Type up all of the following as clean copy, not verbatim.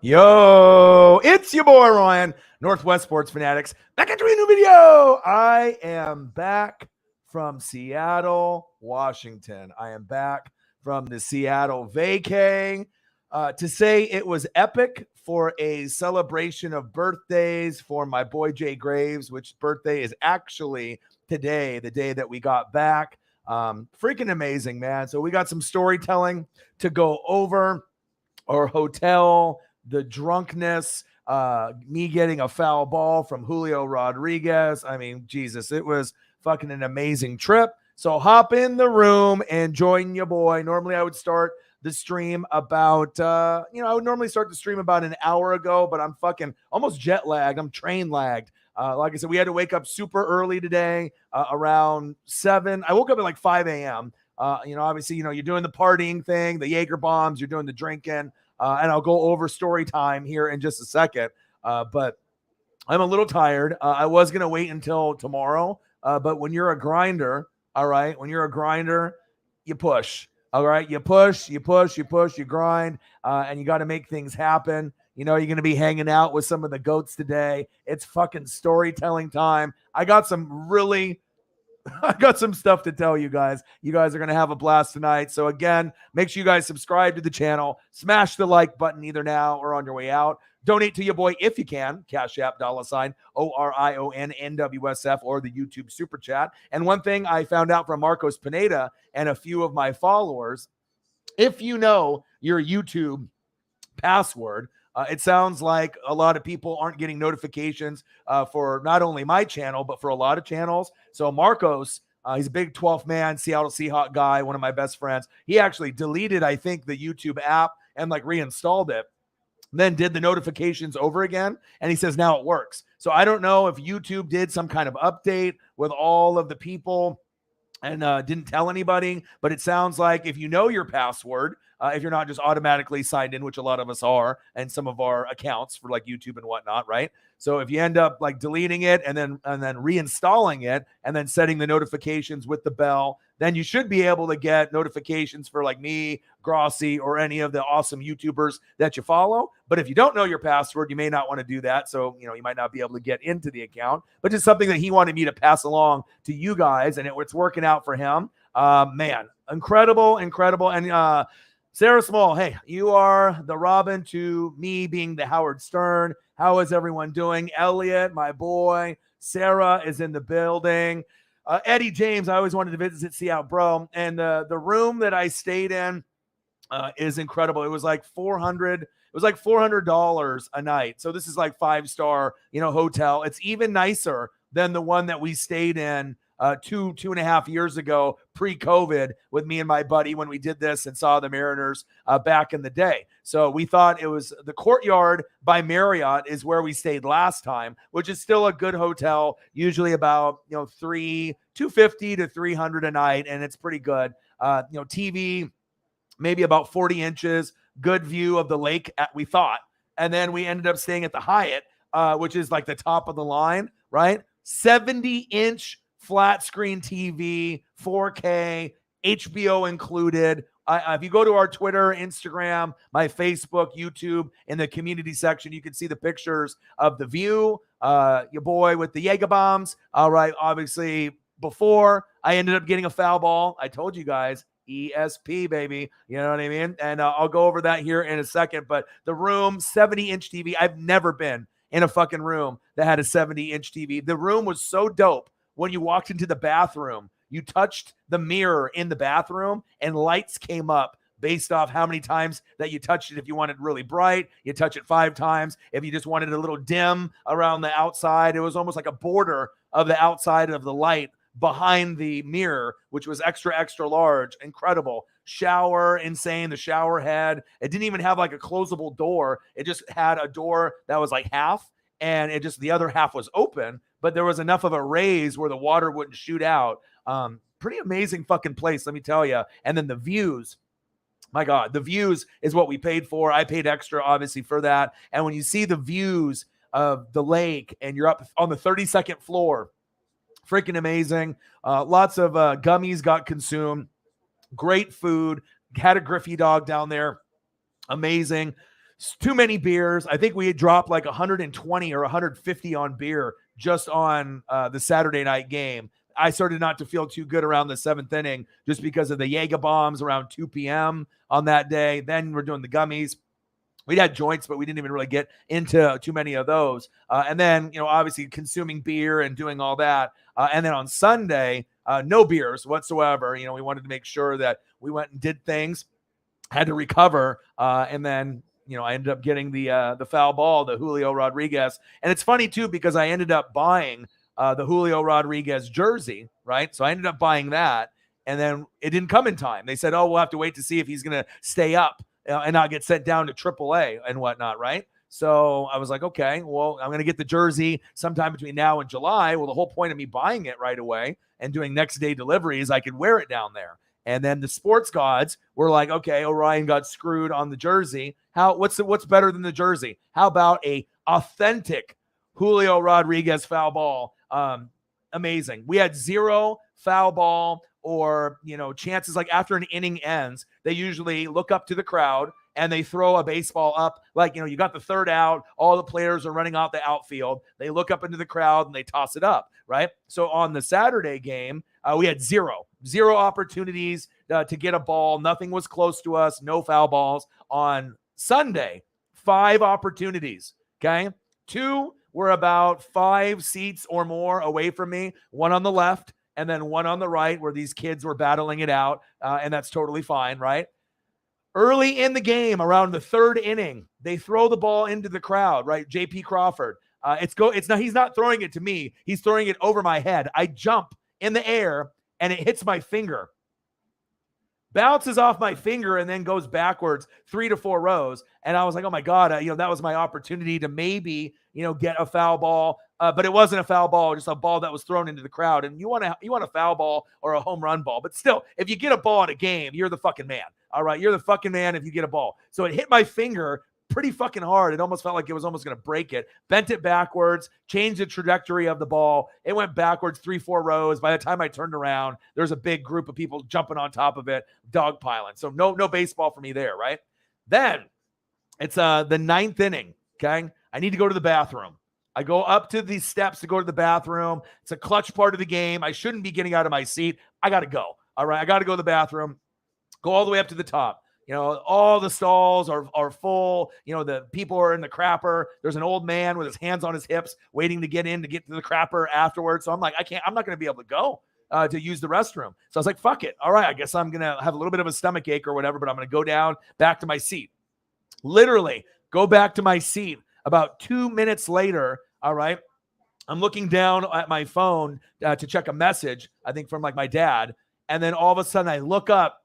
Yo, it's your boy Ryan, Northwest Sports Fanatics, back at you with a new video. I am back from Seattle, Washington. I am back from the Seattle vacay to say it was epic for a celebration of birthdays for my boy Jay Graves, which birthday is actually today, the day that we got back. Freaking amazing, man. So we got some storytelling to go over. Our hotel, the drunkenness, me getting a foul ball from Julio Rodriguez. I mean, Jesus, it was fucking an amazing trip. So hop in the room and join your boy. Normally, I would start the stream about, I would normally start the stream about an hour ago, but I'm fucking almost jet lagged. I'm train lagged. Like I said, we had to wake up super early today, around 7. I woke up at like 5 a.m. Obviously, you're doing the partying thing, the Jaeger bombs, you're doing the drinking, and I'll go over story time here in just a second. But I'm a little tired. I was going to wait until tomorrow, but when you're a grinder, all right, when you're a grinder, you push. All right, you push, you grind, and you got to make things happen. You're going to be hanging out with some of the goats today. It's fucking storytelling time. I got some stuff to tell you guys. You guys are going to have a blast tonight. So again, make sure you guys subscribe to the channel. Smash the like button either now or on your way out. Donate to your boy if you can. Cash App, $ ORION or the YouTube Super Chat. And one thing I found out from Marcos Pineda and a few of my followers, if you know your YouTube password, it sounds like a lot of people aren't getting notifications for not only my channel, but for a lot of channels. So Marcos, he's a big 12th man, Seattle Seahawk guy, one of my best friends. He actually deleted, I think, the YouTube app and like reinstalled it, then did the notifications over again. And he says now it works. So I don't know if YouTube did some kind of update with all of the people and didn't tell anybody, but it sounds like if you know your password, if you're not just automatically signed in, which a lot of us are, and some of our accounts for like YouTube and whatnot, right? So if you end up like deleting it and then reinstalling it and then setting the notifications with the bell, then you should be able to get notifications for like me, Grossi, or any of the awesome YouTubers that you follow. But if you don't know your password, you may not want to do that. So, you might not be able to get into the account, but just something that he wanted me to pass along to you guys. And it's working out for him. Man, incredible. And Sarah Small, hey, you are the Robin to me being the Howard Stern. How is everyone doing? Elliot, my boy. Sarah is in the building. Eddie James, I always wanted to visit Seattle, bro. And the room that I stayed in is incredible. It was like $400. It was like $400 a night. So this is like 5-star, hotel. It's even nicer than the one that we stayed in 2.5 years ago, pre-COVID, with me and my buddy when we did this and saw the Mariners back in the day. So we thought it was the Courtyard by Marriott is where we stayed last time, which is still a good hotel, usually about $250 to $300 a night, and it's pretty good. TV maybe about 40 inches, good view of the lake, we thought. And then we ended up staying at the Hyatt, which is like the top of the line, right? 70-inch flat screen TV, 4K, HBO included. If you go to our Twitter, Instagram, my Facebook, YouTube, in the community section, you can see the pictures of the view. Your boy with the Jaeger bombs. All right, obviously, before I ended up getting a foul ball, I told you guys, ESP, baby. You know what I mean? And I'll go over that here in a second. But the room, 70-inch TV. I've never been in a fucking room that had a 70-inch TV. The room was so dope. When you walked into the bathroom, you touched the mirror in the bathroom and lights came up based off how many times that you touched it. If you wanted really bright, you touch it 5 times. If you just wanted a little dim around the outside, it was almost like a border of the outside of the light behind the mirror, which was extra, extra large. Incredible. Shower, insane. The shower it didn't even have like a closable door. It just had a door that was like half, and the other half was open, but there was enough of a raise where the water wouldn't shoot out. Pretty amazing fucking place, let me tell you. And then the views, my God, the views is what we paid for. I paid extra, obviously, for that. And when you see the views of the lake and you're up on the 32nd floor, freaking amazing. Lots of gummies got consumed. Great food. Had a Griffey dog down there. Amazing. too many beers. I think we had dropped like 120 or 150 on beer just on the Saturday night game. I started not to feel too good around the 7th inning just because of the Jaeger bombs around 2 p.m. on that day. Then we're doing the gummies. We had joints, but we didn't even really get into too many of those. And then, obviously consuming beer and doing all that. And then on Sunday, no beers whatsoever. We wanted to make sure that we went and did things, had to recover. And then, I ended up getting the foul ball, the Julio Rodriguez. And it's funny too, because I ended up buying the Julio Rodriguez jersey, right? So I ended up buying that. And then it didn't come in time. They said, we'll have to wait to see if he's going to stay up and not get sent down to AAA and whatnot, right? So I was like, okay, well, I'm going to get the jersey sometime between now and July. Well, the whole point of me buying it right away and doing next day deliveries, I could wear it down there. And then the sports gods were like, okay, Orion got screwed on the jersey. What's better than the jersey? How about a authentic Julio Rodriguez foul ball? Amazing. We had 0 foul ball or, chances. Like after an inning ends, they usually look up to the crowd and they throw a baseball up. Like, you got the 3rd out, all the players are running out the outfield. They look up into the crowd and they toss it up, right? So on the Saturday game, we had zero opportunities to get a ball. Nothing was close to us. No foul balls. On Sunday, 5 opportunities, okay? 2 were about 5 seats or more away from me, 1 on the left and then 1 on the right where these kids were battling it out, and that's totally fine, right? Early in the game, around the 3rd inning, they throw the ball into the crowd, right? J.P. Crawford. He's not throwing it to me. He's throwing it over my head. I jump in the air, and it hits my finger. Bounces off my finger and then goes backwards 3 to 4 rows. And I was like, oh my God, that was my opportunity to maybe, get a foul ball. But it wasn't a foul ball, just a ball that was thrown into the crowd. And you want a foul ball or a home run ball. But still, if you get a ball in a game, you're the fucking man. All right. You're the fucking man if you get a ball. So it hit my finger pretty fucking hard. It almost felt like it was almost going to break it. Bent it backwards, changed the trajectory of the ball. It went backwards 3-4 rows. By the time I turned around, there's a big group of people jumping on top of it, dogpiling. So no baseball for me there, right? Then it's the 9th inning, okay? I need to go to the bathroom. I go up to these steps to go to the bathroom. It's a clutch part of the game. I shouldn't be getting out of my seat. I got to go. All right, I got to go to the bathroom. Go all the way up to the top. All the stalls are full. The people are in the crapper. There's an old man with his hands on his hips waiting to get to the crapper afterwards. So I'm like, I'm not going to be able to go to use the restroom. So I was like, fuck it. All right, I guess I'm going to have a little bit of a stomach ache or whatever, but I'm going to go down back to my seat. Literally go back to my seat. About 2 minutes later, all right, I'm looking down at my phone to check a message, I think from like my dad. And then all of a sudden I look up,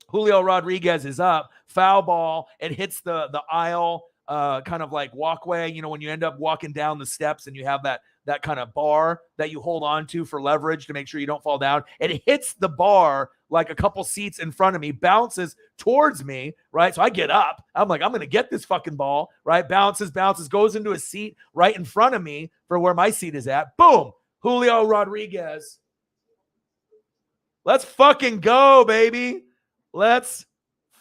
Julio Rodriguez is up, foul ball. It hits the aisle, kind of like walkway. When you end up walking down the steps and you have that kind of bar that you hold on to for leverage to make sure you don't fall down. It hits the bar like a couple seats in front of me, bounces towards me, right? So I get up. I'm like, I'm going to get this fucking ball, right? Bounces, goes into a seat right in front of me for where my seat is at. Boom. Julio Rodriguez. Let's fucking go, baby. Let's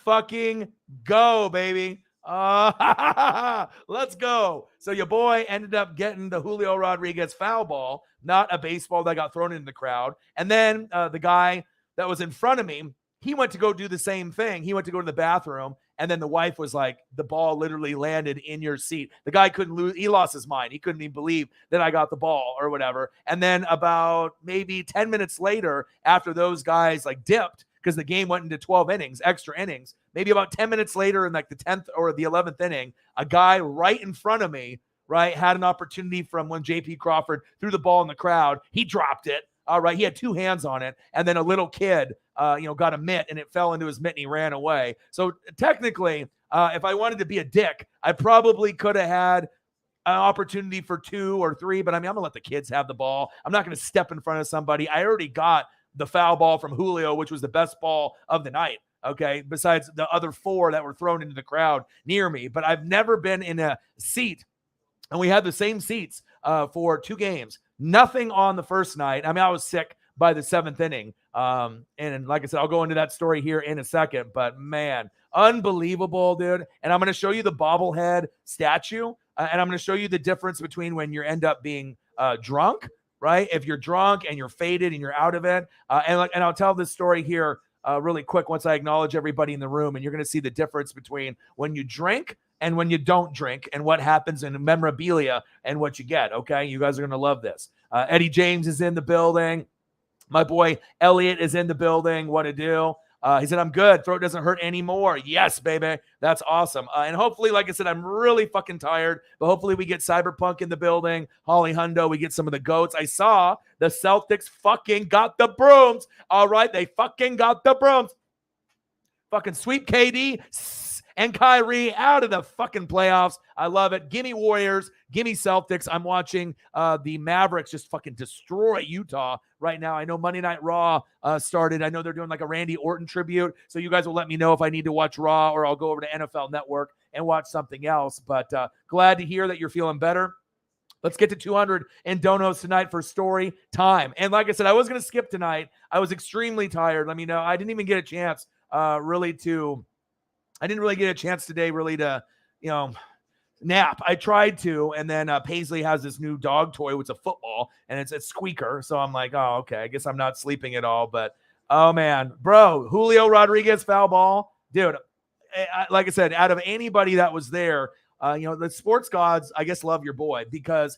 fucking go, baby. Let's go. So your boy ended up getting the Julio Rodriguez foul ball, not a baseball that got thrown into the crowd. And then the guy that was in front of me, he went to go do the same thing. He went to go to the bathroom. And then the wife was like, the ball literally landed in your seat. The guy couldn't lose. He lost his mind. He couldn't even believe that I got the ball or whatever. And then about maybe 10 minutes later, after those guys like dipped, because the game went into 12 innings, extra innings. Maybe about 10 minutes later in like the 10th or the 11th inning, a guy right in front of me, right, had an opportunity from when J.P. Crawford threw the ball in the crowd. He dropped it. All right, he had 2 hands on it. And then a little kid, got a mitt and it fell into his mitt and he ran away. So technically, if I wanted to be a dick, I probably could have had an opportunity for 2 or 3. But I mean, I'm going to let the kids have the ball. I'm not going to step in front of somebody. I already got the foul ball from Julio, which was the best ball of the night, okay, besides the other 4 that were thrown into the crowd near me. But I've never been in a seat, and we had the same seats for 2 games. Nothing on the first night. I mean, I was sick by the 7th inning. And like I said, I'll go into that story here in a second. But, man, Unbelievable, dude. And I'm going to show you the bobblehead statue. And I'm going to show you the difference between when you end up being drunk, right? If you're drunk and you're faded and you're out of it. And I'll tell this story here really quick once I acknowledge everybody in the room. And you're going to see the difference between when you drink and when you don't drink and what happens in memorabilia and what you get. Okay. You guys are going to love this. Eddie James is in the building. My boy Elliot is in the building. What to do? He said, I'm good. Throat doesn't hurt anymore. Yes, baby. That's awesome. And hopefully, like I said, I'm really fucking tired, but hopefully we get Cyberpunk in the building. Holly Hundo, we get some of the goats. I saw the Celtics fucking got the brooms. All right. They fucking got the brooms. Fucking sweep KD and Kyrie out of the fucking playoffs. I love it. Gimme Warriors. Gimme Celtics. I'm watching the Mavericks just fucking destroy Utah right now. I know Monday Night Raw started. I know they're doing like a Randy Orton tribute. So you guys will let me know if I need to watch Raw or I'll go over to NFL Network and watch something else. But glad to hear that you're feeling better. Let's get to 200 in donos tonight for story time. And like I said, I was going to skip tonight. I was extremely tired. Let me know. I didn't even get a chance I didn't really get a chance today really to, nap. I tried to, and then Paisley has this new dog toy, which is a football, and it's a squeaker. So I'm like, oh, okay, I guess I'm not sleeping at all. But, oh, man. Bro, Julio Rodriguez foul ball. Dude, like I said, out of anybody that was there, the sports gods, I guess, love your boy because,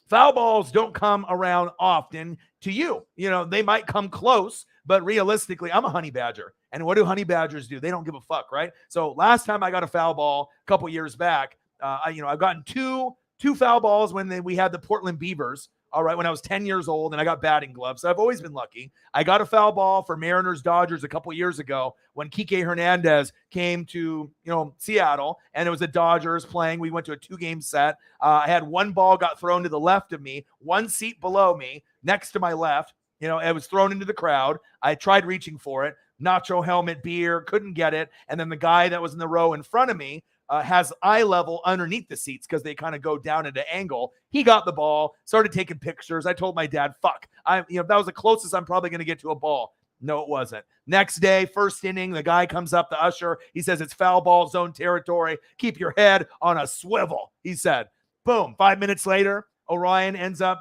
foul balls don't come around often to you. They might come close, but realistically, I'm a honey badger. And what do honey badgers do? They don't give a fuck, right? So last time I got a foul ball a couple years back, I've gotten two foul balls when we had the Portland Beavers, all right, when I was 10 years old, and I got batting gloves. So I've always been lucky. I got a foul ball for Mariners Dodgers a couple years ago when Kike Hernandez came to, Seattle, and it was the Dodgers playing. We went to a 2-game set. I had one ball got thrown to the left of me, one seat below me, next to my left. It was thrown into the crowd. I tried reaching for it. Nacho helmet beer, couldn't get it. And then the guy that was in the row in front of me has eye level underneath the seats because they kind of go down at an angle. He got the ball, started taking pictures. I told my dad, fuck, that was the closest I'm probably going to get to a ball. No, it wasn't. Next day, first inning, the guy comes up, the usher. He says, it's foul ball zone territory. Keep your head on a swivel, he said. Boom. 5 minutes later, Orion ends up,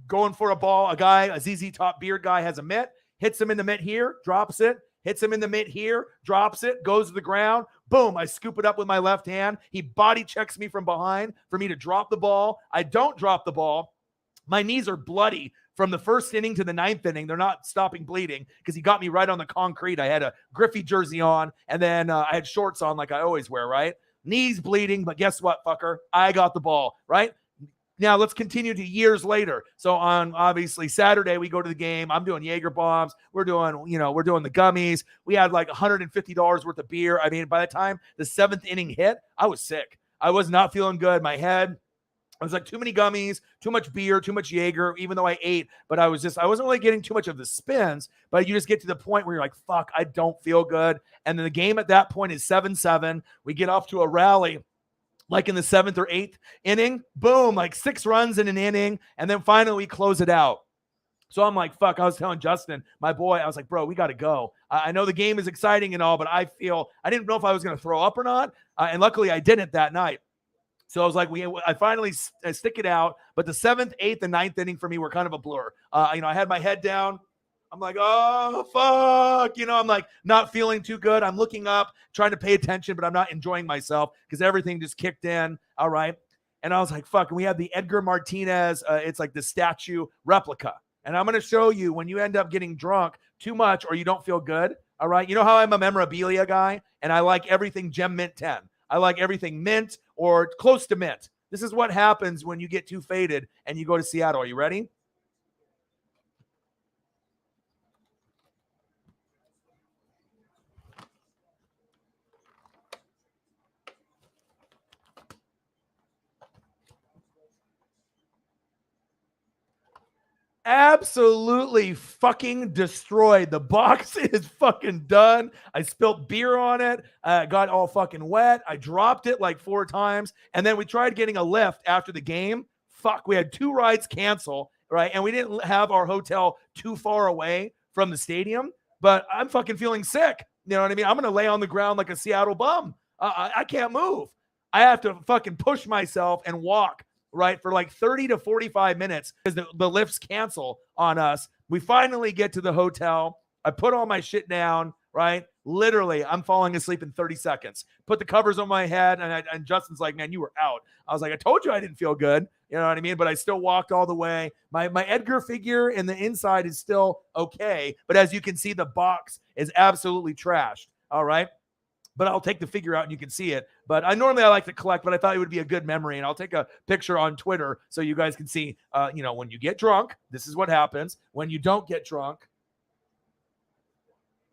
going for a ball. A ZZ Top beard guy has a mitt. Hits him in the mitt here, drops it, hits him in the mitt here, drops it, goes to the ground. Boom, I scoop it up with my left hand. He body checks me from behind for me to drop the ball. I don't drop the ball. My knees are bloody from the first inning to the 9th inning. They're not stopping bleeding because he got me right on the concrete. I had a Griffey jersey on, and then I had shorts on like I always wear, right? Knees bleeding, but guess what, fucker? I got the ball, right? Now let's continue to years later. So on obviously Saturday, we go to the game. I'm doing Jaeger bombs. We're doing the gummies. We had like $150 worth of beer. I mean, by the time the 7th inning hit, I was sick. I was not feeling good. My head, I was like too many gummies, too much beer, too much Jaeger, even though I ate, but I wasn't really getting too much of the spins, but you just get to the point where you're like, fuck, I don't feel good. And then the game at that point is 7-7. We get off to a rally. Like in the 7th or 8th inning, boom, like 6 runs in an inning. And then finally we close it out. So I'm like, fuck, I was telling Justin, my boy, I was like, bro, we got to go. I know the game is exciting and all, but I didn't know if I was going to throw up or not. And luckily I didn't that night. So I was like, I finally stick it out. But the 7th, 8th, and 9th inning for me were kind of a blur. I had my head down. I'm like, oh, fuck. I'm like not feeling too good. I'm looking up, trying to pay attention, but I'm not enjoying myself because everything just kicked in. All right. And I was like, fuck. And we have the Edgar Martinez. It's like the statue replica. And I'm going to show you when you end up getting drunk too much or you don't feel good. All right. You know how I'm a memorabilia guy and I like everything Gem Mint 10. I like everything mint or close to mint. This is what happens when you get too faded and you go to Seattle. Are you ready? Absolutely fucking destroyed. The box is fucking done. I spilt beer on it. Got all fucking wet. I dropped it like 4 times. And then we tried getting a lift after the game. Fuck, we had 2 rides cancel, right? And we didn't have our hotel too far away from the stadium. But I'm fucking feeling sick. You know what I mean? I'm going to lay on the ground like a Seattle bum. I can't move. I have to fucking push myself and walk, right, for like 30 to 45 minutes because the lifts cancel on us. We finally get to the hotel. I put all my shit down, right? Literally, I'm falling asleep in 30 seconds. Put the covers on my head, and Justin's like, man, you were out. I was like, I told you I didn't feel good. You know what I mean? But I still walked all the way. My Edgar figure in the inside is still okay. But as you can see, the box is absolutely trashed. All right. But I'll take the figure out and you can see it. But I like to collect, but I thought it would be a good memory. And I'll take a picture on Twitter so you guys can see, when you get drunk, this is what happens. When you don't get drunk,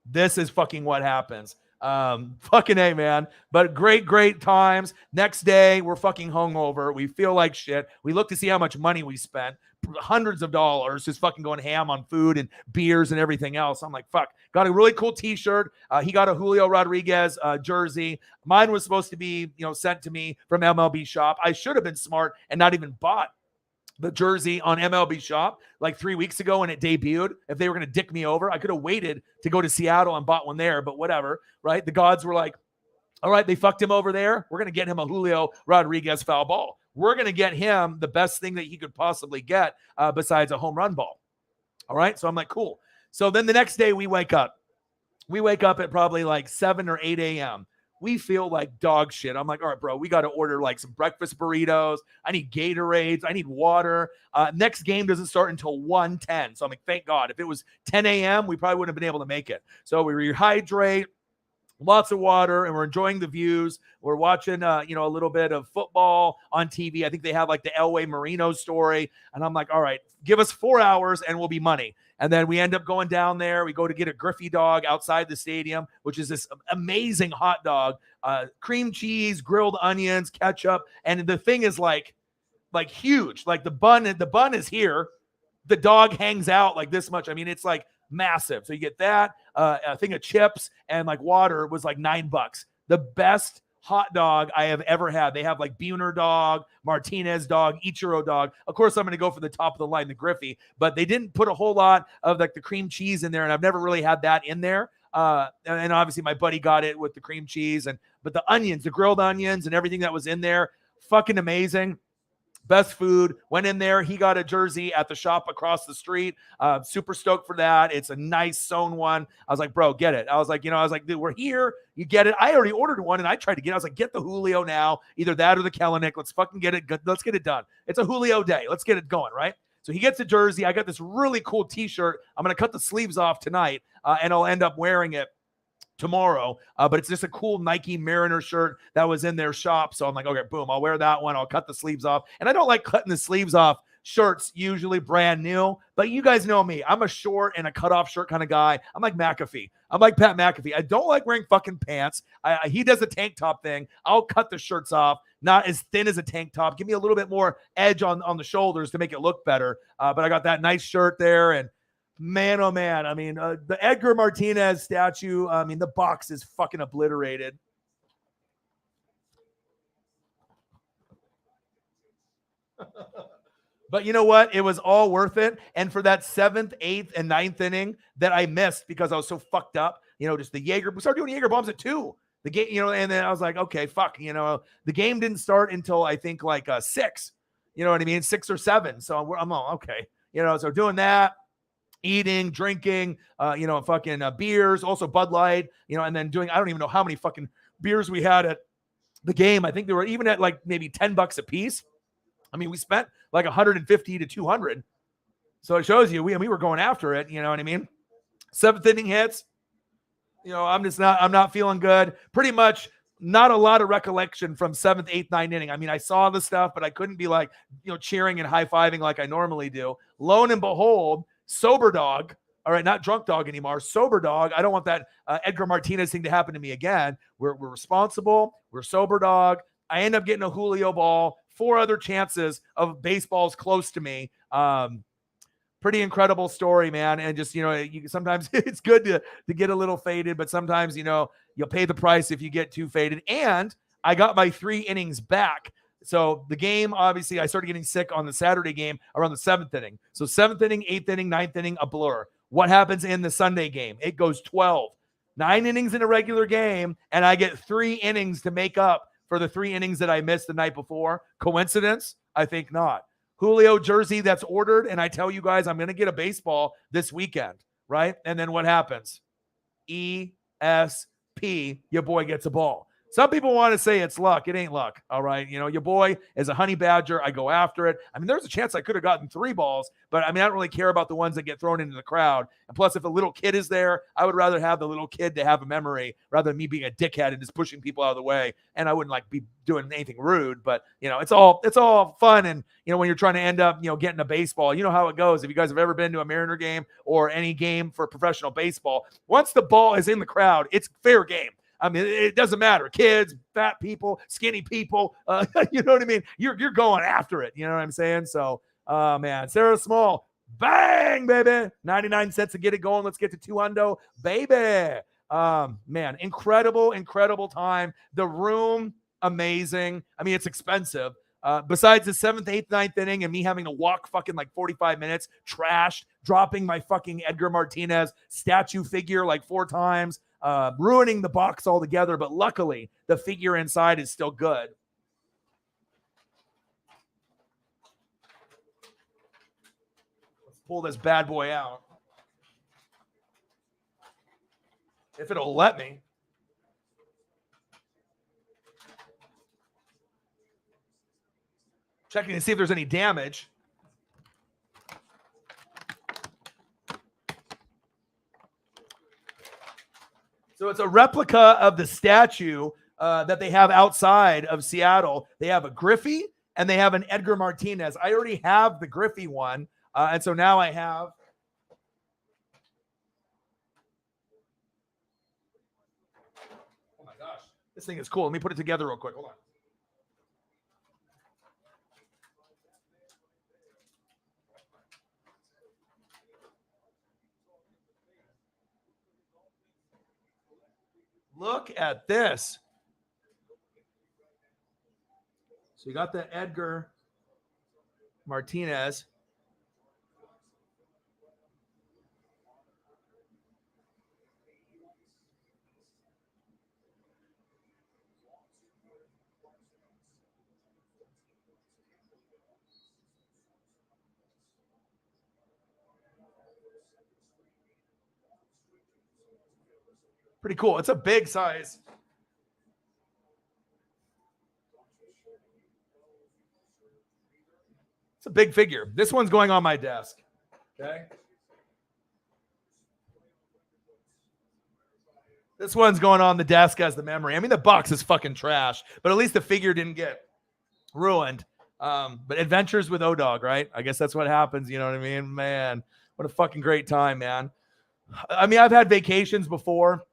this is fucking what happens. Fucking A, man. But great times. Next day, we're fucking hungover. We feel like shit. We look to see how much money we spent. Hundreds of dollars just fucking going ham on food and beers and everything else. I'm like, fuck. Got a really cool t-shirt. He got a Julio Rodriguez jersey. Mine was supposed to be, sent to me from MLB Shop. I should have been smart and not even bought the jersey on MLB Shop like 3 weeks ago when it debuted. If they were going to dick me over, I could have waited to go to Seattle and bought one there, but whatever, right? The gods were like, all right, they fucked him over there. We're going to get him a Julio Rodriguez foul ball. We're going to get him the best thing that he could possibly get besides a home run ball. All right. So I'm like, cool. So then the next day we wake up. We wake up at probably like 7 or 8 a.m. We feel like dog shit. I'm like, all right, bro, we got to order like some breakfast burritos. I need Gatorades. I need water. Next game doesn't start until 1:10. So I'm like, thank God. If it was 10 a.m., we probably wouldn't have been able to make it. So we rehydrate. Lots of water, and we're enjoying the views. We're watching, a little bit of football on TV. I think they have like the Elway Marino story. And I'm like, all right, give us 4 hours and we'll be money. And then we end up going down there. We go to get a Griffey dog outside the stadium, which is this amazing hot dog, cream cheese, grilled onions, ketchup. And the thing is like huge. Like the bun is here. The dog hangs out like this much. I mean, it's like massive. So you get that, a thing of chips and like water was like $9. The best hot dog I have ever had. They have like Buhner dog, Martinez dog, Ichiro dog. Of course, I'm going to go for the top of the line, the Griffey, but they didn't put a whole lot of like the cream cheese in there. And I've never really had that in there. And obviously my buddy got it with the cream cheese but the onions, the grilled onions and everything that was in there, fucking amazing. Best food. Went in there. He got a jersey at the shop across the street. Super stoked for that. It's a nice sewn one. I was like, bro, get it. I was like, dude, we're here. You get it. I already ordered one and I tried to get it. I was like, get the Julio now. Either that or the Kellenic. Let's fucking get it. Let's get it done. It's a Julio day. Let's get it going, right? So he gets a jersey. I got this really cool t-shirt. I'm going to cut the sleeves off tonight and I'll end up wearing it tomorrow, but it's just a cool Nike Mariner shirt that was in their shop. So I'm like, okay, boom, I'll wear that one. I'll cut the sleeves off. And I don't like cutting the sleeves off shirts, usually brand new, but you guys know me. I'm a short and a cutoff shirt kind of guy. I'm like McAfee. I'm like Pat McAfee. I don't like wearing fucking pants. He does a tank top thing. I'll cut the shirts off, not as thin as a tank top. Give me a little bit more edge on the shoulders to make it look better. But I got that nice shirt there, and man, oh man. I mean, the Edgar Martinez statue, I mean, the box is fucking obliterated. But you know what? It was all worth it. And for that 7th, 8th, and 9th inning that I missed because I was so fucked up, just the Jaeger, we started doing Jaeger bombs at 2. The game, and then I was like, okay, fuck, the game didn't start until I think like 6, you know what I mean? 6 or 7. So I'm all okay. So doing that, eating, drinking, fucking beers, also Bud Light, and then doing, I don't even know how many fucking beers we had at the game. I think they were even at like maybe $10 a piece. I mean, we spent like 150 to 200. So it shows you, we were going after it. You know what I mean? 7th inning hits. I'm not feeling good. Pretty much not a lot of recollection from 7th, 8th, 9th inning. I mean, I saw the stuff, but I couldn't be like, cheering and high-fiving like I normally do. Lo and behold, sober dog. All right, not drunk dog anymore. Sober dog. I don't want that Edgar Martinez thing to happen to me again. We're responsible. We're sober dog. I end up getting a Julio ball. 4 other chances of baseballs close to me. Pretty incredible story, man. And just, sometimes it's good to get a little faded, but sometimes, you'll pay the price if you get too faded. And I got my 3 innings back. So the game, obviously, I started getting sick on the Saturday game around the 7th inning. So 7th inning, 8th inning, 9th inning, a blur. What happens in the Sunday game? It goes 12. 9 innings in a regular game, and I get 3 innings to make up for the 3 innings that I missed the night before. Coincidence? I think not. Julio jersey that's ordered, and I tell you guys I'm going to get a baseball this weekend, right? And then what happens? ESP, your boy gets a ball. Some people want to say it's luck. It ain't luck. All right. You know, your boy is a honey badger. I go after it. I mean, there's a chance I could have gotten 3 balls, but I mean, I don't really care about the ones that get thrown into the crowd. And plus, if a little kid is there, I would rather have the little kid to have a memory rather than me being a dickhead and just pushing people out of the way. And I wouldn't like be doing anything rude, but you know, it's all fun. And you know, when you're trying to end up, you know, getting a baseball, you know how it goes. If you guys have ever been to a Mariner game or any game for professional baseball, once the ball is in the crowd, it's fair game. I mean, it doesn't matter. Kids, fat people, skinny people, you know what I mean? You're going after it. You know what I'm saying? So, man, Sarah Small, bang, baby. 99 cents to get it going. Let's get to 200, baby. Man, incredible time. The room, amazing. I mean, it's expensive. Besides the 7th, 8th, 9th inning and me having to walk fucking like 45 minutes, trashed, dropping my fucking Edgar Martinez statue figure like 4 times, ruining the box altogether. But luckily, the figure inside is still good. Let's pull this bad boy out. If it'll let me. Checking to see if there's any damage. So it's a replica of the statue that they have outside of Seattle. They have a Griffey and they have an Edgar Martinez. I already have the Griffey one. And so now I have. Oh my gosh. This thing is cool. Let me put it together real quick. Hold on. Look at this. So you got the Edgar Martinez. Pretty cool. It's a big size. It's a big figure. This one's going on my desk. Okay. This one's going on the desk as the memory. I mean, the box is fucking trash, but at least the figure didn't get ruined. But adventures with O-Dog, right? I guess that's what happens. You know what I mean? Man, what a fucking great time, man. I mean, I've had vacations before.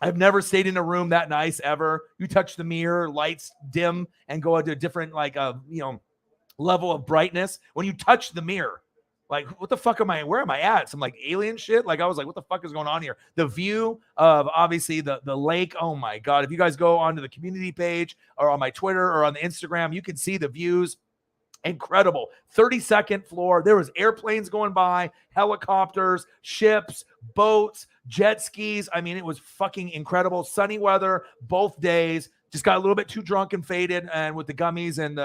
I've never stayed in a room that nice ever. You touch the mirror, lights dim and go into a different, like, level of brightness. When you touch the mirror, like, what the fuck am I? Where am I at? Some like alien shit. Like, I was like, what the fuck is going on here? The view of obviously the lake. Oh my God. If you guys go onto the community page or on my Twitter or on the Instagram, you can see the views. Incredible. 32nd floor. There was airplanes going by, helicopters, ships, boats, jet skis. I mean, it was fucking incredible. Sunny weather both days. Just got a little bit too drunk and faded, and with the gummies and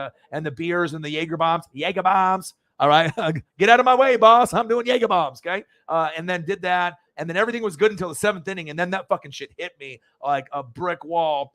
the beers and the Jaeger bombs. All right, get out of my way, boss. I'm doing Jaeger bombs. Okay, and then did that, and then everything was good until the 7th inning, and then that fucking shit hit me like a brick wall.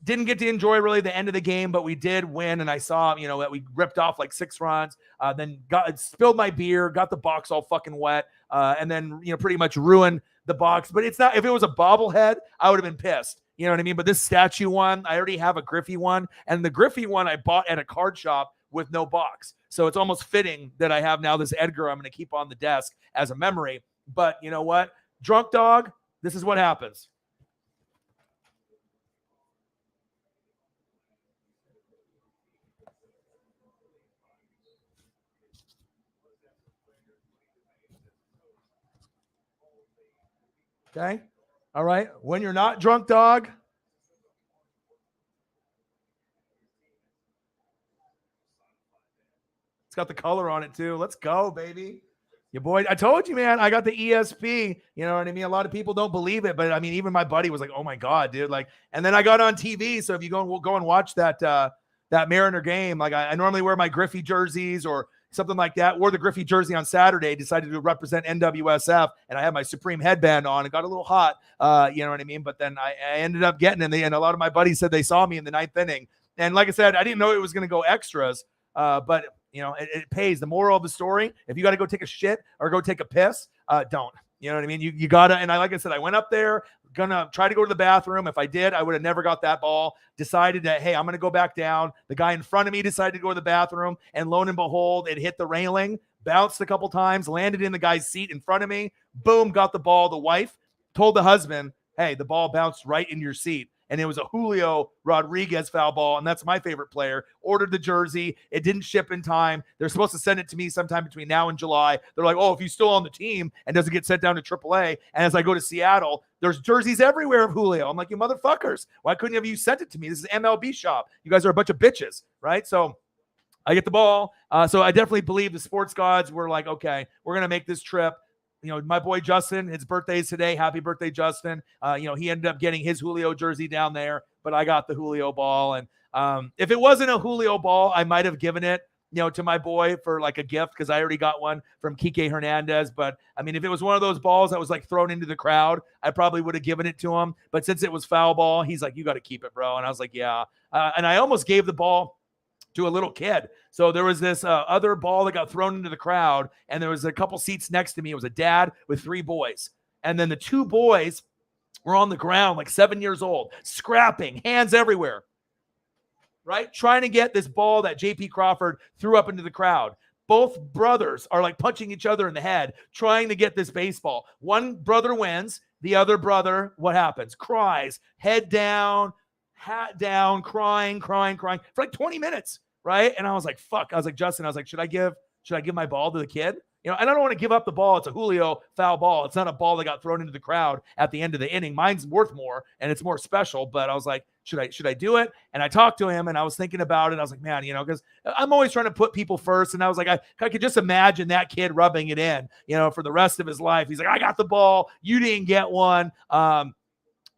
Didn't get to enjoy really the end of the game, but we did win. And I saw, that we ripped off like 6 runs, then spilled my beer, got the box all fucking wet, and then, pretty much ruined the box. But it's not, if it was a bobblehead, I would have been pissed. You know what I mean? But this statue one, I already have a Griffey one. And the Griffey one I bought at a card shop with no box. So it's almost fitting that I have now this Edgar I'm going to keep on the desk as a memory. But you know what? Drunk dog, this is what happens. Okay. All right. When you're not drunk, dog. It's got the color on it too. Let's go, baby. Your boy, I told you, man, I got the ESP. You know what I mean? A lot of people don't believe it, but I mean, even my buddy was like, "Oh my god, dude!" Like, and then I got on TV. So if you go and watch that that Mariner game, like I normally wear my Griffey jerseys or something like that. Wore the Griffey jersey on Saturday. Decided to represent NWSF, and I had my Supreme headband on. It got a little hot, you know what I mean? But then I ended up getting in and a lot of my buddies said they saw me in the 9th inning. And like I said, I didn't know it was going to go extras, but you know, it pays. The moral of the story, if you got to go take a shit or go take a piss, don't. You know what I mean? You got to, and like I said, I went up there, gonna try to go to the bathroom. If I did, I would have never got that ball. Decided that, hey, I'm going to go back down. The guy in front of me decided to go to the bathroom, and lo and behold, it hit the railing, bounced a couple times, landed in the guy's seat in front of me. Boom, got the ball. The wife told the husband, hey, the ball bounced right in your seat. And it was a Julio Rodriguez foul ball, and that's my favorite player. Ordered the jersey. It didn't ship in time. They're supposed to send it to me sometime between now and July. They're like, oh, if he's still on the team and doesn't get sent down to AAA. And as I go to Seattle, there's jerseys everywhere of Julio. I'm like, you motherfuckers. Why couldn't have you sent it to me? This is MLB shop. You guys are a bunch of bitches, right? So I get the ball. So I definitely believe the sports gods were like, okay, we're going to make this trip. You know, my boy Justin, his birthday is today. Happy birthday, Justin. You know, he ended up getting his Julio jersey down there, but I got the Julio ball. And if it wasn't a Julio ball, I might have given it, you know, to my boy for like a gift because I already got one from Kike Hernandez. But I mean, if it was one of those balls that was like thrown into the crowd, I probably would have given it to him. But since it was foul ball, he's like, you got to keep it, bro. And I was like, yeah. And I almost gave the ball to a little kid. So there was this other ball that got thrown into the crowd, and there was a couple seats next to me. It was a dad with 3 boys. And then the 2 boys were on the ground, like 7 years old, scrapping, hands everywhere, right? Trying to get this ball that J.P. Crawford threw up into the crowd. Both brothers are like punching each other in the head, trying to get this baseball. One brother wins. The other brother, what happens? Cries, head down, hat down, crying for like 20 minutes. Right. And I was like, fuck. I was like, Justin, I was like, should I give my ball to the kid? You know, and I don't want to give up the ball. It's a Julio foul ball. It's not a ball that got thrown into the crowd at the end of the inning. Mine's worth more and it's more special. But I was like, should I do it? And I talked to him and I was thinking about it. I was like, man, you know, because I'm always trying to put people first. And I was like, I could just imagine that kid rubbing it in, you know, for the rest of his life. He's like, I got the ball. You didn't get one. Lo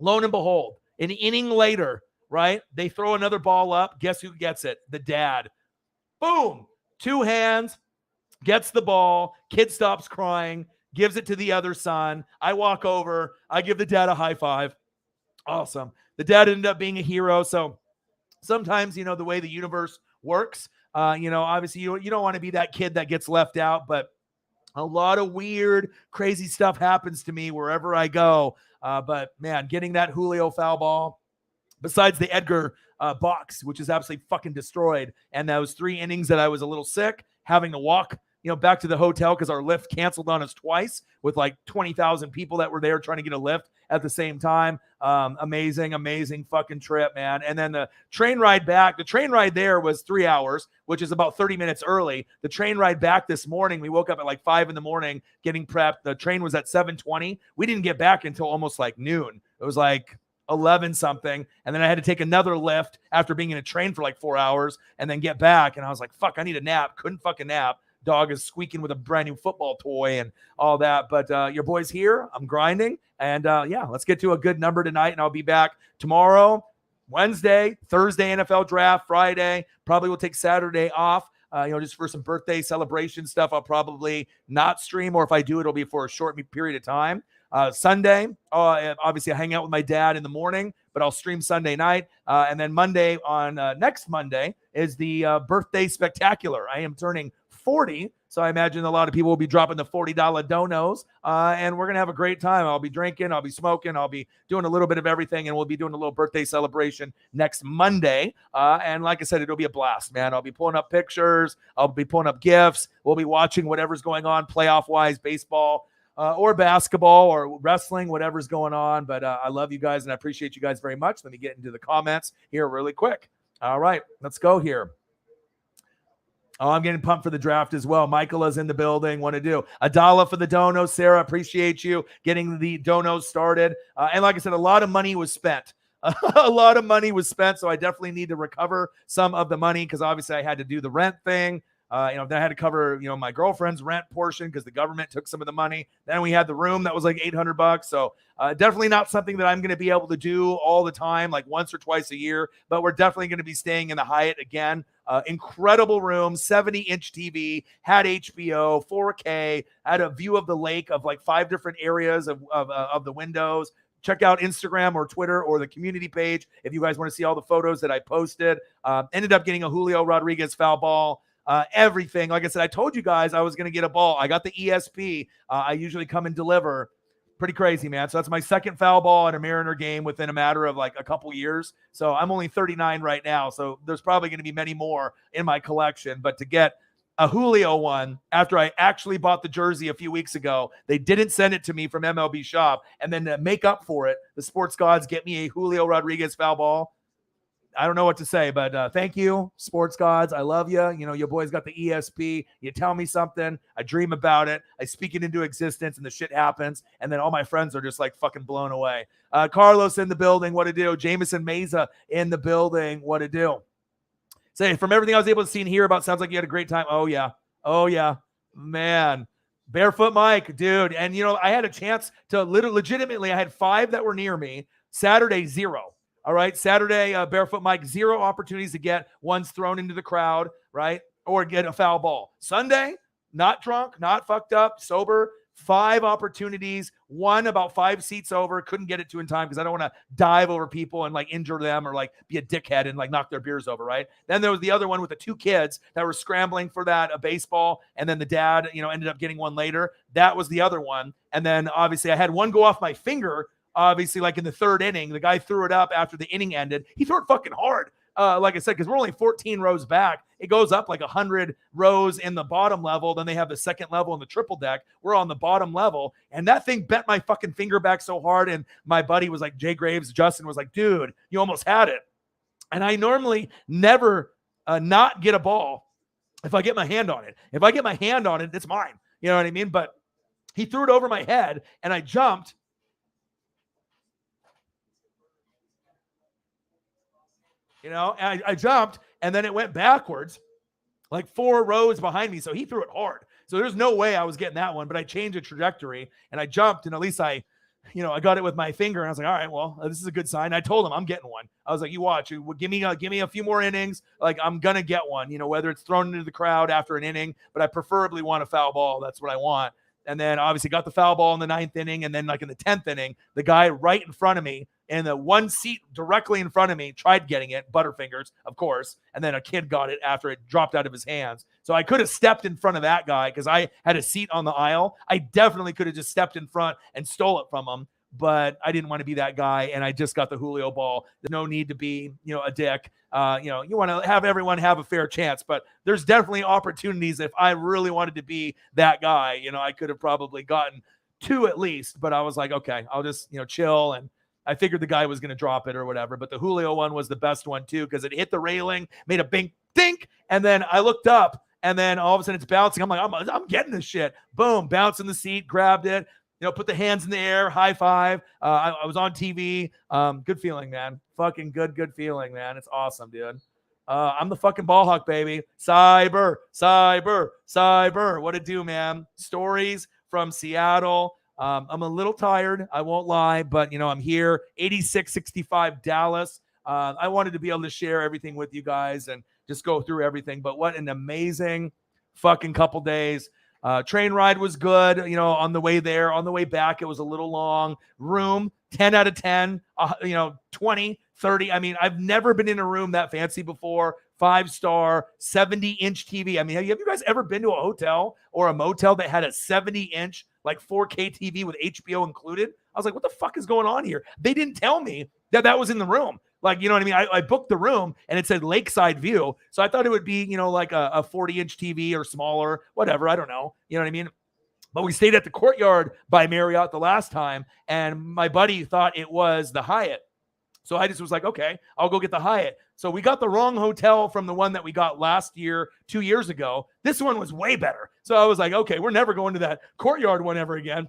and behold, an inning later, right? They throw another ball up. Guess who gets it? The dad. Boom. 2 hands, gets the ball. Kid stops crying, gives it to the other son. I walk over. I give the dad a high five. Awesome. The dad ended up being a hero. So sometimes, you know, the way the universe works, you know, obviously you don't want to be that kid that gets left out, but a lot of weird, crazy stuff happens to me wherever I go. But man, getting that Julio foul ball, besides the Edgar box, which is absolutely fucking destroyed. And those 3 innings that I was a little sick, having to walk, you know, back to the hotel because our lift canceled on us twice with like 20,000 people that were there trying to get a lift at the same time. Amazing fucking trip, man. And then the train ride back, the train ride there was 3 hours, which is about 30 minutes early. The train ride back this morning, we woke up at like 5 a.m. getting prepped. The train was at 7:20. We didn't get back until almost like noon. It was like 11 something. And then I had to take another lift after being in a train for like 4 hours and then get back. And I was like, fuck, I need a nap. Couldn't fucking nap. Dog is squeaking with a brand new football toy and all that. But your boy's here. I'm grinding. And yeah, let's get to a good number tonight. And I'll be back tomorrow, Wednesday, Thursday, NFL draft, Friday. Probably will take Saturday off. You know, just for some birthday celebration stuff. I'll probably not stream, or if I do, it'll be for a short period of time. Sunday, obviously I hang out with my dad in the morning, but I'll stream Sunday night. And then Monday on next Monday is the birthday spectacular. I am turning 40. So I imagine a lot of people will be dropping the $40 donos, and we're going to have a great time. I'll be drinking, I'll be smoking, I'll be doing a little bit of everything, and we'll be doing a little birthday celebration next Monday. And like I said, it'll be a blast, man. I'll be pulling up pictures. I'll be pulling up gifts. We'll be watching whatever's going on playoff-wise, baseball, or basketball or wrestling, whatever's going on. But I love you guys, and I appreciate you guys very much. Let me get into the comments here really quick. All right, let's go here. Oh, I'm getting pumped for the draft as well. Michael is in the building. Want to do $1 for the donos. Sarah, appreciate you getting the donos started. And like I said, a lot of money was spent. A lot of money was spent, so I definitely need to recover some of the money because obviously I had to do the rent thing. Then I had to cover, my girlfriend's rent portion because the government took some of the money. Then we had the room that was like $800. So definitely not something that I'm going to be able to do all the time, like once or twice a year, but we're definitely going to be staying in the Hyatt again. Incredible room, 70-inch TV, had HBO, 4K, had a view of the lake of like 5 different areas of the windows. Check out Instagram or Twitter or the community page if you guys want to see all the photos that I posted. Ended up getting a Julio Rodriguez foul ball. Everything. Like I said, I told you guys I was going to get a ball. I got the ESP. I usually come and deliver. Pretty crazy, man. So that's my second foul ball in a Mariner game within a matter of like a couple years. So I'm only 39 right now. So there's probably going to be many more in my collection. But to get a Julio one after I actually bought the jersey a few weeks ago, they didn't send it to me from MLB Shop. And then to make up for it, the sports gods get me a Julio Rodriguez foul ball. I don't know what to say, but thank you, sports gods. I love you. Your boy's got the ESP. You tell me something, I dream about it. I speak it into existence, and the shit happens. And then all my friends are just like fucking blown away. Carlos in the building, what to do? Jameson Meza in the building, what to do? Say, from everything I was able to see and hear about, sounds like you had a great time. Oh yeah, man. Barefoot Mike, dude. And I had a chance to legitimately, I had 5 that were near me. Saturday, 0. All right, Saturday, Barefoot Mike, 0 opportunities to get ones thrown into the crowd, right? Or get a foul ball. Sunday, not drunk, not fucked up, sober, 5 opportunities, one about 5 seats over, couldn't get it to in time because I don't want to dive over people and like injure them or like be a dickhead and like knock their beers over, right? Then there was the other one with the 2 kids that were scrambling for that, a baseball, and then the dad, ended up getting one later. That was the other one. And then obviously I had one go off my finger. Obviously, like in the 3rd inning, the guy threw it up after the inning ended. He threw it fucking hard. Like I said, because we're only 14 rows back. It goes up like 100 rows in the bottom level. Then they have the second level in the triple deck. We're on the bottom level. And that thing bent my fucking finger back so hard. And my buddy was like, Jay Graves, Justin was like, dude, you almost had it. And I normally never not get a ball if I get my hand on it. If I get my hand on it, it's mine. You know what I mean? But he threw it over my head and I jumped. I jumped, and then it went backwards, like 4 rows behind me. So he threw it hard. So there's no way I was getting that one, but I changed the trajectory, and I jumped, and at least I got it with my finger, and I was like, all right, well, this is a good sign. I told him I'm getting one. I was like, you watch. Give me a few more innings. Like, I'm going to get one, whether it's thrown into the crowd after an inning, but I preferably want a foul ball. That's what I want. And then obviously got the foul ball in the 9th inning. And then like in the 10th inning, the guy right in front of me and the one seat directly in front of me tried getting it, Butterfingers, of course. And then a kid got it after it dropped out of his hands. So I could have stepped in front of that guy because I had a seat on the aisle. I definitely could have just stepped in front and stole it from him. But I didn't want to be that guy, and I just got the Julio ball. There's no need to be, a dick. You want to have everyone have a fair chance, but there's definitely opportunities. If I really wanted to be that guy, I could have probably gotten 2 at least. But I was like, okay, I'll just, chill. And I figured the guy was going to drop it or whatever. But the Julio one was the best one too because it hit the railing, made a bing dink, and then I looked up, and then all of a sudden it's bouncing. I'm like, I'm getting this shit. Boom, bounce in the seat, grabbed it. Put the hands in the air, high five. I was on TV. Good feeling, man. Fucking good feeling, man. It's awesome, dude. I'm the fucking ball hawk, baby. Cyber. What it do, man? Stories from Seattle. I'm a little tired. I won't lie, but, I'm here. 86-65 Dallas. I wanted to be able to share everything with you guys and just go through everything. But what an amazing fucking couple days. Train ride was good, on the way there. On the way back, it was a little long. Room, 10 out of 10, 20, 30. I mean, I've never been in a room that fancy before. 5-star, 70-inch TV. I mean, have you guys ever been to a hotel or a motel that had a 70-inch, like 4K TV with HBO included? I was like, what the fuck is going on here? They didn't tell me that was in the room. Like, you know what I mean? I booked the room and it said lakeside view. So I thought it would be, like a 40-inch TV or smaller, whatever. I don't know. You know what I mean? But we stayed at the Courtyard by Marriott the last time, and my buddy thought it was the Hyatt. So I just was like, okay, I'll go get the Hyatt. So we got the wrong hotel from the one that we got last year, 2 years ago. This one was way better. So I was like, okay, we're never going to that Courtyard one ever again.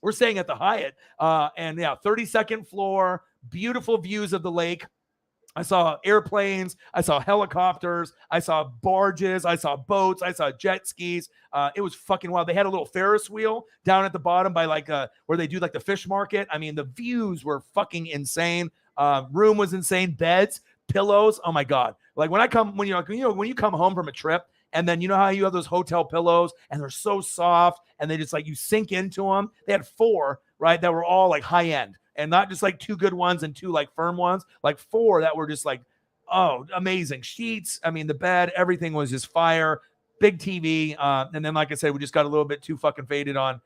We're staying at the Hyatt. And yeah, 32nd floor, beautiful views of the lake. I saw airplanes, I saw helicopters, I saw barges, I saw boats, I saw jet skis. It was fucking wild. They had a little Ferris wheel down at the bottom by like where they do like the fish market. I mean, the views were fucking insane. Room was insane. Beds, pillows. Oh my god! Like when you come home from a trip, and then you know how you have those hotel pillows, and they're so soft, and they just like you sink into them. They had 4 right that were all like high end. And not just like 2 good ones and 2 like firm ones, like 4 that were just like, oh, amazing sheets. I mean, the bed, everything was just fire. Big TV, and then like I said, we just got a little bit too fucking faded on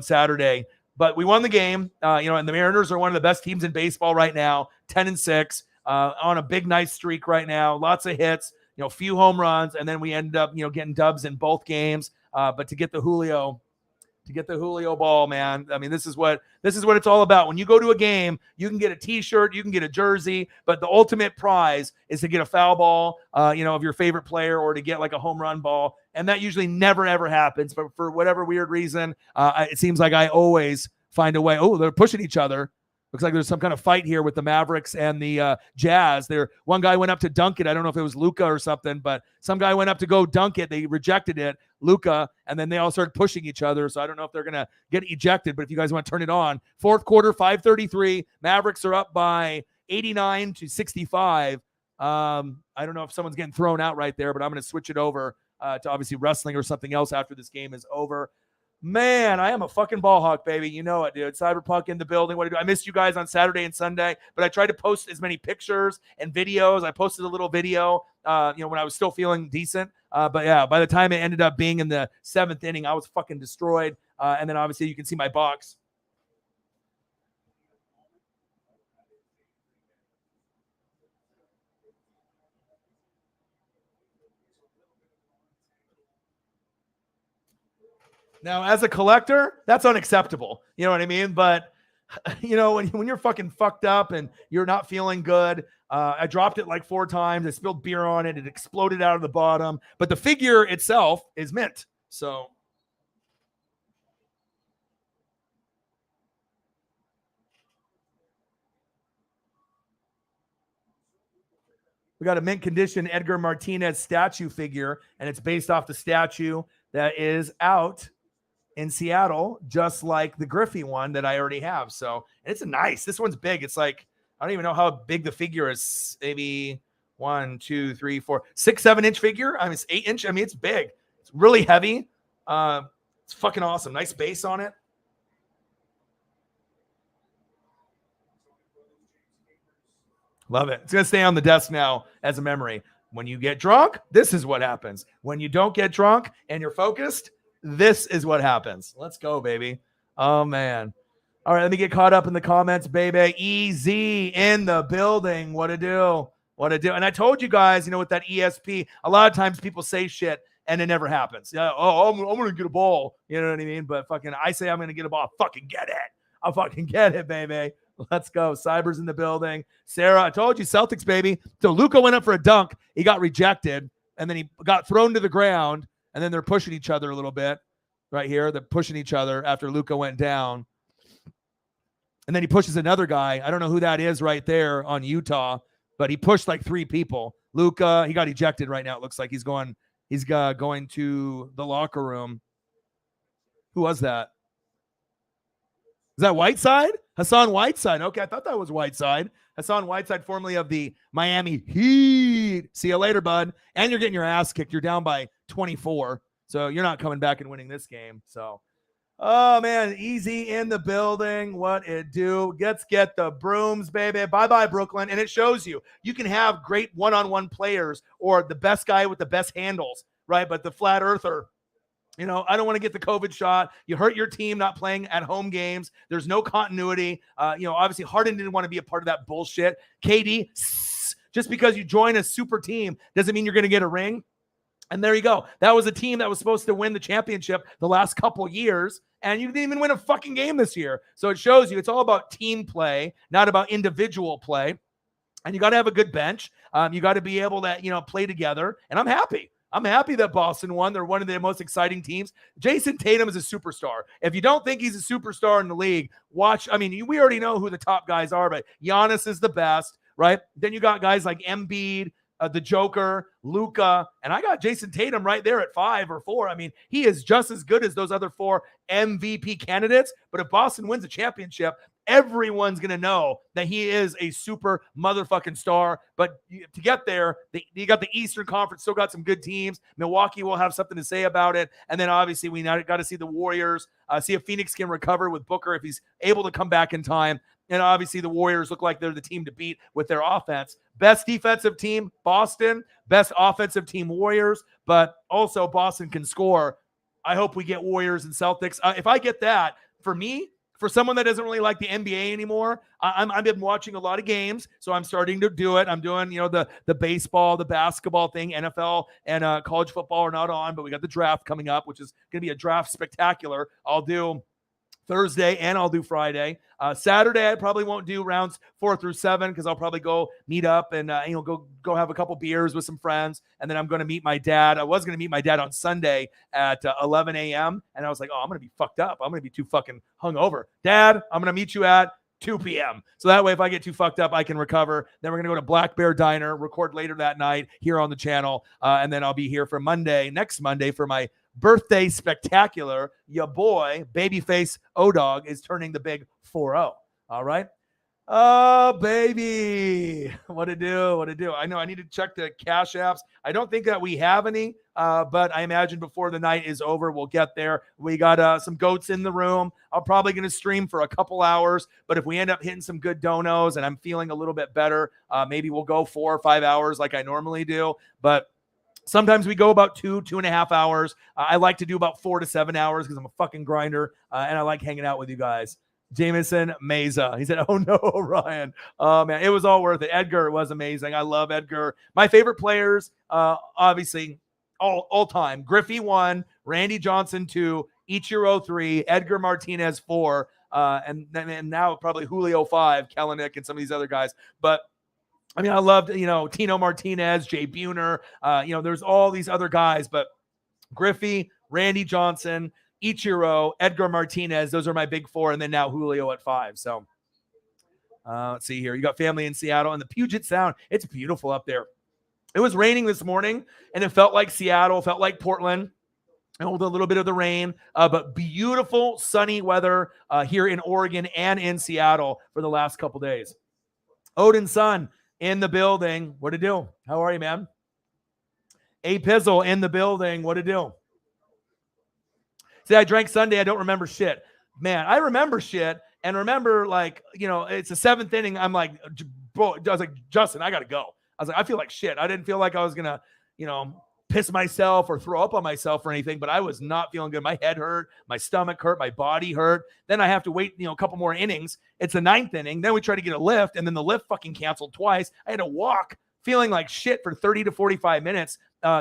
Saturday, but we won the game. And the Mariners are one of the best teams in baseball right now, 10-6, on a big nice streak right now. Lots of hits, few home runs, and then we ended up getting dubs in both games. But to get the Julio ball, man. I mean, this is what it's all about. When you go to a game, you can get a t-shirt, you can get a jersey, but the ultimate prize is to get a foul ball, of your favorite player, or to get like a home run ball. And that usually never, ever happens. But for whatever weird reason, it seems like I always find a way. Oh, they're pushing each other. Looks like there's some kind of fight here with the Mavericks and the Jazz. One guy went up to dunk it. I don't know if it was Luka or something, but some guy went up to go dunk it. They rejected it, Luka, and then they all started pushing each other. So I don't know if they're going to get ejected, but if you guys want to turn it on. Fourth quarter, 5:33. Mavericks are up by 89-65. I don't know if someone's getting thrown out right there, but I'm going to switch it over to obviously wrestling or something else after this game is over. Man, I am a fucking ball hawk, baby. You know it, dude. Cyberpunk in the building. What do I do? I missed you guys on Saturday and Sunday, but I tried to post as many pictures and videos. I posted a little video, when I was still feeling decent. But yeah, by the time it ended up being in the 7th inning, I was fucking destroyed. And then obviously you can see my box. Now, as a collector, that's unacceptable. You know what I mean? But, when you're fucking fucked up and you're not feeling good, I dropped it like 4 times. I spilled beer on it. It exploded out of the bottom. But the figure itself is mint. So we got a mint condition Edgar Martinez statue figure, and it's based off the statue that is out in Seattle, just like the Griffey one that I already have. So it's this one's big. It's like, I don't even know how big the figure is. Maybe 1, 2, 3, 4, 6, 7-inch figure. I mean, it's 8-inch. I mean, it's big. It's really heavy. It's fucking awesome. Nice base on it. Love it. It's going to stay on the desk now as a memory. When you get drunk, this is what happens. When you don't get drunk and you're focused, this is what happens. Let's go, baby. Oh, man. All right, let me get caught up in the comments, baby. Easy in the building. What to do? And I told you guys, with that ESP, a lot of times people say shit and it never happens. Yeah, I'm going to get a ball. You know what I mean? But fucking, I say I'm going to get a ball. Fucking get it. I'll fucking get it, baby. Let's go. Cyber's in the building. Sarah, I told you, Celtics, baby. So Luka went up for a dunk. He got rejected, and then he got thrown to the ground. And then they're pushing each other a little bit right here. They're pushing each other after Luka went down. And then he pushes another guy. I don't know who that is right there on Utah, but he pushed like 3 people. Luka, he got ejected right now. It looks like he's going to the locker room. Who was that? Is that Whiteside? Hassan Whiteside. Okay, I thought that was Whiteside. Hassan Whiteside, formerly of the Miami Heat. See you later, bud. And you're getting your ass kicked. You're down by 24. So you're not coming back and winning this game. So, oh, man, easy in the building. What it do? Let's get the brooms, baby. Bye-bye, Brooklyn. And it shows you. You can have great one-on-one players or the best guy with the best handles, right? But the flat earther, I don't want to get the COVID shot. You hurt your team not playing at home games. There's no continuity. Obviously Harden didn't want to be a part of that bullshit. KD, just because you join a super team doesn't mean you're going to get a ring. And there you go. That was a team that was supposed to win the championship the last couple years, and you didn't even win a fucking game this year. So it shows you it's all about team play, not about individual play. And you got to have a good bench. You got to be able to, play together. And I'm happy. I'm happy that Boston won. They're one of the most exciting teams. Jason Tatum is a superstar. If you don't think he's a superstar in the league, watch. I mean, we already know who the top guys are, but Giannis is the best. right? Then you got guys like Embiid, the Joker, Luka, and I got Jason Tatum right there at 5 or 4. I mean, he is just as good as those other 4 MVP candidates. But if Boston wins a championship, everyone's going to know that he is a super motherfucking star. But to get there, you got the Eastern Conference, still got some good teams. Milwaukee will have something to say about it. And then obviously we got to see the Warriors, see if Phoenix can recover with Booker if he's able to come back in time. And obviously the Warriors look like they're the team to beat with their offense. Best defensive team, Boston. Best offensive team, Warriors. But also Boston can score. I hope we get Warriors and Celtics. If I get that, for me, for someone that doesn't really like the NBA anymore, I've been watching a lot of games, so I'm starting to do it. I'm doing, the baseball, the basketball thing. NFL and college football are not on, but we got the draft coming up, which is going to be a draft spectacular. I'll do Thursday and I'll do Friday. Saturday, I probably won't do rounds 4 through 7 because I'll probably go meet up and go have a couple beers with some friends, and then I'm going to meet my dad. I was going to meet my dad on Sunday at 11 a.m. and I was like, I'm going to be fucked up. I'm going to be too fucking hungover. Dad, I'm going to meet you at 2 p.m. So that way, if I get too fucked up, I can recover. Then we're going to go to Black Bear Diner, record later that night here on the channel, and then I'll be here for next Monday for my birthday spectacular. Your boy, babyface O-Dog, is turning the big 4-0. All right. Oh, baby. What to do? I know I need to check the cash apps. I don't think that we have any, but I imagine before the night is over, we'll get there. We got some goats in the room. I'm probably going to stream for a couple hours, but if we end up hitting some good donos and I'm feeling a little bit better, maybe we'll go 4 or 5 hours like I normally do. But sometimes we go about 2.5 hours. I like to do about 4 to 7 hours because I'm a fucking grinder, and I like hanging out with you guys. Jameson Meza. He said, oh no, Ryan. Oh man, it was all worth it. Edgar was amazing. I love Edgar. My favorite players, obviously, all time. Griffey 1, Randy Johnson 2, Ichiro 3, Edgar Martinez 4, and now probably Julio 5, Kellenic, and some of these other guys. But I mean, I loved, Tino Martinez, Jay Buhner. There's all these other guys, but Griffey, Randy Johnson, Ichiro, Edgar Martinez, those are my big 4, and then now Julio at 5. So let's see here. You got family in Seattle and the Puget Sound. It's beautiful up there. It was raining this morning, and it felt like Seattle, felt like Portland, and with a little bit of the rain, but beautiful sunny weather here in Oregon and in Seattle for the last couple days. Odin Sun in the building. What to do? How are you, man? A Pizzle in the building. What to do? See, I drank Sunday. I don't remember shit. Man, I remember shit and remember it's the 7th inning. I'm like, bro, I was like, Justin, I got to go. I was like, I feel like shit. I didn't feel like I was going to, piss myself or throw up on myself or anything, but I was not feeling good. My head hurt, my stomach hurt, my body hurt. Then I have to wait, a couple more innings. It's the 9th inning. Then we try to get a lift, and then the lift fucking canceled twice. I had to walk feeling like shit for 30 to 45 minutes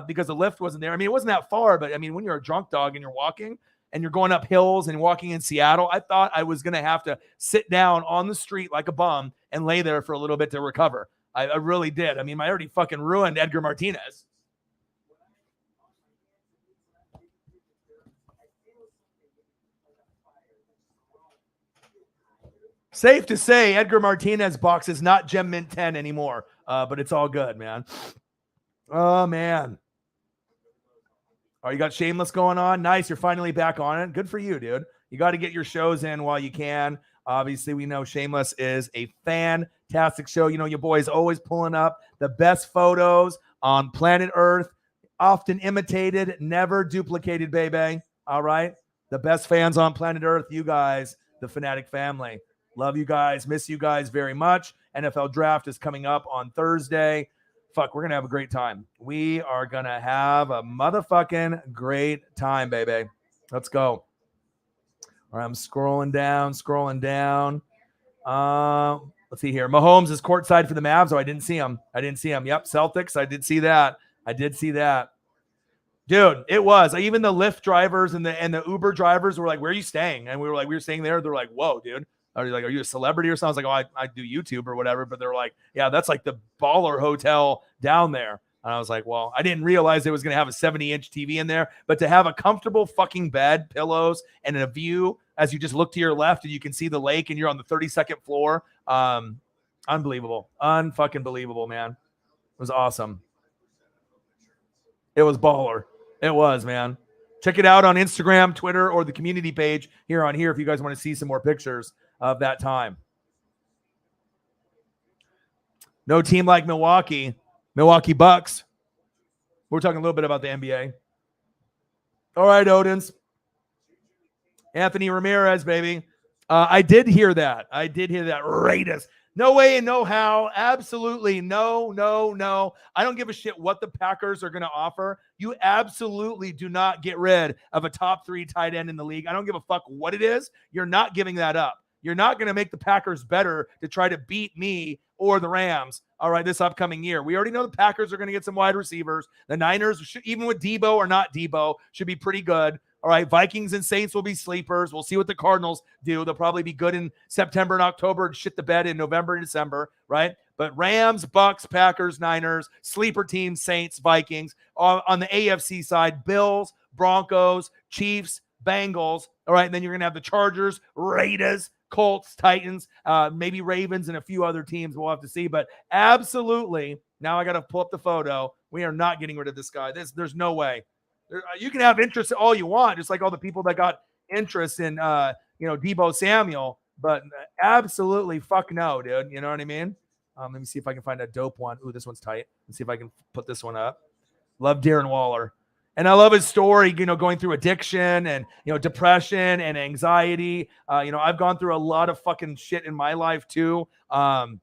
because the lift wasn't there. I mean, it wasn't that far, but I mean, when you're a drunk dog and you're walking and you're going up hills and walking in Seattle, I thought I was going to have to sit down on the street like a bum and lay there for a little bit to recover. I really did. I mean, I already fucking ruined Edgar Martinez. Safe to say, Edgar Martinez box is not Gem Mint 10 anymore, but it's all good, man. Oh, man. Oh, you got Shameless going on? Nice. You're finally back on it. Good for you, dude. You got to get your shows in while you can. Obviously, we know Shameless is a fantastic show. Your boy's always pulling up the best photos on planet Earth, often imitated, never duplicated, baby. All right? The best fans on planet Earth, you guys, the Fanatic family. Love you guys. Miss you guys very much. NFL draft is coming up on Thursday. Fuck, we're going to have a great time. We are going to have a motherfucking great time, baby. Let's go. All right, I'm scrolling down. Let's see here. Mahomes is courtside for the Mavs. Oh, I didn't see him. Yep, Celtics. I did see that. Dude, it was. Even the Lyft drivers and the Uber drivers were like, where are you staying? And we were like, we were staying there. They're like, whoa, dude. Are you a celebrity or something? I was like, I do YouTube or whatever. But they're like, yeah, that's like the baller hotel down there. And I was like, well, I didn't realize it was going to have a 70-inch TV in there. But to have a comfortable fucking bed, pillows, and a view as you just look to your left and you can see the lake and you're on the 32nd floor. Unbelievable. Unfucking believable, man. It was awesome. It was baller. It was, man. Check it out on Instagram, Twitter, or the community page here on here if you guys want to see some more pictures of that time. No team like Milwaukee. Milwaukee Bucks. We're talking a little bit about the NBA. All right, Odins. Anthony Ramirez, baby. I did hear that. Raiders. No way and no how. Absolutely no. I don't give a shit what the Packers are going to offer. You absolutely do not get rid of a top 3 tight end in the league. I don't give a fuck what it is. You're not giving that up. You're not going to make the Packers better to try to beat me or the Rams, all right, this upcoming year. We already know the Packers are going to get some wide receivers. The Niners, even with Debo or not Debo, should be pretty good. All right, Vikings and Saints will be sleepers. We'll see what the Cardinals do. They'll probably be good in September and October and shit the bed in November and December, right? But Rams, Bucks, Packers, Niners, sleeper teams, Saints, Vikings. On the AFC side, Bills, Broncos, Chiefs, Bengals. All right, and then you're going to have the Chargers, Raiders, Colts, Titans, maybe Ravens, and a few other teams. We'll have to see. But absolutely, now I got to pull up the photo. We are not getting rid of this guy. There's no way. You can have interest in all you want, just like all the people that got interest in, Debo Samuel. But absolutely, fuck no, dude. You know what I mean? Let me see if I can find a dope one. Ooh, this one's tight. Let's see if I can put this one up. Love Darren Waller. And I love his story, going through addiction and, depression and anxiety. I've gone through a lot of fucking shit in my life too. And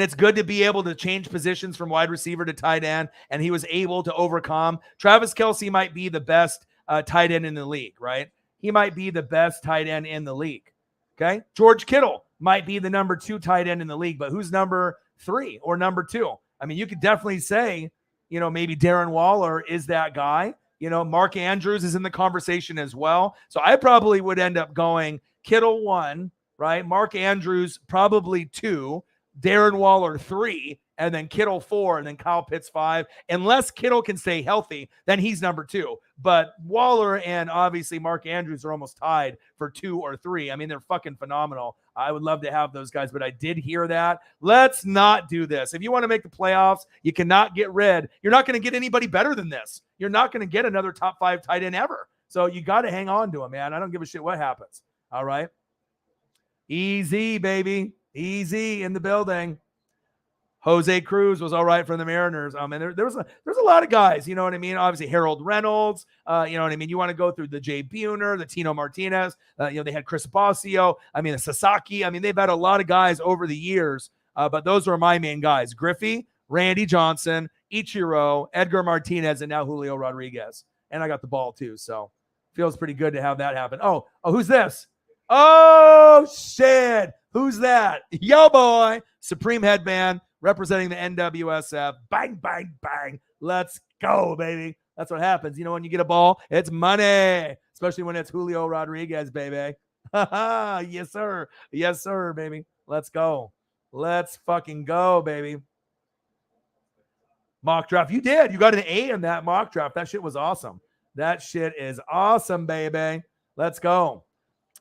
it's good to be able to change positions from wide receiver to tight end. And he was able to overcome. Travis Kelce might be the best tight end in the league, right? He might be the best tight end in the league. Okay. George Kittle might be the number 2 tight end in the league, but who's number 3 or number 2? I mean, you could definitely say, maybe Darren Waller is that guy. Mark Andrews is in the conversation as well. So I probably would end up going Kittle 1, right? Mark Andrews probably 2, Darren Waller 3, and then Kittle 4, and then Kyle Pitts 5. Unless Kittle can stay healthy, then he's number 2. But Waller and obviously Mark Andrews are almost tied for 2 or 3. I mean, they're fucking phenomenal. I would love to have those guys, but I did hear that. Let's not do this. If you want to make the playoffs, you cannot get rid. You're not going to get anybody better than this. You're not going to get another top 5 tight end ever. So you got to hang on to him, man. I don't give a shit what happens. All right. Easy, baby. Easy in the building. Jose Cruz was all right for the Mariners. And there's a lot of guys, you know what I mean? Obviously, Harold Reynolds, you know what I mean? You want to go through the Jay Buhner, the Tino Martinez, they had Chris Bosio, the Sasaki. They've had a lot of guys over the years, but those are my main guys. Griffey, Randy Johnson, Ichiro, Edgar Martinez, and now Julio Rodriguez. And I got the ball too, so feels pretty good to have that happen. Oh, who's this? Oh, shit. Who's that? Yo, boy. Supreme Headband. Representing the NWSF. Bang, bang, bang. Let's go, baby. That's what happens. When you get a ball, it's money. Especially when it's Julio Rodriguez, baby. Yes, sir. Yes, sir, baby. Let's go. Let's fucking go, baby. Mock draft. You did. You got an A in that mock draft. That shit was awesome. That shit is awesome, baby. Let's go.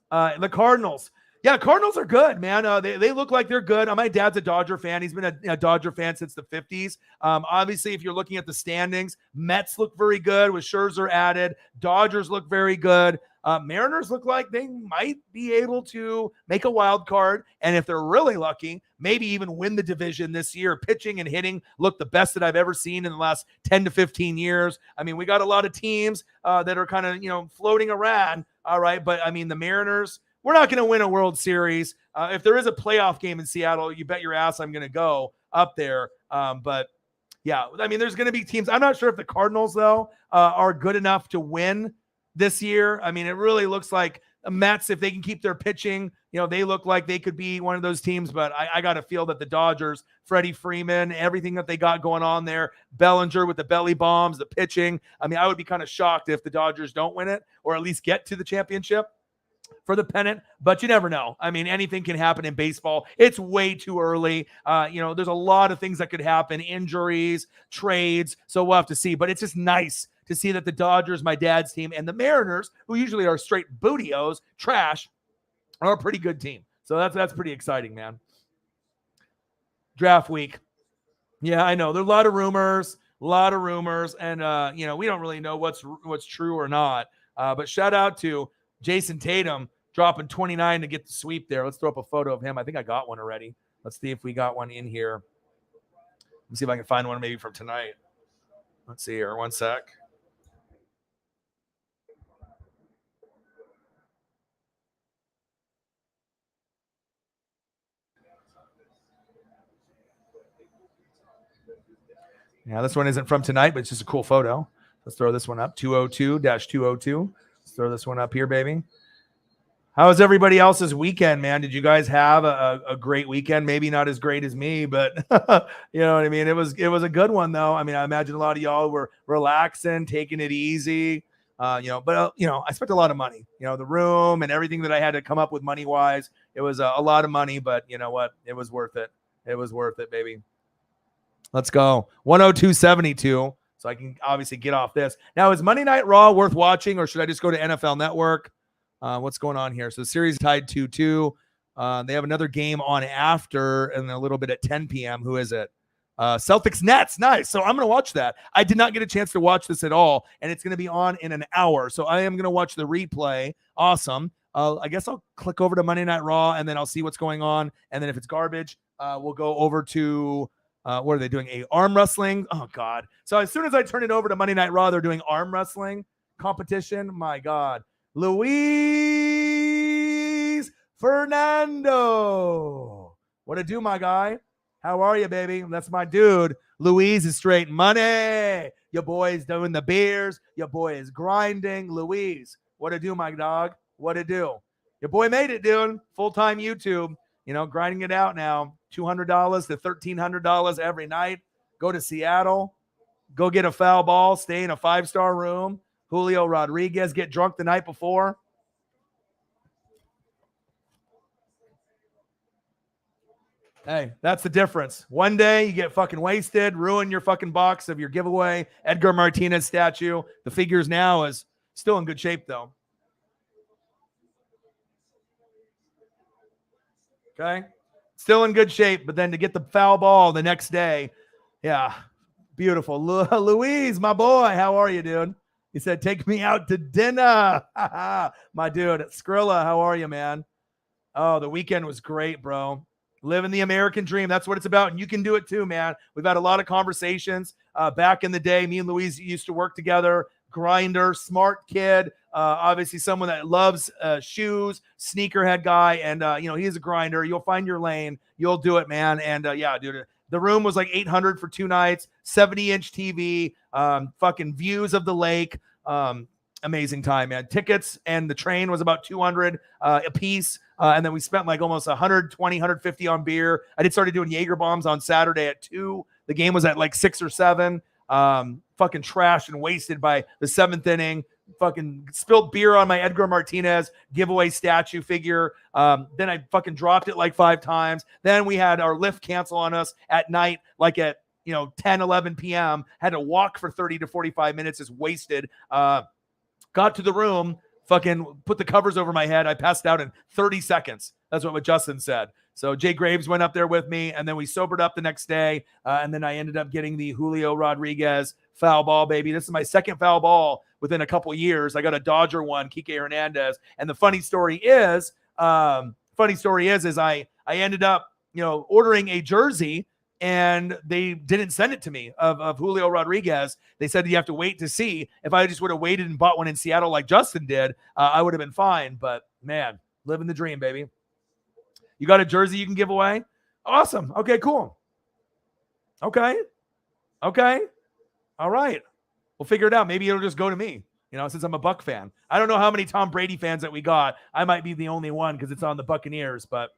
The Cardinals. Yeah, Cardinals are good, man. They look like they're good. My dad's a Dodger fan. He's been a Dodger fan since the 50s. Obviously, if you're looking at the standings, Mets look very good with Scherzer added. Dodgers look very good. Mariners look like they might be able to make a wild card. And if they're really lucky, maybe even win the division this year. Pitching and hitting look the best that I've ever seen in the last 10 to 15 years. We got a lot of teams that are kind of, floating around. All right. But the Mariners, we're not going to win a World Series. If there is a playoff game in Seattle, you bet your ass I'm going to go up there. But yeah, there's going to be teams. I'm not sure if the Cardinals, though, are good enough to win this year. It really looks like the Mets, if they can keep their pitching, they look like they could be one of those teams. But I got to feel that the Dodgers, Freddie Freeman, everything that they got going on there, Bellinger with the belly bombs, the pitching. I would be kind of shocked if the Dodgers don't win it or at least get to the championship for the pennant, but you never know. Anything can happen in baseball. It's way too early. There's a lot of things that could happen, injuries, trades. So we'll have to see, but it's just nice to see that the Dodgers, my dad's team, and the Mariners, who usually are straight bootios, trash, are a pretty good team. So that's pretty exciting, man. Draft week. Yeah, I know. There's a lot of rumors, and we don't really know what's true or not. But shout out to Jason Tatum dropping 29 to get the sweep there. Let's throw up a photo of him. I think I got one already. Let's see if we got one in here. Let's see if I can find one maybe from tonight. Let's see here. One sec. Yeah, this one isn't from tonight, but it's just a cool photo. Let's throw this one up. 202-202. Let's throw this one up here, baby. How was everybody else's weekend, man? Did you guys have a great weekend? Maybe not as great as me, but you know what I mean? It was a good one, though. I mean, I imagine a lot of y'all were relaxing, taking it easy. I spent a lot of money. The room and everything that I had to come up with money-wise, it was a lot of money, but you know what? It was worth it. It was worth it, baby. Let's go. 102.72. So I can obviously get off this. Now, is Monday Night Raw worth watching, or should I just go to NFL Network? What's going on here? So the series tied 2-2. They have another game on after and a little bit at 10 p.m. Who is it? Celtics Nets. Nice. So I'm going to watch that. I did not get a chance to watch this at all, and it's going to be on in an hour. So I am going to watch the replay. Awesome. I guess I'll click over to Monday Night Raw, and then I'll see what's going on. And then if it's garbage, we'll go over to what are they doing? Arm wrestling? Oh, God. So as soon as I turn it over to Monday Night Raw, they're doing arm wrestling competition. My God. Luis Fernando. What to do, my guy? How are you, baby? That's my dude. Luis is straight money. Your boy is doing the beers. Your boy is grinding. Luis, what to do, my dog? What to do? Your boy made it, dude. Full-time YouTube. Grinding it out now. $200 to $1,300 every night. Go to Seattle. Go get a foul ball. Stay in a 5-star room. Julio Rodriguez, get drunk the night before. Hey, that's the difference. One day you get fucking wasted, ruin your fucking box of your giveaway Edgar Martinez statue. The figures now is still in good shape, though. Okay? Still in good shape, but then to get the foul ball the next day, yeah, beautiful. Luis, my boy, how are you, dude? He said, take me out to dinner. My dude, Skrilla, how are you, man? Oh, the weekend was great, bro. Living the American dream. That's what it's about. And you can do it too, man. We've had a lot of conversations. Back in the day, me and Luis used to work together. Grinder, smart kid. Obviously someone that loves shoes, sneakerhead guy. And, he's a grinder. You'll find your lane. You'll do it, man. And, yeah, dude, the room was like $800 for 2 nights, 70-inch TV, fucking views of the lake. Amazing time, man. Tickets and the train was about $200 a piece. And then we spent like almost $120, $150 on beer. I started doing Jaeger bombs on Saturday at 2. The game was at like 6 or 7. Fucking trashed and wasted by the 7th inning. Fucking spilled beer on my Edgar Martinez giveaway statue figure. Then I fucking dropped it like 5 times. Then we had our lift cancel on us at night, like at 10, 11 p.m. Had to walk for 30 to 45 minutes. Is wasted. Got to the room, fucking put the covers over my head. I passed out in 30 seconds. That's what Justin said. So Jay Graves went up there with me, and then we sobered up the next day, and then I ended up getting the Julio Rodriguez foul ball, baby. This is my second foul ball within a couple years. I got a Dodger one, Kike Hernandez. And the funny story is I ended up, ordering a jersey, and they didn't send it to me of Julio Rodriguez. They said you have to wait to see. If I just would have waited and bought one in Seattle like Justin did, I would have been fine. But, man, living the dream, baby. You got a jersey you can give away? Awesome. Okay, cool. Okay. All right. We'll figure it out. Maybe it'll just go to me, since I'm a Buck fan. I don't know how many Tom Brady fans that we got. I might be the only one because it's on the Buccaneers. But,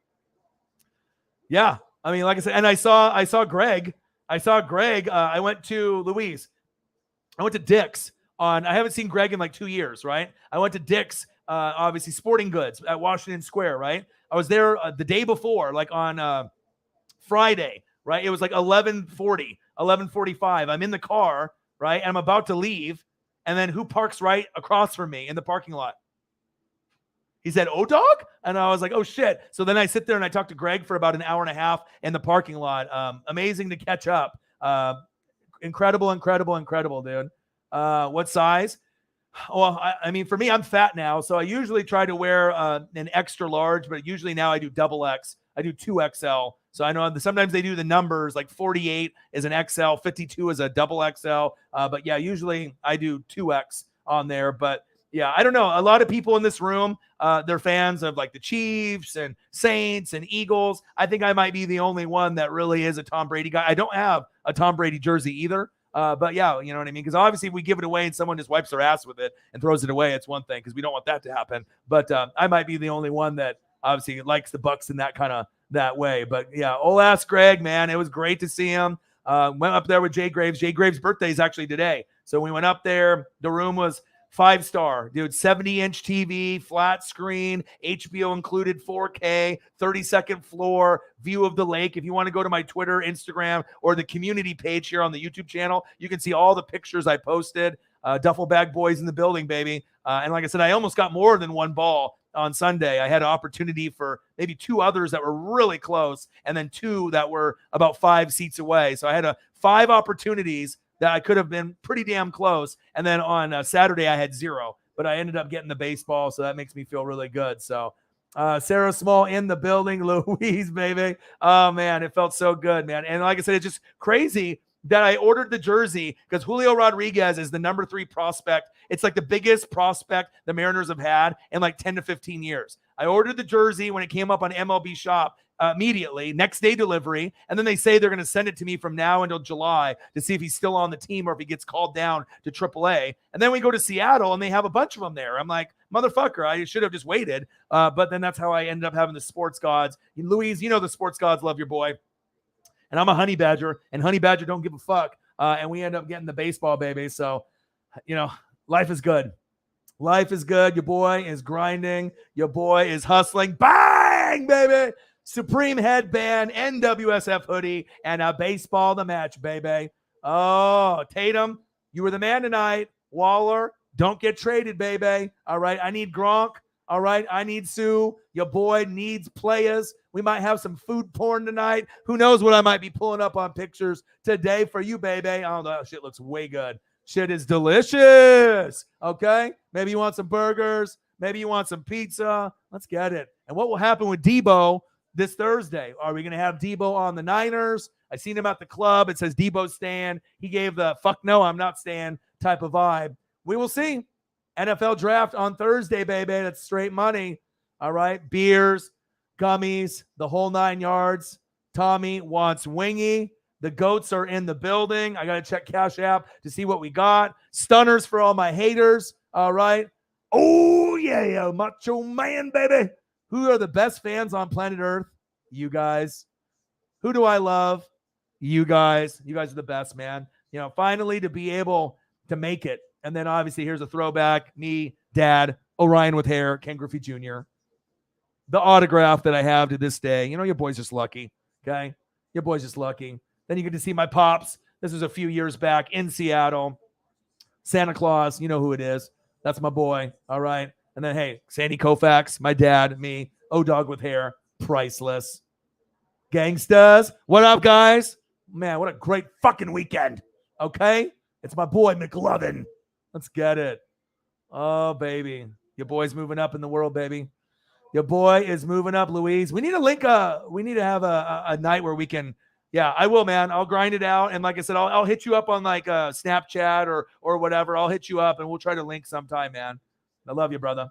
yeah. I mean, like I said, and I saw Greg. I went to Luis. I went to Dick's I haven't seen Greg in like 2 years, right? I went to Dick's, obviously Sporting Goods at Washington Square, right? I was there the day before, like on Friday, right? It was like 11:45. I'm in the car, right? And I'm about to leave. And then who parks right across from me in the parking lot? He said, O-Dog? And I was like, oh, shit. So then I sit there and I talk to Greg for about an hour and a half in the parking lot. Amazing to catch up. Incredible, dude. What size? Well, I mean, for me, I'm fat now. So I usually try to wear an extra large, but usually now I do double X. I do 2XL. So I know sometimes they do the numbers like 48 is an XL, 52 is a double XL. But yeah, usually I do 2X on there. But yeah, I don't know. A lot of people in this room, they're fans of like the Chiefs and Saints and Eagles. I think I might be the only one that really is a Tom Brady guy. I don't have a Tom Brady jersey either. But yeah, you know what I mean? Because obviously if we give it away and someone just wipes their ass with it and throws it away, it's one thing because we don't want that to happen. But I might be the only one that obviously likes the Bucks in that kind of that way. But yeah, old ass Greg, man, it was great to see him. Went up there with Jay Graves. Jay Graves' birthday is actually today. So we went up there. The room was 5-star, dude, 70-inch TV, flat screen, HBO included, 4K, 32nd floor, view of the lake. If you want to go to my Twitter, Instagram, or the community page here on the YouTube channel, you can see all the pictures I posted. Duffel bag boys in the building, baby. And like I said, I almost got more than one ball on Sunday. I had an opportunity for maybe 2 others that were really close, and then 2 that were about 5 seats away. So I had 5 opportunities that I could have been pretty damn close. And then on Saturday, I had 0, but I ended up getting the baseball. So that makes me feel really good. So Sarah Small in the building, Louise, baby. Oh, man, it felt so good, man. And like I said, it's just crazy that I ordered the jersey because Julio Rodriguez is the number 3 prospect. It's like the biggest prospect the Mariners have had in like 10 to 15 years. I ordered the jersey when it came up on MLB Shop immediately, next day delivery. And then they say they're going to send it to me from now until July to see if he's still on the team or if he gets called down to AAA. And then we go to Seattle and they have a bunch of them there. I'm like, motherfucker, I should have just waited. But then that's how I ended up having the sports gods. Louise, you know the sports gods love your boy. And I'm a honey badger, and honey badger don't give a fuck. And we end up getting the baseball, baby. So, you know, life is good. Life is good. Your boy is grinding. Your boy is hustling. Bang, baby. Supreme headband, NWSF hoodie, and a baseball the match, baby. Oh, Tatum, you were the man tonight. Waller, don't get traded, baby. All right, I need Gronk. All right, I need Sue. Your boy needs players. We might have some food porn tonight. Who knows what I might be pulling up on pictures today for you, baby. Oh, that shit looks way good. Shit is delicious. Okay, maybe you want some burgers. Maybe you want some pizza. Let's get it. And what will happen with Debo this Thursday? Are we going to have Debo on the Niners? I seen him at the club. It says Debo Stan. He gave the fuck no, I'm not Stan type of vibe. We will see. NFL draft on Thursday, baby. That's straight money. All right. Beers, gummies, the whole 9 yards. Tommy wants wingy. The goats are in the building. I got to check Cash App to see what we got. Stunners for all my haters. All right. Oh, yeah. Macho Man, baby. Who are the best fans on planet Earth? You guys. Who do I love? You guys. You guys are the best, man. You know, finally to be able to make it. And then obviously here's a throwback. Me, Dad, Orion with hair, Ken Griffey Jr. The autograph that I have to this day. You know, your boy's just lucky. Okay? Your boy's just lucky. Then you get to see my pops. This was a few years back in Seattle. Santa Claus, you know who it is. That's my boy. All right. And then, hey, Sandy Koufax, my dad, me, O-Dog with hair, priceless. Gangstas, what up, guys? Man, what a great fucking weekend. Okay? It's my boy, McLovin. Let's get it. Oh, baby. Your boy's moving up in the world, baby. Your boy is moving up, Louise. We need to link we need to have a night where we can, yeah, I will, man. I'll grind it out. And like I said, I'll hit you up on like Snapchat or whatever. I'll hit you up and we'll try to link sometime, man. I love you, brother.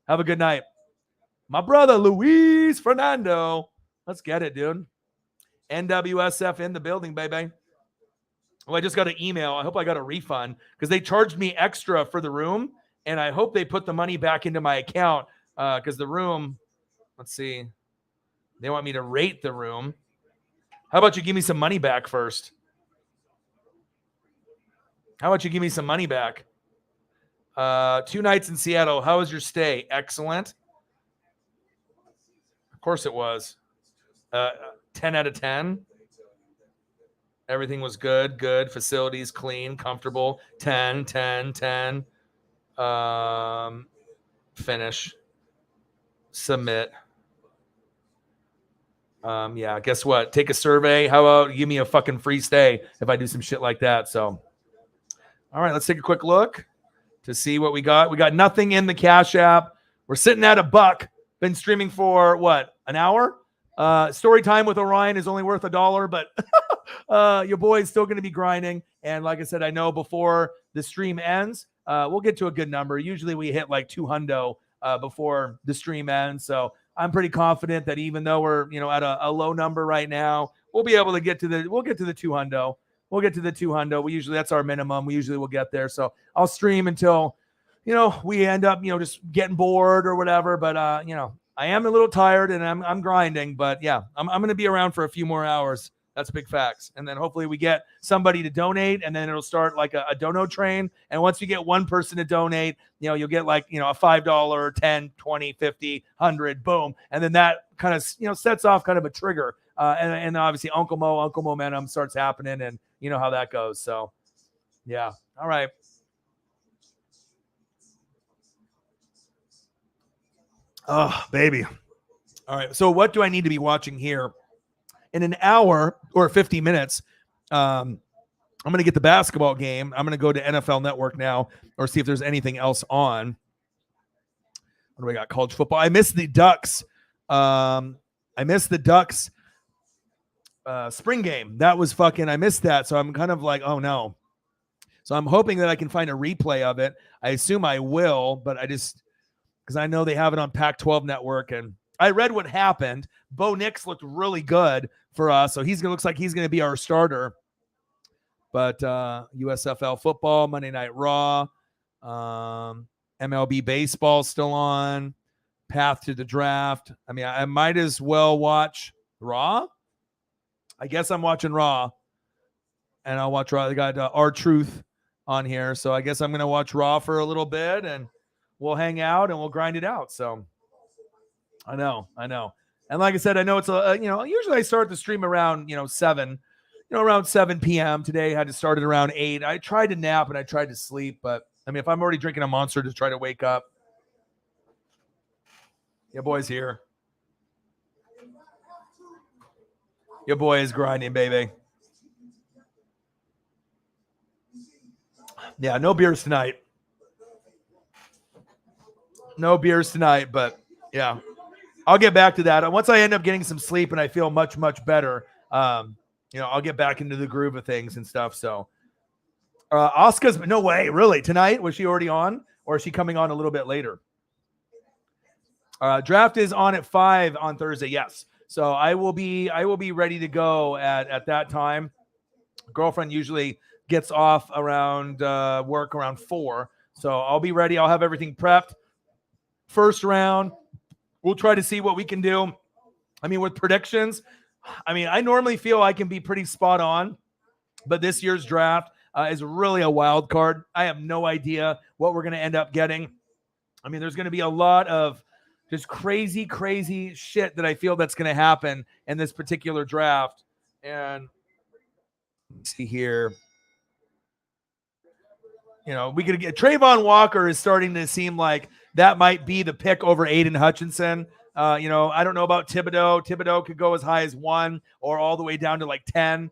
Have a good night. My brother, Luis Fernando. Let's get it, dude. NWSF in the building, baby. Well, I just got an email. I hope I got a refund because they charged me extra for the room. And I hope they put the money back into my account because the room, let's see. They want me to rate the room. How about you give me some money back first? How about you give me some money back? 2 nights in Seattle. How was your stay? Excellent. Of course it was. 10 out of 10. Everything was good. Facilities clean, comfortable. 10. Finish. submit. Yeah, guess what? Take a survey. How about give me a fucking free stay if I do some shit like that? So, all right, let's take a quick look to see what we got. We got nothing in the Cash App. We're sitting at $1. Been streaming for what, an hour? Story time with Orion is only worth $1, but your boy's still going to be grinding. And like I said, I know before the stream ends, we'll get to a good number. Usually we hit like 200 before the stream ends. So I'm pretty confident that even though we're, at a low number right now, we'll be able to get to the 200. We'll get to the 200. That's our minimum. We usually will get there. So I'll stream until, we end up, just getting bored or whatever. But, I am a little tired and I'm grinding, but yeah, I'm going to be around for a few more hours. That's big facts. And then hopefully we get somebody to donate, and then it'll start like a dono train. And once you get one person to donate, you'll get like, a $5, 10, 20, 50, 100, boom. And then that kind of, sets off kind of a trigger. And obviously Uncle Momentum starts happening, and you know how that goes. So yeah. All right. Oh, baby. All right. So what do I need to be watching here? In an hour or 50 minutes, I'm going to get the basketball game. I'm going to go to NFL Network now or see if there's anything else on. What do we got? College football. I missed the Ducks. Spring game. That was I missed that. So I'm kind of like, oh no. So I'm hoping that I can find a replay of it. I assume I will, but because I know they have it on Pac-12 Network, and I read what happened. Bo Nix looked really good for us, so looks like he's going to be our starter. But USFL football, Monday Night Raw, MLB baseball still on, path to the draft. I mean, I might as well watch Raw. I guess I'm watching Raw, and I'll watch Raw. They got R-Truth on here, so I guess I'm going to watch Raw for a little bit, and we'll hang out and we'll grind it out. So I know. And like I said, I know it's usually I start the stream around, 7, around 7 p.m. Today I had to start it around 8. I tried to nap and I tried to sleep, but I mean, if I'm already drinking a Monster to try to wake up. Your boy's here. Your boy is grinding, baby. Yeah, no beers tonight. But yeah. I'll get back to that. Once I end up getting some sleep and I feel much, much better, I'll get back into the groove of things and stuff. So Asuka's, no way, really? Tonight? Was she already on? Or is she coming on a little bit later? Draft is on at 5 on Thursday, yes. So I will be ready to go at that time. Girlfriend usually gets off around work around 4. So I'll be ready. I'll have everything prepped. First round. We'll try to see what we can do. I mean, with predictions, I normally feel I can be pretty spot on, but this year's draft is really a wild card. I have no idea what we're going to end up getting. I mean, there's going to be a lot of just crazy, crazy shit that I feel that's going to happen in this particular draft. And let's see here. We could get Trayvon Walker is starting to seem like that might be the pick over Aiden Hutchinson. I don't know about Thibodeau. Thibodeau could go as high as 1 or all the way down to like 10.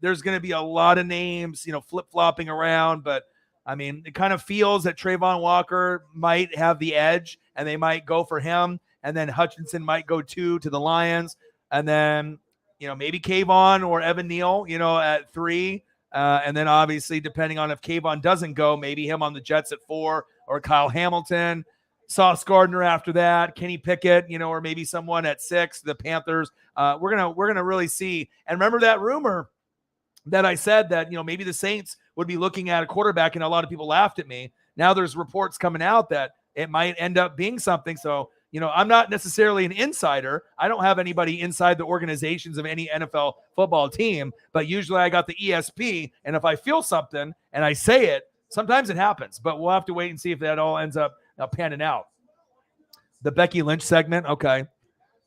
There's going to be a lot of names, flip-flopping around, but I mean, it kind of feels that Trayvon Walker might have the edge and they might go for him. And then Hutchinson might go 2 to the Lions. And then, maybe Kayvon or Evan Neal, at 3. And then obviously, depending on if Kayvon doesn't go, maybe him on the Jets at 4 or Kyle Hamilton, Sauce Gardner after that, Kenny Pickett, or maybe someone at 6, the Panthers. We're gonna really see. And remember that rumor that I said that maybe the Saints would be looking at a quarterback, and a lot of people laughed at me. Now there's reports coming out that it might end up being something. So I'm not necessarily an insider. I don't have anybody inside the organizations of any NFL football team, but usually I got the ESP, and if I feel something and I say it, sometimes it happens, but we'll have to wait and see if that all ends up panning out. The Becky Lynch segment. Okay.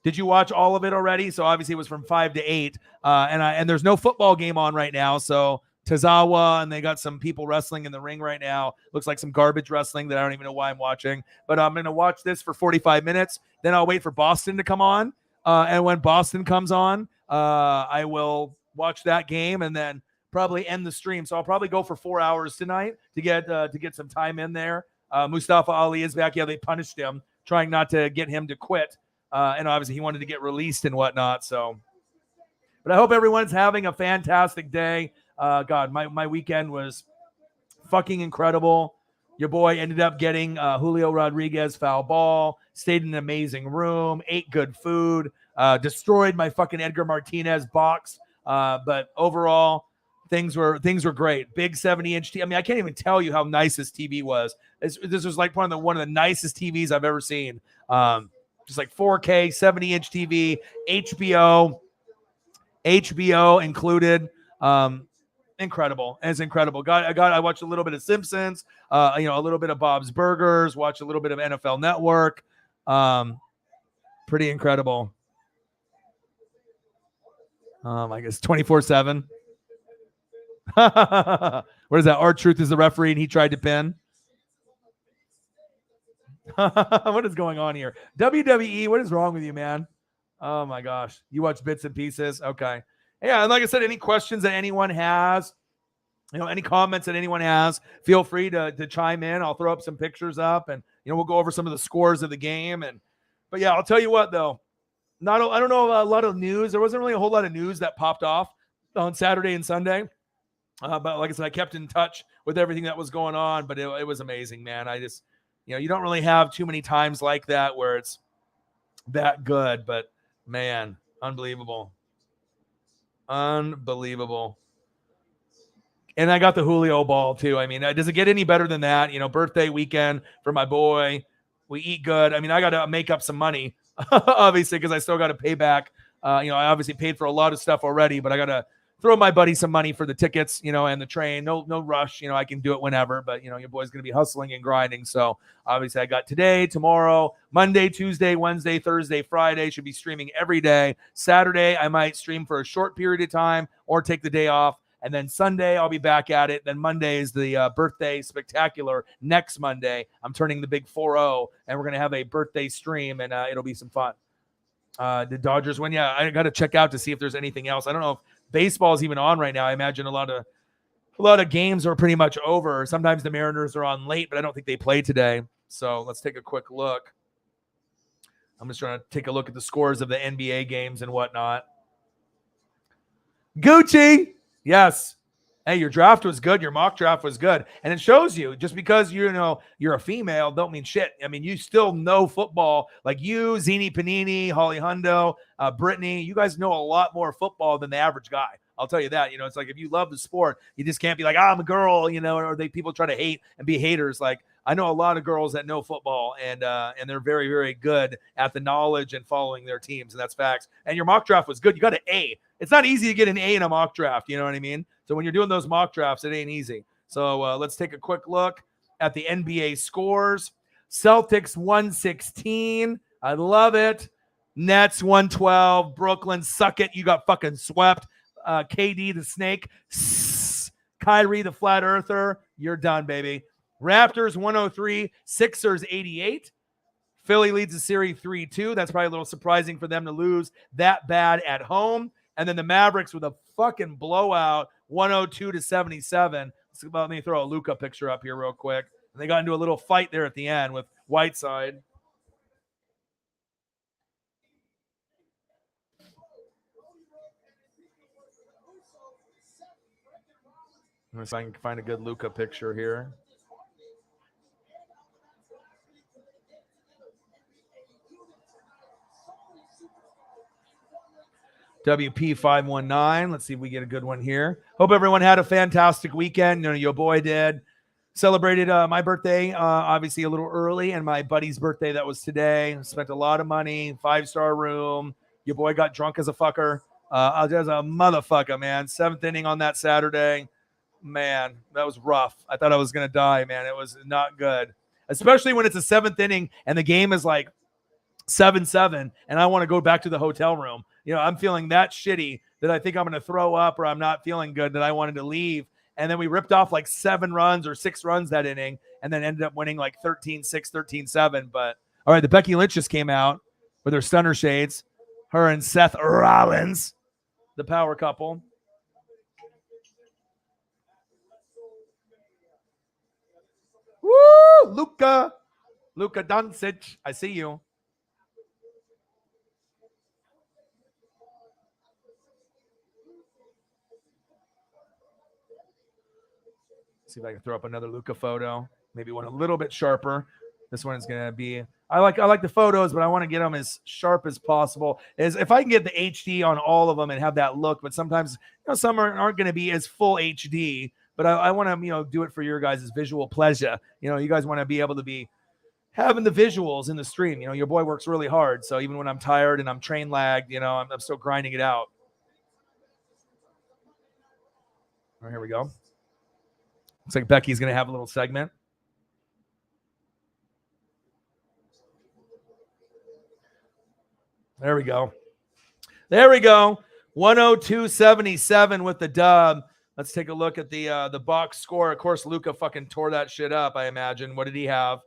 Did you watch all of it already? So obviously it was from 5 to 8, and there's no football game on right now. So Tozawa, and they got some people wrestling in the ring right now. Looks like some garbage wrestling that I don't even know why I'm watching. But I'm going to watch this for 45 minutes. Then I'll wait for Boston to come on. And when Boston comes on, I will watch that game and then probably end the stream. So I'll probably go for 4 hours tonight to get some time in there. Mustafa Ali is back. Yeah, they punished him, trying not to get him to quit. And obviously he wanted to get released and whatnot. So, but I hope everyone's having a fantastic day. God, my weekend was fucking incredible. Your boy ended up getting Julio Rodriguez foul ball, stayed in an amazing room, ate good food, destroyed my fucking Edgar Martinez box. But overall, things were great. Big 70-inch TV. I mean, I can't even tell you how nice this TV was. This was like one of the nicest TVs I've ever seen. Just like 4K, 70-inch TV, HBO included. Incredible. It's incredible. I watched a little bit of Simpsons, a little bit of Bob's Burgers, watched a little bit of NFL Network. Pretty incredible. I guess 24/7. What is that? R-Truth is the referee and he tried to pin. What is going on here? WWE, what is wrong with you, man? Oh my gosh. You watch bits and pieces? Okay. Yeah, and like I said, any questions that anyone has, any comments that anyone has, feel free to chime in. I'll throw up some pictures up, and we'll go over some of the scores of the game. But yeah, I'll tell you what though, I don't know a lot of news. There wasn't really a whole lot of news that popped off on Saturday and Sunday. But like I said, I kept in touch with everything that was going on. But it was amazing, man. I just, you don't really have too many times like that where it's that good. But man, unbelievable. Unbelievable. And I got the Julio ball too. I mean, does it get any better than that? Birthday weekend for my boy. We eat good. I mean, I got to make up some money, obviously, because I still got to pay back. I obviously paid for a lot of stuff already, but I got to throw my buddy some money for the tickets, and the train. No rush. I can do it whenever, but your boy's going to be hustling and grinding. So obviously I got today, tomorrow, Monday, Tuesday, Wednesday, Thursday, Friday, should be streaming every day. Saturday, I might stream for a short period of time or take the day off. And then Sunday, I'll be back at it. Then Monday is the birthday spectacular. Next Monday, I'm turning the big 4-0, and we're going to have a birthday stream, and it'll be some fun. The Dodgers win. Yeah, I got to check out to see if there's anything else. I don't know if baseball is even on right now. I imagine a lot of games are pretty much over. Sometimes the Mariners are on late, but I don't think they play today. So let's take a quick look. I'm just trying to take a look at the scores of the NBA games and whatnot. Gucci. Yes. Hey, your draft was good. Your mock draft was good. And it shows you, just because you're a female don't mean shit. I mean, you still know football. Like you, Zini Panini, Holly Hundo, Brittany, you guys know a lot more football than the average guy. I'll tell you that. It's like if you love the sport, you just can't be like, I'm a girl, or people try to hate and be haters. Like I know a lot of girls that know football and they're very, very good at the knowledge and following their teams. And that's facts. And your mock draft was good. You got an A. It's not easy to get an A in a mock draft. You know what I mean? So when you're doing those mock drafts, it ain't easy. So let's take a quick look at the NBA scores. Celtics 116. I love it. Nets 112. Brooklyn, suck it. You got fucking swept. KD the snake. Kyrie the flat earther. You're done, baby. Raptors 103. Sixers 88. Philly leads the series 3-2. That's probably a little surprising for them to lose that bad at home. And then the Mavericks with a fucking blowout, 102-77. Let me throw a Luka picture up here real quick. And they got into a little fight there at the end with Whiteside. Let me see if I can find a good Luka picture here. WP519. Let's see if we get a good one here. Hope everyone had a fantastic weekend. Your boy did. Celebrated my birthday, obviously a little early, and my buddy's birthday that was today. Spent a lot of money, 5-star room. Your boy got drunk as a fucker. As a motherfucker, man. 7th inning on that Saturday. Man, that was rough. I thought I was going to die, man. It was not good. Especially when it's a 7th inning and the game is like 7-7, and I want to go back to the hotel room. I'm feeling that shitty that I think I'm going to throw up or I'm not feeling good, that I wanted to leave. And then we ripped off like 7 runs or 6 runs that inning and then ended up winning like 13-6, 13-7. But all right, the Becky Lynch just came out with her stunner shades. Her and Seth Rollins, the power couple. Woo! Luka Doncic. I see you. See if I can throw up another Luka photo. Maybe one a little bit sharper. This one is going to be. I like the photos, but I want to get them as sharp as possible. As if I can get the HD on all of them and have that look, but sometimes some aren't going to be as full HD. But I want to do it for your guys' visual pleasure. You guys want to be able to be having the visuals in the stream. Your boy works really hard, so even when I'm tired and I'm train lagged, I'm still grinding it out. All right, here we go. Looks like Becky's going to have a little segment. There we go. 102.77 with the dub. Let's take a look at the box score. Of course, Luka fucking tore that shit up, I imagine. What did he have?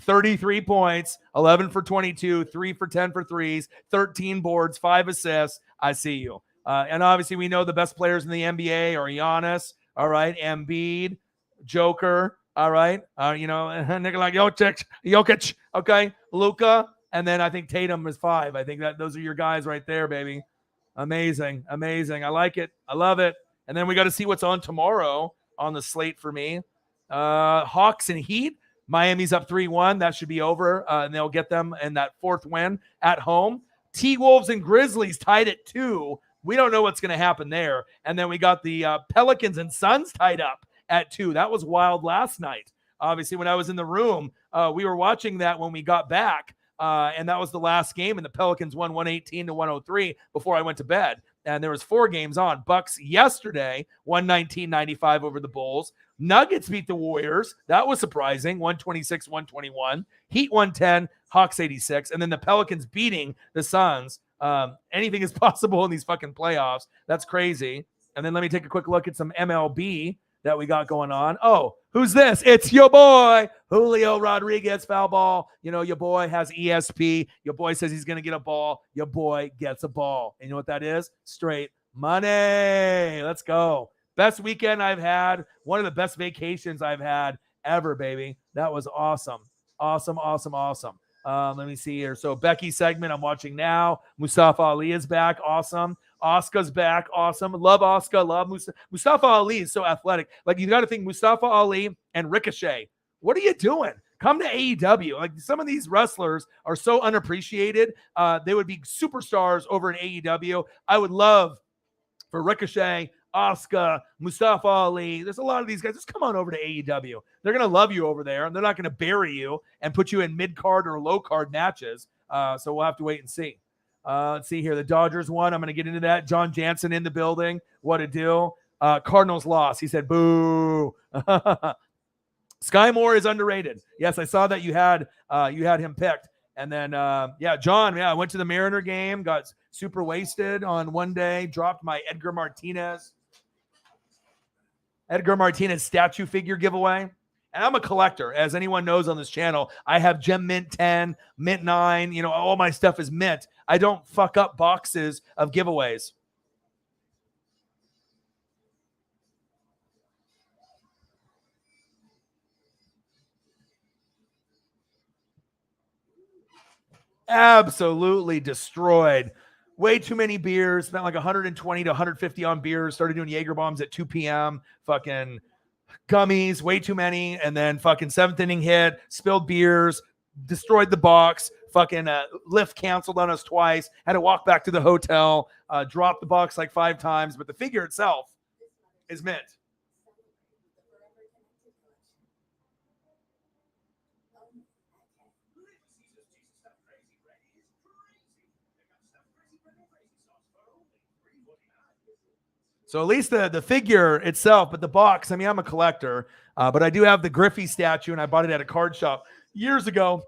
33 points, 11 for 22, 3 for 10 for threes, 13 boards, 5 assists. I see you. And obviously, we know the best players in the NBA are Giannis, all right, Embiid, Joker, all right, Nikola Jokic, okay, Luka, and then I think Tatum is 5. I think that those are your guys right there, baby. Amazing. I like it. I love it. And then we got to see what's on tomorrow on the slate for me. Hawks and Heat. Miami's up 3-1. That should be over, and they'll get them in that 4th win at home. T-Wolves and Grizzlies tied at 2. We don't know what's going to happen there. And then we got the Pelicans and Suns tied up at 2. That was wild last night. Obviously, when I was in the room, we were watching that when we got back, and that was the last game, and the Pelicans won 118-103 before I went to bed. And there was 4 games on. Bucks yesterday, 119-95 over the Bulls. Nuggets beat the Warriors. That was surprising, 126-121. Heat 110, Hawks 86. And then the Pelicans beating the Suns. Anything is possible in these fucking playoffs. That's crazy. And then let me take a quick look at some MLB that we got going on. Oh, who's this? It's your boy, Julio Rodriguez, foul ball. Your boy has ESP. Your boy says he's going to get a ball. Your boy gets a ball. And you know what that is? Straight money. Let's go. Best weekend I've had. One of the best vacations I've had ever, baby. That was awesome. Awesome. Let me see here. So Becky segment I'm watching now. Mustafa Ali is back. Awesome. Oscar's back. Awesome. Love Oscar. Love Mustafa Ali is so athletic. Like, you got to think Mustafa Ali and Ricochet. What are you doing? Come to AEW. Like, some of these wrestlers are so unappreciated. They would be superstars over in AEW. I would love for Ricochet, Oscar, Mustafa Ali. There's a lot of these guys. Just come on over to AEW. They're going to love you over there, and they're not going to bury you and put you in mid-card or low-card matches. So we'll have to wait and see. Let's see here. The Dodgers won. I'm going to get into that. John Jansen in the building. What a deal. Cardinals lost. He said, boo. Sky Moore is underrated. Yes, I saw that you had him picked. And then, John, I went to the Mariner game, got super wasted on one day, dropped my Edgar Martinez statue figure giveaway. And I'm a collector, as anyone knows on this channel. I have Gem Mint 10, Mint 9. All my stuff is mint. I don't fuck up boxes of giveaways. Absolutely destroyed. Way too many beers. Spent like 120 to 150 on beers. Started doing Jaeger bombs at 2 p.m. Fucking gummies, way too many. And then fucking 7th inning hit, spilled beers, destroyed the box. Fucking lift canceled on us twice. Had to walk back to the hotel. Dropped the box like 5 times. But the figure itself is mint. So at least the figure itself, but the box, I'm a collector, but I do have the Griffey statue, and I bought it at a card shop years ago,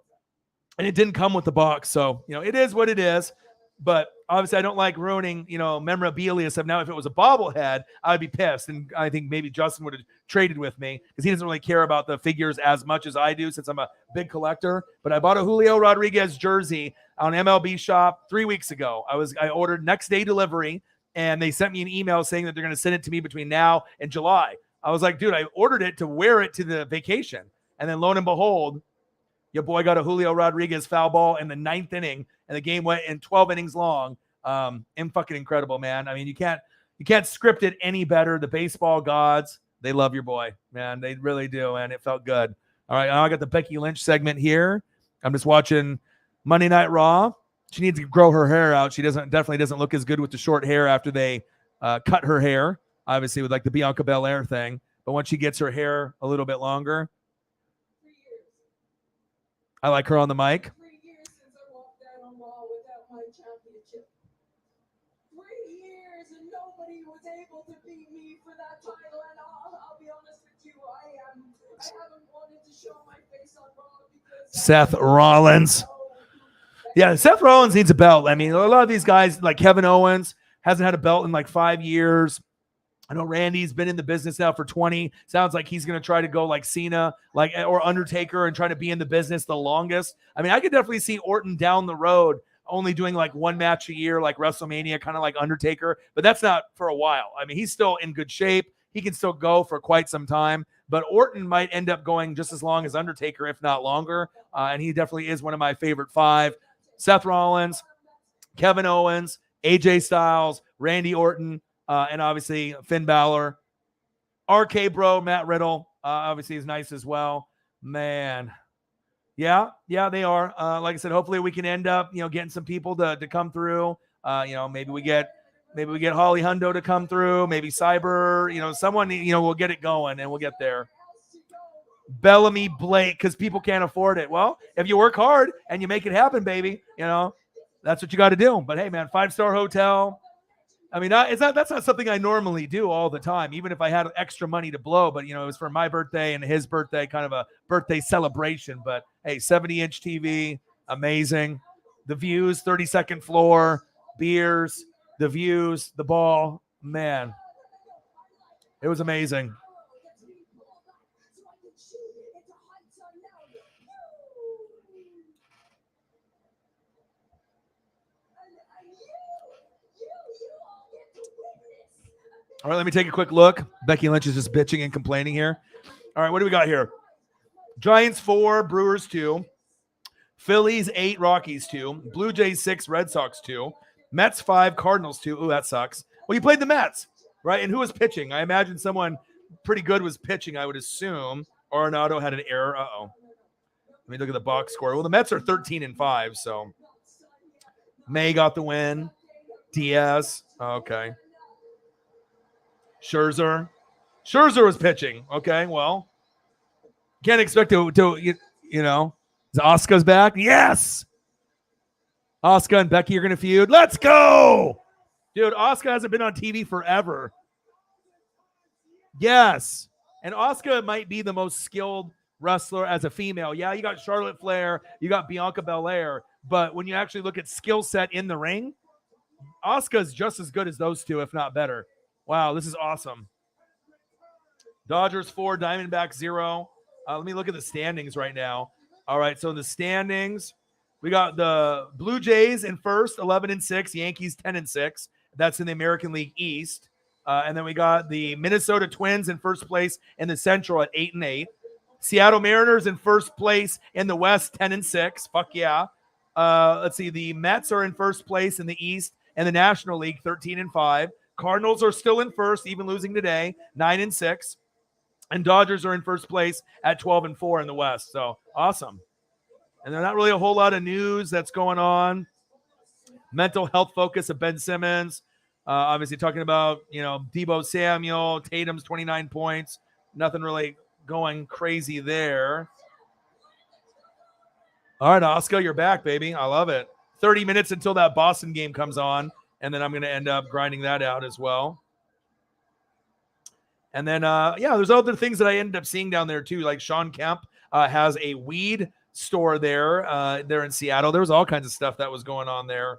and it didn't come with the box. So, it is what it is, but obviously I don't like ruining, memorabilia stuff. Now, if it was a bobblehead, I'd be pissed. And I think maybe Justin would have traded with me because he doesn't really care about the figures as much as I do since I'm a big collector. But I bought a Julio Rodriguez jersey on MLB Shop 3 weeks ago. I ordered next day delivery, and they sent me an email saying that they're going to send it to me between now and July. I was like, dude, I ordered it to wear it to the vacation. And then lo and behold, your boy got a Julio Rodriguez foul ball in the 9th inning, and the game went in 12 innings long. Fucking incredible, man. I mean, you can't script it any better. The baseball gods, they love your boy, man. They really do, and it felt good. All right, now I got the Becky Lynch segment here. I'm just watching Monday Night Raw. She needs to grow her hair out. She definitely doesn't look as good with the short hair after they cut her hair, obviously with like the Bianca Belair thing. But once she gets her hair a little bit longer, I like her on the mic. 3 years since I walked out on Raw without my championship. 3 years and nobody was able to beat me for that title. And I'll be honest with you, I haven't wanted to show my face on Raw because Seth Rollins. Yeah, Seth Rollins needs a belt. I mean, a lot of these guys, like Kevin Owens, hasn't had a belt in like 5 years. I know Randy's been in the business now for 20. Sounds like he's going to try to go like Cena, or Undertaker, and try to be in the business the longest. I mean, I could definitely see Orton down the road only doing like one match a year, like WrestleMania, kind of like Undertaker. But that's not for a while. I mean, he's still in good shape. He can still go for quite some time. But Orton might end up going just as long as Undertaker, if not longer. And he definitely is one of my favorite 5. Seth Rollins, Kevin Owens, AJ Styles, Randy Orton, and obviously Finn Balor. RK Bro, Matt Riddle, obviously is nice as well. Man. Yeah, they are. Like I said, hopefully we can end up, getting some people to come through. Maybe we get Holly Hundo to come through, maybe Cyber, someone, we'll get it going and we'll get there. Bellamy Blake, because people can't afford it. Well, if you work hard and you make it happen, baby, that's what you got to do. But hey, man, 5-star hotel. I mean, that's not something I normally do all the time, even if I had extra money to blow. But, it was for my birthday and his birthday, kind of a birthday celebration. But, hey, 70-inch TV, amazing. The views, 32nd floor, beers, the views, the ball. Man, it was amazing. All right, let me take a quick look. Becky Lynch is just bitching and complaining here. All right, what do we got here? Giants 4, Brewers 2, Phillies 8, Rockies 2, Blue Jays 6, Red Sox 2, Mets 5, Cardinals 2. Ooh, that sucks. Well, you played the Mets, right? And who was pitching? I imagine someone pretty good was pitching, I would assume. Arenado had an error. Uh-oh. Let me look at the box score. Well, the Mets are 13-5, so May got the win. Diaz. Okay. Scherzer was pitching. Okay, well, can't expect to is Asuka's back? Yes. Asuka and Becky are going to feud. Let's go. Dude, Asuka hasn't been on TV forever. Yes. And Asuka might be the most skilled wrestler as a female. Yeah, you got Charlotte Flair, you got Bianca Belair, but when you actually look at skill set in the ring, Asuka's just as good as those two, if not better. Wow, this is awesome. Dodgers 4, Diamondbacks 0. Let me look at the standings right now. All right, so in the standings, we got the Blue Jays in first, 11-6. Yankees 10-6. That's in the American League East. And then we got the Minnesota Twins in first place in the Central at 8-8. Seattle Mariners in first place in the West, 10-6. Fuck yeah. Let's see. The Mets are in first place in the East and the National League, 13-5. Cardinals are still in first, even losing today, 9-6. And Dodgers are in first place at 12-4 in the West. So awesome. And there's not really a whole lot of news that's going on. Mental health focus of Ben Simmons. Obviously talking about, Deebo Samuel, Tatum's 29 points. Nothing really going crazy there. All right, Asuka, you're back, baby. I love it. 30 minutes until that Boston game comes on. And then I'm going to end up grinding that out as well. And then, there's other things that I ended up seeing down there too. Like Sean Kemp has a weed store there in Seattle. There was all kinds of stuff that was going on there.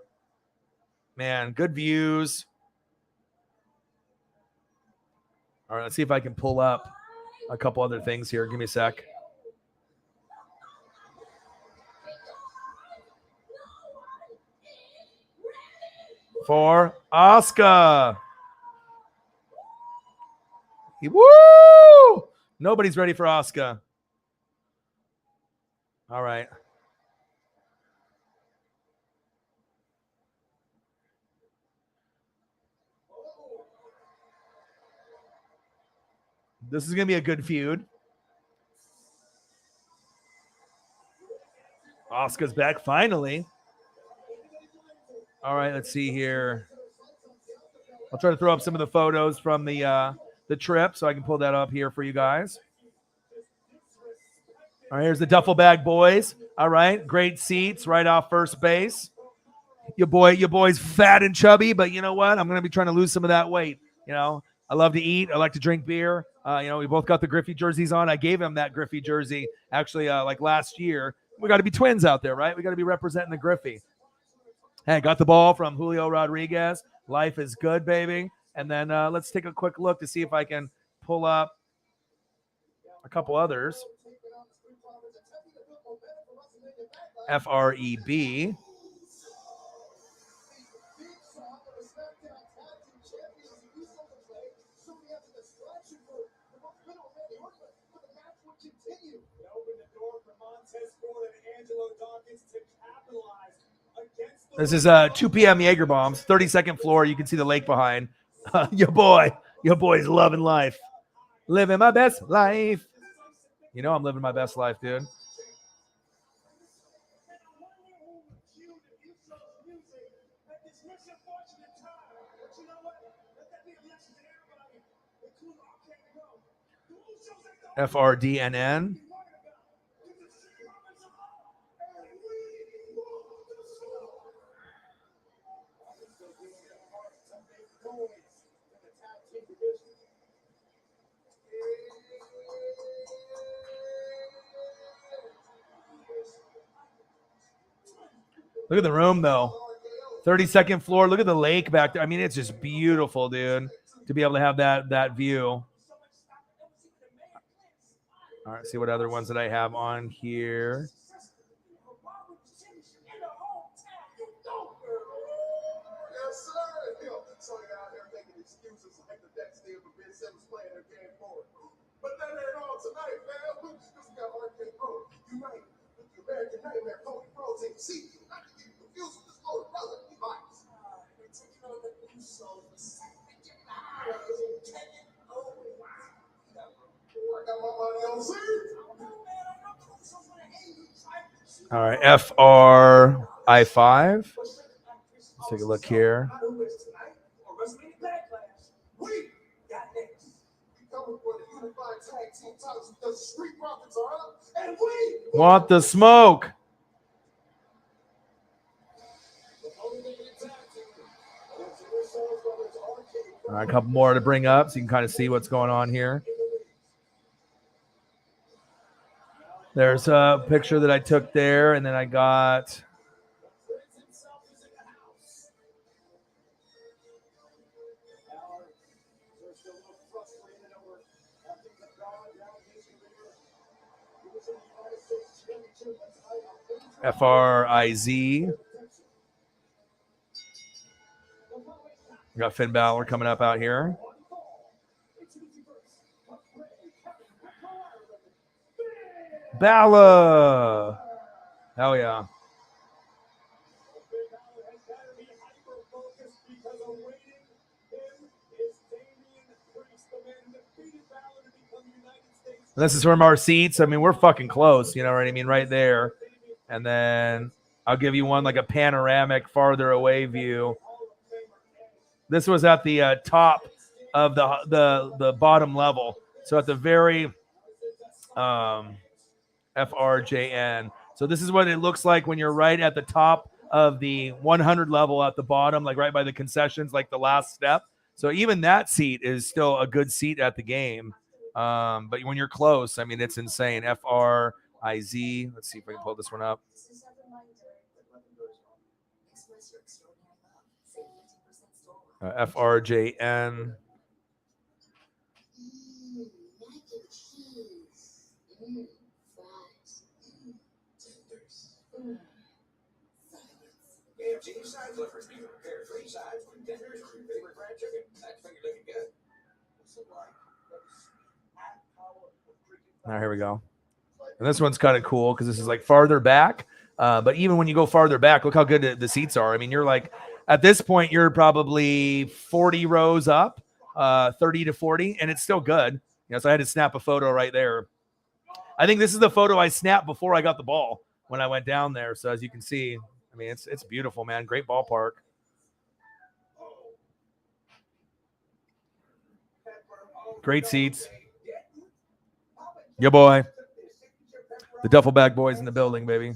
Man, good views. All right, let's see if I can pull up a couple other things here. Give me a sec. For Asuka. Woo! Nobody's ready for Asuka. All right. This is going to be a good feud. Asuka's back finally. All right, let's see here. I'll try to throw up some of the photos from the trip so I can pull that up here for you guys. All right, here's the duffel bag boys. All right, great seats right off first base. Your boy's fat and chubby, but you know what? I'm going to be trying to lose some of that weight. You know, I love to eat. I like to drink beer. You know, we both got the Griffey jerseys on. I gave him that Griffey jersey actually like last year. We got to be twins out there, right? We got to be representing the Griffey. Hey, got the ball from Julio Rodriguez. Life is good, baby. And then let's take a quick look to see if I can pull up a couple others. FREB. This is 2 p.m. Jaeger bombs, 32nd floor. You can see the lake behind. Your boy's loving life. Living my best life. You know I'm living my best life, dude. FRDNN. Look at the room, though. 32nd floor. Look at the lake back there. I mean, it's just beautiful, dude, to be able to have that view. All right, see what other ones that I have on here. But that ain't all tonight, man. We got RK Pro. You right. With the American Nightmare, Cody Rhodes ain't see you. Not to get you confused with this older brother, Elias. They're taking on the new soul for Saturday night. I got my money on scene. All right, FRI5. Let's take a look here. Want the smoke. All right, a couple more to bring up so you can kind of see what's going on here. There's a picture that I took there, and then I got FRIZ. We got Finn Balor coming up out here. Balor. Hell yeah. This is from our seats. I mean, we're fucking close. You know what I mean? Right there. And then I'll give you one like a panoramic, farther away view. This was at the top of the bottom level. So at the very FRJN. So this is what it looks like when you're right at the top of the 100 level at the bottom, like right by the concessions, like the last step. So even that seat is still a good seat at the game. But when you're close, I mean, it's insane. FRIZ. Let's see if I can pull this one up. FRJN. Mac and cheese. Fries. Tenders. KFC side flippers. You prepare 3 sides with tenders or your favorite fried chicken. That's when you're looking good. Now here we go. And this one's kind of cool because this is like farther back. But even when you go farther back, look how good the seats are. I mean, you're like, at this point, you're probably 40 rows up, 30 to 40, and it's still good. You know, so I had to snap a photo right there. I think this is the photo I snapped before I got the ball when I went down there. So as you can see, I mean, it's beautiful, man. Great ballpark. Great seats. Yeah, boy. The duffel bag boys in the building, baby.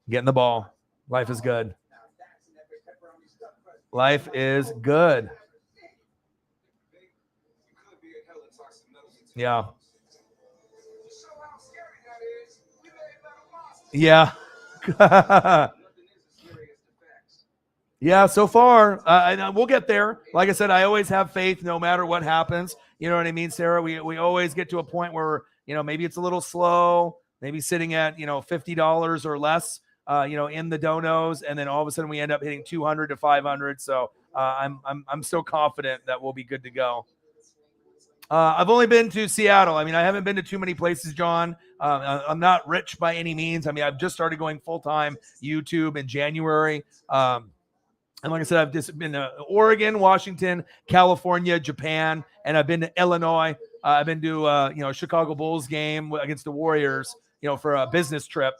Getting the ball. Life is good. Life is good. Yeah. Yeah. Yeah, so far, we'll get there. Like I said, I always have faith no matter what happens. You know what I mean, Sarah? We always get to a point where, you know, maybe it's a little slow, maybe sitting at, you know, $50 or less, you know, in the donos, and then all of a sudden we end up hitting 200 to 500. So I'm still confident that we'll be good to go. I've only been to Seattle. I mean, I haven't been to too many places, John. I'm not rich by any means. I mean, I've just started going full-time YouTube in January. And like I said, I've just been to Oregon, Washington, California, Japan, and I've been to Illinois. I've been to, you know, Chicago Bulls game against the Warriors, you know, for a business trip.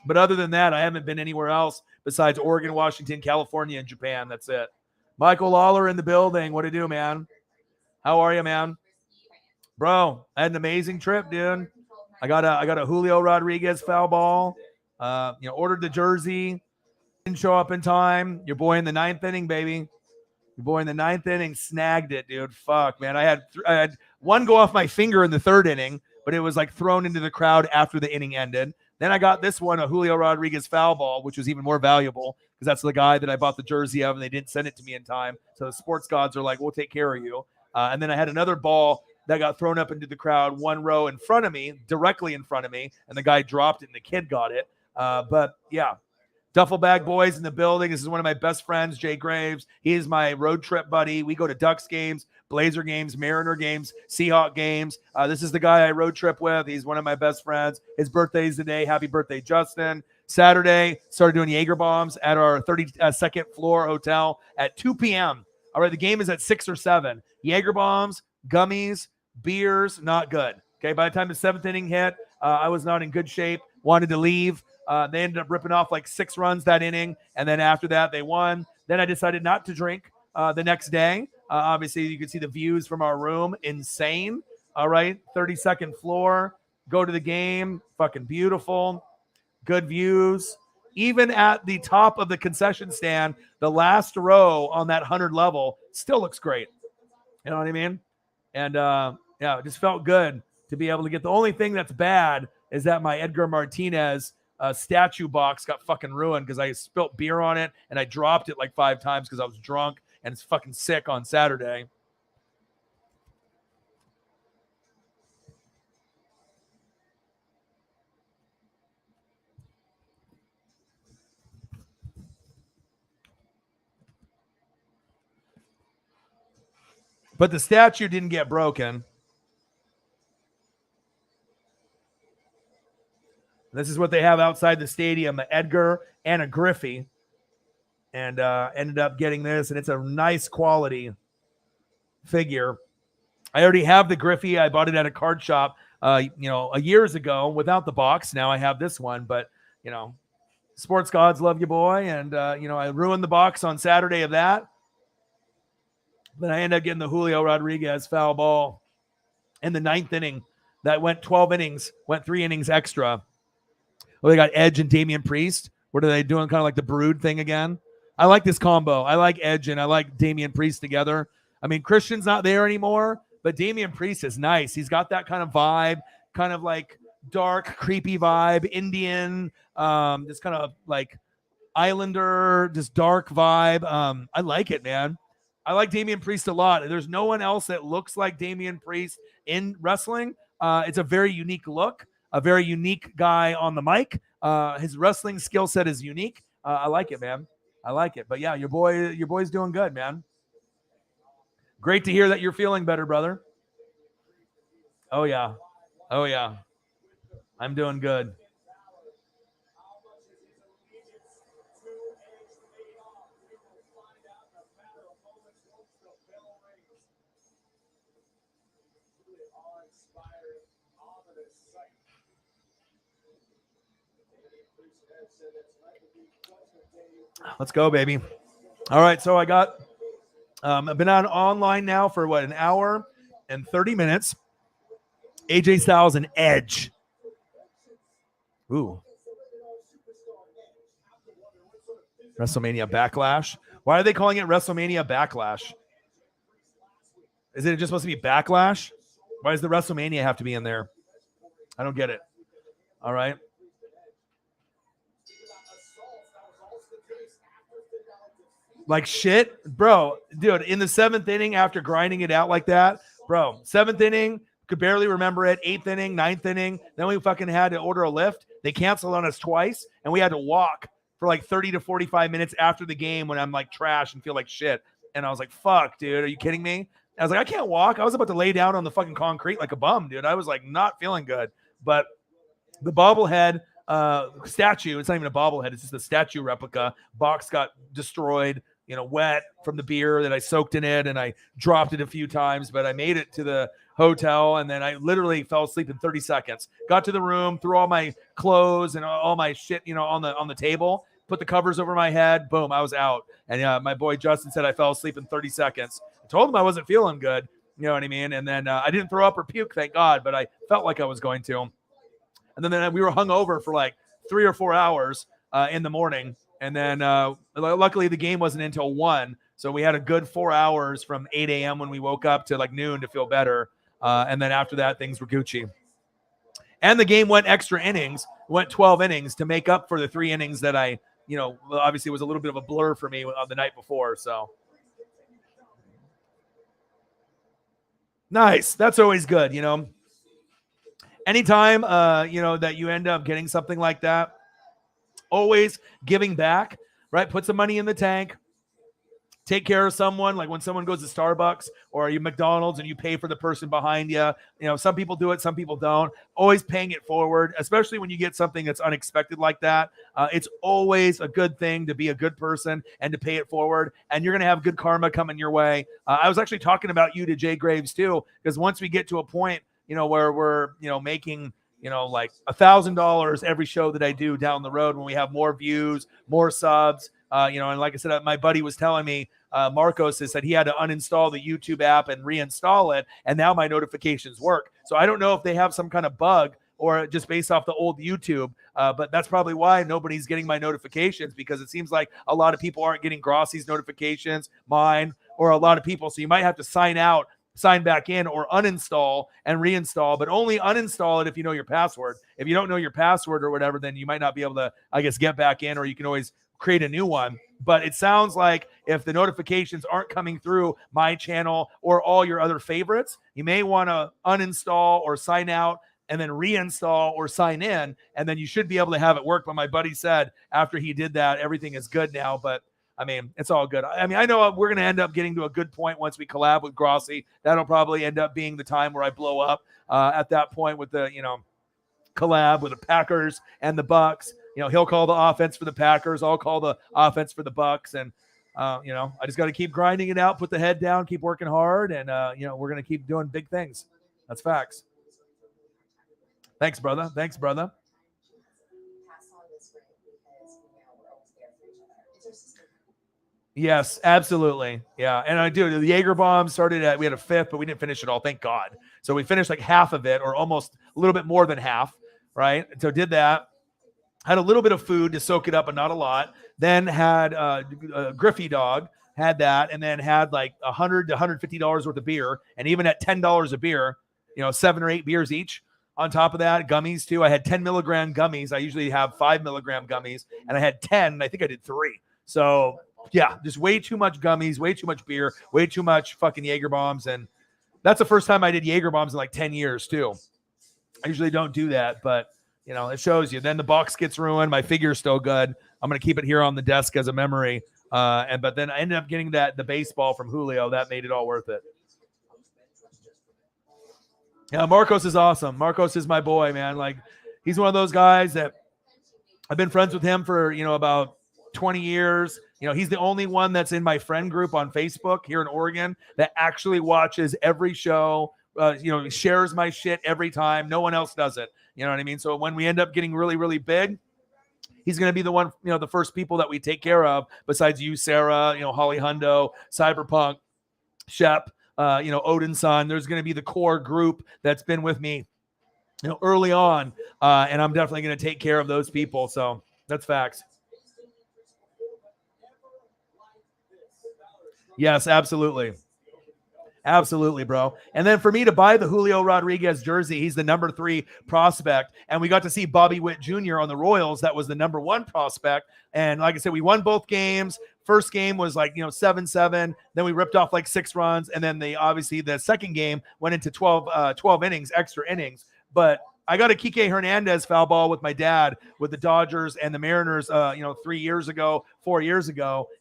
But other than that, I haven't been anywhere else besides Oregon, Washington, California, and Japan. That's it. Michael Lawler in the building. What do you do, man? How are you, man? Bro, I had an amazing trip, dude. I got a Julio Rodriguez foul ball. You know, ordered the jersey. Didn't show up in time. Your boy in the 9th inning, baby. Your boy in the 9th inning snagged it, dude. Fuck, man. I had one go off my finger in the 3rd inning, but it was like thrown into the crowd after the inning ended. Then I got this one, a Julio Rodriguez foul ball, which was even more valuable because that's the guy that I bought the jersey of, and they didn't send it to me in time. So the sports gods are like, we'll take care of you. And then I had another ball that got thrown up into the crowd, 1 row in front of me, directly in front of me, and the guy dropped it and the kid got it. But yeah. Duffel Bag Boys in the building. This is one of my best friends, Jay Graves. He is my road trip buddy. We go to Ducks games, Blazer games, Mariner games, Seahawk games. This is the guy I road trip with. He's one of my best friends. His birthday's today. Happy birthday, Justin. Saturday, started doing Jaeger bombs at our 32nd floor hotel at 2 p.m. All right, the game is at 6 or 7. Jaeger bombs, gummies, beers, not good. Okay, by the time the 7th inning hit, I was not in good shape, wanted to leave. They ended up ripping off like 6 runs that inning, and then after that, they won. Then I decided not to drink the next day. Obviously, you can see the views from our room. Insane. All right, 32nd floor. Go to the game. Fucking beautiful. Good views. Even at the top of the concession stand, the last row on that 100 level still looks great. You know what I mean? And yeah, it just felt good to be able to get. The only thing that's bad is that my Edgar Martinez statue box got fucking ruined because I spilt beer on it and I dropped it like 5 times because I was drunk and it's fucking sick on Saturday. But the statue didn't get broken. This is what they have outside the stadium, an Edgar and a Griffey. And ended up getting this, and it's a nice quality figure. I already have the Griffey. I bought it at a card shop, you know, years ago without the box. Now I have this one, but, you know, sports gods love you, boy. And, you know, I ruined the box on Saturday of that. But I ended up getting the Julio Rodriguez foul ball in the 9th inning. That went 12 innings, went 3 innings extra. Well, they got Edge and Damian Priest. What are they doing? Kind of like the Brood thing again. I like this combo. I like Edge and I like Damian Priest together. I mean, Christian's not there anymore, but Damian Priest is nice. He's got that kind of vibe, kind of like dark, creepy vibe, Indian, this kind of like Islander, this dark vibe. I like it, man. I like Damian Priest a lot. There's no one else that looks like Damian Priest in wrestling. It's a very unique look, a very unique guy on the mic. His wrestling skill set is unique. I like it, man. I like it. But yeah, your boy's doing good, man. Great to hear that you're feeling better, brother. Oh yeah. Oh yeah. I'm doing good. Let's go, baby. All right, so I got I've been on online now for what, an hour and 30 minutes. AJ Styles and Edge. Ooh. WrestleMania Backlash. Why are they calling it WrestleMania Backlash? Is it just supposed to be Backlash? Why does the WrestleMania have to be in there? I don't get it. All right. Like shit, bro, dude, in the 7th inning after grinding it out like that, bro, 7th inning, could barely remember it, 8th inning, 9th inning, then we fucking had to order a lift. They canceled on us twice, and we had to walk for like 30 to 45 minutes after the game when I'm like trash and feel like shit. And I was like, fuck, dude, are you kidding me? I was like, I can't walk. I was about to lay down on the fucking concrete like a bum, dude. I was like not feeling good. But the bobblehead statue, it's not even a bobblehead, it's just a statue replica. Box got destroyed, wet from the beer that I soaked in it, and I dropped it a few times, but I made it to the hotel, and then I literally fell asleep in 30 seconds. Got to the room, threw all my clothes and all my shit, on the table, put the covers over my head, boom, I was out. And my boy Justin said I fell asleep in 30 seconds. I told him I wasn't feeling good, you know what I mean? And then I didn't throw up or puke, thank God, but I felt like I was going to. And then we were hungover for like 3 or 4 hours in the morning. And then luckily the game wasn't until 1. So we had a good 4 hours from 8 a.m. when we woke up to like noon to feel better. And then after that, things were Gucci. And the game went extra innings, went 12 innings to make up for the 3 innings that I, obviously was a little bit of a blur for me on the night before. So nice. That's always good, Anytime, that you end up getting something like that, always giving back, right? Put some money in the tank. Take care of someone, like when someone goes to Starbucks or you McDonald's and you pay for the person behind you. Some people do it, some people don't. Always paying it forward, especially when you get something that's unexpected like that. It's always a good thing to be a good person and to pay it forward, and you're going to have good karma coming your way. I was actually talking about you to Jay Graves too, because once we get to a point, where we're, making, like $1,000 every show that I do down the road, when we have more views, more subs, and like I said, my buddy was telling me, Marcos has said he had to uninstall the YouTube app and reinstall it, and now my notifications work. So I don't know if they have some kind of bug or just based off the old YouTube, but that's probably why nobody's getting my notifications, because it seems like a lot of people aren't getting Grossi's notifications, mine, or a lot of people. So you might have to sign back in, or uninstall and reinstall, but only uninstall it if you know your password. If you don't know your password or whatever, then you might not be able to, I guess, get back in, or you can always create a new one. But it sounds like if the notifications aren't coming through my channel or all your other favorites, you may want to uninstall or sign out and then reinstall or sign in, and then you should be able to have it work. But my buddy said after he did that, everything is good now. But I mean, it's all good. I mean, I know we're going to end up getting to a good point once we collab with Grossi. That'll probably end up being the time where I blow up at that point with the, collab with the Packers and the Bucks. He'll call the offense for the Packers. I'll call the offense for the Bucks. And, I just got to keep grinding it out, put the head down, keep working hard. And, we're going to keep doing big things. That's facts. Thanks, brother. Thanks, brother. Yes, absolutely. Yeah. And I do. The Jaeger bomb started we had a 5th, but we didn't finish it all. Thank God. So we finished like half of it, or almost a little bit more than half. Right. So did that. Had a little bit of food to soak it up, but not a lot. Then had Griffey Dog, had that, and then had like $100 to $150 worth of beer. And even at $10 a beer, 7 or 8 beers each, On top of that, gummies too. I had 10 milligram gummies. I usually have 5 milligram gummies, and I had 10. And I think I did 3. So yeah, just way too much gummies, way too much beer, way too much fucking Jaeger bombs. And that's the first time I did Jaeger bombs in like 10 years too. I usually don't do that, but you know, it shows you. Then the box gets ruined. My figure's still good. I'm going to keep it here on the desk as a memory. But then I ended up getting the baseball from Julio. That made it all worth it. Yeah, Marcos is awesome. Marcos is my boy, man. Like, he's one of those guys that I've been friends with him for, about 20 years. He's the only one that's in my friend group on Facebook here in Oregon that actually watches every show, shares my shit every time. No one else does it. You know what I mean? So when we end up getting really, really big, he's going to be the one, the first people that we take care of besides you, Sarah, Holly Hundo, Cyberpunk, Shep, Odin's son. There's going to be the core group that's been with me, early on. And I'm definitely going to take care of those people. So that's facts. Yes, absolutely. Absolutely, bro. And then for me to buy the Julio Rodriguez jersey, he's the number 3 prospect. And we got to see Bobby Witt Jr. on the Royals. That was the number 1 prospect. And like I said, we won both games. First game was 7-7. Then we ripped off 6 runs. And then the second game went into 12 innings, extra innings. But I got a Kike Hernandez foul ball with my dad with the Dodgers and the Mariners, 4 years ago.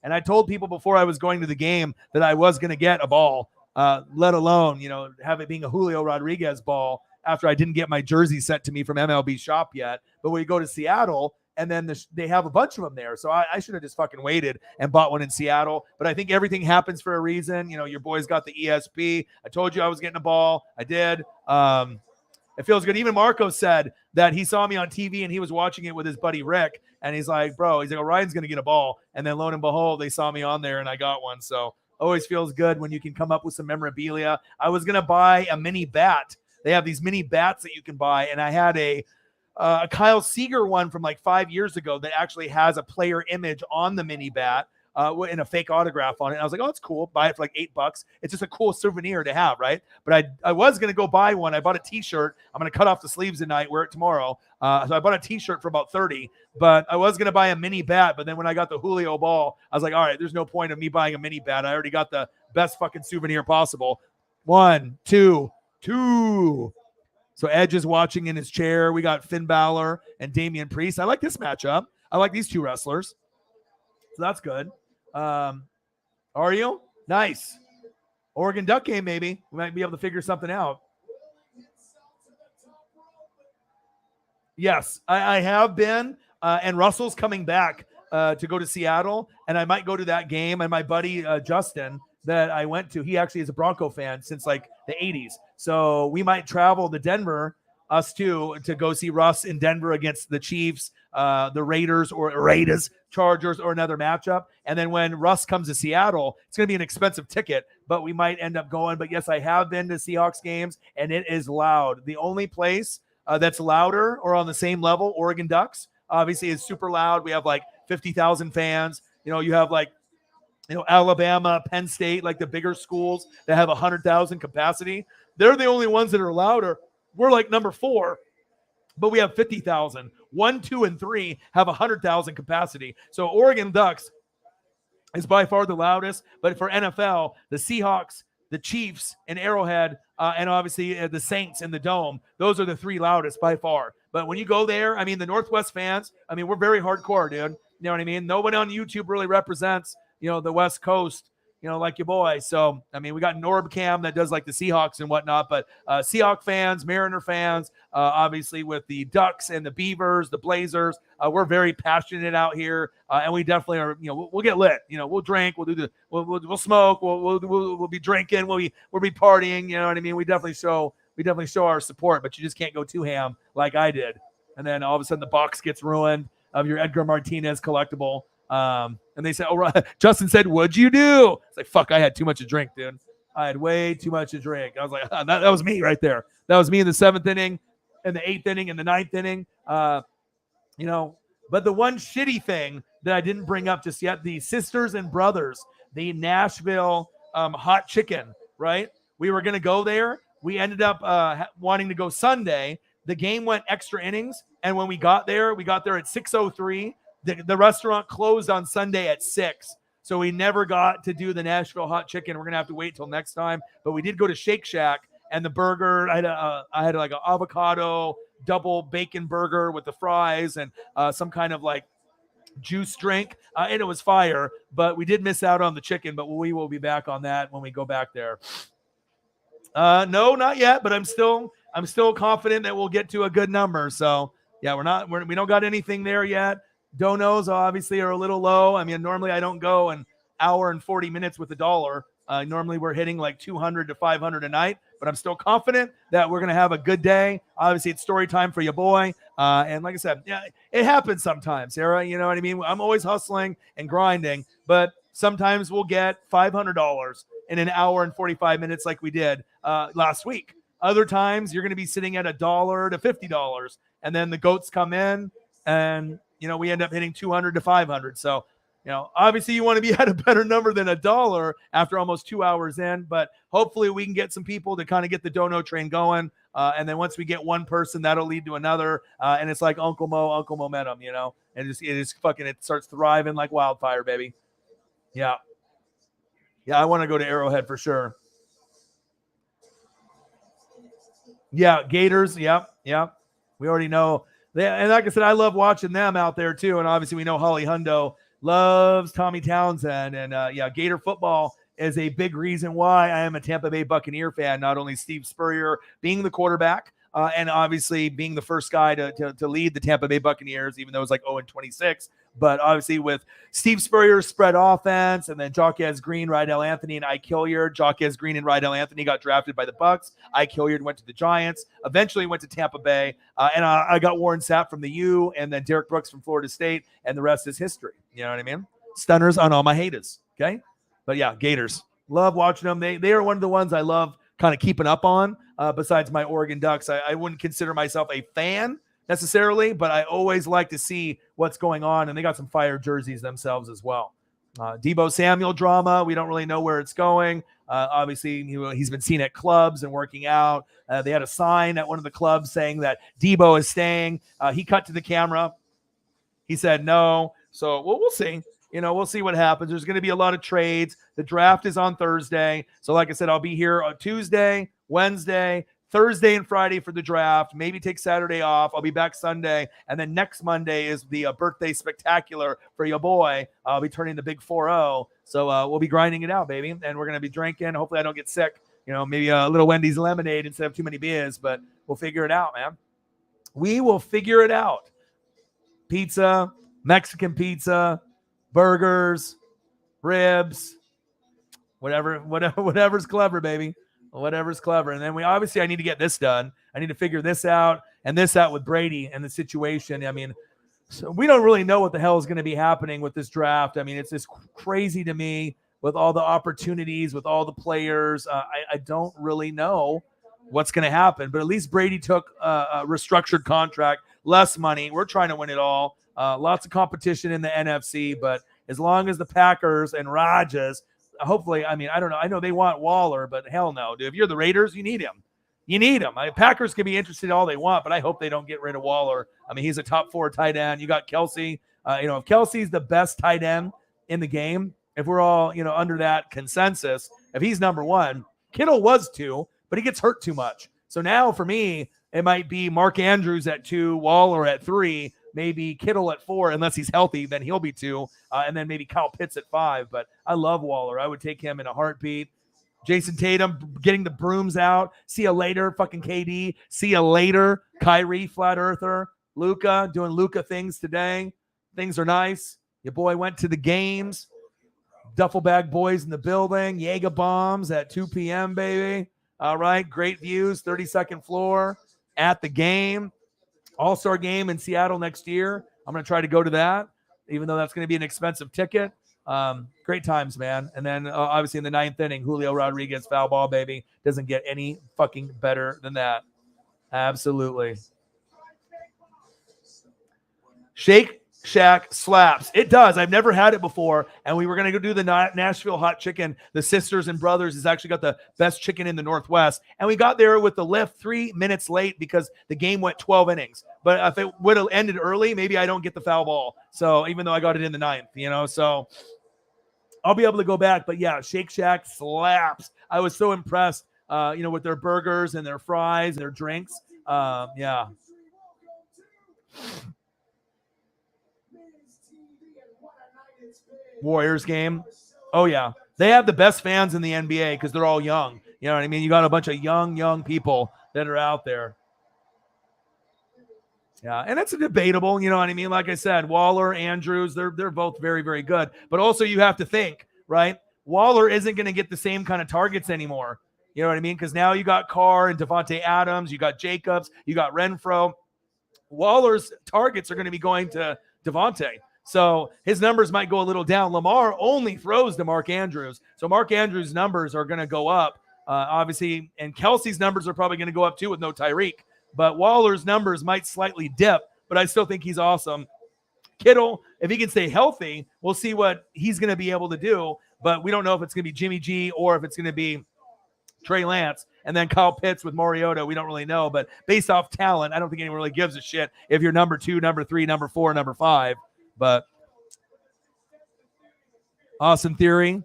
And I told people before I was going to the game that I was going to get a ball. Let alone, have it being a Julio Rodriguez ball after I didn't get my jersey sent to me from MLB Shop yet. But we go to Seattle, and then they have a bunch of them there. So I should have just fucking waited and bought one in Seattle. But I think everything happens for a reason. Your boys got the ESP. I told you I was getting a ball. I did. It feels good. Even Marco said that he saw me on TV and he was watching it with his buddy Rick. And he's like, Ryan's going to get a ball. And then lo and behold, they saw me on there and I got one. So always feels good when you can come up with some memorabilia. I was going to buy a mini bat. They have these mini bats that you can buy. And I had a Kyle Seager one from 5 years ago that actually has a player image on the mini bat in a fake autograph on it. And I was like, oh, it's cool. Buy it for $8. It's just a cool souvenir to have, right? But I was going to go buy one. I bought a T-shirt. I'm going to cut off the sleeves tonight, wear it tomorrow. So I bought a T-shirt for about $30. But I was going to buy a mini bat. But then when I got the Julio ball, I was like, all right, there's no point of me buying a mini bat. I already got the best fucking souvenir possible. 1, 2, 2. So Edge is watching in his chair. We got Finn Balor and Damian Priest. I like this matchup. I like these 2 wrestlers. So that's good. Are you? Nice. Oregon Duck game, maybe. We might be able to figure something out. Yes, I have been. And Russell's coming back to go to Seattle. And I might go to that game. And my buddy Justin that I went to, he actually is a Bronco fan since the 80s. So we might travel to Denver, us two, to go see Russ in Denver against the Chiefs, the Raiders, Chargers, or another matchup. And then when Russ comes to Seattle, it's going to be an expensive ticket, but we might end up going. But yes, I have been to Seahawks games, and it is loud. The only place that's louder or on the same level, Oregon Ducks, obviously is super loud. We have 50,000 fans. You have Alabama, Penn State, the bigger schools that have 100,000 capacity. They're the only ones that are louder. We're number 4, but we have 50,000. 1, 2, and 3 have 100,000 capacity. So Oregon Ducks is by far the loudest. But for NFL, the Seahawks, the Chiefs, and Arrowhead, and obviously the Saints in the Dome, those are the 3 loudest by far. But when you go there, the Northwest fans, we're very hardcore, dude. You know what I mean? Nobody on YouTube really represents, the West Coast, like your boy. So, we got NorbCam that does the Seahawks and whatnot, but Seahawk fans, Mariner fans, obviously with the Ducks and the Beavers, the Blazers, we're very passionate out here. And we definitely are, we'll get lit, we'll drink, we'll smoke, we'll be drinking, we'll be partying. You know what I mean? We definitely show our support, but you just can't go too ham like I did. And then all of a sudden the box gets ruined of your Edgar Martinez collectible. And they said, Justin said, what'd you do? It's fuck, I had too much to drink, dude. I had way too much to drink. I was like, that was me right there. That was me in the 7th inning, in the 8th inning, in the 9th inning. But the one shitty thing that I didn't bring up just yet, the Sisters and Brothers, the Nashville hot chicken, right? We were going to go there. We ended up wanting to go Sunday. the game went extra innings. And when we got there at 6:03. The restaurant closed on Sunday at 6. So we never got to do the Nashville hot chicken. We're going to have to wait till next time. But we did go to Shake Shack, and the burger, I had like an avocado double bacon burger with the fries and some kind of like juice drink. And it was fire, but we did miss out on the chicken, but we will be back on that when we go back there. No, not yet, but I'm still confident that we'll get to a good number. So yeah, we don't got anything there yet. Donos obviously are a little low. I mean, normally I don't go an hour and 40 minutes with $1. Normally we're hitting like 200 to 500 a night, but I'm still confident that we're going to have a good day. Obviously it's story time for your boy. And like I said, yeah, it happens sometimes, Sarah, you know what I mean? I'm always hustling and grinding, but sometimes we'll get $500 in an hour and 45 minutes like we did last week. Other times you're going to be sitting at $1 to $50, and then the goats come in and we end up hitting 200 to 500. So, obviously you want to be at a better number than $1 after almost 2 hours in, but hopefully we can get some people to kind of get the dono train going. And then once we get one person, that'll lead to another. And it's like Uncle Momentum, and it starts thriving like wildfire, baby. Yeah. Yeah. I want to go to Arrowhead for sure. Yeah. Gators. Yep. We already know. And like I said, I love watching them out there too. And obviously we know Holly Hundo loves Tommy Townsend. And Gator football is a big reason why I am a Tampa Bay Buccaneer fan. Not only Steve Spurrier being the quarterback and obviously being the first guy to lead the Tampa Bay Buccaneers, even though it was like 0-26. But obviously with Steve Spurrier's spread offense and then Jaquez Green, Rydell Anthony, and Ike Hilliard. Jaquez Green and Rydell Anthony got drafted by the Bucs. Ike Hilliard went to the Giants, eventually went to Tampa Bay. And I got Warren Sapp from the U and then Derek Brooks from Florida State. And the rest is history. You know what I mean? Stunners on all my haters. Okay. But yeah, Gators. Love watching them. They are one of the ones I love kind of keeping up on. Besides my Oregon Ducks, I wouldn't consider myself a fan necessarily, but I always like to see what's going on, and they got some fire jerseys themselves as well. Deebo Samuel drama, we don't really know where it's going. Obviously, he's been seen at clubs and working out. They had a sign at one of the clubs saying that Deebo is staying. He cut to the camera. He said no. So we'll see. We'll see what happens. There's going to be a lot of trades. The draft is on Thursday. So like I said, I'll be here on Tuesday, Wednesday, Thursday, and Friday for the draft. Maybe take Saturday off. I'll be back Sunday. And then next Monday is the birthday spectacular for your boy. I'll be turning the big 4-0. So we'll be grinding it out, baby. And we're going to be drinking. Hopefully I don't get sick. Maybe a little Wendy's lemonade instead of too many beers. But we'll figure it out, man. We will figure it out. Pizza, Mexican pizza, burgers, ribs, whatever's clever, baby. Whatever's clever. And then I need to get this done. I need to figure this out and this out with Brady and the situation. I mean, so we don't really know what the hell is going to be happening with this draft. I mean, it's just crazy to me with all the opportunities, with all the players. I don't really know what's going to happen, but at least Brady took a restructured contract, less money. We're trying to win it all. Lots of competition in the NFC, but as long as the Packers and Rodgers, hopefully, I mean, I don't know. I know they want Waller, but hell no, dude. If you're the Raiders, you need him. Packers can be interested all they want, but I hope they don't get rid of Waller. I mean, he's a top 4 tight end. You got Kelsey. If Kelsey's the best tight end in the game, if we're all, under that consensus, if he's number 1, Kittle was 2, but he gets hurt too much. So now for me, it might be Mark Andrews at 2, Waller at 3, maybe Kittle at 4, unless he's healthy, then he'll be 2, and then maybe Kyle Pitts at 5. But I love Waller. I would take him in a heartbeat. Jason Tatum getting the brooms out. See you later, fucking KD. See you later, Kyrie, flat earther. Luka doing Luka things today. Things are nice. Your boy went to the games. Duffel bag boys in the building. Jaeger bombs at 2 p.m., baby. All right, great views, 32nd floor at the game. All-Star game in Seattle next year. I'm going to try to go to that, even though that's going to be an expensive ticket. Great times, man. And then obviously in the 9th inning, Julio Rodriguez foul ball, baby. Doesn't get any fucking better than that. Absolutely. Shake Shack slaps. It does. I've never had it before. And we were going to go do the Nashville hot chicken. The Sisters and Brothers has actually got the best chicken in the Northwest. And we got there with the lift 3 minutes late because the game went 12 innings. But if it would have ended early, maybe I don't get the foul ball. So even though I got it in the 9th, so I'll be able to go back. But yeah, Shake Shack slaps. I was so impressed, with their burgers and their fries, their drinks. Yeah. Warriors game. Oh, yeah. They have the best fans in the NBA because they're all young. You know what I mean? You got a bunch of young people that are out there. Yeah, and it's debatable, you know what I mean? Like I said, Waller, Andrews, they're both very, very good. But also you have to think, right? Waller isn't going to get the same kind of targets anymore. You know what I mean? Because now you got Carr and Devontae Adams, you got Jacobs, you got Renfro. Waller's targets are going to be going to Devontae. So his numbers might go a little down. Lamar only throws to Mark Andrews. So Mark Andrews' numbers are going to go up, obviously. And Kelsey's numbers are probably going to go up too with no Tyreek. But Waller's numbers might slightly dip, but I still think he's awesome. Kittle, if he can stay healthy, we'll see what he's going to be able to do. But we don't know if it's going to be Jimmy G or if it's going to be Trey Lance. And then Kyle Pitts with Mariota, we don't really know. But based off talent, I don't think anyone really gives a shit if you're number 2, number 3, number 4, number 5. But Austin Theory.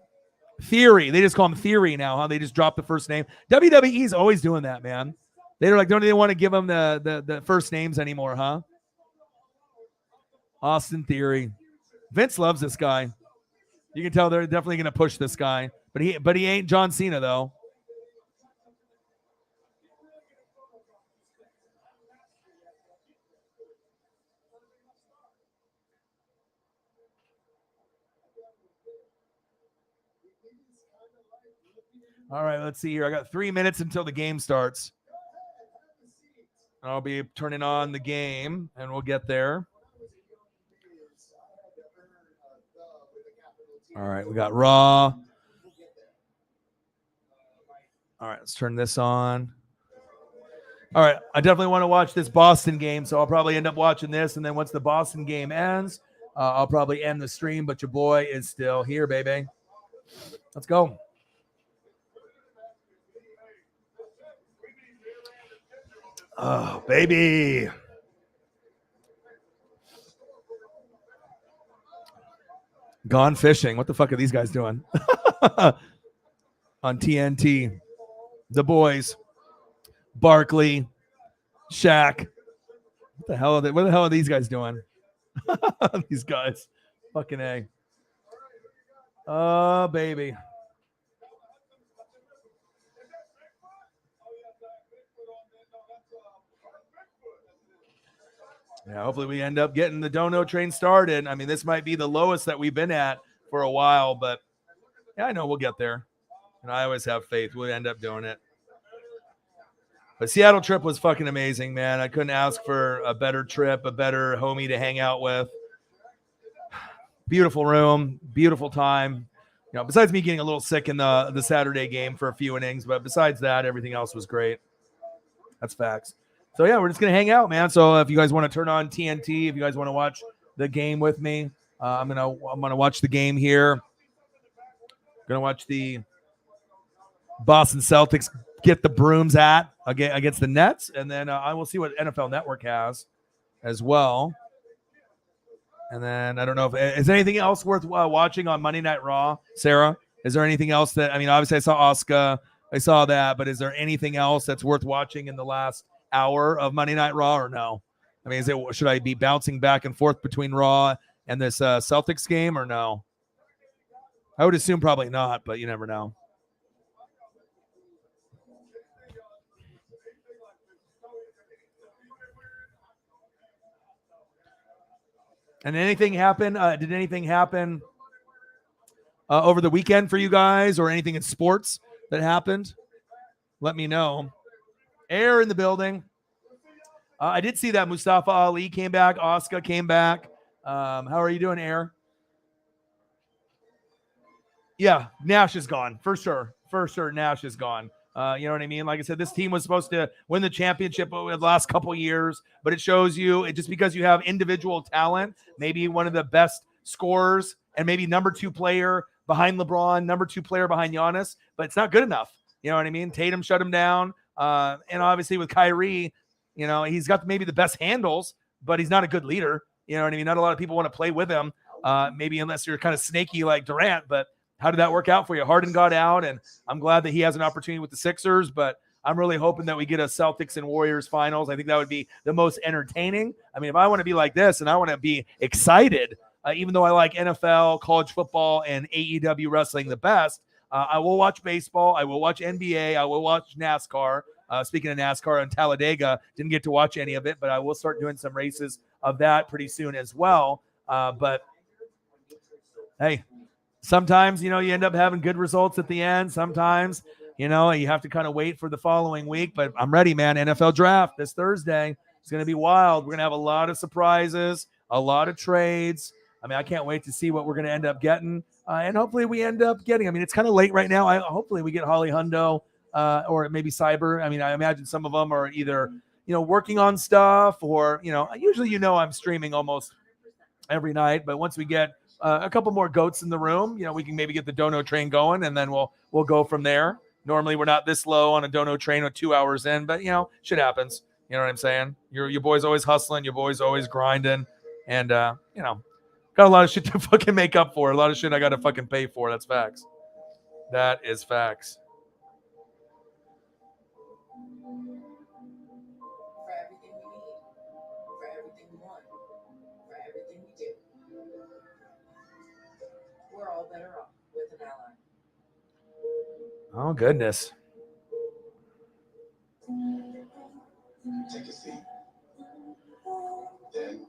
They just call him Theory now, huh? They just dropped the first name. WWE's always doing that, man. They're like, don't even want to give them the first names anymore, huh? Austin Theory. Vince loves this guy. You can tell they're definitely going to push this guy. But he ain't John Cena, though. All right, let's see here. I got 3 minutes until the game starts. I'll be turning on the game, and we'll get there. All right, we got Raw. All right, let's turn this on. All right, I definitely want to watch this Boston game, so I'll probably end up watching this, and then once the Boston game ends, I'll probably end the stream, but your boy is still here, baby. Let's go. Oh, baby. Gone fishing. What the fuck are these guys doing? On TNT. The boys. Barkley. Shaq. What the hell are these guys doing? These guys. Fucking A. Oh, baby. Yeah, hopefully we end up getting the Dono train started. I mean, this might be the lowest that we've been at for a while, but yeah, I know we'll get there. And I always have faith we'll end up doing it. But Seattle trip was fucking amazing, man. I couldn't ask for a better trip, a better homie to hang out with. Beautiful room, beautiful time. You know, besides me getting a little sick in the Saturday game for a few innings, but besides that, everything else was great. That's facts. So, yeah, we're just going to hang out, man. So if you guys want to turn on TNT, if you guys want to watch the game with me, I'm gonna watch the game here. Going to watch the Boston Celtics get the brooms against the Nets. And then I will see what NFL Network has as well. And then I don't know if is anything else worth watching on Monday Night Raw, Sarah? Is there anything else that, I mean, obviously I saw Asuka. I saw that, but is there anything else that's worth watching in the last hour of Monday Night Raw or no? I mean, should I be bouncing back and forth between Raw and this Celtics game or no? I would assume probably not, but you never know. And anything happen? Did anything happen over the weekend for you guys or anything in sports that happened? Let me know. Air in the building. I did see that Mustafa Ali came back. Asuka came back. How are you doing, Air? Yeah, Nash is gone. For sure. Nash is gone. You know what I mean? Like I said, this team was supposed to win the championship over the last couple years, but it shows you just because you have individual talent, maybe one of the best scorers and maybe number 2 player behind LeBron, number 2 player behind Giannis, but it's not good enough. You know what I mean? Tatum shut him down. And obviously with Kyrie, you know, he's got maybe the best handles, but he's not a good leader. You know what I mean? Not a lot of people want to play with him, maybe unless you're kind of snaky like Durant, but how did that work out for you? Harden got out, and I'm glad that he has an opportunity with the Sixers, but I'm really hoping that we get a Celtics and Warriors finals. I think that would be the most entertaining. I mean, if I want to be like this and I want to be excited, even though I like NFL, college football, and AEW wrestling the best, I will watch baseball. I will watch NBA. I will watch NASCAR. Speaking of NASCAR in Talladega, didn't get to watch any of it, but I will start doing some races of that pretty soon as well. But hey, sometimes, you know, you end up having good results at the end. Sometimes, you know, you have to kind of wait for the following week. But I'm ready, man. NFL draft this Thursday. It's going to be wild. We're going to have a lot of surprises, a lot of trades. I mean, I can't wait to see what we're going to end up getting. And hopefully we end up getting, I mean, it's kind of late right now. Hopefully we get Holly Hundo or maybe Cyber. I mean, I imagine some of them are either, you know, working on stuff or, you know, usually, you know, I'm streaming almost every night. But once we get a couple more goats in the room, you know, we can maybe get the dono train going and then we'll go from there. Normally we're not this low on a dono train with 2 hours in, but, you know, shit happens. You know what I'm saying? Your boy's always hustling. Your boy's always grinding. And, you know, got a lot of shit to fucking make up for. A lot of shit I got to fucking pay for. That's facts. That is facts. For everything we need, for everything we want, for everything we do. We're all better off with an ally. Oh, goodness. Take a seat. Then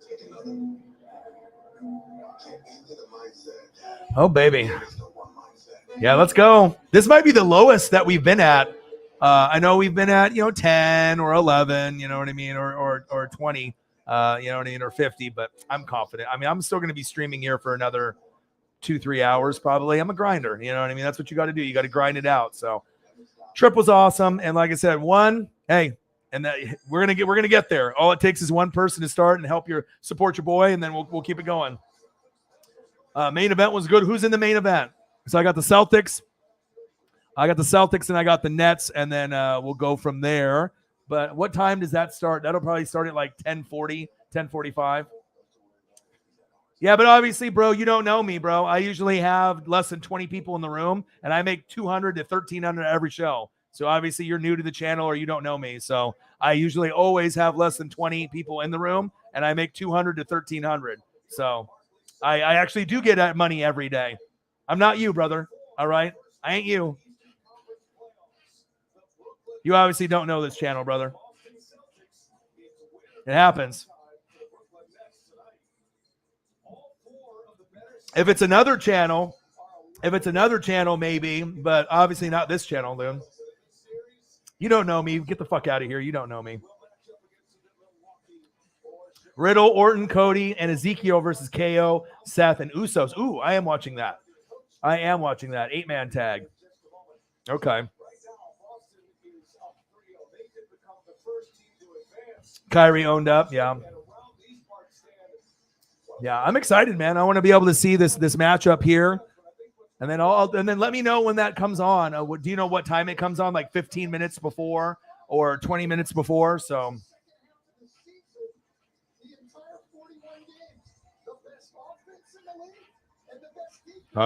take another. Get into the mindset. Oh, baby. There's no one mindset. Yeah, let's go. This might be the lowest that we've been at. I know we've been at, you know, 10 or 11, you know what I mean, or 20, you know what I mean, or 50, but I'm confident. I mean, I'm still going to be streaming here for another 2-3 hours probably. I'm a grinder, you know what I mean? That's what you got to do. You got to grind it out. So trip was awesome. And like I said, and that we're going to get there. All it takes is one person to start and help support your boy. And then we'll keep it going. Main event was good. Who's in the main event? So I got the Celtics. And I got the Nets, and then we'll go from there. But what time does that start? That'll probably start at like 10:40, 10:45. Yeah, but obviously, bro, you don't know me, bro. I usually have less than 20 people in the room, and I make 200 to 1,300 every show. So obviously, you're new to the channel or you don't know me. So I usually always have less than 20 people in the room, and I make 200 to 1,300. So I actually do get that money every day. I'm not you, brother. All right? I ain't you. You obviously don't know this channel, brother. It happens. If it's another channel, maybe, but obviously not this channel, dude. You don't know me. Get the fuck out of here. You don't know me. Riddle, Orton, Cody, and Ezekiel versus KO, Seth, and Usos. Ooh, I am watching that. 8-man tag. Okay. Kyrie owned up. Yeah. Yeah, I'm excited, man. I want to be able to see this matchup here. And then let me know when that comes on. Do you know what time it comes on? Like 15 minutes before or 20 minutes before? So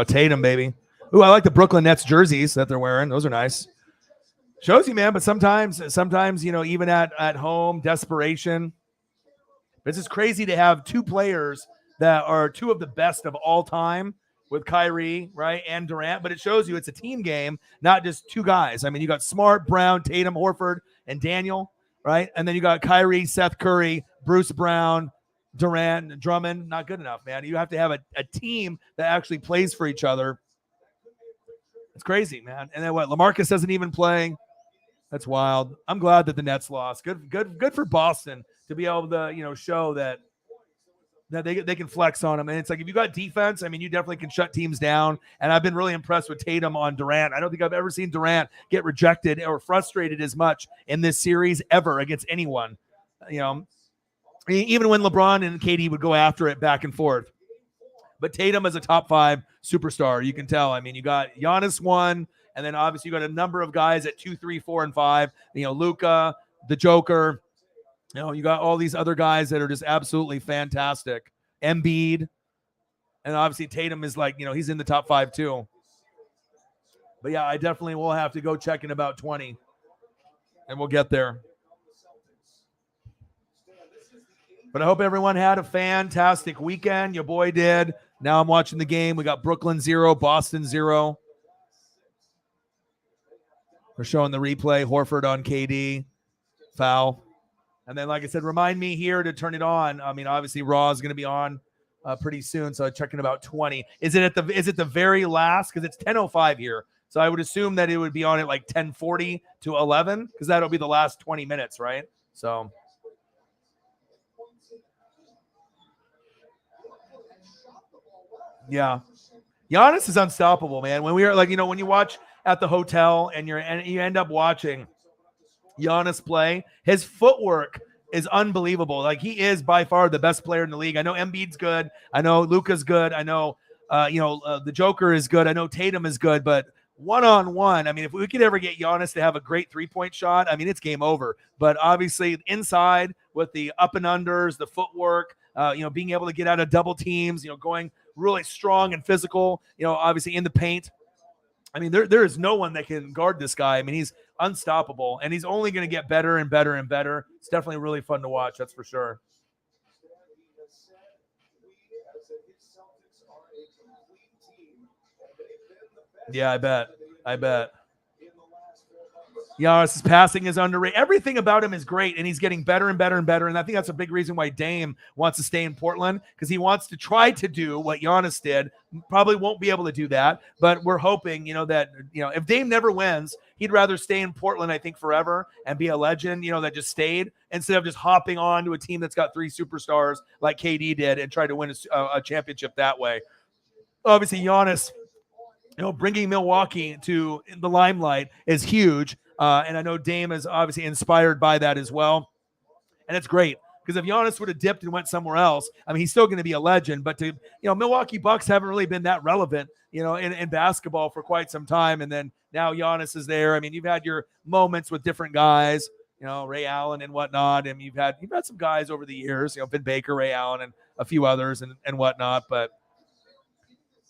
Tatum, baby. Ooh, I like the Brooklyn Nets jerseys that they're wearing. Those are nice. Shows you, man. But sometimes, you know, even at home, desperation. This is crazy to have two players that are two of the best of all time with Kyrie, right, and Durant. But it shows you it's a team game, not just two guys. I mean, you got Smart, Brown, Tatum, Horford, and Daniel, right? And then you got Kyrie, Seth Curry, Bruce Brown, Durant, Drummond. Not good enough, man. You have to have a team that actually plays for each other. It's crazy, man. And then what? LaMarcus doesn't even play. That's wild. I'm glad that the Nets lost. Good for Boston to be able to, you know, show that that they can flex on him. And it's like, if you got defense, I mean, you definitely can shut teams down. And I've been really impressed with Tatum on Durant. I don't think I've ever seen Durant get rejected or frustrated as much in this series ever against anyone. You know, even when LeBron and KD would go after it back and forth. But Tatum is a top 5 superstar. You can tell. I mean, you got Giannis 1, and then obviously you got a number of guys at 2, 3, 4, and 5. You know, Luka, the Joker. You know, you got all these other guys that are just absolutely fantastic. Embiid. And obviously Tatum is like, you know, he's in the top 5 too. But yeah, I definitely will have to go check in about 20. And we'll get there. But I hope everyone had a fantastic weekend. Your boy did. Now I'm watching the game. We got Brooklyn 0, Boston 0. We're showing the replay. Horford on KD. Foul. And then, like I said, remind me here to turn it on. I mean, obviously, Raw is going to be on pretty soon, so I'm checking about 20. Is it the very last? Because it's 10:05 here, so I would assume that it would be on at like 10:40 to 11, because that'll be the last 20 minutes, right? So, yeah, Giannis is unstoppable, man. When we are like, you know, when you watch at the hotel and you end up watching Giannis play, his footwork is unbelievable. Like, he is by far the best player in the league. I know Embiid's good. I know Luka's good. I know, the Joker is good. I know Tatum is good, but one-on-one, I mean, if we could ever get Giannis to have a great three-point shot, I mean, it's game over. But obviously inside with the up and unders, the footwork, being able to get out of double teams, going really strong and physical, obviously in the paint. I mean, there is no one that can guard this guy. I mean, he's unstoppable, and he's only going to get better and better and better. It's definitely really fun to watch, that's for sure. Yeah, I bet. Giannis' passing is underrated. Everything about him is great, and he's getting better and better and better. And I think that's a big reason why Dame wants to stay in Portland, because he wants to try to do what Giannis did. Probably won't be able to do that, but we're hoping, that if Dame never wins, he'd rather stay in Portland, I think, forever and be a legend, that just stayed, instead of just hopping on to a team that's got 3 superstars like KD did and try to win a championship that way. Obviously, Giannis, bringing Milwaukee to the limelight is huge. And I know Dame is obviously inspired by that as well. And it's great, because if Giannis would have dipped and went somewhere else, I mean, he's still going to be a legend. But Milwaukee Bucks haven't really been that relevant, in basketball for quite some time. And then now Giannis is there. I mean, you've had your moments with different guys, Ray Allen and whatnot. And you've had some guys over the years, Vin Baker, Ray Allen, and a few others and whatnot. But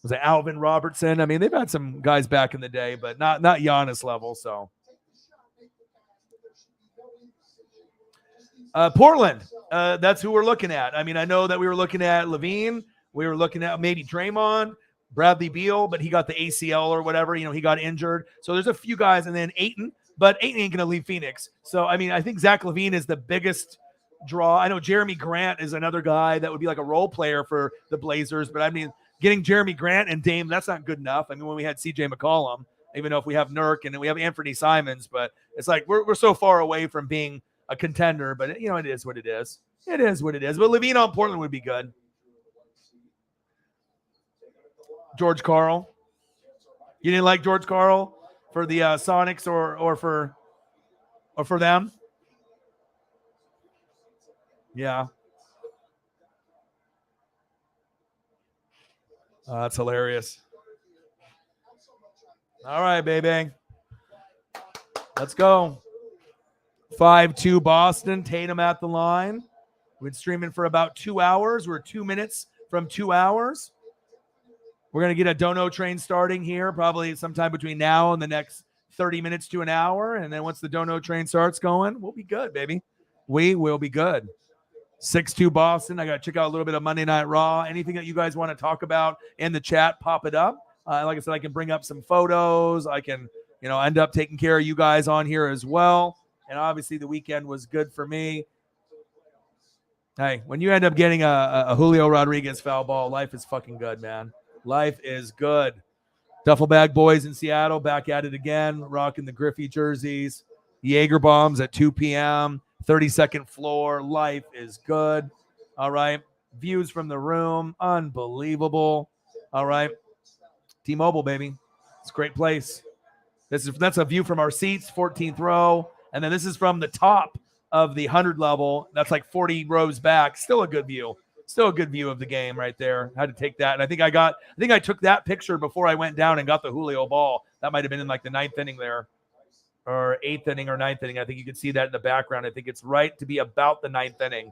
was it Alvin Robertson? I mean, they've had some guys back in the day, but not Giannis level. So. Portland, that's who we're looking at. I mean, I know that we were looking at Levine. We were looking at maybe Draymond, Bradley Beal, but he got the ACL or whatever. He got injured. So there's a few guys, and then Ayton, but Ayton ain't going to leave Phoenix. So, I mean, I think Zach LaVine is the biggest draw. I know Jeremy Grant is another guy that would be like a role player for the Blazers, but I mean, getting Jeremy Grant and Dame, that's not good enough. I mean, when we had CJ McCollum, even though if we have Nurk and then we have Anthony Simons, but it's like we're so far away from being a contender, but it is what it is. It is what it is. But Levine on Portland would be good. George Karl. You didn't like George Karl for the Sonics or for them? Yeah. That's hilarious. All right, baby. Let's go. 5-2 Boston. Tatum at the line. We've been streaming for about 2 hours. We're 2 minutes from 2 hours. We're going to get a dono train starting here probably sometime between now and the next 30 minutes to an hour. And then once the dono train starts going, we'll be good, baby. We will be good. 6-2 Boston. I got to check out a little bit of Monday Night Raw. Anything that you guys want to talk about in the chat, pop it up. Like I said, I can bring up some photos. I can, end up taking care of you guys on here as well. And obviously the weekend was good for me. Hey, when you end up getting a Julio Rodriguez foul ball, life is fucking good, man. Life is good. Duffel Bag Boys in Seattle back at it again, rocking the Griffey jerseys. Jaeger bombs at 2 p.m., 32nd floor. Life is good. All right. Views from the room, unbelievable. All right. T-Mobile, baby. It's a great place. That's a view from our seats, 14th row. And then this is from the top of the 100 level. That's like 40 rows back. Still a good view. Still a good view of the game right there. Had to take that. And I think I took that picture before I went down and got the Julio ball. That might have been in like the 9th inning there, or 8th inning or 9th inning. I think you can see that in the background. I think it's right to be about the 9th inning.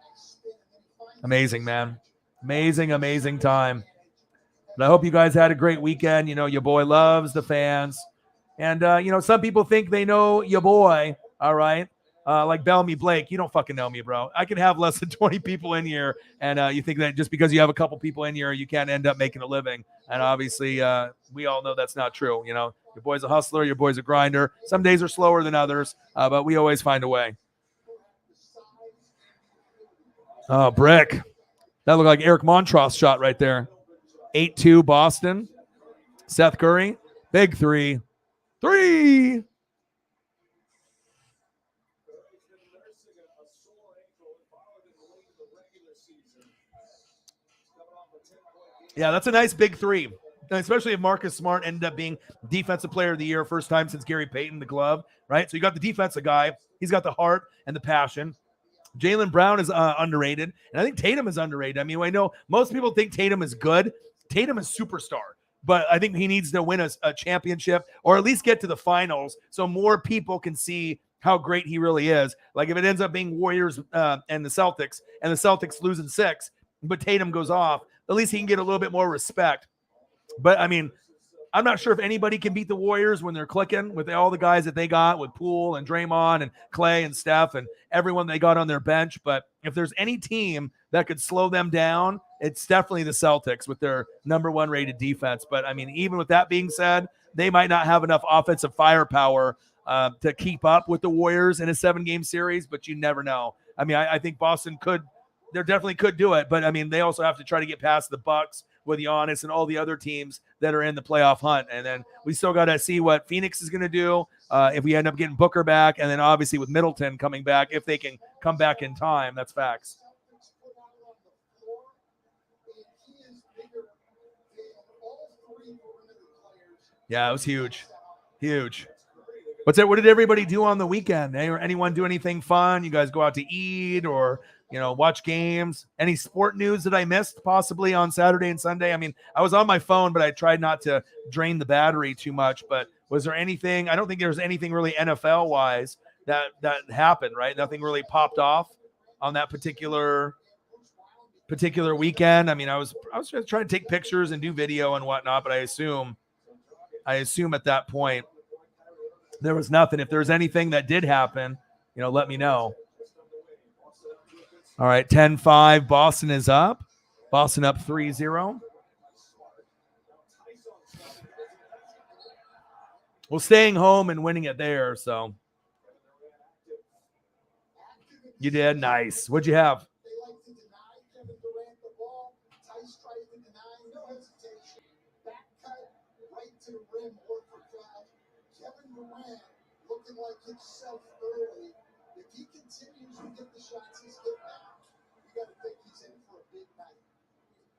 Amazing, man. Amazing time. But I hope you guys had a great weekend. You know, your boy loves the fans. And, you know, some people think they know your boy, all right? Like Bellamy Blake, you don't fucking know me, bro. I can have less than 20 people in here, and you think that just because you have a couple people in here, you can't end up making a living. And obviously, we all know that's not true. You know, your boy's a hustler, your boy's a grinder. Some days are slower than others, but we always find a way. Oh, brick. That looked like Eric Montross shot right there. 8-2 Boston. Seth Curry, big three. Yeah, that's a nice big three. And especially if Marcus Smart ended up being defensive player of the year, first time since Gary Payton, the glove, right? So you got the defensive guy. He's got the heart and the passion. Jaylen Brown is underrated, and I think Tatum is underrated. I mean, I know most people think Tatum is good. Tatum is superstar, but I think he needs to win a championship or at least get to the finals so more people can see how great he really is. Like if it ends up being Warriors and the Celtics losing 6, but Tatum goes off, at least he can get a little bit more respect. But, I mean, I'm not sure if anybody can beat the Warriors when they're clicking with all the guys that they got with Poole and Draymond and Clay and Steph and everyone they got on their bench. But if there's any team that could slow them down, it's definitely the Celtics with their number 1 rated defense. But, I mean, even with that being said, they might not have enough offensive firepower to keep up with the Warriors in a 7-game series, but you never know. I mean, I think Boston definitely could do it, but I mean, they also have to try to get past the Bucks with Giannis and all the other teams that are in the playoff hunt. And then we still got to see what Phoenix is going to do if we end up getting Booker back. And then obviously with Middleton coming back, if they can come back in time, that's facts. Yeah, it was huge. What did everybody do on the weekend? Anyone do anything fun? You guys go out to eat or, you know, watch games? Any sport news that I missed possibly on Saturday and Sunday? I mean, I was on my phone, but I tried not to drain the battery too much. But was there anything? I don't think there was anything really NFL wise that happened, right? Nothing really popped off on that particular weekend. I mean, I was just trying to take pictures and do video and whatnot, but I assume at that point there was nothing. If there's anything that did happen, you know, let me know. All right, 10-5. Boston is up. Boston up 3-0. Well, staying home and winning it there, so. You did? Nice. What'd you have? Looking like himself early. If he continues to get the shots he's getting now, you got to think he's in for a big night.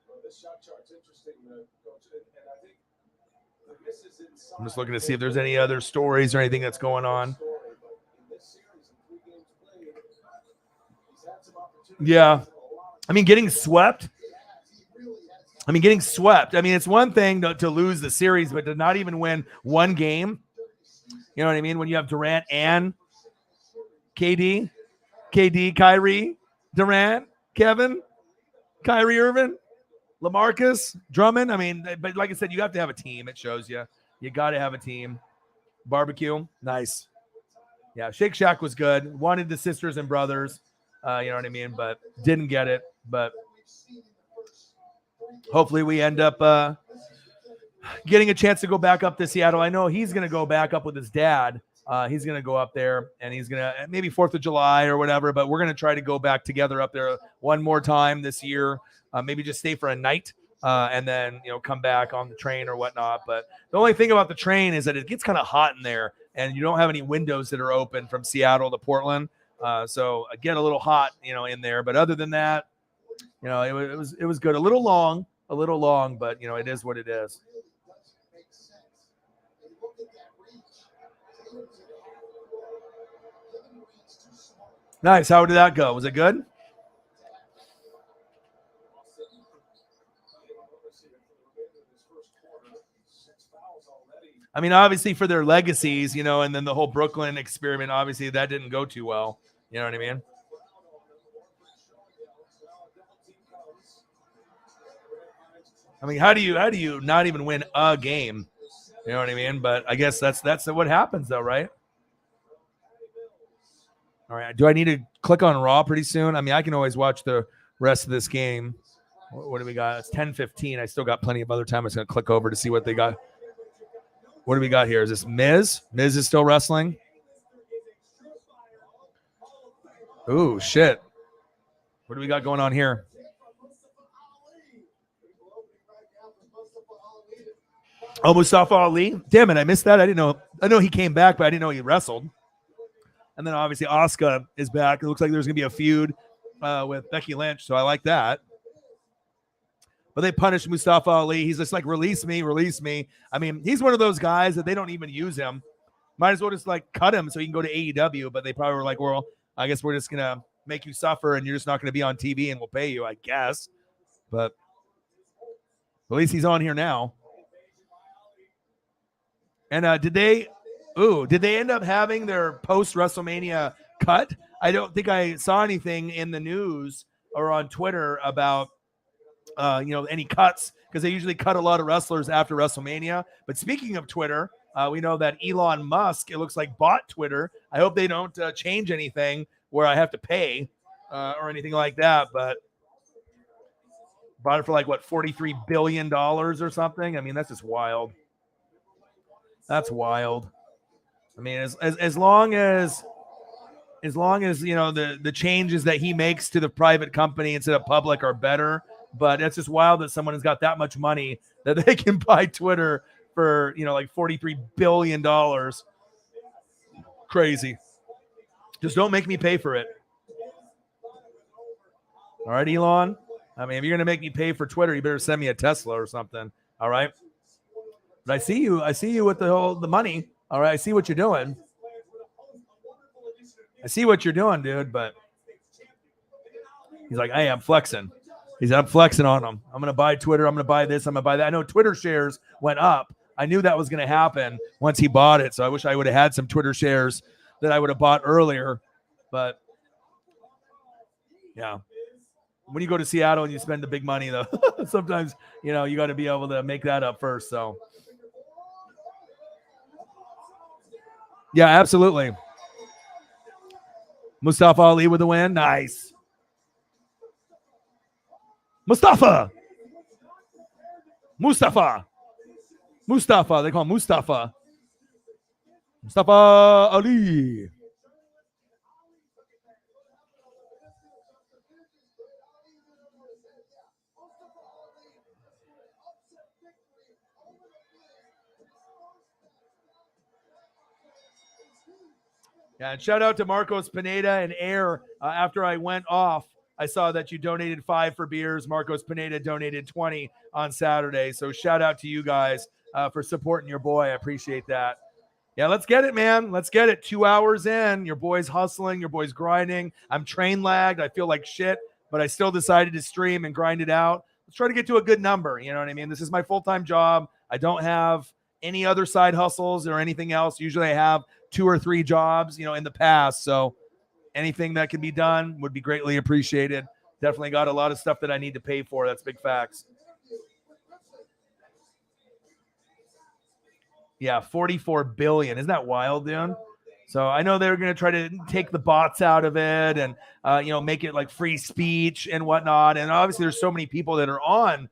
Well, this shot chart's interesting, Coach, and I think the misses inside. I'm just looking to see if there's any other stories or anything that's going on. Yeah. I mean, getting swept. I mean, it's one thing to lose the series, but to not even win one game. You know what I mean? When you have Durant and KD, Kyrie, Durant, Kevin, Kyrie Irving, LaMarcus, Drummond. I mean, but like I said, you have to have a team. It shows you. You got to have a team. Barbecue, nice. Yeah, Shake Shack was good. Wanted the sisters and brothers, you know what I mean? But didn't get it. But hopefully we end up getting a chance to go back up to Seattle. I know he's going to go back up with his dad. He's going to go up there, and he's going to maybe 4th of July or whatever, but we're going to try to go back together up there one more time this year. Maybe just stay for a night and then, you know, come back on the train or whatnot. But the only thing about the train is that it gets kind of hot in there, and you don't have any windows that are open from Seattle to Portland. So I get a little hot, you know, in there. But other than that, You know, it was good. A little long, but you know, it is what it is. Really doesn't make sense. And look at that reach. Tatum to the half court. Kevin Durant's too small. Nice. How did that go? Was it good? I mean, obviously for their legacies, you know, and then the whole Brooklyn experiment, obviously that didn't go too well. You know what I mean? I mean, how do you not even win a game? You know what I mean? But I guess that's what happens though, right? All right. Do I need to click on Raw pretty soon? I mean, I can always watch the rest of this game. What do we got? It's 10:15. I still got plenty of other time. I'm just going to click over to see what they got. What do we got here? Is this Miz? Miz is still wrestling. Ooh, shit. What do we got going on here? Oh, Mustafa Ali. Damn it, I missed that. I didn't know. I know he came back, but I didn't know he wrestled. And then obviously Asuka is back. It looks like there's going to be a feud with Becky Lynch, so I like that. But they punished Mustafa Ali. He's just like, release me, release me. I mean, he's one of those guys that they don't even use him. Might as well just like cut him so he can go to AEW. But they probably were like, well, I guess we're just going to make you suffer and you're just not going to be on TV and we'll pay you, I guess. But at least he's on here now. And did they end up having their post-WrestleMania cut? I don't think I saw anything in the news or on Twitter about any cuts, because they usually cut a lot of wrestlers after WrestleMania. But speaking of Twitter, we know that Elon Musk, it looks like, bought Twitter. I hope they don't change anything where I have to pay or anything like that. But bought it for like, what, $43 billion or something? I mean, that's just wild. That's wild. I mean, as long as you know the changes that he makes to the private company instead of public are better. But it's just wild that someone has got that much money that they can buy Twitter for, like $43 billion. Crazy. Just don't make me pay for it. All right, Elon. I mean, if you're going to make me pay for Twitter, you better send me a Tesla or something. All right. But I see you with the money. All right. I see what you're doing. I see what you're doing, dude. But he's like, hey, I'm flexing. He said, I'm flexing on them. I'm going to buy Twitter. I'm going to buy this. I'm going to buy that. I know Twitter shares went up. I knew that was going to happen once he bought it. So I wish I would have had some Twitter shares that I would have bought earlier. But, yeah. When you go to Seattle and you spend the big money, though, sometimes, you got to be able to make that up first. So, yeah, absolutely. Mustafa Ali with the win. Nice. Mustafa. They call him Mustafa. Mustafa Ali. Yeah, and shout out to Marcos Pineda and Air. After I went off, I saw that you donated 5 for beers. Marcos Pineda donated 20 on Saturday. So shout out to you guys for supporting your boy. I appreciate that. Yeah, let's get it, man. Let's get it. 2 hours in. Your boy's hustling. Your boy's grinding. I'm train lagged. I feel like shit, but I still decided to stream and grind it out. Let's try to get to a good number. You know what I mean? This is my full-time job. I don't have any other side hustles or anything else. Usually I have 2 or 3 jobs, in the past. So anything that can be done would be greatly appreciated. Definitely got a lot of stuff that I need to pay for. That's big facts. Yeah, 44 billion. Isn't that wild, dude? So I know they're going to try to take the bots out of it and, make it like free speech and whatnot. And obviously there's so many people that are on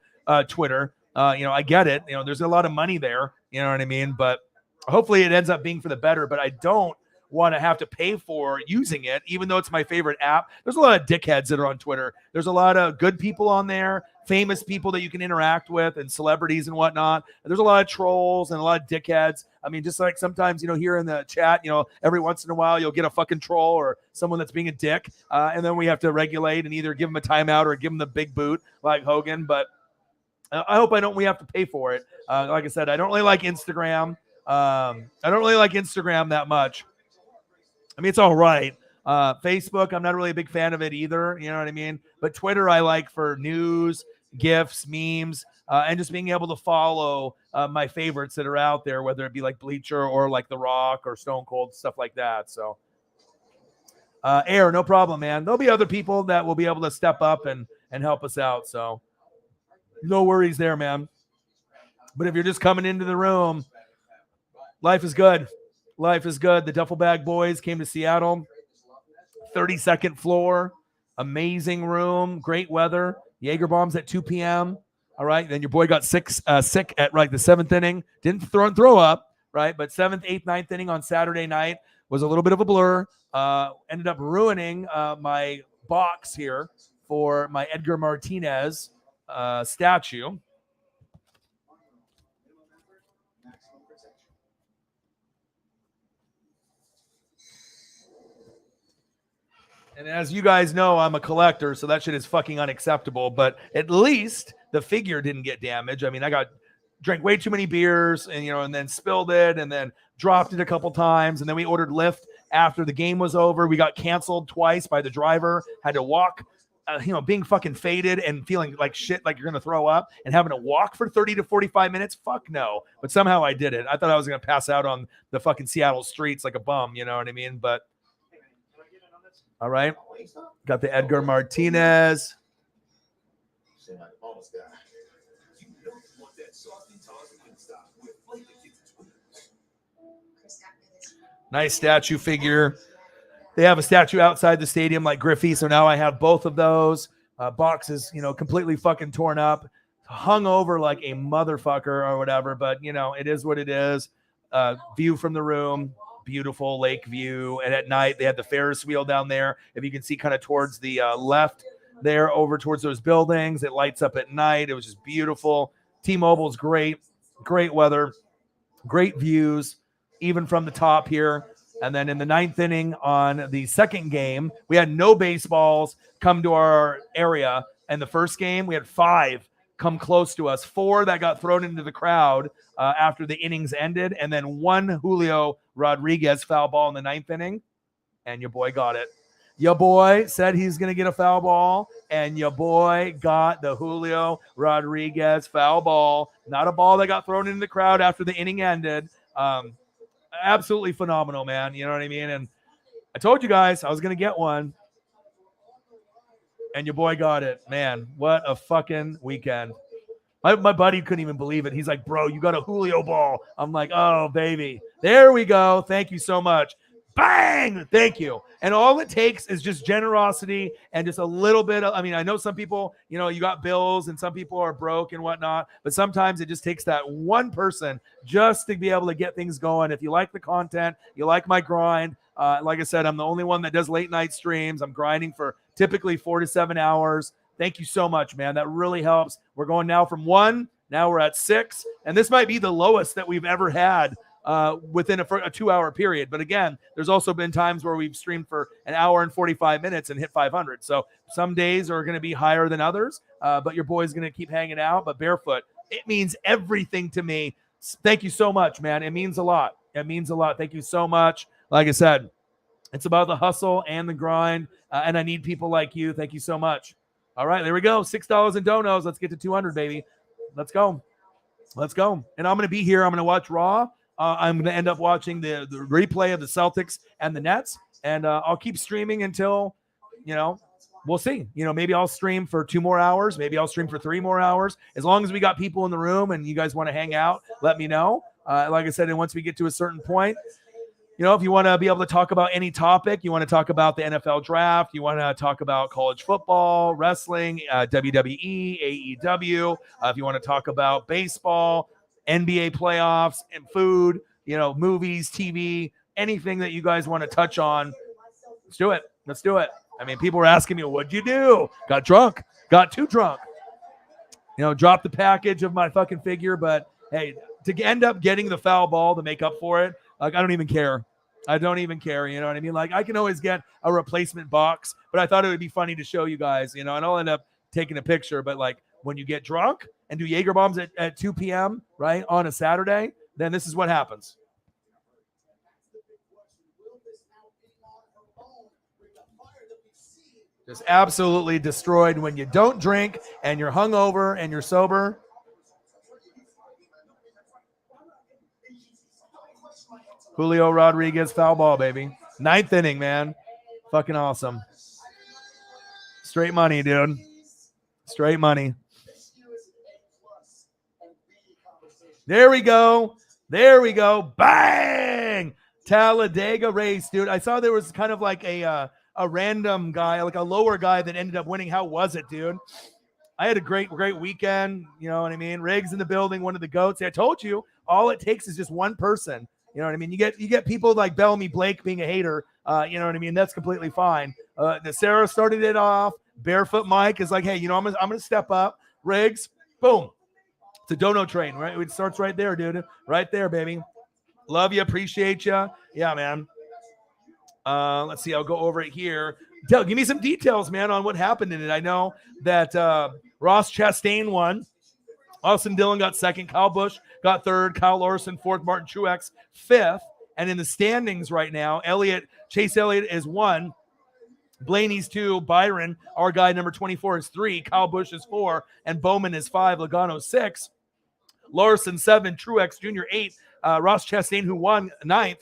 Twitter. I get it. There's a lot of money there. You know what I mean? But hopefully it ends up being for the better. But I don't want to have to pay for using it, even though it's my favorite app. There's a lot of dickheads that are on Twitter. There's a lot of good people on there, famous people that you can interact with, and celebrities and whatnot. And there's a lot of trolls and a lot of dickheads. I mean, just like sometimes, here in the chat, every once in a while you'll get a fucking troll or someone that's being a dick. And then we have to regulate and either give them a timeout or give them the big boot like Hogan. But I hope we have to pay for it. Like I said, I don't really like Instagram. I don't really like Instagram that much. I mean, it's all right. Facebook, I'm not really a big fan of it either. You know what I mean? But Twitter, I like for news, GIFs, memes, and just being able to follow my favorites that are out there, whether it be like Bleacher or like The Rock or Stone Cold, stuff like that. So, Air, no problem, man. There'll be other people that will be able to step up and help us out. So, no worries there, man. But if you're just coming into the room, life is good. Life is good. The Duffel Bag Boys came to Seattle. 32nd floor. Amazing room. Great weather. Jaeger bombs at 2 p.m. All right. Then your boy got sick at the 7th inning. Didn't throw up, right? But 7th, 8th, 9th inning on Saturday night was a little bit of a blur. Ended up ruining my box here for my Edgar Martinez statue. And as you guys know, I'm a collector, so that shit is fucking unacceptable. But at least the figure didn't get damaged. I mean, drank way too many beers and then spilled it and then dropped it a couple times. And then we ordered Lyft after the game was over. We got canceled twice by the driver, had to walk, being fucking faded and feeling like shit, like you're going to throw up and having to walk for 30 to 45 minutes. Fuck no. But somehow I did it. I thought I was going to pass out on the fucking Seattle streets like a bum. You know what I mean? But all right. Got the Edgar Martinez. Nice statue figure. They have a statue outside the stadium like Griffey, so now I have both of those. Box is, completely fucking torn up, hung over like a motherfucker or whatever, but, it is what it is. View from the room. Beautiful lake view. And at night they had the Ferris wheel down there. If you can see kind of towards the left there over towards those buildings, it lights up at night. It was just beautiful. T-Mobile's great weather, great views, even from the top here. And then in the 9th inning on the second game, we had no baseballs come to our area. And the first game, we had 5 come close to us, 4 that got thrown into the crowd after the innings ended, and then 1 Julio Rodriguez foul ball in the 9th inning, and your boy got it. Your boy said he's going to get a foul ball, and your boy got the Julio Rodriguez foul ball, not a ball that got thrown into the crowd after the inning ended. Absolutely phenomenal, man. You know what I mean? And I told you guys I was going to get one. And your boy got it. Man, what a fucking weekend. My buddy couldn't even believe it. He's like, bro, you got a Julio ball. I'm like, oh, baby. There we go. Thank you so much. Bang! Thank you. And all it takes is just generosity and just a little bit of, I know some people, you got bills and some people are broke and whatnot, but sometimes it just takes that one person just to be able to get things going. If you like the content, you like my grind, like I said, I'm the only one that does late night streams. I'm grinding for typically 4 to 7 hours. Thank you so much, man. That really helps. We're going now from 1, now we're at 6, and this might be the lowest that we've ever had within a 2-hour period. But again, there's also been times where we've streamed for an hour and 45 minutes and hit 500. So some days are going to be higher than others, but your boy's going to keep hanging out. But Barefoot, it means everything to me. Thank you so much, man. It means a lot. It means a lot. Thank you so much. Like I said, it's about the hustle and the grind, and I need people like you. Thank you so much. All right, there we go. $6 in donos. Let's get to 200, baby. Let's go. Let's go. And I'm going to be here. I'm going to watch Raw. I'm going to end up watching the replay of the Celtics and the Nets, and I'll keep streaming until, we'll see. Maybe I'll stream for 2 more hours. Maybe I'll stream for 3 more hours. As long as we got people in the room and you guys want to hang out, let me know. Like I said, and once we get to a certain point, if you want to be able to talk about any topic, you want to talk about the NFL draft, you want to talk about college football, wrestling, WWE, AEW, if you want to talk about baseball, NBA playoffs and food, movies, TV, anything that you guys want to touch on, let's do it. Let's do it. I mean, people were asking me, what'd you do? Got drunk. Got too drunk. You know, dropped the package of my fucking figure. But hey, to end up getting the foul ball to make up for it, like, I don't even care. I don't even care. You know what I mean? Like, I can always get a replacement box, but I thought it would be funny to show you guys, you know, and I'll end up taking a picture. But like, when you get drunk and do Jaeger bombs at 2 p.m., right, on a Saturday, then this is what happens. Just absolutely destroyed when you don't drink and you're hungover and you're sober. Julio Rodriguez foul ball, baby. 9th inning, man. Fucking awesome. Straight money, dude. Straight money. There we go. There we go. Bang! Talladega race, dude. I saw there was kind of like a random guy, like a lower guy that ended up winning. How was it, dude? I had a great weekend. You know what I mean? Riggs in the building, one of the GOATs. I told you, all it takes is just one person. You know what I mean? You get people like Bellamy Blake being a hater. You know what I mean? That's completely fine. Sarah started it off. Barefoot Mike is like, hey, you know, I'm gonna step up. Riggs, boom. It's a dono train, right? It starts right there, dude. Right there, baby. Love you, appreciate you. Yeah, man. Let's see. I'll go over it here. Give me some details, man, on what happened in it. I know that Ross Chastain won. Austin Dillon got 2nd. Kyle Busch got 3rd. Kyle Larson 4th. Martin Truex 5th. And in the standings right now, Chase Elliott is 1. Blaney's 2. Byron, our guy number 24, is 3. Kyle Busch is 4. And Bowman is 5. Logano 6. Larson 7. Truex Jr. 8. Ross Chastain, who won, 9th.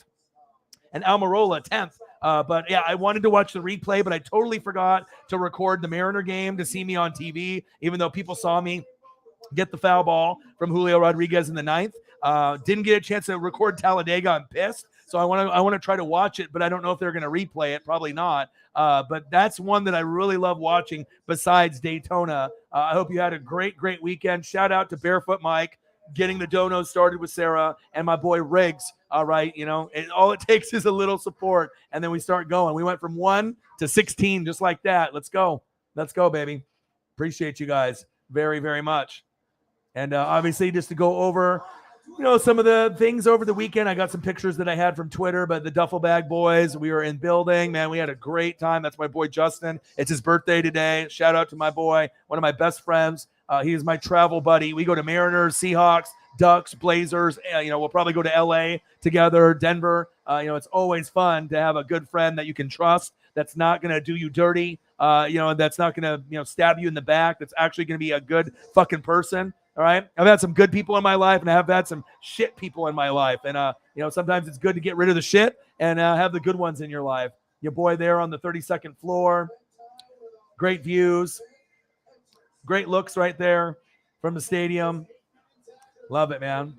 And Almirola 10th. But yeah, I wanted to watch the replay, but I totally forgot to record the Mariner game to see me on TV, even though people saw me get the foul ball from Julio Rodriguez in the 9th. Didn't get a chance to record Talladega. I'm pissed. So I want to try to watch it, but I don't know if they're going to replay it. Probably not. But that's one that I really love watching besides Daytona. I hope you had a great weekend. Shout out to Barefoot Mike, getting the dono started with Sarah, and my boy Riggs. All right, you know, all it takes is a little support, and then we start going. We went from 1 to 16 just like that. Let's go, baby. Appreciate you guys very, very much. And obviously, just to go over, you know, some of the things over the weekend. I got some pictures that I had from Twitter, but the Duffel Bag Boys, we were in building, man. We had a great time. That's my boy Justin. It's his birthday today. Shout out to my boy, one of my best friends. He is my travel buddy. We go to Mariners, Seahawks, Ducks, Blazers. You know, we'll probably go to LA together, Denver. You know, it's always fun to have a good friend that you can trust, that's not going to do you dirty, you know, that's not going to, you know, stab you in the back, that's actually going to be a good fucking person. All right. I've had some good people in my life, and I have had some shit people in my life. And, you know, sometimes it's good to get rid of the shit and have the good ones in your life. Your boy there on the 32nd floor. Great views. Great looks right there from the stadium. Love it, man.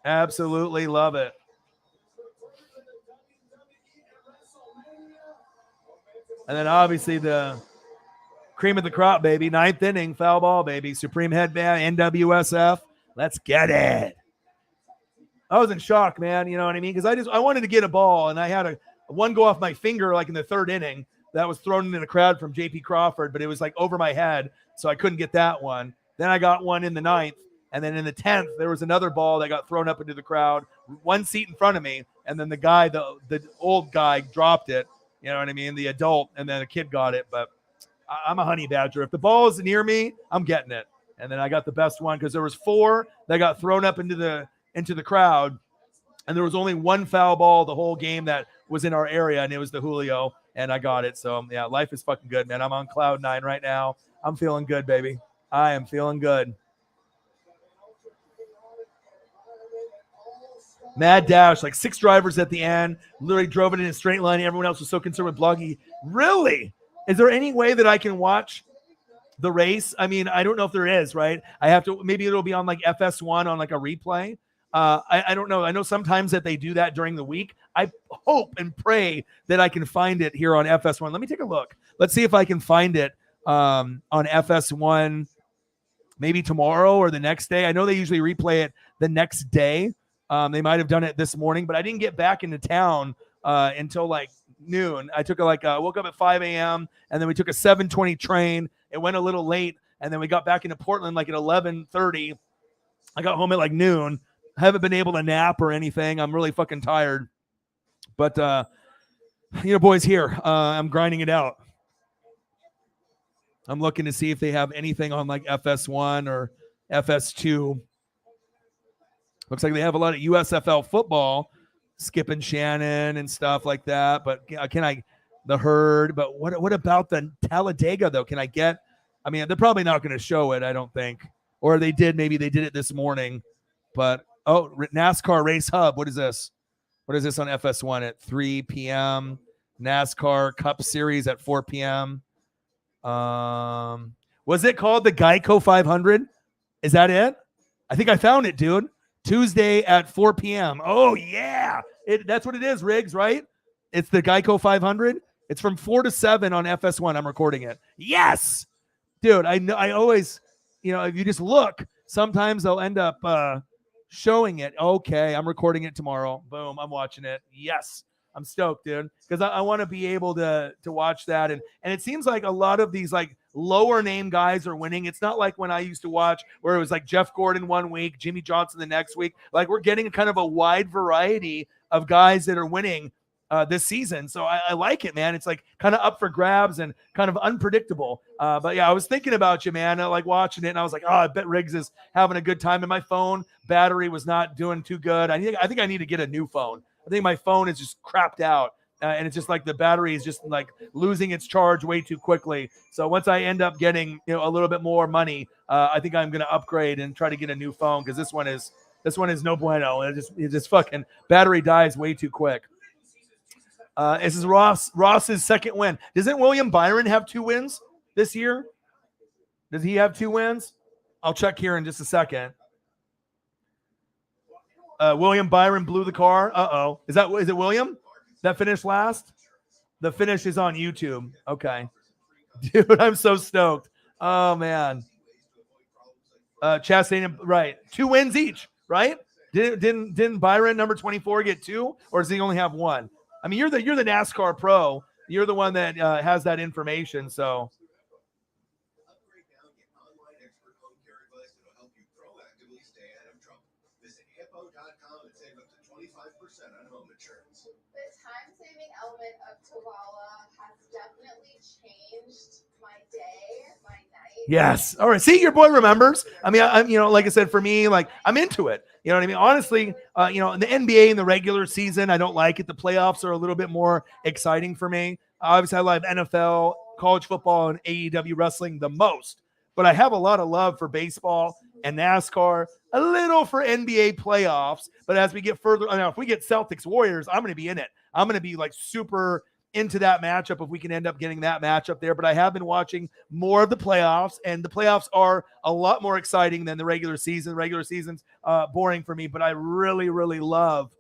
Absolutely love it. And then obviously the cream of the crop, baby. 9th inning, foul ball, baby. Supreme Headband, NWSF. Let's get it. I was in shock, man. You know what I mean? Because I wanted to get a ball, and I had one go off my finger like in the 3rd inning that was thrown in the crowd from J.P. Crawford, but it was like over my head, so I couldn't get that one. Then I got one in the 9th, and then in the 10th, there was another ball that got thrown up into the crowd, one seat in front of me, and then the guy, the old guy, dropped it. You know what I mean? The adult, and then the kid got it, but I'm a honey badger. If the ball is near me, I'm getting it. And then I got the best one because there was 4 that got thrown up into the crowd, and there was only one foul ball the whole game that was in our area, and it was the Julio, and I got it. So yeah, life is fucking good, man. I'm on cloud 9 right now. I'm feeling good, baby. I am feeling good. Mad dash, like 6 drivers at the end. Literally drove it in a straight line. Everyone else was so concerned with Bloggy. Really? Is there any way that I can watch the race? I mean, I don't know if there is, right? I have to, maybe it'll be on like FS1 on like a replay. I don't know. I know sometimes that they do that during the week. I hope and pray that I can find it here on FS1. Let me take a look. Let's see if I can find it on FS1 maybe tomorrow or the next day. I know they usually replay it the next day. They might have done it this morning, but I didn't get back into town until like noon. I took woke up at 5 a.m. and then we took a 7:20 train. It went a little late, and then we got back into Portland like at 11:30. I got home at like noon. I haven't been able to nap or anything. I'm really fucking tired. But boys, here I'm grinding it out. I'm looking to see if they have anything on like FS1 or FS2. Looks like they have a lot of USFL football, Skip and Shannon and stuff like that. But the herd? But what about the Talladega though? Can I get? I mean, they're probably not going to show it, I don't think. Or they did. Maybe they did it this morning. But NASCAR Race Hub. What is this? What is this on FS1 at 3 p.m.? NASCAR Cup Series at 4 p.m. Was it called the Geico 500? Is that it? I think I found it, dude. Tuesday at 4 p.m. Oh, yeah. That's what it is, Riggs, right? It's the Geico 500. It's from 4 to 7 on FS1. I'm recording it. Yes. Dude, I know. I always, if you just look, sometimes they'll end up showing it. Okay, I'm recording it tomorrow. Boom, I'm watching it. Yes. I'm stoked, dude, because I want to be able to watch that. And it seems like a lot of these like lower name guys are winning. It's not like when I used to watch where it was like Jeff Gordon one week, Jimmy Johnson the next week. Like we're getting kind of a wide variety of guys that are winning this season. So I like it, man. It's like kind of up for grabs and kind of unpredictable. But yeah, I was thinking about you, man, like watching it, and I was like, oh, I bet Riggs is having a good time. And my phone battery was not doing too good. I think I need to get a new phone. I think my phone is just crapped out, and it's just like the battery is just like losing its charge way too quickly. So once I end up getting a little bit more money, I think I'm going to upgrade and try to get a new phone, because this one is no bueno. It just fucking battery dies way too quick. This is Ross's second win. Doesn't William Byron have 2 wins this year? Does he have 2 wins? I'll check here in just a second. William Byron blew the car. Uh-oh. Is it William that finished last? The finish is on YouTube. Okay. Dude, I'm so stoked. Oh, man. Chastain, right. 2 wins each, right? Didn't Byron, number 24, get 2? Or does he only have 1? I mean, you're the NASCAR pro. You're the one that has that information, so. The time-saving element of Tawala has definitely changed my day, my night. Yes. All right. See, your boy remembers. I mean, I'm like I said, for me, like I'm into it. You know what I mean? Honestly, in the NBA in the regular season, I don't like it. The playoffs are a little bit more exciting for me. Obviously, I love NFL, college football, and AEW wrestling the most. But I have a lot of love for baseball and NASCAR, a little for NBA playoffs. But as we get further, if we get Celtics Warriors, I'm going to be in it. I'm going to be like super into that matchup if we can end up getting that matchup there. But I have been watching more of the playoffs, and the playoffs are a lot more exciting than the regular season. The regular season's boring for me, but I really, really love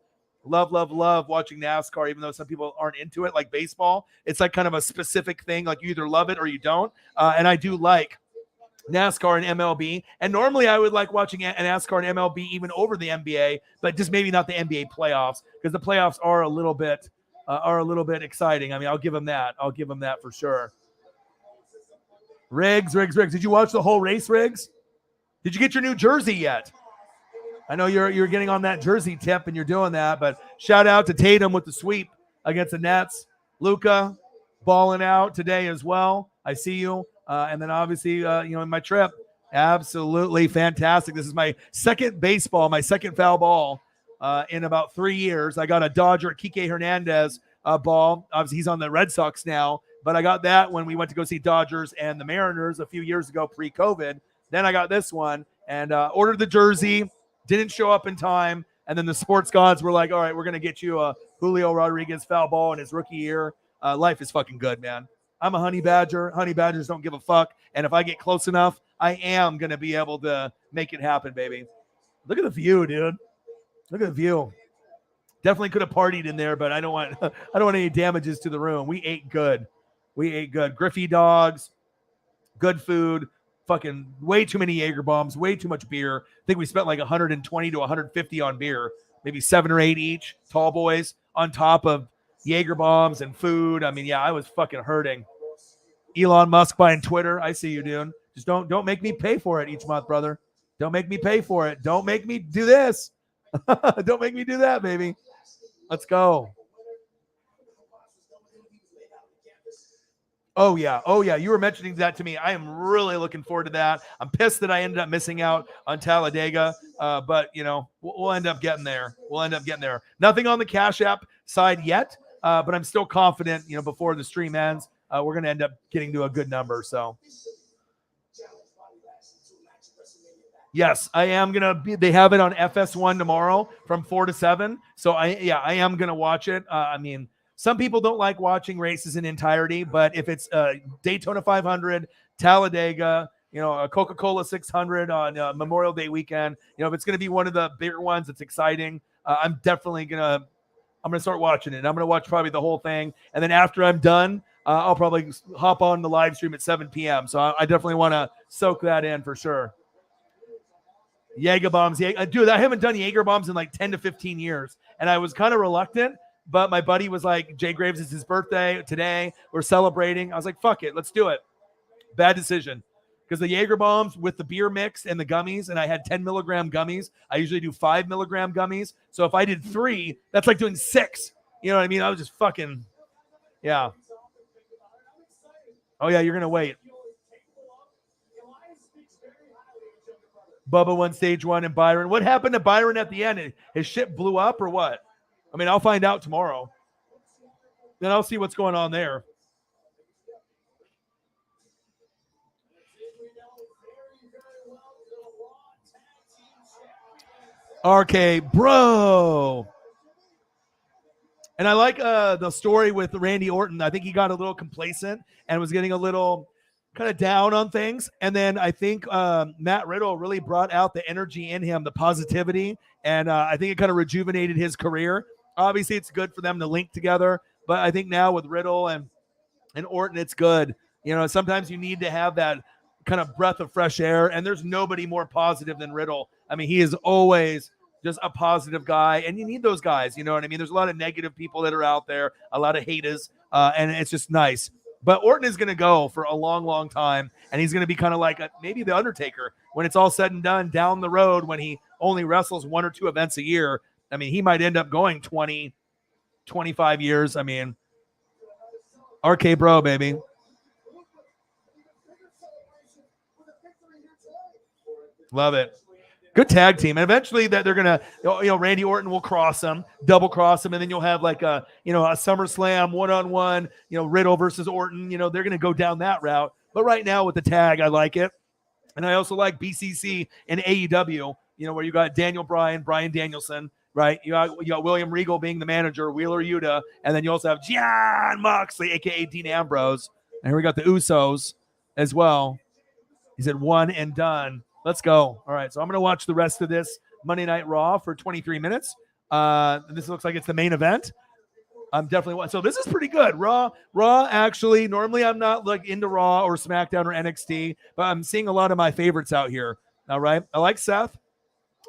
watching NASCAR, even though some people aren't into it like baseball. It's like kind of a specific thing. Like you either love it or you don't. And I do like NASCAR and MLB. And normally I would like watching NASCAR and MLB even over the NBA, but just maybe not the NBA playoffs, because the playoffs are a little bit exciting. I mean, I'll give them that. For sure. Riggs. Did you watch the whole race, Riggs? Did you get your new jersey yet? I know you're getting on that jersey tip and you're doing that, but shout out to Tatum with the sweep against the Nets. Luka balling out today as well. I see you. And then obviously, in my trip, absolutely fantastic. This is my second foul ball in about 3 years. I got a Dodger Kike Hernandez ball. Obviously, he's on the Red Sox now, but I got that when we went to go see Dodgers and the Mariners a few years ago, pre-COVID. Then I got this one and ordered the jersey, didn't show up in time. And then the sports gods were like, all right, we're going to get you a Julio Rodriguez foul ball in his rookie year. Life is fucking good, man. I'm a honey badger. Honey badgers don't give a fuck. And if I get close enough, I am going to be able to make it happen, baby. Look at the view, dude. Look at the view. Definitely could have partied in there, but I don't want any damages to the room. We ate good. Griffey dogs, good food, fucking way too many Jaeger bombs, way too much beer. I think we spent like 120 to 150 on beer, maybe 7 or 8 each, tall boys, on top of Jaeger bombs and food. I mean, yeah, I was fucking hurting. Elon Musk buying Twitter. I see you, dude. Just don't make me pay for it each month, brother. Don't make me pay for it. Don't make me do this. Don't make me do that, baby. Let's go. Oh yeah. You were mentioning that to me. I am really looking forward to that. I'm pissed that I ended up missing out on Talladega, but we'll end up getting there. Nothing on the Cash App side yet, but I'm still confident. Before the stream ends, we're gonna end up getting to a good number. So. Yes, I am gonna be. They have it on FS1 tomorrow from 4 to 7. So I am gonna watch it. I mean, some people don't like watching races in entirety, but if it's Daytona 500, Talladega, a Coca-Cola 600 on Memorial Day weekend, if it's gonna be one of the bigger ones, it's exciting. I'm definitely gonna start watching it. I'm gonna watch probably the whole thing, and then after I'm done, I'll probably hop on the live stream at 7 p.m. So I definitely want to soak that in for sure. Jaeger bombs. Dude, I haven't done Jaeger bombs in like 10 to 15 years. And I was kind of reluctant, but my buddy was like, Jay Graves, it's his birthday today. We're celebrating. I was like, fuck it. Let's do it. Bad decision. Because the Jaeger bombs with the beer mix and the gummies, and I had 10 milligram gummies. I usually do 5 milligram gummies. So if I did 3, that's like doing 6. You know what I mean? I was just fucking, yeah. Oh, yeah, you're going to wait. Bubba won stage 1 and Byron. What happened to Byron at the end? His ship blew up or what? I mean, I'll find out tomorrow. Then I'll see what's going on there. RK, bro. And I like the story with Randy Orton. I think he got a little complacent and was getting a little kind of down on things. And then I think Matt Riddle really brought out the energy in him, the positivity. And I think it kind of rejuvenated his career. Obviously, it's good for them to link together. But I think now with Riddle and Orton, it's good. Sometimes you need to have that kind of breath of fresh air. And there's nobody more positive than Riddle. I mean, he is always just a positive guy. And you need those guys. You know what I mean? There's a lot of negative people that are out there, a lot of haters. And it's just nice. But Orton is going to go for a long, long time, and he's going to be kind of like maybe the Undertaker when it's all said and done down the road when he only wrestles 1 or 2 events a year. I mean, he might end up going 20, 25 years. I mean, RK Bro, baby. Love it. Good tag team. And eventually that they're going to, Randy Orton will cross them, double cross them. And then you'll have like a SummerSlam one-on-one, Riddle versus Orton, they're going to go down that route. But right now with the tag, I like it. And I also like BCC and AEW, where you got Daniel Bryan, Bryan Danielson, right? You got William Regal being the manager, Wheeler Yuta. And then you also have Jon Moxley, AKA Dean Ambrose. And here we got the Usos as well. He said 1 and done. Let's go. All right, so I'm going to watch the rest of this Monday Night Raw for 23 minutes. This looks like it's the main event. I'm definitely – so this is pretty good. Raw, actually, normally I'm not like into Raw or SmackDown or NXT, but I'm seeing a lot of my favorites out here. All right, I like Seth.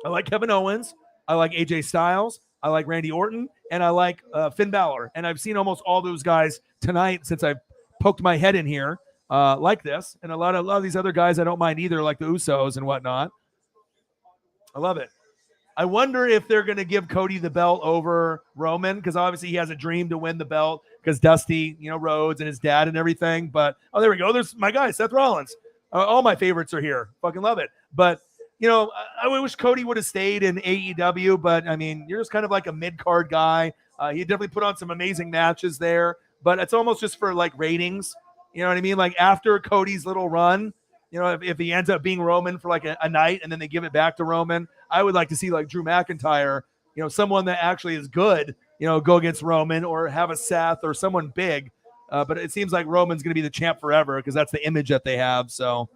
I like Kevin Owens. I like AJ Styles. I like Randy Orton. And I like Finn Balor. And I've seen almost all those guys tonight since I've poked my head in here. Like this, and a lot of these other guys I don't mind either, like the Usos and whatnot. I love it. I wonder if they're going to give Cody the belt over Roman, because obviously he has a dream to win the belt because Dusty, Rhodes and his dad and everything. But there we go. There's my guy, Seth Rollins. All my favorites are here. Fucking love it. But I wish Cody would have stayed in AEW. But I mean, you're just kind of like a mid-card guy. He definitely put on some amazing matches there, but it's almost just for like ratings. You know what I mean? Like after Cody's little run, if he ends up being Roman for like a night and then they give it back to Roman, I would like to see like Drew McIntyre, someone that actually is good, go against Roman or have a Seth or someone big. But it seems like Roman's going to be the champ forever because that's the image that they have. So.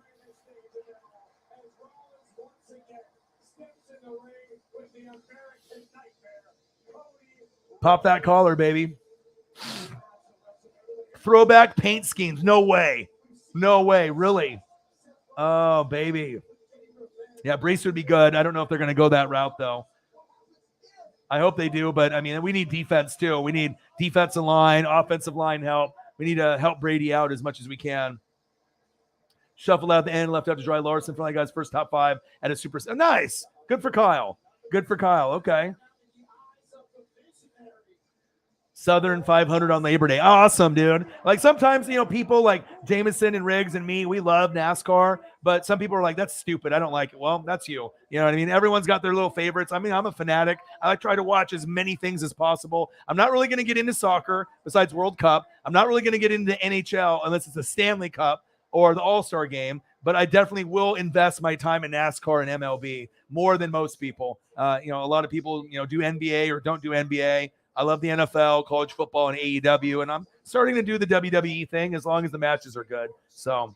Pop that collar, baby. Throwback paint schemes. No way. Really. Oh, baby. Yeah, Brees would be good. I don't know if they're going to go that route, though. I hope they do, but I mean, we need defense too. We need defensive line, offensive line help. We need to help Brady out as much as we can. Shuffle out the end, left out to Dry Larson for like guys' first top 5 at a super. Nice. Good for Kyle. Good for Kyle. Okay. Southern 500 on Labor Day. Awesome, dude. Like sometimes, people like Jameson and Riggs and me, we love NASCAR, but some people are like, that's stupid. I don't like it. Well, that's you. You know what I mean? Everyone's got their little favorites. I mean, I'm a fanatic. I try to watch as many things as possible. I'm not really going to get into soccer besides World Cup. I'm not really going to get into NHL unless it's a Stanley Cup or the All-Star game, but I definitely will invest my time in NASCAR and MLB more than most people. A lot of people, do NBA or don't do NBA. I love the NFL, college football, and AEW, and I'm starting to do the WWE thing as long as the matches are good. So,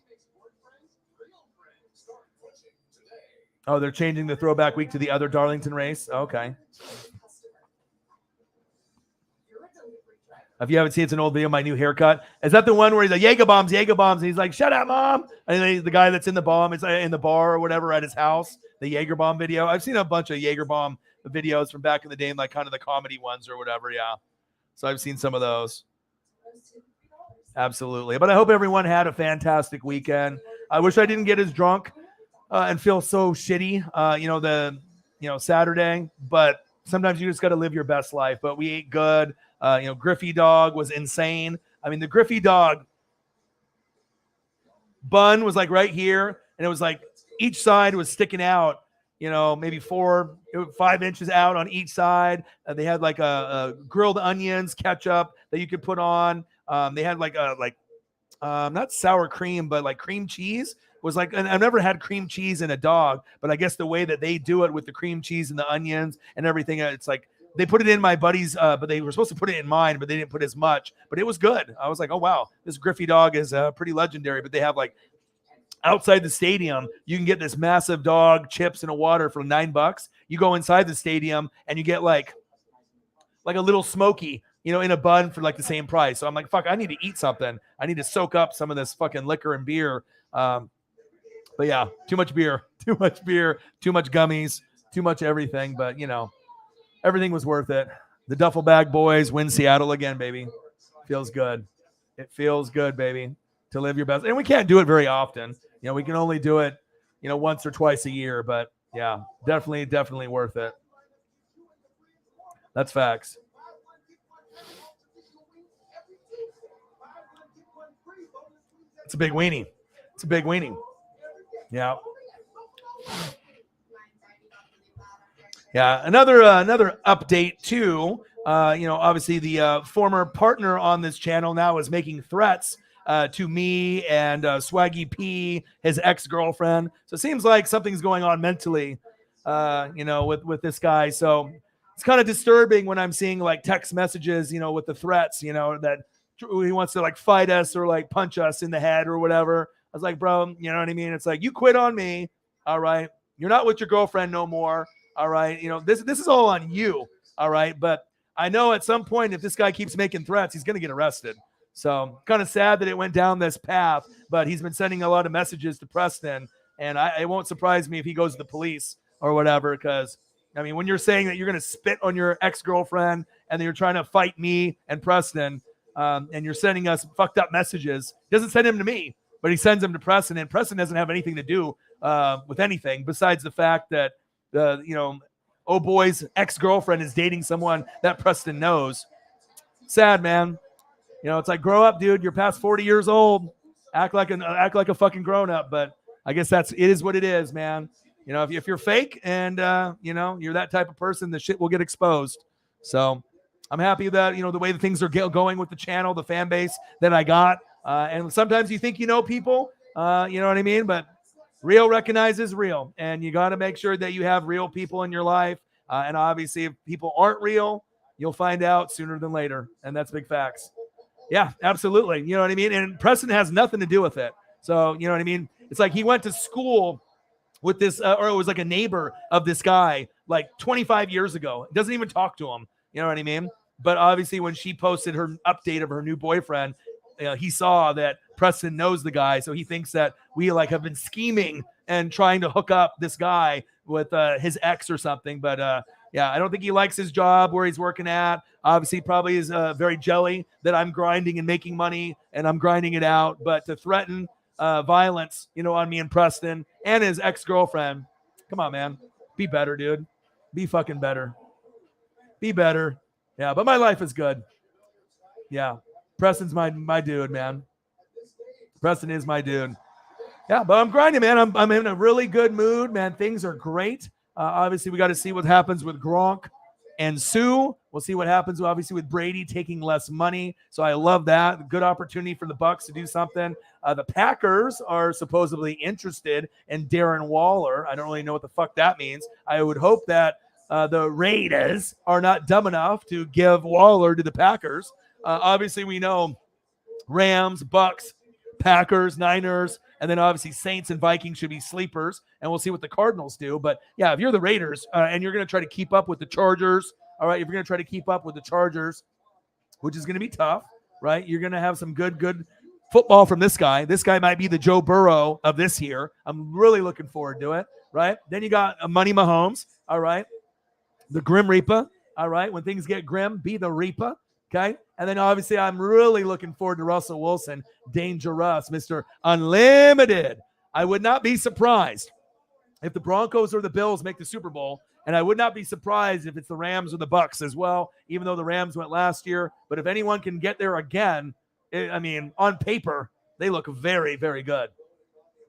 they're changing the throwback week to the other Darlington race. Okay. If you haven't seen, it's an old video, my new haircut. Is that the one where he's like, Jaeger bombs, and he's like, shut up, mom. And the guy that's in the bomb is in the bar or whatever at his house, the Jaeger bomb video. I've seen a bunch of Jaeger bomb videos from back in the day, like kind of the comedy ones or whatever. Yeah. So I've seen some of those. Absolutely. But I hope everyone had a fantastic weekend. I wish I didn't get as drunk and feel so shitty, Saturday, but sometimes you just got to live your best life. But we ate good. Griffey dog was insane. I mean, the Griffey dog bun was like right here, and it was like each side was sticking out, maybe 4-5 inches out on each side. They had like a grilled onions, ketchup that you could put on. They had like not sour cream, but like cream cheese was like, and I've never had cream cheese in a dog, but I guess the way that they do it with the cream cheese and the onions and everything, it's like, they put it in my buddy's, but they were supposed to put it in mine, but they didn't put as much, but it was good. I was like, oh, wow, this Griffey dog is pretty legendary, but they have like outside the stadium, you can get this massive dog, chips and a water for $9. You go inside the stadium and you get like a little smoky, in a bun for like the same price. So I'm like, fuck, I need to eat something. I need to soak up some of this fucking liquor and beer. But yeah, too much beer, too much gummies, too much everything. But, everything was worth it. The Duffel Bag Boys win Seattle again, baby. Feels good. It feels good, baby, to live your best. And we can't do it very often. We can only do it, once or twice a year. But, yeah, definitely worth it. That's facts. It's a big weenie. Yeah. Yeah. Another update too. Obviously the former partner on this channel now is making threats to me and Swaggy P, his ex-girlfriend. So it seems like something's going on mentally, with this guy. So it's kind of disturbing when I'm seeing like text messages, with the threats, that he wants to like fight us or like punch us in the head or whatever. I was like, bro, you know what I mean? It's like, you quit on me. All right. You're not with your girlfriend no more. All right. This is all on you. All right. But I know at some point, if this guy keeps making threats, he's going to get arrested. So kind of sad that it went down this path, but he's been sending a lot of messages to Preston, and it won't surprise me if he goes to the police or whatever. Because I mean, when you're saying that you're going to spit on your ex-girlfriend and then you're trying to fight me and Preston, and you're sending us fucked up messages, he doesn't send him to me, but he sends them to Preston, and Preston doesn't have anything to do with anything besides the fact that oh boy's ex-girlfriend is dating someone that Preston knows. Sad, man. It's like, grow up, dude. You're past 40 years old. Act like a fucking grown up. But I guess it is what it is, man. If you're fake and you're that type of person, the shit will get exposed. So I'm happy that the way that things are going with the channel, the fan base that I got. And sometimes you think people, you know what I mean? But real recognizes real, and you got to make sure that you have real people in your life. And obviously, if people aren't real, you'll find out sooner than later, and that's big facts. Yeah, absolutely. You know what I mean? And Preston has nothing to do with it. So, you know what I mean? It's like he went to school with this, or it was like a neighbor of this guy like 25 years ago. Doesn't even talk to him. You know what I mean? But obviously when she posted her update of her new boyfriend, he saw that Preston knows the guy. So he thinks that we like have been scheming and trying to hook up this guy with his ex or something. But, Yeah, I don't think he likes his job where he's working at. Obviously, probably is very jelly that I'm grinding and making money and I'm grinding it out. But to threaten violence, on me and Preston and his ex-girlfriend, come on, man. Be better, dude. Be fucking better. Be better. Yeah, but my life is good. Yeah. Preston's my dude, man. Preston is my dude. Yeah, but I'm grinding, man. I'm in a really good mood, man. Things are great. Obviously, we got to see what happens with Gronk and Sue. We'll see what happens, obviously, with Brady taking less money. So I love that. Good opportunity for the Bucs to do something. The Packers are supposedly interested in Darren Waller. I don't really know what the fuck that means. I would hope that the Raiders are not dumb enough to give Waller to the Packers. Obviously, we know Rams, Bucs, Packers, Niners, and then obviously Saints and Vikings should be sleepers, and we'll see what the Cardinals do. But yeah, if you're the Raiders and you're going to try to keep up with the Chargers, all right, if you're going to try to keep up with the Chargers, which is going to be tough, right? You're going to have some good football from this guy. This guy might be the Joe Burrow of this year. I'm really looking forward to it, right? Then you got Money Mahomes, all right? The Grim Reaper, all right? When things get grim, be the Reaper. Okay. And then obviously I'm really looking forward to Russell Wilson, dangerous, Mr. Unlimited. I would not be surprised if the Broncos or the Bills make the Super Bowl. And I would not be surprised if it's the Rams or the Bucs as well, even though the Rams went last year. But if anyone can get there again, on paper, they look very, very good.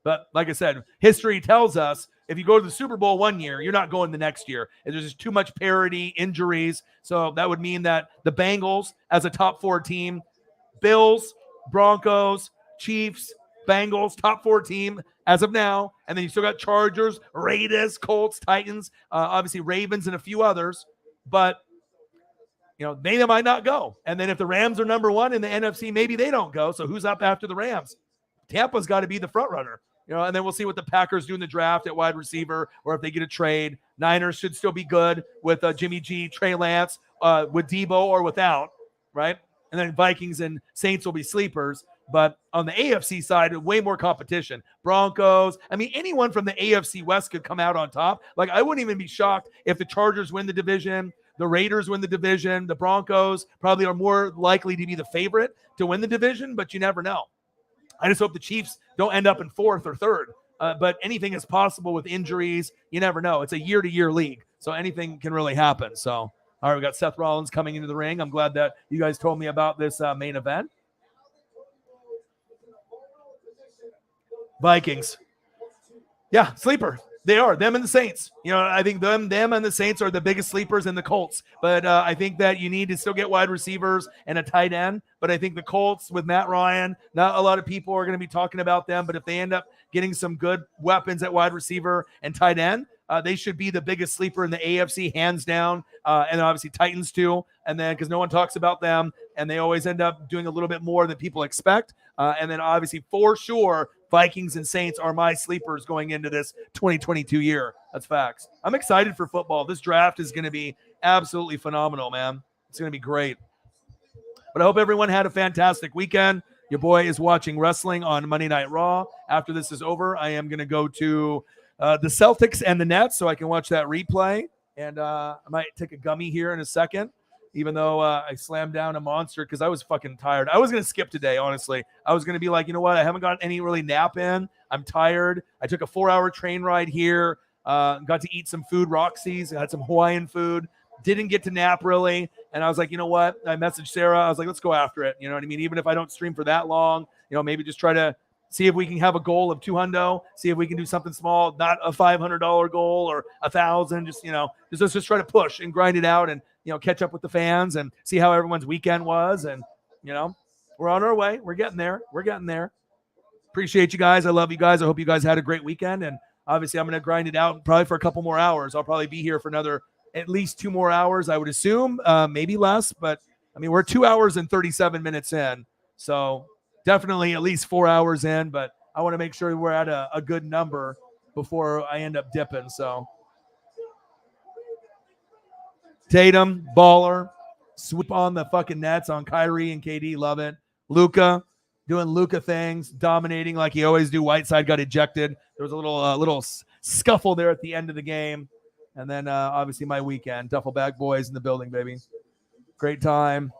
But like I said, history tells us if you go to the Super Bowl one year, you're not going the next year. There's just too much parity, injuries. So that would mean that the Bengals as a top 4 team, Bills, Broncos, Chiefs, Bengals, top 4 team as of now. And then you still got Chargers, Raiders, Colts, Titans, obviously Ravens and a few others. But, they might not go. And then if the Rams are number 1 in the NFC, maybe they don't go. So who's up after the Rams? Tampa's got to be the front runner. And then we'll see what the Packers do in the draft at wide receiver or if they get a trade. Niners should still be good with Jimmy G, Trey Lance, with Debo or without, right? And then Vikings and Saints will be sleepers. But on the AFC side, way more competition. Broncos, anyone from the AFC West could come out on top. Like, I wouldn't even be shocked if the Chargers win the division, the Raiders win the division, the Broncos probably are more likely to be the favorite to win the division, but you never know. I just hope the Chiefs don't end up in 4th or 3rd. But anything is possible with injuries. You never know. It's a year-to-year league, so anything can really happen. So, all right, we got Seth Rollins coming into the ring. I'm glad that you guys told me about this main event. Vikings. Yeah, sleeper. They are. Them and the Saints. I think them and the Saints are the biggest sleepers in the Colts. But I think that you need to still get wide receivers and a tight end. But I think the Colts with Matt Ryan, not a lot of people are going to be talking about them. But if they end up getting some good weapons at wide receiver and tight end, they should be the biggest sleeper in the AFC, hands down. And obviously Titans too. And then because no one talks about them, and they always end up doing a little bit more than people expect. And then obviously for sure, Vikings and Saints are my sleepers going into this 2022 year. That's facts. I'm excited for football. This draft is going to be absolutely phenomenal, man. It's going to be great. But I hope everyone had a fantastic weekend. Your boy is watching wrestling on Monday Night Raw. After this is over, I am going to go to the Celtics and the Nets so I can watch that replay. And I might take a gummy here in a second, even though I slammed down a monster because I was fucking tired. I was going to skip today, honestly. I was going to be like, you know what? I haven't gotten any really nap in. I'm tired. I took a 4-hour train ride here. Got to eat some food, Roxy's. I had some Hawaiian food. Didn't get to nap really. And I was like, you know what? I messaged Sarah. I was like, let's go after it. You know what I mean? Even if I don't stream for that long, maybe just try to see if we can have a goal of $200. See if we can do something small, not a $500 goal or $1,000. Let's just try to push and grind it out and, catch up with the fans and see how everyone's weekend was. And, we're on our way. We're getting there. Appreciate you guys. I love you guys. I hope you guys had a great weekend. And obviously I'm going to grind it out probably for a couple more hours. I'll probably be here for at least 2 more hours, I would assume, maybe less, but we're 2 hours and 37 minutes in. So definitely at least 4 hours in, but I want to make sure we're at a good number before I end up dipping. So Tatum, baller, swoop on the fucking nets on Kyrie and KD. Love it. Luka doing Luka things, dominating like he always do. Whiteside got ejected. There was a little scuffle there at the end of the game. And then obviously my weekend. Duffel Bag Boys in the building, baby. Great time.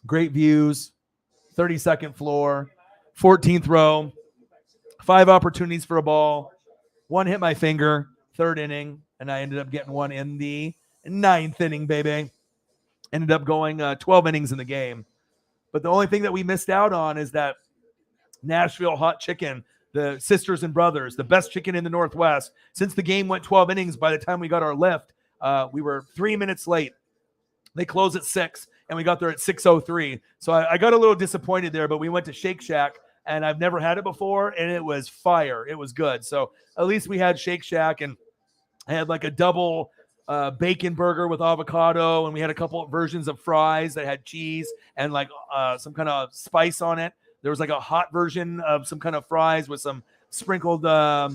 Great views. 32nd floor. 14th row. 5 opportunities for a ball. 1 hit my finger. 3rd inning. And I ended up getting 1 in the 9th inning, baby. Ended up going 12 innings in the game. But the only thing that we missed out on is that Nashville hot chicken, the sisters and brothers, the best chicken in the Northwest. Since the game went 12 innings, by the time we got our lift, we were 3 minutes late. They closed at 6, and we got there at 6:03. So I got a little disappointed there, but we went to Shake Shack, and I've never had it before, and it was fire. It was good. So at least we had Shake Shack, and I had like a double bacon burger with avocado, and we had a couple of versions of fries that had cheese and like some kind of spice on it. There was like a hot version of some kind of fries with some sprinkled, I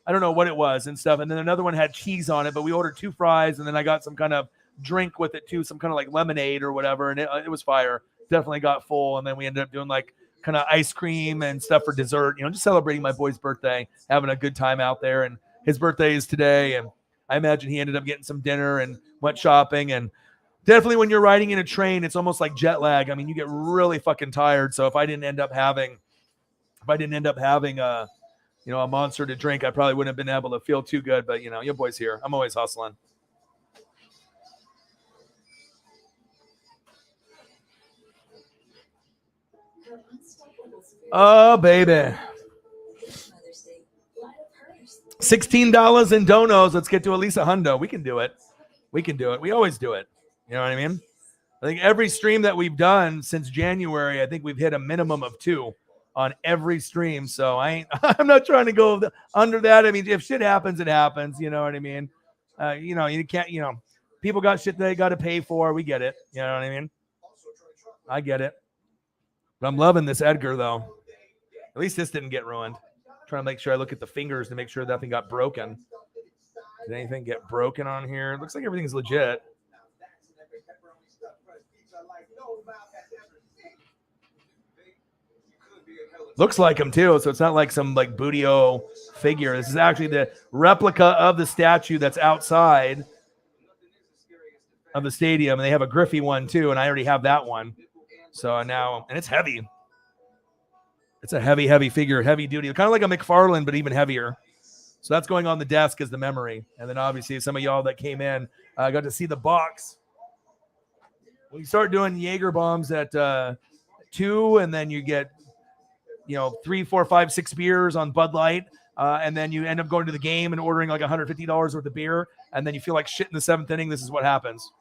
don't know what it was and stuff. And then another one had cheese on it, but we ordered 2 fries, and then I got some kind of drink with it too, some kind of like lemonade or whatever. And it was fire. Definitely got full. And then we ended up doing like kind of ice cream and stuff for dessert, just celebrating my boy's birthday, having a good time out there. And his birthday is today. And I imagine he ended up getting some dinner and went shopping. And definitely when you're riding in a train, it's almost like jet lag. I mean, you get really fucking tired. So if I didn't end up having a monster to drink, I probably wouldn't have been able to feel too good. But your boy's here. I'm always hustling. Oh, baby. $16 in donos. Let's get to at least $100. We can do it. We always do it. You know what I mean? I think every stream that we've done since January, I think we've hit a minimum of 2 on every stream. So I'm not trying to go under that. I mean, if shit happens, it happens. You know what I mean? You can't, people got shit they got to pay for. We get it. You know what I mean? I get it. But I'm loving this Edgar, though. At least this didn't get ruined. I'm trying to make sure I look at the fingers to make sure nothing got broken. Did anything get broken on here? It looks like everything's legit. Looks like him too, so it's not like some like Budio figure. This is actually the replica of the statue that's outside of the stadium, and they have a Griffey one too, and I already have that one. So now, and it's heavy. It's a heavy figure, heavy duty, kind of like a McFarlane, but even heavier. So that's going on the desk as the memory. And then obviously some of y'all that came in got to see the box. When you start doing Jaeger bombs at 2, and then you get 3, 4, 5, 6 beers on Bud Light, and then you end up going to the game and ordering like $150 worth of beer, and then you feel like shit in the 7th inning. This is what happens.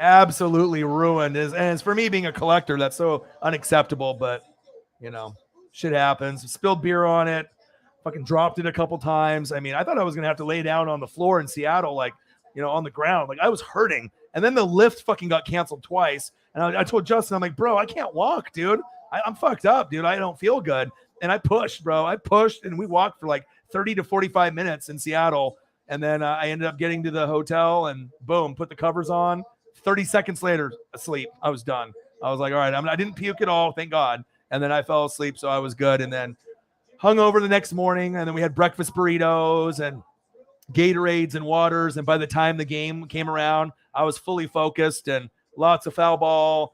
Absolutely ruined. And it's for me being a collector, that's so unacceptable, but shit happens. Spilled beer on it, fucking dropped it a couple times. I mean, I thought I was gonna have to lay down on the floor in Seattle, like on the ground. Like I was hurting. And then the lift fucking got canceled twice. And I told Justin, I'm like, bro, I can't walk, dude. I'm fucked up, dude. I don't feel good. And I pushed, bro. I pushed, and we walked for like 30 to 45 minutes in Seattle. And then I ended up getting to the hotel, and boom, put the covers on. 30 seconds later, asleep. I was done. I was like, all right, I didn't puke at all, thank God. And then I fell asleep, so I was good. And then hung over the next morning, and then we had breakfast burritos and Gatorades and waters. And by the time the game came around, I was fully focused, and lots of foul ball,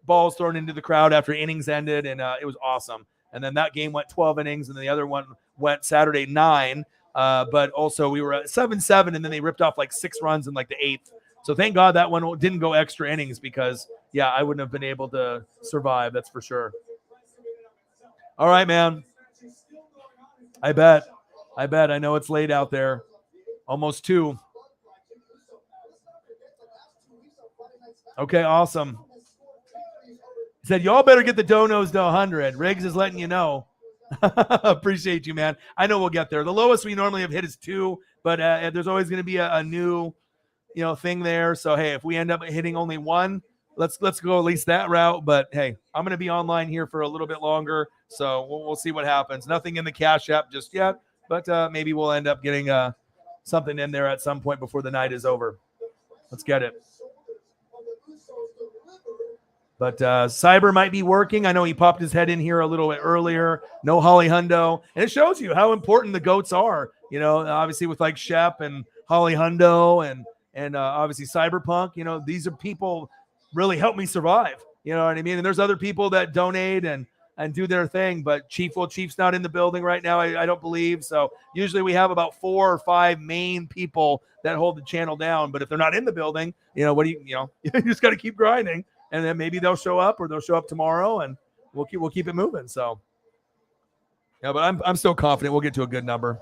balls thrown into the crowd after innings ended, and it was awesome. And then that game went 12 innings, and then the other one went Saturday 9. But also we were at 7-7, and then they ripped off like 6 runs in like the 8th. So thank God that one didn't go extra innings, because, yeah, I wouldn't have been able to survive. That's for sure. All right, man. I bet. I know it's late out there. Almost 2. Okay, awesome. He said, y'all better get the donos to 100. Riggs is letting you know. Appreciate you, man. I know we'll get there. The lowest we normally have hit is 2, but there's always going to be a new thing there. So hey, if we end up hitting only 1, let's go at least that route. But hey, I'm gonna be online here for a little bit longer, so we'll see what happens. Nothing in the Cash App just yet, but maybe we'll end up getting something in there at some point before the night is over. Let's get it. But Cyber might be working. I know he popped his head in here a little bit earlier. No Holly Hundo. And it shows you how important the GOATs are. You know, obviously with like Shep and Holly Hundo and obviously Cyberpunk. You know, these are people really help me survive. You know what I mean? And there's other people that donate and do their thing. But Chief's not in the building right now, I don't believe. So usually we have about 4 or 5 main people that hold the channel down. But if they're not in the building, you know, you just got to keep grinding. And then maybe they'll show up or they'll show up tomorrow and we'll keep it moving. So, yeah, but I'm still confident we'll get to a good number.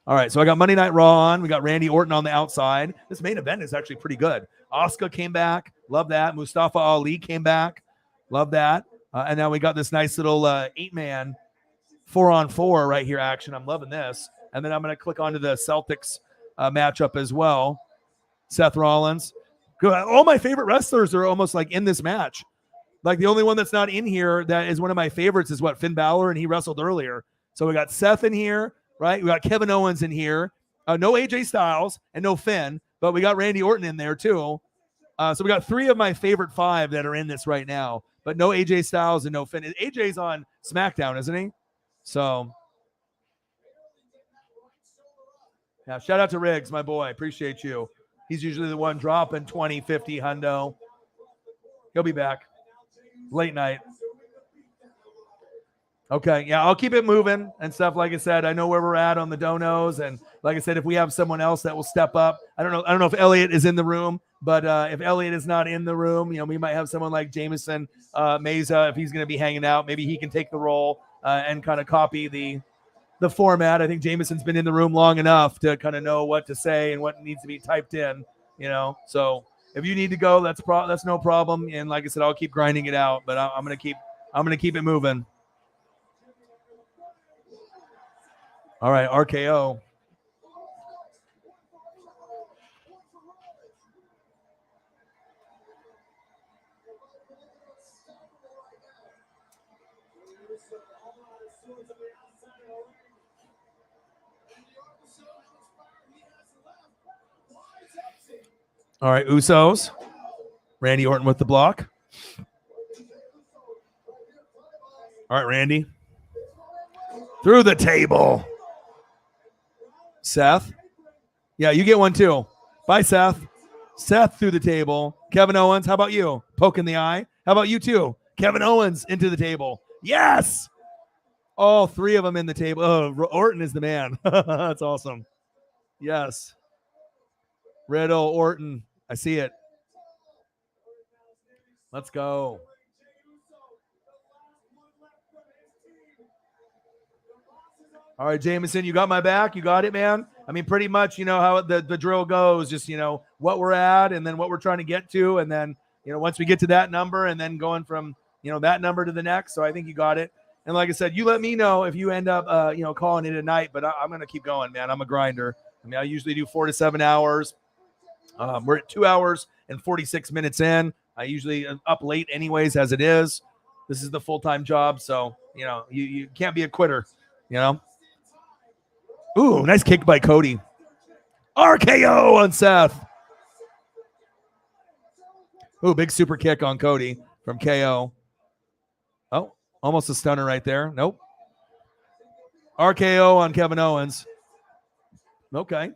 All right, so I got Monday Night Raw on. We got Randy Orton on the outside. This main event is actually pretty good. Asuka came back. Love that. Mustafa Ali came back. Love that. And now we got this nice little 8-man 4-on-4 right here action. I'm loving this. And then I'm going to click onto the Celtics matchup as well. Seth Rollins. All my favorite wrestlers are almost like in this match. Like the only one that's not in here that is one of my favorites is Finn Balor, and he wrestled earlier. So we got Seth in here, right? We got Kevin Owens in here. No AJ Styles and no Finn, but we got Randy Orton in there too. So we got 3 of my favorite 5 that are in this right now, but no AJ Styles and no Finn. AJ's on SmackDown, isn't he? So yeah, shout out to Riggs, my boy. Appreciate you. He's usually the one dropping 20, 50 hundo. He'll be back. Late night. Okay, yeah, I'll keep it moving and stuff. Like I said, I know where we're at on the donos, and like I said, if we have someone else that will step up, I don't know if Elliot is in the room, but if Elliot is not in the room, you know, we might have someone like Jameson Meza if he's going to be hanging out. Maybe he can take the role and kind of copy the format. I think Jameson's been in the room long enough to kind of know what to say and what needs to be typed in, you know. So if you need to go, that's no problem. And like I said, I'll keep grinding it out, but I'm gonna keep it moving. All right, RKO. All right, Usos. Randy Orton with the block. All right, Randy. Through the table. Seth. Yeah, you get one too. Bye, Seth. Seth through the table. Kevin Owens, how about you? Poke in the eye. How about you too? Kevin Owens into the table. Yes. All 3 of them in the table. Oh, Orton is the man. That's awesome. Yes. Riddle, Orton. I see it. Let's go. All right, Jameson, you got my back. You got it, man. I mean, pretty much, you know how the drill goes. Just, you know, what we're at and then what we're trying to get to. And then, you know, once we get to that number and then going from, you know, that number to the next. So I think you got it. And like I said, you let me know if you end up, you know, calling it a night. But I'm going to keep going, man. I'm a grinder. I mean, I usually do 4 to 7 hours. We're at 2 hours and 46 minutes in. I usually up late anyways, as it is. This is the full-time job. So, you know, you can't be a quitter, you know. Ooh, nice kick by Cody. RKO on Seth. Ooh, big super kick on Cody from KO. Oh, almost a stunner right there. Nope. RKO on Kevin Owens. Okay.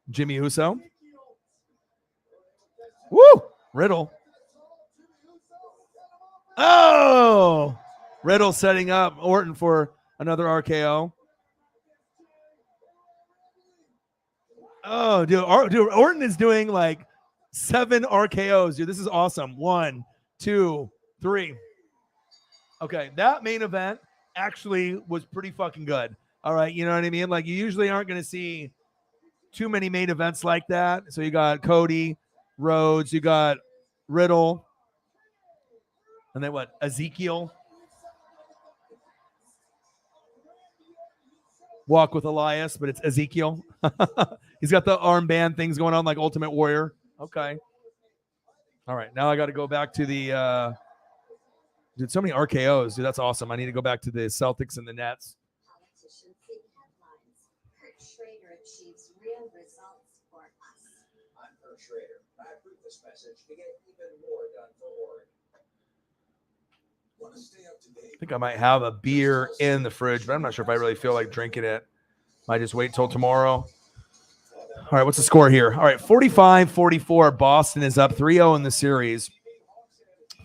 Jimmy Uso. Woo! Riddle. Oh! Riddle setting up Orton for another RKO. Oh, dude, Orton is doing like 7 RKOs, dude. This is awesome. 1, 2, 3. Okay, that main event actually was pretty fucking good. All right, you know what I mean? Like, you usually aren't going to see too many main events like that. So you got Cody, Rhodes, you got Riddle, and then what? Ezekiel. Walk with Elias, but it's Ezekiel. He's got the armband things going on like Ultimate Warrior. Okay. All right. Now I got to go back to the dude, so many RKOs. Dude, that's awesome. I need to go back to the Celtics and the Nets. Politicians see headlines. Kurt Schrader achieves real results for us. I'm Kurt Schrader. Back with this message to get even more done for Oregon. Want to stay up to date? I think I might have a beer in the fridge, but I'm not sure if I really feel like drinking it. Might just wait till tomorrow. All right, what's the score here? All right, 45-44. Boston is up 3-0 in the series.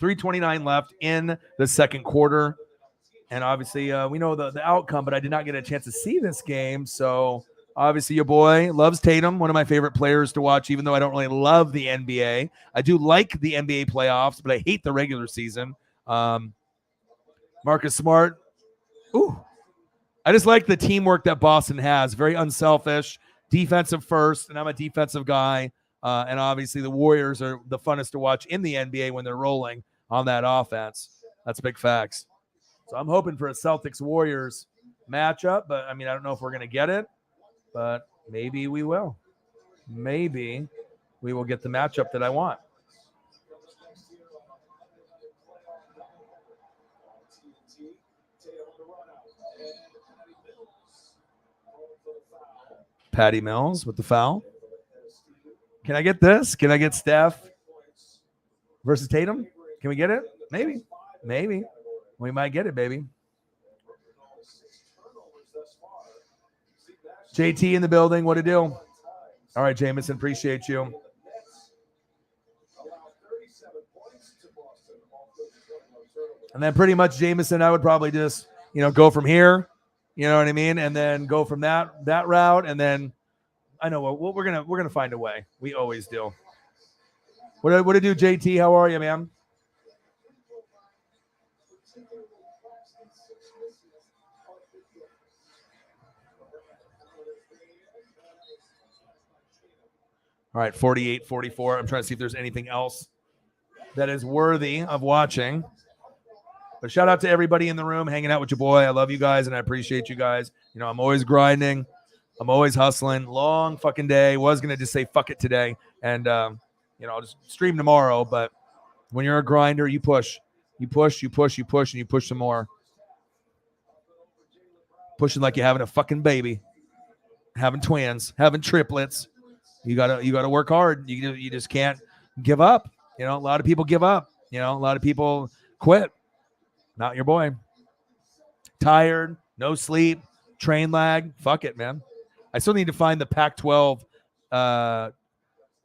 3:29 left in the second quarter. And obviously, we know the outcome, but I did not get a chance to see this game. So obviously, your boy loves Tatum, one of my favorite players to watch, even though I don't really love the NBA. I do like the NBA playoffs, but I hate the regular season. Marcus Smart. Ooh. I just like the teamwork that Boston has. Very unselfish, defensive first, and I'm a defensive guy. And obviously, the Warriors are the funnest to watch in the NBA when they're rolling on that offense. That's big facts. So I'm hoping for a Celtics-Warriors matchup, but I mean, I don't know if we're going to get it, but maybe we will. Maybe we will get the matchup that I want. Patty Mills with the foul. Can I get this? Can I get Steph versus Tatum? Can we get it? Maybe. Maybe. We might get it, baby. JT in the building. What a deal. All right, Jameson. Appreciate you. And then pretty much Jameson, I would probably just, go from here. You know what I mean? And then go from that route. And then I know what we're gonna find a way. We always do. What do you do, JT? How are you, man? All right, 48-44. I'm trying to see if there's anything else that is worthy of watching. But shout out to everybody in the room hanging out with your boy. I love you guys, and I appreciate you guys. I'm always grinding. I'm always hustling. Long fucking day. Was going to just say fuck it today. And, I'll just stream tomorrow. But when you're a grinder, you push. You push, you push, you push, and you push some more. Pushing like you're having a fucking baby. Having twins. Having triplets. You gotta work hard. You just can't give up. A lot of people give up. A lot of people quit. Not your boy. Tired, no sleep, train lag. Fuck it, man. I still need to find the Pac-12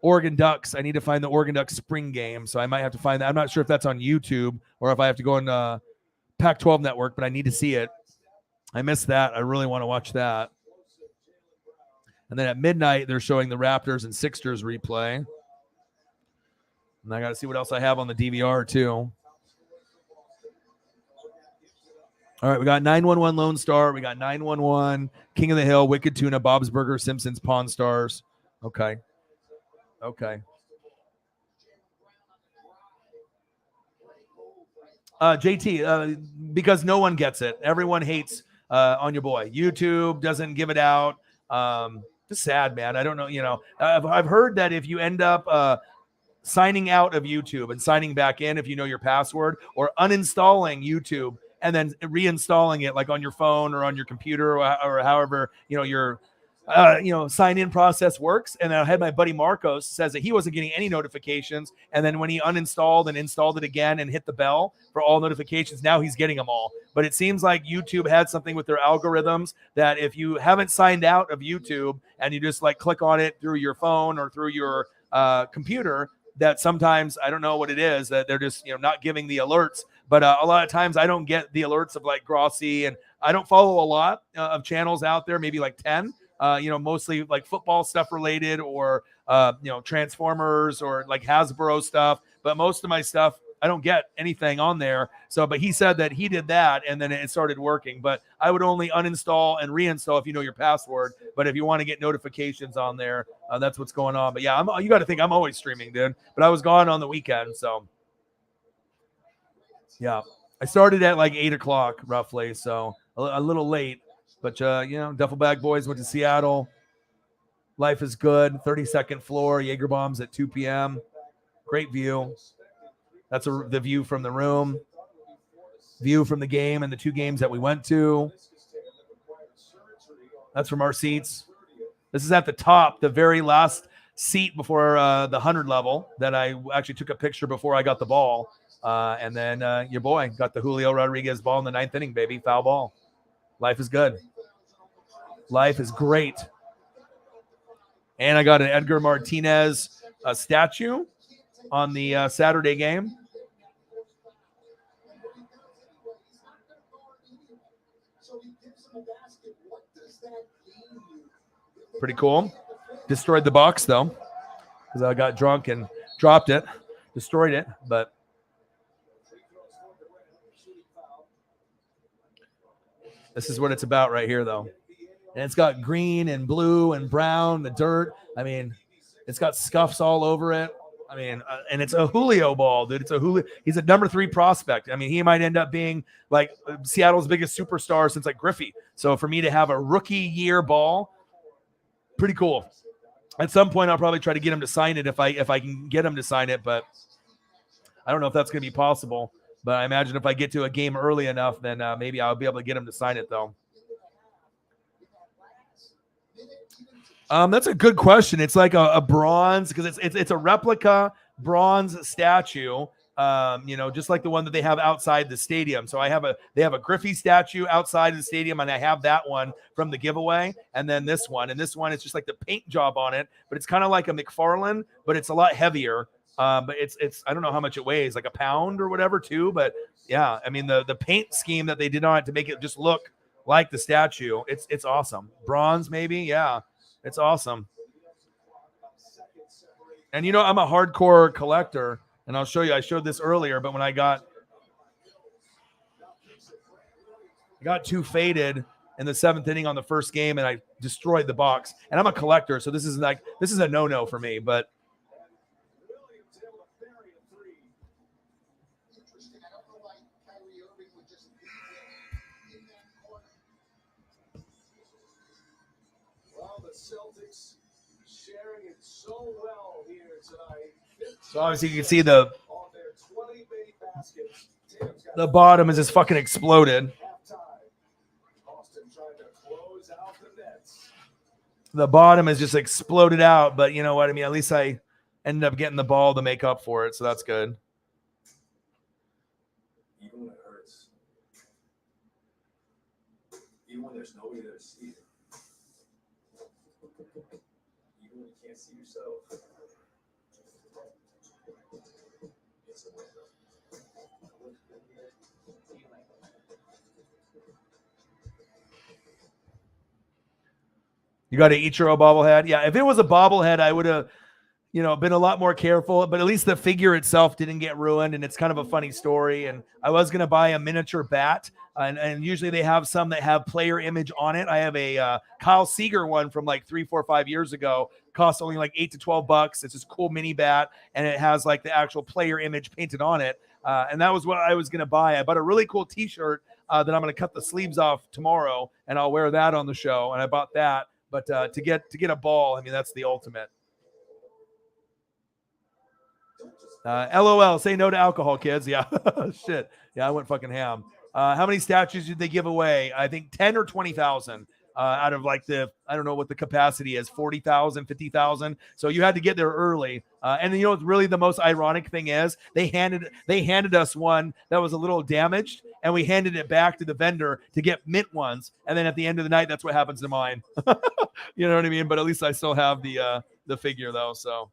Oregon Ducks. I need to find the Oregon Ducks spring game. So I might have to find that. I'm not sure if that's on YouTube or if I have to go on Pac-12 network, but I need to see it. I missed that. I really want to watch that. And then at midnight, they're showing the Raptors and Sixers replay. And I got to see what else I have on the DVR, too. All right, we got 911 Lone Star. We got 911 King of the Hill, Wicked Tuna, Bob's Burger, Simpsons, Pawn Stars. Okay. JT, because no one gets it. Everyone hates on your boy. YouTube doesn't give it out. Just sad, man. I don't know. I've heard that if you end up signing out of YouTube and signing back in, if you know your password, or uninstalling YouTube and then reinstalling it like on your phone or on your computer or however, your sign-in process works. And I had my buddy Marcos says that he wasn't getting any notifications. And then when he uninstalled and installed it again and hit the bell for all notifications, now he's getting them all. But it seems like YouTube had something with their algorithms that if you haven't signed out of YouTube and you just like click on it through your phone or through your computer, that sometimes, I don't know what it is, that they're just, not giving the alerts. But a lot of times I don't get the alerts of like Grossi, and I don't follow a lot of channels out there, maybe like 10, mostly like football stuff related or, Transformers or like Hasbro stuff. But most of my stuff, I don't get anything on there. So, but he said that he did that and then it started working. But I would only uninstall and reinstall if you know your password. But if you want to get notifications on there, that's what's going on. But yeah, you got to think I'm always streaming, dude. But I was gone on the weekend, so. Yeah, I started at like 8 o'clock roughly, so a little late. But, Duffel Bag Boys went to Seattle. Life is good. 32nd floor, Jaeger Bombs at 2 p.m. Great view. That's the view from the room. View from the game and the two games that we went to. That's from our seats. This is at the top, the very last seat before the 100 level that I actually took a picture before I got the ball. And then your boy got the Julio Rodriguez ball in the 9th inning, baby. Foul ball. Life is good. Life is great. And I got an Edgar Martinez statue on the Saturday game. Pretty cool. Destroyed the box, though, because I got drunk and dropped it. Destroyed it, but this is what it's about right here, though. And it's got green and blue and brown, the dirt. I mean, it's got scuffs all over it. I mean, and it's a Julio ball, dude. It's a Julio. He's a number 3 prospect. I mean, he might end up being like Seattle's biggest superstar since like Griffey. So for me to have a rookie year ball, pretty cool. At some point, I'll probably try to get him to sign it if I can get him to sign it, but I don't know if that's going to be possible. But I imagine if I get to a game early enough, then maybe I'll be able to get him to sign it, though. That's a good question. It's like a bronze, because it's a replica bronze statue. Just like the one that they have outside the stadium. So they have a Griffey statue outside of the stadium, and I have that one from the giveaway, and then this one. And this one is just like the paint job on it, but it's kind of like a McFarlane, but it's a lot heavier. But it's I don't know how much it weighs, like a pound or whatever too. But yeah, I mean the paint scheme that they did on it to make it just look like the statue, it's awesome. Bronze, maybe, yeah, it's awesome. And I'm a hardcore collector. And I'll show you, I showed this earlier, but when I got too faded in the 7th inning on the first game and I destroyed the box. And I'm a collector, so this is a no-no for me, but Well, the Celtics sharing it so well here tonight. so obviously you can see the bottom is just fucking exploded. The bottom is just exploded out, but you know what I mean? At least I ended up getting the ball to make up for it, so that's good. Even when it hurts. Even when there's nobody there to see it. Even when you can't see yourself. It's a window. You got an Ichiro bobblehead? Yeah, if it was a bobblehead, I would have, been a lot more careful. But at least the figure itself didn't get ruined, and it's kind of a funny story. And I was going to buy a miniature bat, and usually they have some that have player image on it. I have a Kyle Seager one from like 3, 4, 5 years ago. Costs only like $8 to $12. It's this cool mini bat, and it has like the actual player image painted on it. And that was what I was going to buy. I bought a really cool T-shirt that I'm going to cut the sleeves off tomorrow, and I'll wear that on the show. And I bought that. But to get a ball, I mean, that's the ultimate. LOL, say no to alcohol, kids. Yeah, shit. Yeah, I went fucking ham. How many statues did they give away? I think 10 or 20,000 out of like I don't know what the capacity is, 40,000, 50,000. So you had to get there early. And then, what's really the most ironic thing is they handed us one that was a little damaged, and we handed it back to the vendor to get mint ones. And then at the end of the night, that's what happens to mine. You know what I mean? But at least I still have the figure though. So.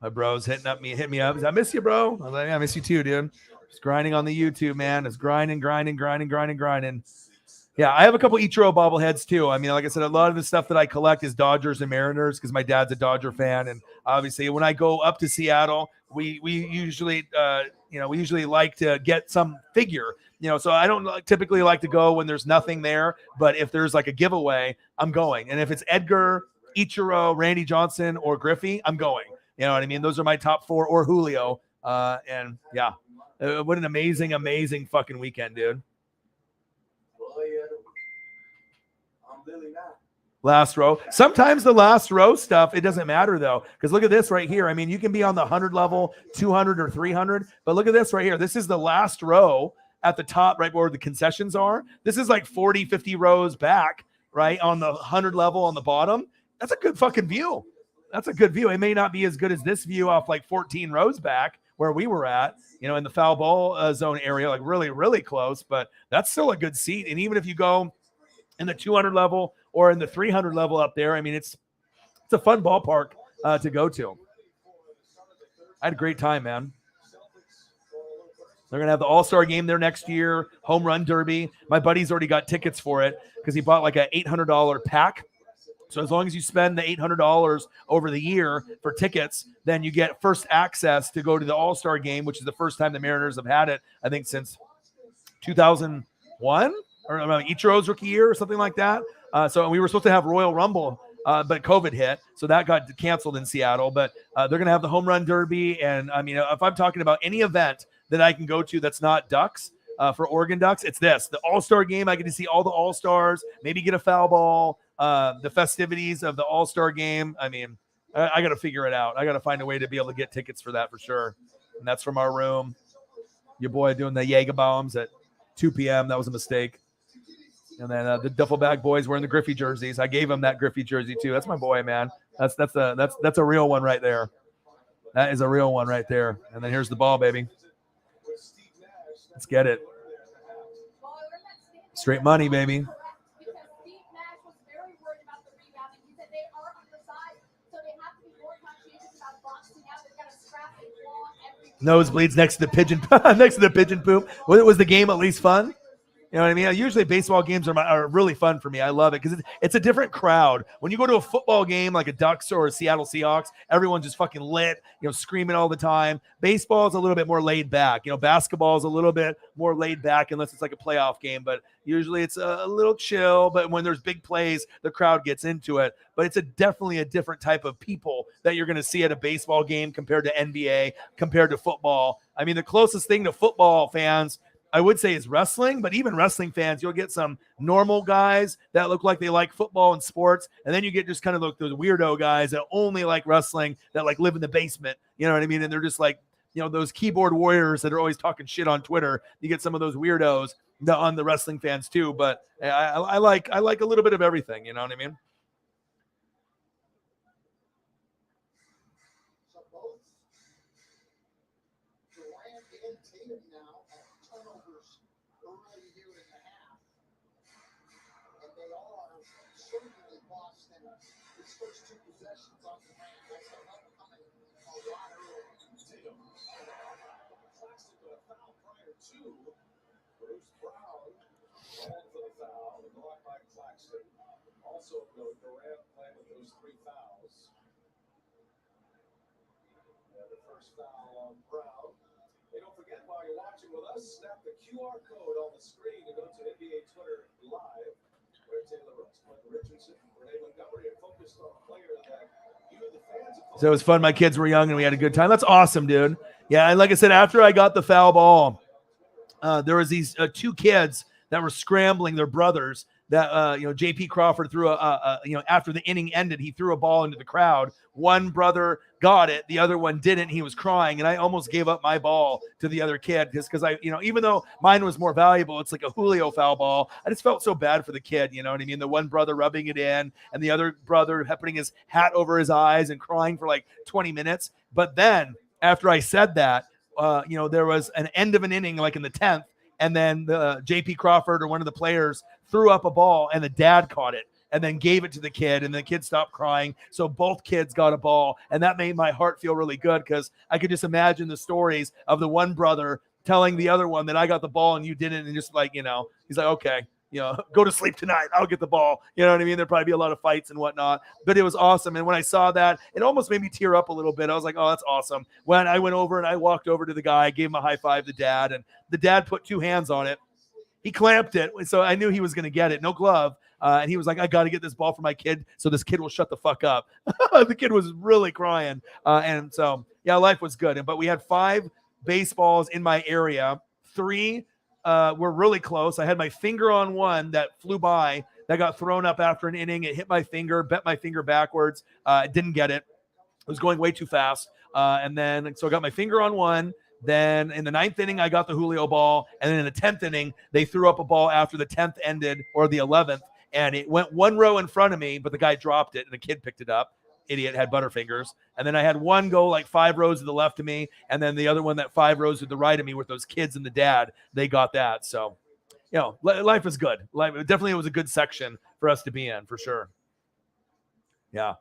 My bro's hit me up. I miss you, bro. I was like, yeah, I miss you too, dude. Just grinding on the YouTube, man. It's grinding. Yeah, I have a couple Ichiro bobbleheads too. I mean, like I said, a lot of the stuff that I collect is Dodgers and Mariners because my dad's a Dodger fan, and obviously when I go up to Seattle, we usually like to get some figure. So I don't typically like to go when there's nothing there, but if there's like a giveaway, I'm going. And if it's Edgar, Ichiro, Randy Johnson, or Griffey, I'm going. You know what I mean? Those are my top 4, or Julio. And yeah, What an amazing, amazing fucking weekend, dude. I'm really not. Last row. Sometimes the last row stuff, it doesn't matter though, because look at this right here. I mean, you can be on the 100 level, 200 or 300, but look at this right here. This is the last row at the top, right where the concessions are. This is like 40, 50 rows back, right on the 100 level on the bottom. That's a good fucking view. That's a good view. It may not be as good as this view off like 14 rows back where we were at, in the foul ball zone area, like really, really close, but that's still a good seat. And even if you go in the 200 level or in the 300 level up there, I mean, it's a fun ballpark to go to. I had a great time, man. They're going to have the All-Star game there next year, home run derby. My buddy's already got tickets for it because he bought like an $800 pack. So as long as you spend the $800 over the year for tickets, then you get first access to go to the All-Star game, which is the first time the Mariners have had it, I think, since 2001 or Ichiro's rookie year or something like that. So we were supposed to have Royal Rumble, but COVID hit, so that got canceled in Seattle. But they're going to have the home run derby. And I mean, if I'm talking about any event that I can go to that's not Ducks, for Oregon Ducks, it's this. The All-Star game, I get to see all the All-Stars, maybe get a foul ball, the festivities of the All-Star game. I mean, I got to figure it out. I got to find a way to be able to get tickets for that for sure. And that's from our room. Your boy doing the Jaeger bombs at 2 p.m. That was a mistake. And then the Duffel Bag Boys wearing the Griffey jerseys. I gave him that Griffey jersey too. That's my boy, man. That's a real one right there. That is a real one right there. And then here's the ball, baby. Let's get it. Straight money, baby. Nosebleeds next to the pigeon, next to the pigeon poop. Was the game at least fun? You know what I mean? Usually baseball games are really fun for me. I love it because it's a different crowd. When you go to a football game like a Ducks or a Seattle Seahawks, everyone's just fucking lit, screaming all the time. Baseball is a little bit more laid back. Basketball is a little bit more laid back unless it's like a playoff game, but usually it's a little chill. But when there's big plays, the crowd gets into it. But it's definitely a different type of people that you're going to see at a baseball game compared to NBA, compared to football. I mean, the closest thing to football fans I would say is wrestling, but even wrestling fans, you'll get some normal guys that look like they like football and sports. And then you get just kind of those weirdo guys that only like wrestling, that like live in the basement. You know what I mean? And they're just like, those keyboard warriors that are always talking shit on Twitter. You get some of those weirdos on the wrestling fans too. But I like a little bit of everything. You know what I mean? So both Durant and Tatum now have turnovers early here in the half. And they are certainly lost in his first two possessions on Durant. That's another coming a lot early. Tatum. Claxton got a foul prior to Bruce Brown. Called for the foul. Blocked by Claxton. Also, Durant playing with those three fouls. And the first foul on Brown. Hey, don't forget, while you're watching with us, snap the QR code on the screen to go to NBA Twitter Live, where Taylor Rooks, Michael Richardson, Renee Montgomery are focused on a player that you, the fans, So it was fun. My kids were young and we had a good time. That's awesome, dude. Yeah, and like I said, after I got the foul ball, there was these two kids that were scrambling, their brothers, that JP Crawford threw after the inning ended, he threw a ball into the crowd. One brother got it, the other one didn't. He was crying, and I almost gave up my ball to the other kid because I, even though mine was more valuable, it's like a Julio foul ball. I just felt so bad for the kid, you know what I mean? The one brother rubbing it in, and the other brother putting his hat over his eyes and crying for like 20 minutes. But then after I said that, there was an end of an inning, like in the 10th, and then the JP Crawford or one of the players threw up a ball, and the dad caught it and then gave it to the kid, and the kid stopped crying. So both kids got a ball, and that made my heart feel really good because I could just imagine the stories of the one brother telling the other one that I got the ball and you didn't, and just like, he's like, okay, go to sleep tonight. I'll get the ball. You know what I mean? There'd probably be a lot of fights and whatnot, but it was awesome. And when I saw that, it almost made me tear up a little bit. I was like, oh, that's awesome. When I went over and I walked over to the guy, gave him a high five, the dad, and the dad put two hands on it. He clamped it. So I knew he was going to get it. No glove. And he was like, I got to get this ball for my kid so this kid will shut the fuck up. The kid was really crying. And so, yeah, life was good. But we had 5 baseballs in my area. 3 were really close. I had my finger on one that flew by that got thrown up after an inning. It hit my finger, bent my finger backwards. Didn't get it. It was going way too fast. So I got my finger on one. Then in the 9th inning, I got the Julio ball. And then in the 10th inning, they threw up a ball after the 10th ended, or the 11th. And it went 1 row in front of me, but the guy dropped it and the kid picked it up. Idiot, had butterfingers. And then I had one go like 5 rows to the left of me. And then the other one that 5 rows to the right of me with those kids and the dad, they got that. So, life is good. Definitely it was a good section for us to be in, for sure. Yeah.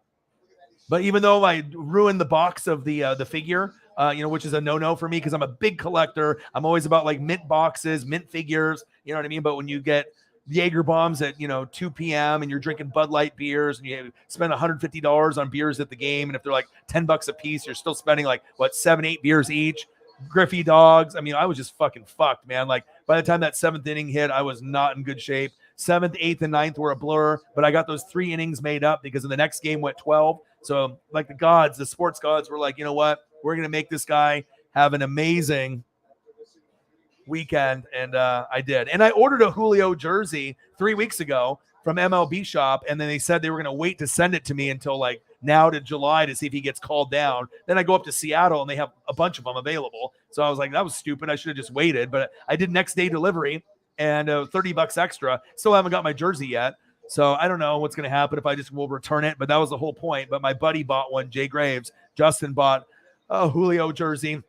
But even though I ruined the box of the figure, which is a no-no for me because I'm a big collector. I'm always about like mint boxes, mint figures. You know what I mean? But when you get Jaeger bombs at 2 p.m. and you're drinking Bud Light beers and you spend $150 on beers at the game, and if they're like $10 a piece, you're still spending like 7-8 beers each. Griffey dogs. I mean, I was just fucking fucked, man. Like by the time that 7th inning hit, I was not in good shape. 7th, 8th, and 9th were a blur, but I got those 3 innings made up because in the next game went 12. So like the sports gods were like, you know what? We're going to make this guy have an amazing weekend. And I did. And I ordered a Julio jersey 3 weeks ago from MLB Shop. And then they said they were going to wait to send it to me until like now to July to see if he gets called down. Then I go up to Seattle and they have a bunch of them available. So I was like, that was stupid. I should have just waited. But I did next day delivery and $30 extra. Still haven't got my jersey yet. So I don't know what's going to happen if I just will return it. But that was the whole point. But my buddy bought one, Jay Graves. Justin bought a Julio jersey.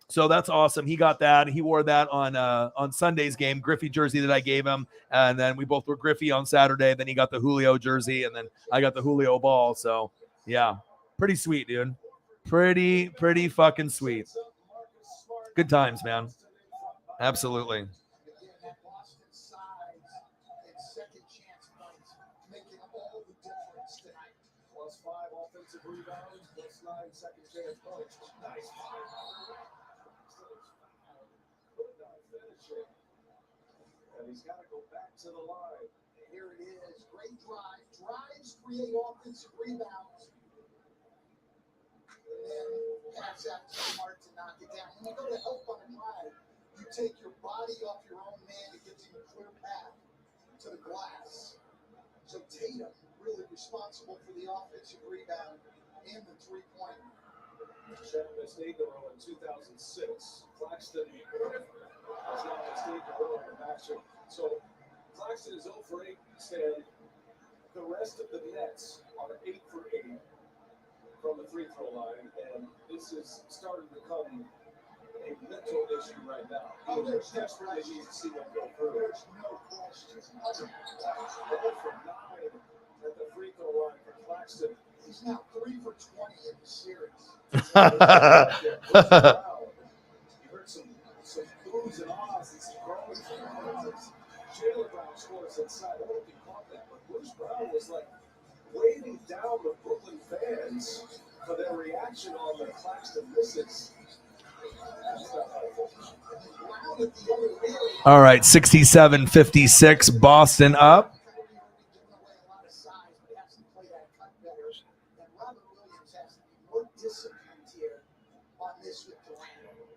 So that's awesome. He got that. He wore that on Sunday's game, Griffey jersey that I gave him. And then we both were Griffey on Saturday. Then he got the Julio jersey. And then I got the Julio ball. So, yeah, pretty sweet, dude. Pretty fucking sweet. Good times, man. Absolutely. Rebounds, plus 9 second chance points. Nice fire. Could not finish it. And he's got to go back to the line. Here it is. Great drive. Drives create offensive rebounds. And then pass out to Smart to knock it down. When you go to help on a drive, you take your body off your own man. It gives him a clear path to the glass. So Tatum really responsible for the offensive rebound and the 3-point. Shannon stayed in the row in 2006. Claxton has now stayed in the row in the matchup. So Claxton is 0 for 8. Stan, the rest of the Nets are 8 for 8 from the free throw line, and this is starting to become a mental issue right now. Oh, there's desperately need to see them go through. There's no question. 0 for 9 at the free throw line for Claxton. He's now 3 for 20 in the series. You heard some boos and ahs and some groans from Jaylen Brown scores inside. I don't know if you caught that, but Bruce Brown was like waving down the Brooklyn fans for their reaction on the Claxton misses. All right, 67-56, Boston up.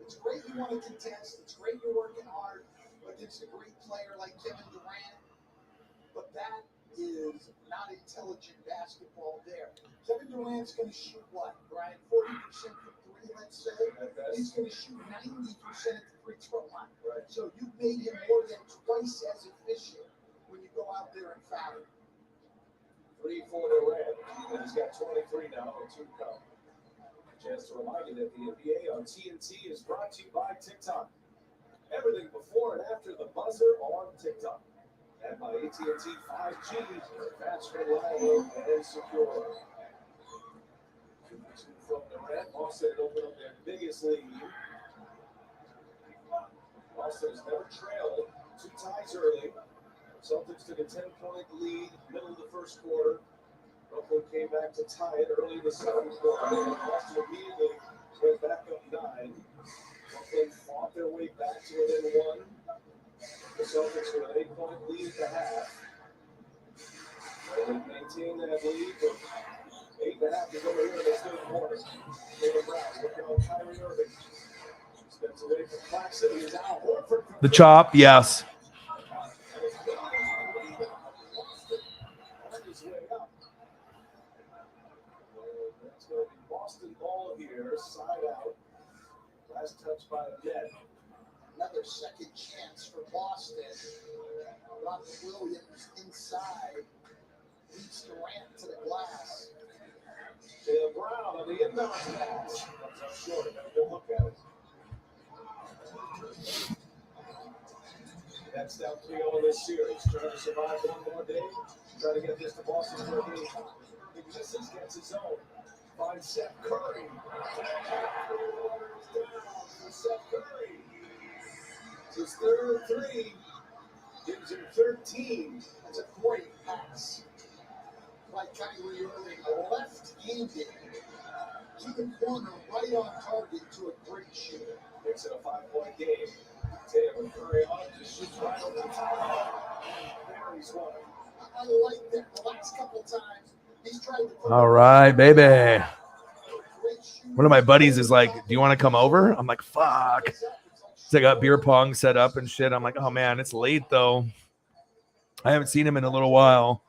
It's great you want to contest. It's great you're working hard against a great player like Kevin Durant, but that is not intelligent basketball there. Kevin Durant's going to shoot what, Brian? 40% from 3, let's say. He's going to shoot 90% at the free throw line. Right. So you made him more than twice as efficient when you go out there and foul him. 3 for Durant, and he's got 23 now and 2 come. Chance to remind you that the NBA on TNT is brought to you by TikTok. Everything before and after the buzzer on TikTok. And by AT&T 5G, fast, reliable, and secure. 2 from Durant. Boston opened up their biggest lead. Boston has never trailed. 2 ties early. Celtics took a 10-point lead middle of the first quarter. Brooklyn came back to tie it early in the second quarter. Boston immediately went back up 9. Brooklyn fought their way back to within 1. The Celtics with an 8-point lead at the half. They maintained that lead with 8.5 to go here in the third quarter. Jaylen Brown looking on Kyrie Irving. Steps away from Claxton. He is Al Horford. The chop, yes. On his way up. That's going to be Boston ball here, side out. Last touch by Ned. Another second chance for Boston. Robert Williams inside. Leads Durant to the glass. Jaylen Brown on the inbound pass. Comes up short. Have a good look at it. That's down 3-0 in this series. Trying to survive one more day. Trying to get this to Boston for a game. Big distance gets his own. Finds Seth Curry. Down for Seth Curry. It's his third three. Gives him 13. That's a great pass. By Kyrie Irving, left-handed to the corner, right on target to a great shooter. Makes it a 5-point game. Tatum Curry on it, just shoots right over the top. Buries one. I like that. The last couple times, he's tried to put All right, baby. great shooter. One of my buddies is like, do you want to come over? I'm like, fuck. So I got beer pong set up and shit. I'm like, oh man, it's late though. I haven't seen him in a little while.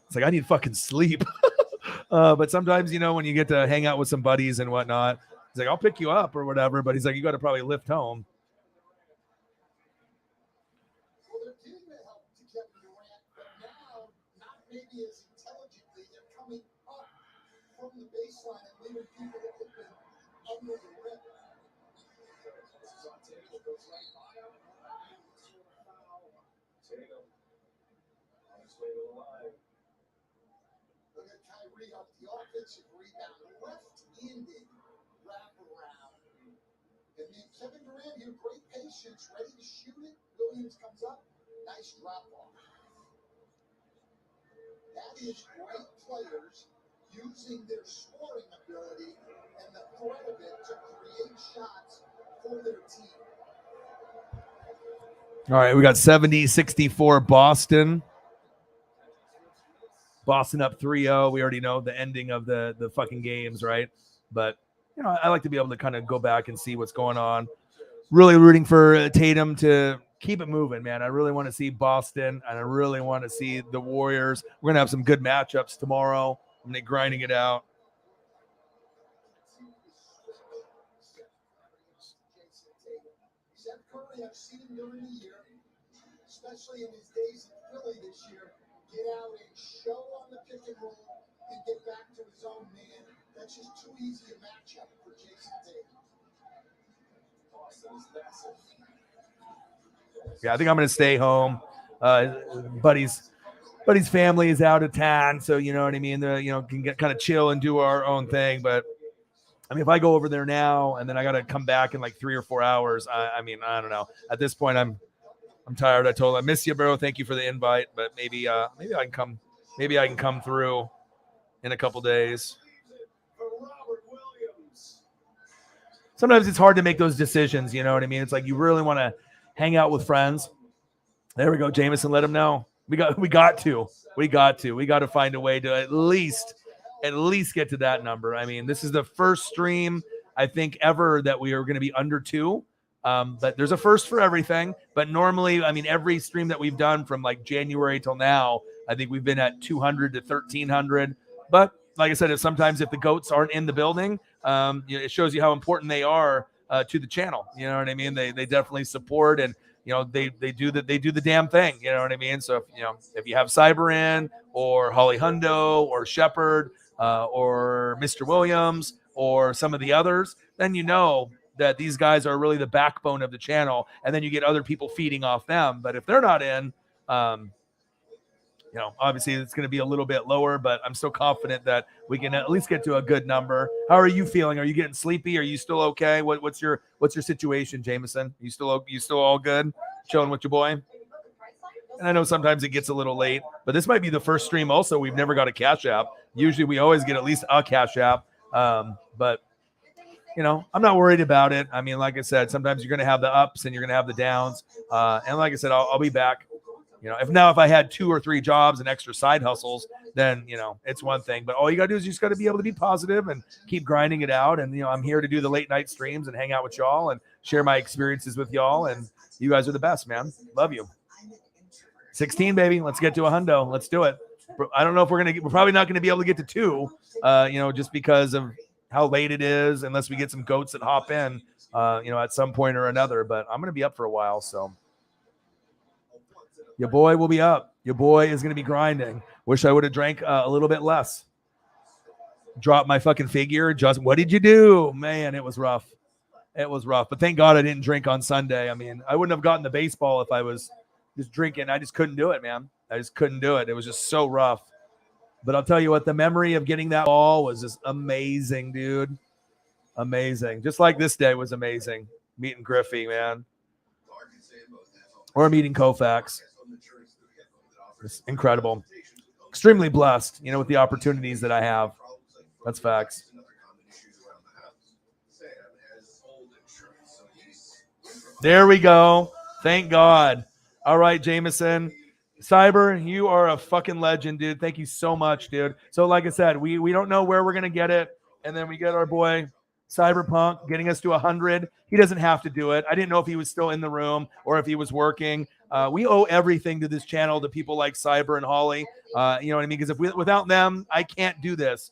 It's like, I need fucking sleep. But sometimes, you know, when you get to hang out with some buddies and whatnot, he's like, I'll pick you up or whatever. But he's like, you got to probably lift home. Well, they're getting the help to Kevin Durant, but now, not maybe as intelligently, they're coming up from the baseline and leaving people open under the rim. This is on Tatum. Goes right by him. Tatum on his way to the line. Look at Kyrie up the offensive rebound, left-handed wraparound. And then Kevin Durant here, great patience, ready to shoot it. Williams comes up, nice drop off. That is great players using their scoring ability and the threat of it to create shots for their team. All right, we got 70-64 Boston. Boston up 3-0. We already know the ending of the fucking games, right? But, you know, I like to be able to kind of go back and see what's going on. Really rooting for Tatum to keep it moving, man. I really want to see Boston, and I really want to see the Warriors. We're going to have some good matchups tomorrow. I'm going to be grinding it out. Seth Curry, I've seen him during the year, especially in his days in Philly this year, get out and show on the pick and roll and get back to his own man. That's just too easy a matchup for Jason Tatum. Boston is massive. Yeah, I think I'm going to stay home. Buddy's family is out of town, so you know what I mean. Can get kind of chill and do our own thing. But I mean, if I go over there now and then I got to come back in like 3 or 4 hours, I mean, I don't know. At this point, I'm tired. I told him, I miss you, bro. Thank you for the invite, but maybe I can come. Maybe I can come through in a couple days. For Robert Williams. Sometimes it's hard to make those decisions. You know what I mean? It's like you really want to hang out with friends. There we go, Jameson. Let him know. We got to find a way to at least get to that number. I mean, this is the first stream I think ever that we are going to be under 2. But there's a first for everything. But normally, I mean, every stream that we've done from like January till now, I think we've been at 200 to 1,300. But like I said, if the goats aren't in the building, it shows you how important they are to the channel. You know what I mean? They definitely support, and you know they do the damn thing. You know what I mean? So if you have Cyber in, or Holly Hundo, or Shepard, or Mr. Williams, or some of the others, then you know that these guys are really the backbone of the channel, and then you get other people feeding off them. But if they're not in, obviously it's going to be a little bit lower, but I'm still confident that we can at least get to a good number. How are you feeling? Are you getting sleepy? Are you still okay? What's your situation, Jameson? You still all good? Chilling with your boy? And I know sometimes it gets a little late, but this might be the first stream also we've never got a Cash App. Usually we always get at least a Cash App. But I'm not worried about it. I mean, like I said, sometimes you're going to have the ups and you're going to have the downs. And like I said, I'll be back. If I had 2 or 3 jobs and extra side hustles, then, it's one thing. But all you got to do is you just got to be able to be positive and keep grinding it out. And, I'm here to do the late night streams and hang out with y'all and share my experiences with y'all. And you guys are the best, man. Love you. 16, baby. Let's get to a hundo. Let's do it. I don't know if we're probably not going to be able to get to 2, just because of how late it is, unless we get some goats that hop in, at some point or another. But I'm going to be up for a while. So your boy will be up. Your boy is going to be grinding. Wish I would have drank a little bit less. Dropped my fucking figure. Just what did you do? Man, it was rough. It was rough. But thank God I didn't drink on Sunday. I mean, I wouldn't have gotten the baseball if I was just drinking. I just couldn't do it, man. I just couldn't do it. It was just so rough. But I'll tell you what, the memory of getting that ball was just amazing, dude. Amazing. Just like this day was amazing. Meeting Griffey, man. Or meeting Koufax. It's incredible. Extremely blessed, with the opportunities that I have. That's facts. There we go. Thank God. All right, Jameson. Cyber, you are a fucking legend, dude. Thank you so much, dude. So like I said, we don't know where we're going to get it. And then we get our boy Cyberpunk getting us to 100. He doesn't have to do it. I didn't know if he was still in the room or if he was working. We owe everything to this channel to people like Cyber and Holly. You know what I mean? Because without them, I can't do this.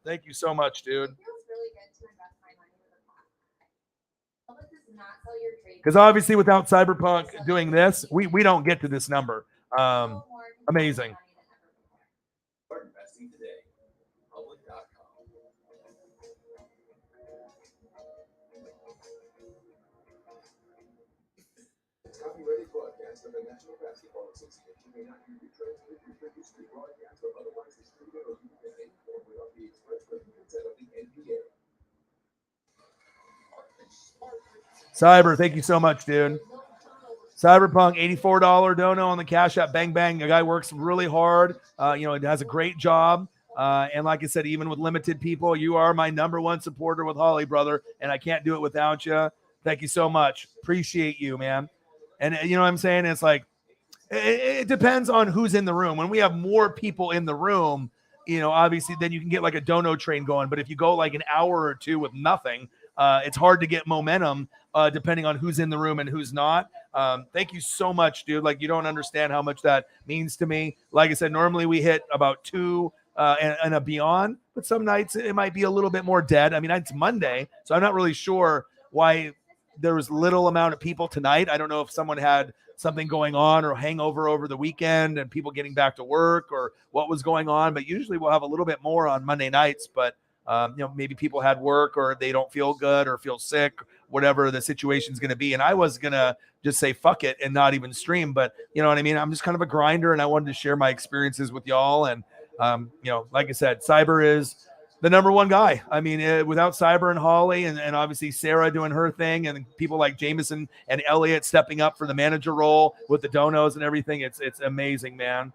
Thank you so much, dude. Because obviously without Cyberpunk doing this, we don't get to this number. Amazing. Copyrighted broadcast of the National Basketball Association may not be retransmitted, reproduced, rebroadcast, or otherwise distributed or used in any form without the express written consent of the NBA. Cyber, thank you so much, dude. Cyberpunk, $84 dono on the Cash App. Bang, bang. The guy works really hard. It has a great job. And like I said, even with limited people, you are my #1 supporter with Holly, brother. And I can't do it without you. Thank you so much. Appreciate you, man. And you know what I'm saying? It's like, it depends on who's in the room. When we have more people in the room, obviously then you can get like a dono train going. But if you go like an hour or two with nothing, it's hard to get momentum depending on who's in the room and who's not. Thank you so much, dude. Like, you don't understand how much that means to me. Like I said, normally we hit about 2 and a beyond, but some nights it might be a little bit more dead. I mean, it's Monday, so I'm not really sure why there was little amount of people tonight. I don't know if someone had something going on or hangover over the weekend and people getting back to work or what was going on, but usually we'll have a little bit more on Monday nights, but maybe people had work or they don't feel good or feel sick, whatever the situation's going to be. And I was going to just say, fuck it and not even stream, but you know what I mean? I'm just kind of a grinder and I wanted to share my experiences with y'all. And, like I said, Cyber is the #1 guy. I mean, without Cyber and Holly and obviously Sarah doing her thing and people like Jameson and Elliot stepping up for the manager role with the donos and everything. It's amazing, man.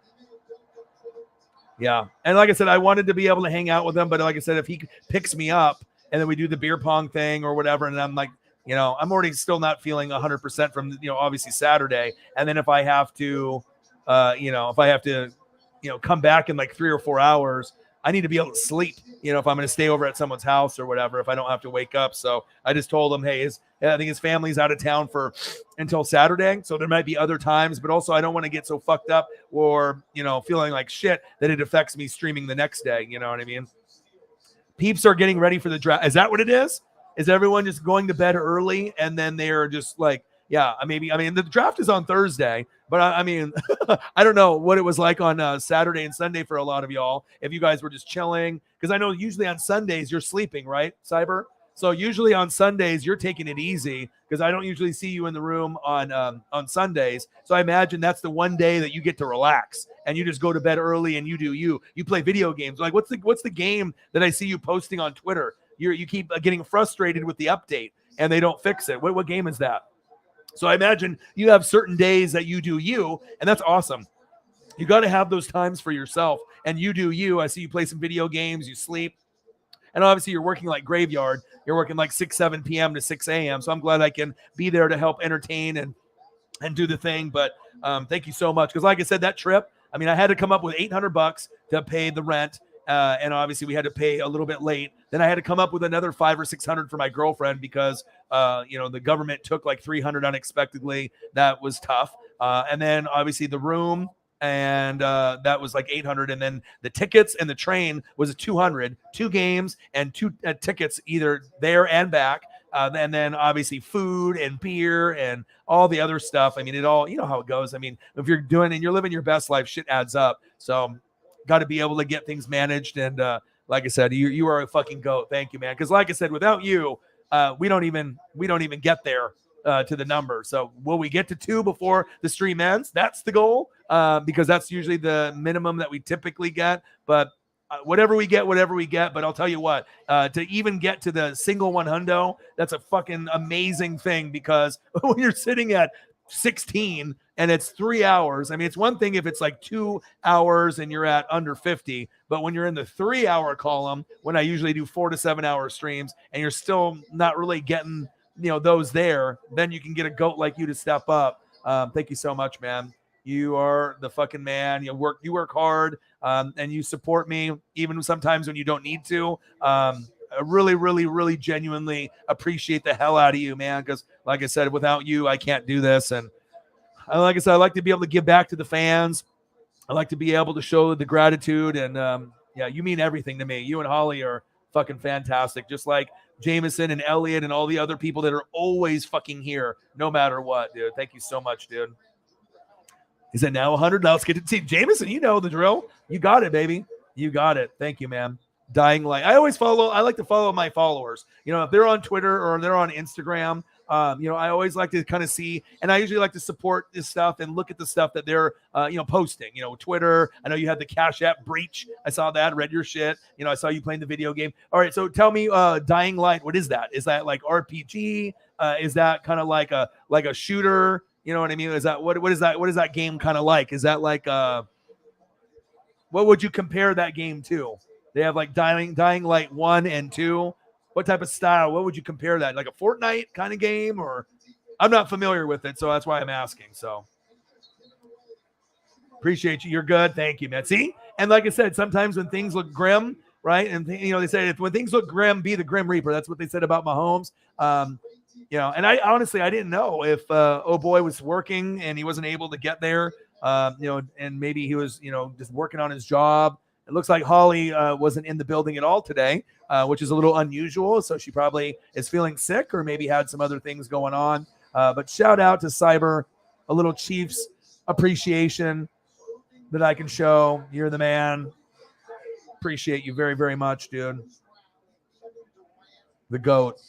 Yeah. And like I said, I wanted to be able to hang out with him, but like I said, if he picks me up and then we do the beer pong thing or whatever, and I'm like, I'm already still not feeling 100% from, obviously Saturday. And then if I have to, come back in like 3 or 4 hours, I need to be able to sleep, if I'm going to stay over at someone's house or whatever, if I don't have to wake up. So I just told him, hey, I think his family's out of town until Saturday. So there might be other times, but also I don't want to get so fucked up or, feeling like shit that it affects me streaming the next day. You know what I mean? Peeps are getting ready for the draft. Is that what it is? Is everyone just going to bed early and then they're just like, yeah, the draft is on Thursday, but I mean, I don't know what it was like on Saturday and Sunday for a lot of y'all. If you guys were just chilling, because I know usually on Sundays you're sleeping, right, Cyber? So usually on Sundays you're taking it easy because I don't usually see you in the room on Sundays. So I imagine that's the one day that you get to relax and you just go to bed early and you play video games. Like what's the game that I see you posting on Twitter? You keep getting frustrated with the update and they don't fix it. What game is that? So I imagine you have certain days that you do you, and that's awesome. You got to have those times for yourself, and you do you. I see you play some video games, you sleep, and obviously you're working like graveyard. You're working like 7 p.m. to 6 a.m., so I'm glad I can be there to help entertain and do the thing. But thank you so much, because like I said, that trip, I mean, I had to come up with $800 to pay the rent. And obviously we had to pay a little bit late. Then I had to come up with another $500 or $600 for my girlfriend because, the government took like $300 unexpectedly. That was tough. And then obviously the room, and that was like $800, and then the tickets and the train was $200, 2 games and 2 tickets either there and back, and then obviously food and beer and all the other stuff. I mean, it all, you know how it goes. I mean, if you're doing and you're living your best life, shit adds up. So got to be able to get things managed. And like I said, you are a fucking goat. Thank you, man. Because like I said, without you, we don't even get there to the number. So will we get to 2 before the stream ends? That's the goal, because that's usually the minimum that we typically get. But whatever we get. But I'll tell you what, to even get to the single 100, that's a fucking amazing thing, because when you're sitting at 16 and it's 3 hours, I mean, it's one thing if it's like 2 hours and you're at under 50, but when you're in the 3 hour column, when I usually do 4 to 7 hour streams, and you're still not really getting, those there, then you can get a goat like you to step up. Thank you so much, man. You are the fucking man. You work hard, and you support me even sometimes when you don't need to. I really, really, really genuinely appreciate the hell out of you, man. Because like I said, without you, I can't do this. And like I said, I like to be able to give back to the fans. I like to be able to show the gratitude. And you mean everything to me. You and Holly are fucking fantastic. Just like Jameson and Elliot and all the other people that are always fucking here, no matter what, dude. Thank you so much, dude. Is it now 100? Now let's get to see Jameson. You know the drill. You got it, baby. You got it. Thank you, man. Dying Light. I like to follow my followers. If they're on Twitter or they're on Instagram, I always like to kind of see, and I usually like to support this stuff and look at the stuff that they're, posting. Twitter. I know you had the Cash App breach. I saw that. Read your shit. I saw you playing the video game. All right, so tell me, Dying Light. What is that? Is that like RPG? Is that kind of like a shooter? You know what I mean? Is that what is that? What is that game kind of like? Is that like what would you compare that game to? They have like Dying Light 1 and 2. What type of style? What would you compare that? Like a Fortnite kind of game? Or I'm not familiar with it, so that's why I'm asking. So appreciate you. You're good. Thank you, man. See? And like I said, sometimes when things look grim, right? And they say when things look grim, be the Grim Reaper. That's what they said about Mahomes. And I honestly didn't know if boy was working and he wasn't able to get there. And maybe he was, just working on his job. It looks like Holly wasn't in the building at all today, which is a little unusual. So she probably is feeling sick or maybe had some other things going on. But shout out to Cyber, a little Chiefs appreciation that I can show. You're the man. Appreciate you very, very much, dude. The GOAT.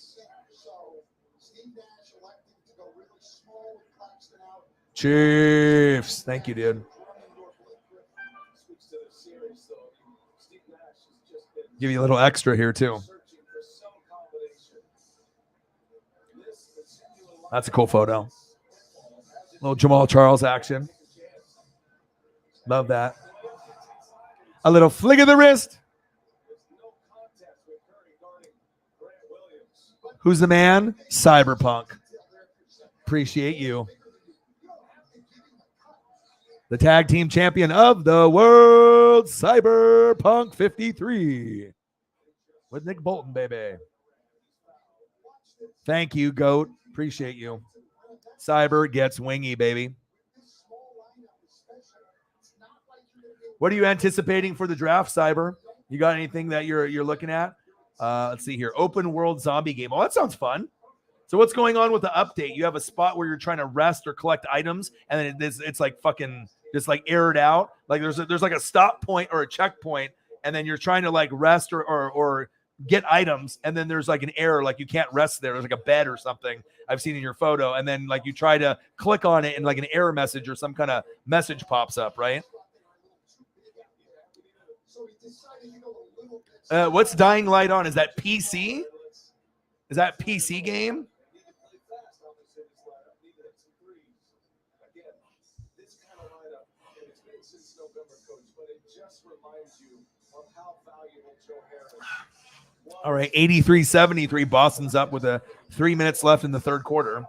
Chiefs. Thank you, dude. Give you a little extra here, too. That's a cool photo. Little Jamal Charles action. Love that. A little flick of the wrist. Who's the man? Cyberpunk. Appreciate you. The tag team champion of the world, Cyberpunk 53. With Nick Bolton, baby. Thank you, GOAT. Appreciate you. Cyber gets wingy, baby. What are you anticipating for the draft, Cyber? You got anything that you're looking at? Let's see here. Open world zombie game. Oh, that sounds fun. So what's going on with the update? You have a spot where you're trying to rest or collect items, and then it's like fucking just like aired out. Like there's like a stop point or a checkpoint, and then you're trying to like rest or get items, and then there's like an error, like you can't rest there. There's like a bed or something I've seen in your photo, and then like you try to click on it, and like an error message or some kind of message pops up, right? What's Dying Light on? Is that PC? Is that PC game? All right, 83-73. Boston's up with 3 minutes left in the third quarter.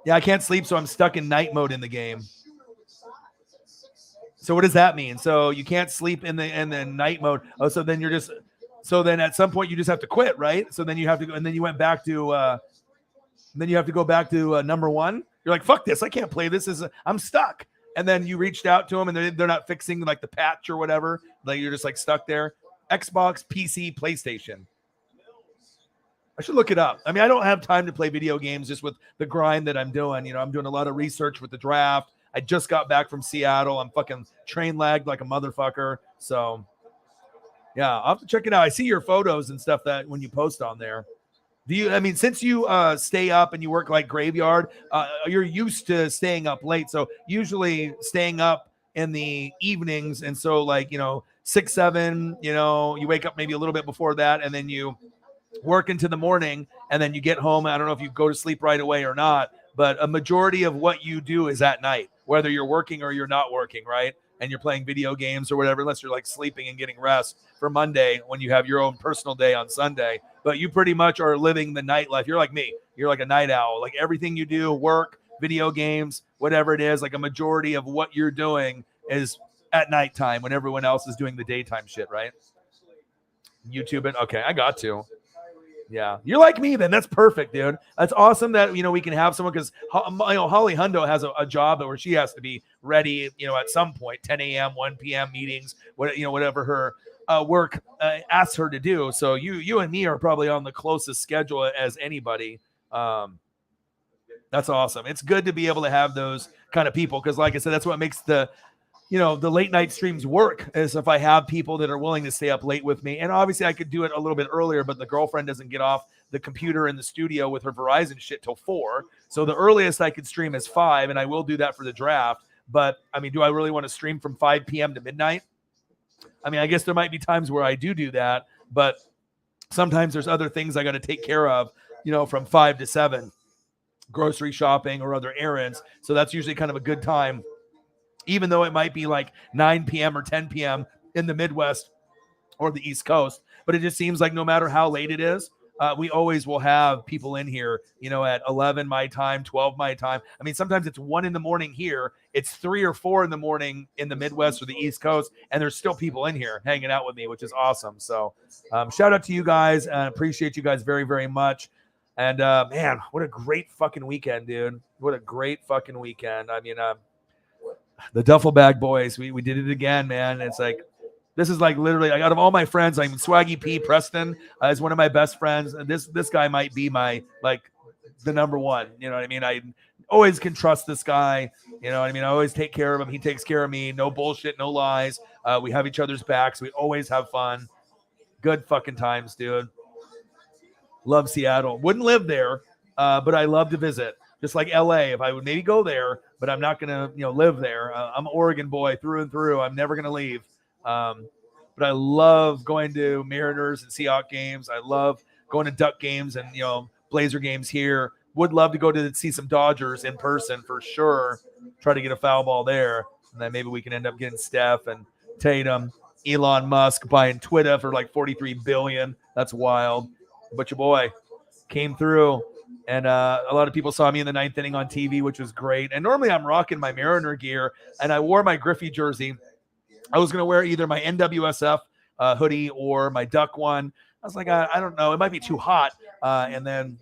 Yeah, I can't sleep, so I'm stuck in night mode in the game. So what does that mean? So you can't sleep in the night mode. Oh, so then at some point you just have to quit, right? So then you have to go, and then you went back to then you have to go back to number one. You're like, fuck this, I can't play this. I'm stuck. And then you reached out to them, and they're not fixing like the patch or whatever. Like you're just like stuck there. Xbox, PC, PlayStation. I should look it up. I mean, I don't have time to play video games just with the grind that I'm doing. I'm doing a lot of research with the draft. I just got back from Seattle. I'm fucking train lagged like a motherfucker. So, yeah, I'll have to check it out. I see your photos and stuff that when you post on there. Since you stay up and you work like graveyard, you're used to staying up late. So usually staying up in the evenings. And so like, 6, 7, you wake up maybe a little bit before that, and then you work into the morning, and then you get home. I don't know if you go to sleep right away or not, but a majority of what you do is at night, whether you're working or you're not working, right? And you're playing video games or whatever, unless you're like sleeping and getting rest for Monday when you have your own personal day on Sunday. But you pretty much are living the nightlife. You're like me. You're like a night owl. Like everything you do, work, video games, whatever it is, like a majority of what you're doing is at nighttime when everyone else is doing the daytime shit, right? YouTube it. Okay, I got to. Yeah, you're like me then. That's perfect, dude. That's awesome that we can have someone, because Holly Hundo has a job where she has to be ready, at some point, 10 a.m., 1 p.m. meetings, whatever her work asks her to do. So you and me are probably on the closest schedule as anybody. That's awesome. It's good to be able to have those kind of people, because like I said, that's what makes the late night streams work, is if I have people that are willing to stay up late with me. And obviously I could do it a little bit earlier, but the girlfriend doesn't get off the computer in the studio with her Verizon shit till 4. So the earliest I could stream is 5, and I will do that for the draft. But I mean, do I really want to stream from 5 p.m. to midnight? I mean, I guess there might be times where I do that, but sometimes there's other things I got to take care of, from 5 to 7, grocery shopping or other errands. So that's usually kind of a good time, even though it might be like 9 p.m. or 10 p.m. in the Midwest or the East Coast. But it just seems like no matter how late it is, we always will have people in here, at 11 my time, 12 my time. I mean, sometimes it's 1 in the morning here. It's 3 or 4 in the morning in the Midwest or the East Coast, and there's still people in here hanging out with me, which is awesome. So shout out to you guys. And appreciate you guys very, very much. And man, what a great fucking weekend, dude. What a great fucking weekend. I mean, the Duffel Bag Boys, we did it again, man. It's like, this is like literally, like, out of all my friends, I mean, Swaggy P Preston is one of my best friends, and this guy might be my, like, the number one. You know what I mean? I always can trust this guy. You know what I mean? I always take care of him. He takes care of me. No bullshit, no lies. We have each other's backs. We always have fun. Good fucking times, dude. Love Seattle. Wouldn't live there, but I love to visit. Just like LA, if I would maybe go there, but I'm not gonna, live there. I'm an Oregon boy through and through. I'm never gonna leave. But I love going to Mariners and Seahawks games. I love going to Duck games and Blazer games here. Would love to go to see some Dodgers in person for sure. Try to get a foul ball there, and then maybe we can end up getting Steph and Tatum. Elon Musk buying Twitter for like $43 billion. That's wild. But your boy came through. And a lot of people saw me in the 9th inning on TV, which was great. And normally I'm rocking my Mariner gear, and I wore my Griffey jersey. I was going to wear either my NWSF hoodie or my Duck one. I was like, I don't know. It might be too hot. And then,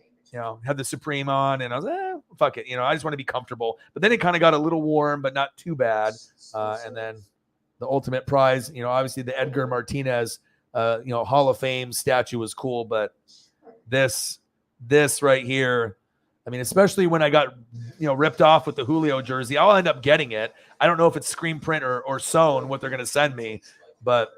had the Supreme on, and I was fuck it. I just want to be comfortable. But then it kind of got a little warm, but not too bad. And then the ultimate prize, obviously the Edgar Martinez, Hall of Fame statue was cool. But this right here, I mean, especially when I got, ripped off with the Julio jersey, I'll end up getting it. I don't know if it's screen print or sewn, what they're going to send me, but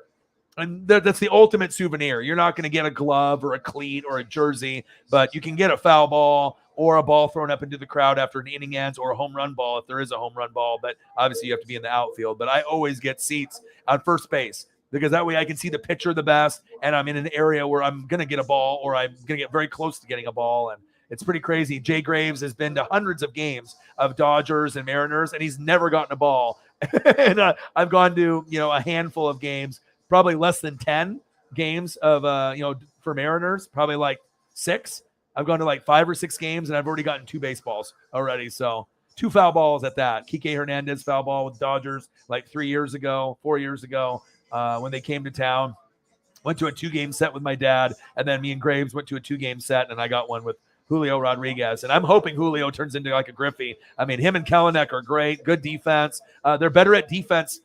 that's the ultimate souvenir. You're not going to get a glove or a cleat or a jersey, but you can get a foul ball or a ball thrown up into the crowd after an inning ends, or a home run ball if there is a home run ball. But obviously you have to be in the outfield. But I always get seats on first base, because that way I can see the pitcher the best, and I'm in an area where I'm going to get a ball, or I'm going to get very close to getting a ball. And it's pretty crazy. Jay Graves has been to hundreds of games of Dodgers and Mariners, and he's never gotten a ball. And I've gone to, a handful of games, probably less than 10 games of, for Mariners, probably like 6. I've gone to like 5 or 6 games, and I've already gotten 2 baseballs already. So 2 foul balls at that. Kike Hernandez foul ball with Dodgers like 4 years ago, when they came to town. Went to a 2-game set with my dad, and then me and Graves went to a 2-game set, and I got one with Julio Rodriguez. And I'm hoping Julio turns into like a Griffey. I mean, him and Kelenic are great, good defense. They're better at defense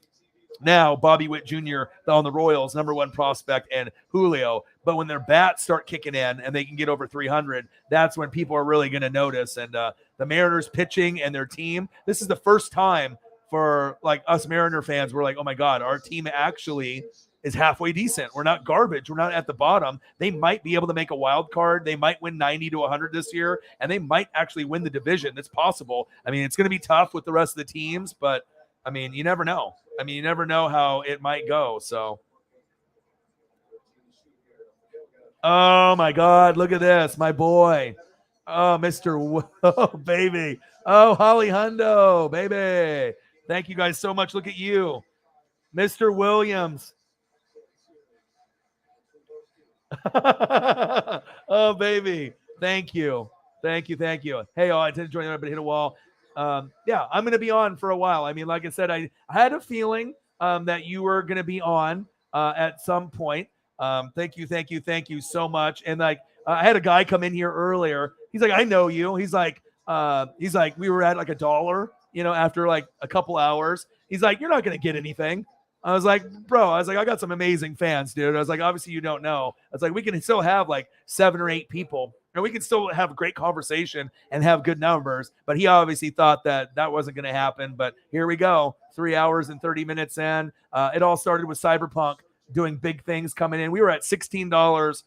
now, Bobby Witt Jr. on the Royals, #1 prospect, and Julio. But when their bats start kicking in and they can get over 300, that's when people are really going to notice. And the Mariners pitching and their team, this is the first time for like us Mariner fans, we're like, oh my God, our team actually is halfway decent. We're not garbage. We're not at the bottom. They might be able to make a wild card. They might win 90 to 100 this year, and they might actually win the division. It's possible. I mean, it's going to be tough with the rest of the teams, but I mean, you never know. I mean, you never know how it might go. So, oh my God, look at this, my boy. Oh, oh, baby. Oh, Holly Hundo, baby. Thank you guys so much. Look at you, Mr. Williams. Oh, baby. Thank you. Hey, I intend to join everybody hit a wall. Yeah, I'm going to be on for a while. I mean, like I said, I had a feeling that you were going to be on at some point. Thank you so much. And like, I had a guy come in here earlier. He's like, I know you. He's like, we were at like $1, after like a couple hours. He's like, you're not going to get anything. I was like, bro, I got some amazing fans, dude. I was like, obviously you don't know. I was like, we can still have like 7 or 8 people, and we can still have a great conversation and have good numbers. But he obviously thought that wasn't going to happen. But here we go, 3 hours and 30 minutes in. It all started with Cyberpunk doing big things coming in. We were at $16.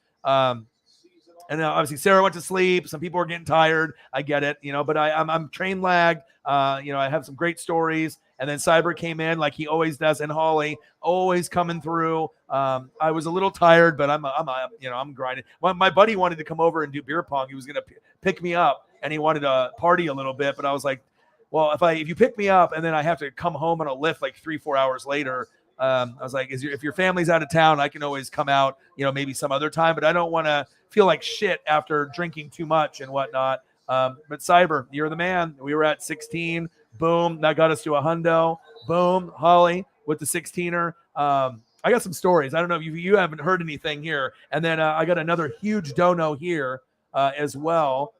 And then obviously Sarah went to sleep. Some people are getting tired. I get it, but I'm train lagged. I have some great stories. And then Cyber came in like he always does, and Holly always coming through. I was a little tired, but I'm grinding. My buddy wanted to come over and do beer pong. He was going to pick me up, and he wanted to party a little bit. But I was like, well, if you pick me up and then I have to come home on a lift like 3-4 hours later, I was like, if your family's out of town, I can always come out, maybe some other time. But I don't want to feel like shit after drinking too much and whatnot. But Cyber, you're the man. We were at 16. Boom. That got us to a hundo. Boom. Holly with the 16er. I got some stories. I don't know if you haven't heard anything here. And then I got another huge dono here as well.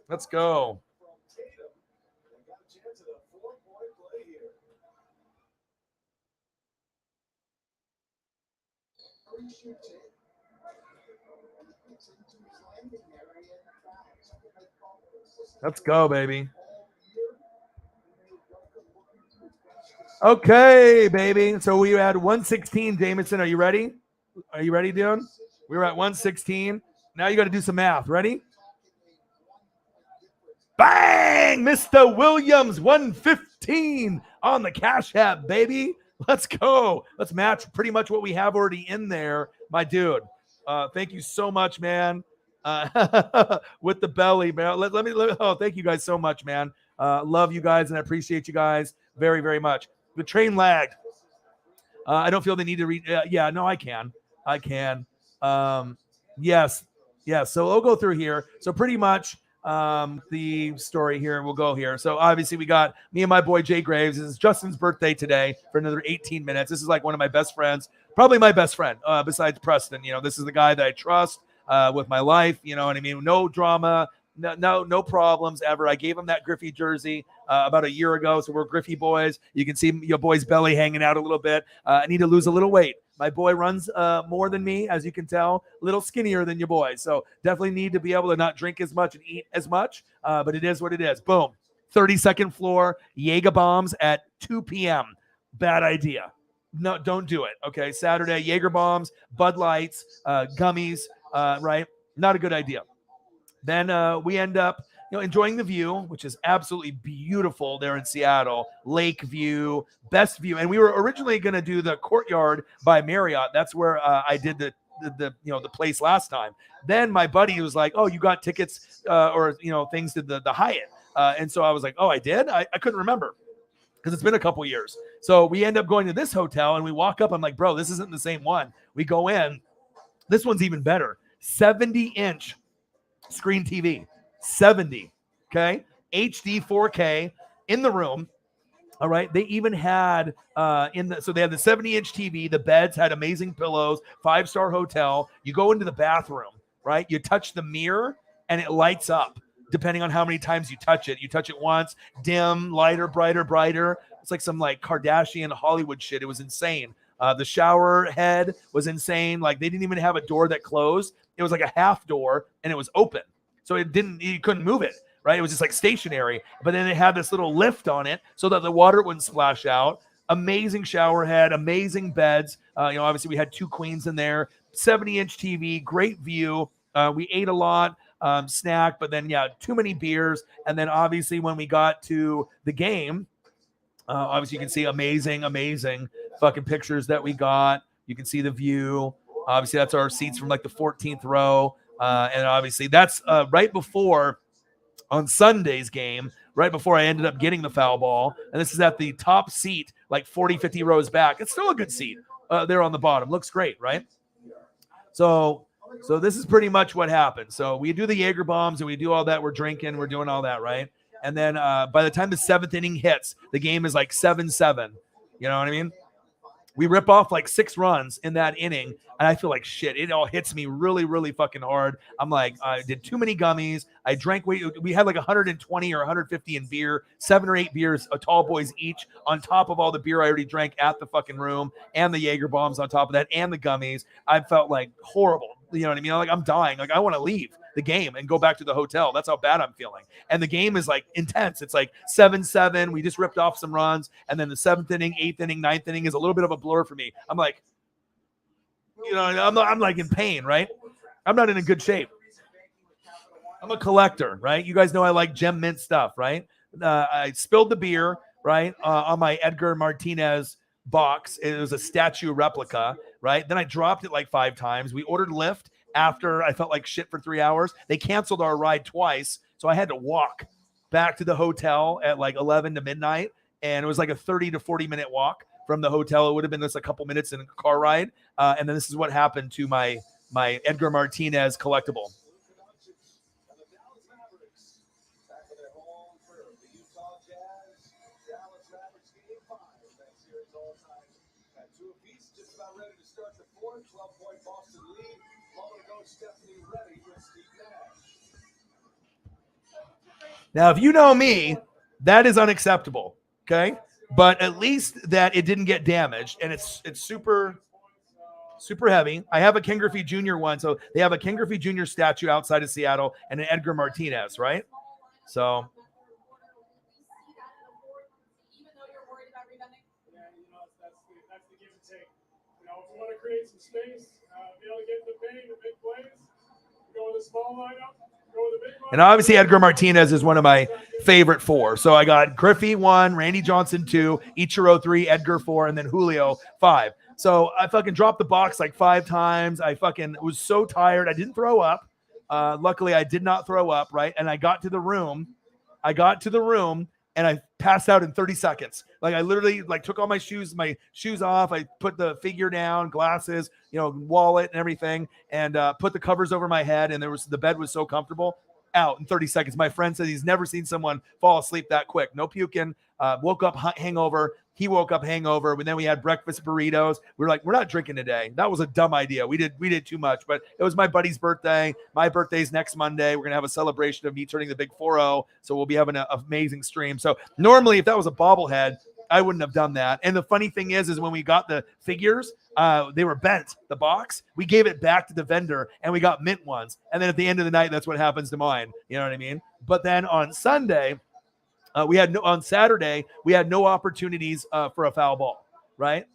Let's go. Let's go, baby. Okay, baby. So we had 116, Jameson. Are you ready? Are you ready, dude? We were at 116. Now you got to do some math. Ready? Bang! Mr. Williams, 115 on the Cash App, baby. Let's go. Let's match pretty much what we have already in there, my dude. Thank you so much, man. With the belly, man. Let me. Thank you guys so much, man. Love you guys, and I appreciate you guys very, very much. The train lagged. I don't feel the need to read. Yeah, no, I can. Yes. So we'll go through here. So pretty much the story here. We'll go here. So obviously we got me and my boy Jay Graves. This is Justin's birthday today for another 18 minutes. This is like one of my best friends, probably my best friend besides Preston. This is the guy that I trust with my life. You know what I mean? No drama. No problems ever. I gave him that Griffey jersey about a year ago. So we're Griffey boys. You can see your boy's belly hanging out a little bit. I need to lose a little weight. My boy runs more than me, as you can tell, a little skinnier than your boy. So definitely need to be able to not drink as much and eat as much. But it is what it is. Boom. 32nd floor, Jaeger bombs at 2 p.m. Bad idea. No, don't do it. Okay. Saturday, Jaeger bombs, Bud Lights, gummies, right? Not a good idea. Then we end up, enjoying the view, which is absolutely beautiful there in Seattle. Lake view, best view. And we were originally going to do the Courtyard by Marriott. That's where I did the place last time. Then my buddy was like, "Oh, you got tickets or things to the Hyatt." And so I was like, "Oh, I did." I couldn't remember because it's been a couple years. So we end up going to this hotel and we walk up. I'm like, "Bro, this isn't the same one." We go in. This one's even better. 70-inch screen TV, 70, okay? HD 4K in the room. All right. They even had so they had the 70-inch TV. The beds had amazing pillows, 5-star hotel. You go into the bathroom, right? You touch the mirror and it lights up depending on how many times you touch it. You touch it once, dim, lighter, brighter, brighter. It's like some like Kardashian Hollywood shit. It was insane. The shower head was insane. Like they didn't even have a door that closed. It was like a half door and it was open. So you couldn't move it. Right, it was just like stationary, but then it had this little lift on it so that the water wouldn't splash out. Amazing shower head, amazing beds. Obviously we had 2 queens in there. 70-inch TV, great view. We ate a lot, snack, but then too many beers. And then obviously when we got to the game, obviously you can see amazing fucking pictures that we got. You can see the view. Obviously that's our seats from like the 14th row, and obviously that's right before. On Sunday's game, right before I ended up getting the foul ball. And this is at the top seat, like 40, 50 rows back. It's still a good seat there on the bottom. Looks great, right? So this is pretty much what happened. So we do the Jaeger bombs and we do all that. We're drinking. We're doing all that, right? And then by the time the 7th inning hits, the game is like 7-7. You know what I mean? We rip off like 6 runs in that inning, and I feel like shit. It all hits me really, really fucking hard. I'm like, I did too many gummies. I drank we had like 120 or 150 in beer, 7 or 8 beers, tall boys each, on top of all the beer I already drank at the fucking room, and the Jaeger bombs on top of that, and the gummies. I felt like horrible. You know what I mean? Like I'm dying. Like I want to leave the game and go back to the hotel. That's how bad I'm feeling. And the game is like intense. It's like 7-7. We just ripped off some runs. And then the 7th inning, 8th inning, 9th inning is a little bit of a blur for me. I'm like, I'm like in pain, right? I'm not in a good shape. I'm a collector, right? You guys know I like gem mint stuff, right? I spilled the beer, right, on my Edgar Martinez box. It was a statue replica, right? Then I dropped it like 5 times. We ordered Lyft after I felt like shit for 3 hours. They canceled our ride twice, so I had to walk back to the hotel at like 11 to midnight, and it was like a 30 to 40 minute walk from the hotel. It would have been just a couple minutes in a car ride, and then this is what happened to my Edgar Martinez collectible. Now, if you know me, that is unacceptable, okay? But at least that it didn't get damaged, and it's super, super heavy. I have a Ken Griffey Jr. one, so they have a Ken Griffey Jr. statue outside of Seattle and an Edgar Martinez, right? So. Yeah, that's the give and take. If you want to create some space, be able to get the big plays, go with a small lineup. And obviously Edgar Martinez is one of my favorite 4. So I got Griffey 1, Randy Johnson 2, Ichiro 3, Edgar 4, and then Julio 5. So I fucking dropped the box like 5 times. I fucking was so tired. I didn't throw up. Luckily I did not throw up, right? And I got to the room. And I passed out in 30 seconds. Like I literally like took all my shoes off. I put the figure down, glasses, wallet and everything, and put the covers over my head. And the bed was so comfortable. Out in 30 seconds. My friend said he's never seen someone fall asleep that quick. No puking. Woke up hangover. He woke up hangover. And then we had breakfast burritos. We were like, we're not drinking today. That was a dumb idea. We did too much, but it was my buddy's birthday. My birthday's next Monday. We're going to have a celebration of me turning the big 4-0. So we'll be having an amazing stream. So normally if that was a bobblehead, I wouldn't have done that. And the funny thing is when we got the figures, they were bent, the box. We gave it back to the vendor and we got mint ones. And then at the end of the night, that's what happens to mine. You know what I mean? But then on Sunday, on Saturday, we had no opportunities for a foul ball, right?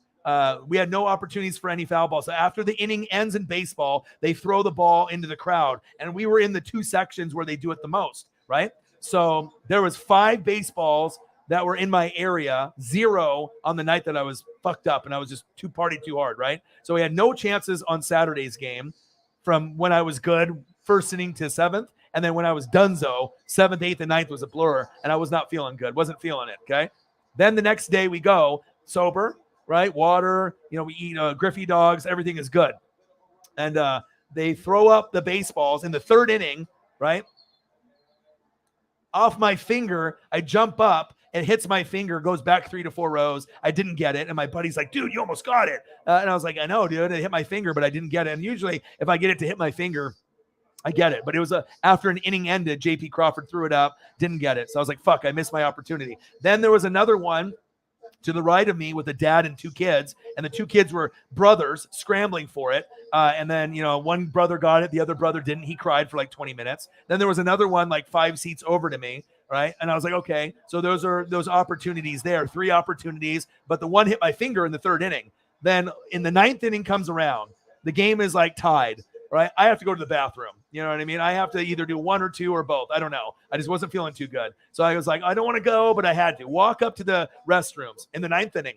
We had no opportunities for any foul ball. So after the inning ends in baseball, they throw the ball into the crowd. And we were in the 2 sections where they do it the most, right? So there was 5 baseballs that were in my area, 0 on the night that I was fucked up and I was just partied too hard, right? So we had no chances on Saturday's game from when I was good, 1st inning to 7th. And then when I was donezo, 7th, 8th, and 9th was a blur, and I was not feeling good. Wasn't feeling it, okay? Then the next day we go sober, right? Water, we eat Griffey dogs. Everything is good. And they throw up the baseballs in the 3rd inning, right? off my finger. I jump up. It hits my finger, goes back 3 to 4 rows. I didn't get it. And my buddy's like, dude, you almost got it. And I was like, I know, dude. It hit my finger, but I didn't get it. And usually if I get it to hit my finger, I get it. But it was after an inning ended, JP Crawford threw it up, didn't get it. So I was like, fuck, I missed my opportunity. Then there was another one to the right of me with a dad and 2 kids. And the 2 kids were brothers scrambling for it. And then, one brother got it. The other brother didn't. He cried for like 20 minutes. Then there was another one like 5 seats over to me. Right. And I was like, okay, so those are those opportunities there, 3 opportunities, but the one hit my finger in the 3rd inning. Then in the 9th inning comes around, the game is like tied, right? I have to go to the bathroom. You know what I mean? I have to either do 1 or 2 or both. I don't know. I just wasn't feeling too good. So I was like, I don't want to go, but I had to walk up to the restrooms in the 9th inning.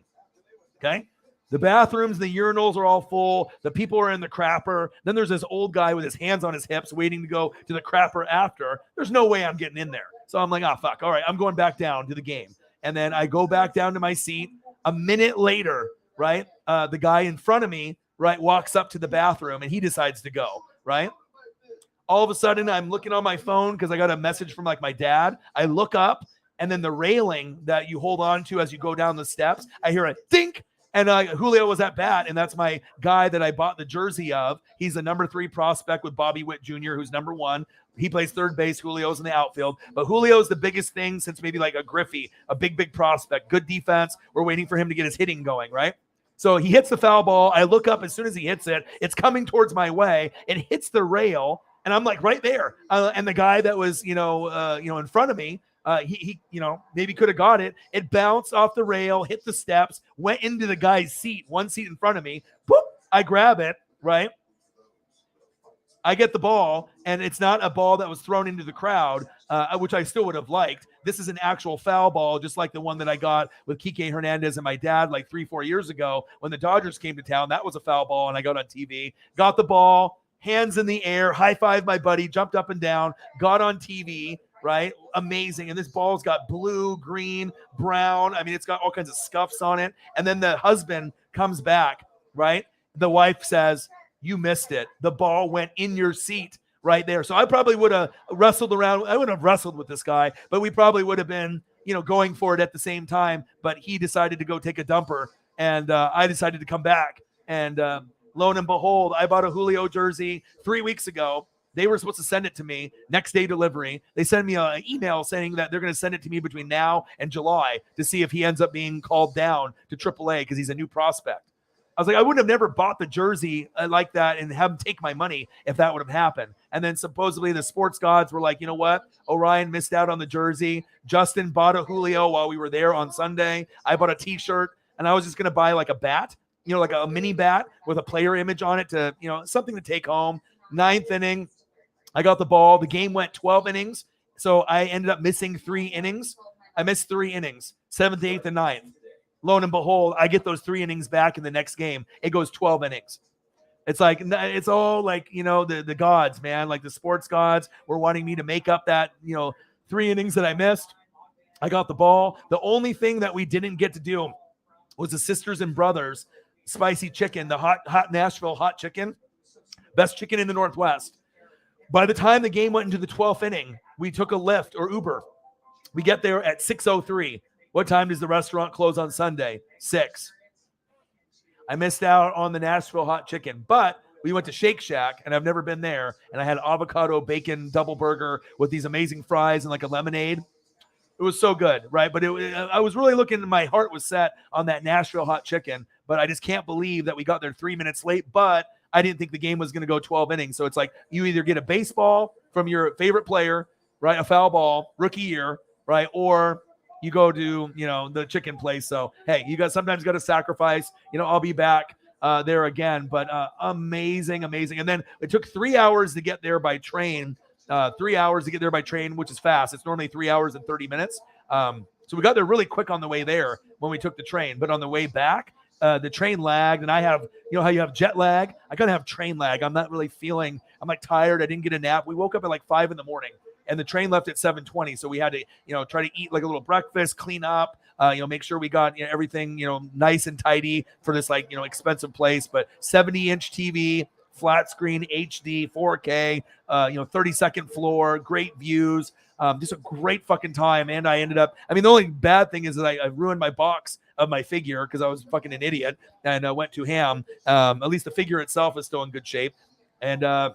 Okay. The bathrooms, the urinals are all full. The people are in the crapper. Then there's this old guy with his hands on his hips waiting to go to the crapper after. There's no way I'm getting in there. So I'm like, oh, fuck. All right, I'm going back down to the game. And then I go back down to my seat. A minute later, right, the guy in front of me, right, walks up to the bathroom and he decides to go, right? All of a sudden, I'm looking on my phone because I got a message from like my dad. I look up and then the railing that you hold on to as you go down the steps, I hear a dink. And Julio was at bat, and that's my guy that I bought the jersey of. He's a number 3 prospect with Bobby Witt Jr., who's number 1. He plays third base. Julio's in the outfield. But Julio's the biggest thing since maybe like a Griffey, a big prospect. Good defense. We're waiting for him to get his hitting going, right? So he hits the foul ball. I look up as soon as he hits it. It's coming towards my way. It hits the rail, and I'm like right there. And the guy that was, in front of me, he maybe could have got it. It bounced off the rail, hit the steps, went into the guy's seat, 1 seat in front of me. Boop, I grab it, right? I get the ball, and it's not a ball that was thrown into the crowd, which I still would have liked. This is an actual foul ball, just like the one that I got with Kike Hernandez and my dad like 3-4 years ago when the Dodgers came to town. That was a foul ball, and I got on TV. Got the ball, hands in the air, high-fived my buddy, jumped up and down, got on TV, right? Amazing. And this ball's got blue, green, brown. I mean, it's got all kinds of scuffs on it. And then the husband comes back, right? The wife says, you missed it. The ball went in your seat right there. So I probably would have wrestled around. I wouldn't have wrestled with this guy, but we probably would have been, going for it at the same time. But he decided to go take a dumper, and I decided to come back. And lo and behold, I bought a Julio jersey 3 weeks ago. They were supposed to send it to me next day delivery. They sent me an email saying that they're going to send it to me between now and July to see if he ends up being called down to AAA because he's a new prospect. I was like, I wouldn't have never bought the jersey like that and have him take my money if that would have happened. And then supposedly the sports gods were like, you know what? Orion missed out on the jersey. Justin bought a Julio while we were there on Sunday. I bought a T-shirt, and I was just going to buy like a bat, like a mini bat with a player image on it to, something to take home. 9th inning. I got the ball. The game went 12 innings, so I ended up missing 3 innings. I missed 3 innings, 7th, 8th, and 9th. Lo and behold, I get those 3 innings back in the next game. It goes 12 innings. It's like, it's all like, the gods, man, like the sports gods were wanting me to make up that, 3 innings that I missed. I got the ball. The only thing that we didn't get to do was the Sisters and Brothers spicy chicken, the hot Nashville hot chicken, best chicken in the Northwest. By the time the game went into the 12th inning, we took a Lyft or Uber. We get there at 6:03. What time does the restaurant close on Sunday? 6. I missed out on the Nashville hot chicken, but we went to Shake Shack, and I've never been there, and I had avocado bacon double burger with these amazing fries and like a lemonade. It was so good, right? But I was really looking, my heart was set on that Nashville hot chicken, but I just can't believe that we got there 3 minutes late, but I didn't think the game was going to go 12 innings. So it's like you either get a baseball from your favorite player, right? A foul ball, rookie year, right? Or you go to, the chicken place. So, hey, you sometimes got to sacrifice. I'll be back there again. But amazing. And then it took 3 hours to get there by train. 3 hours to get there by train, which is fast. It's normally 3 hours and 30 minutes. So we got there really quick on the way there when we took the train. But on the way back, the train lagged, and I have, how you have jet lag? I kind of have train lag. I'm not really feeling, I'm like tired. I didn't get a nap. We woke up at like 5 a.m, and the train left at 7:20. So we had to, try to eat like a little breakfast, clean up, make sure we got everything, nice and tidy for this like, expensive place. But 70-inch TV, flat screen, HD, 4K, 32nd floor, great views. Just a great fucking time. And I ended up, the only bad thing is that I ruined my box of my figure because I was fucking an idiot and I went too ham. At least the figure itself is still in good shape. And I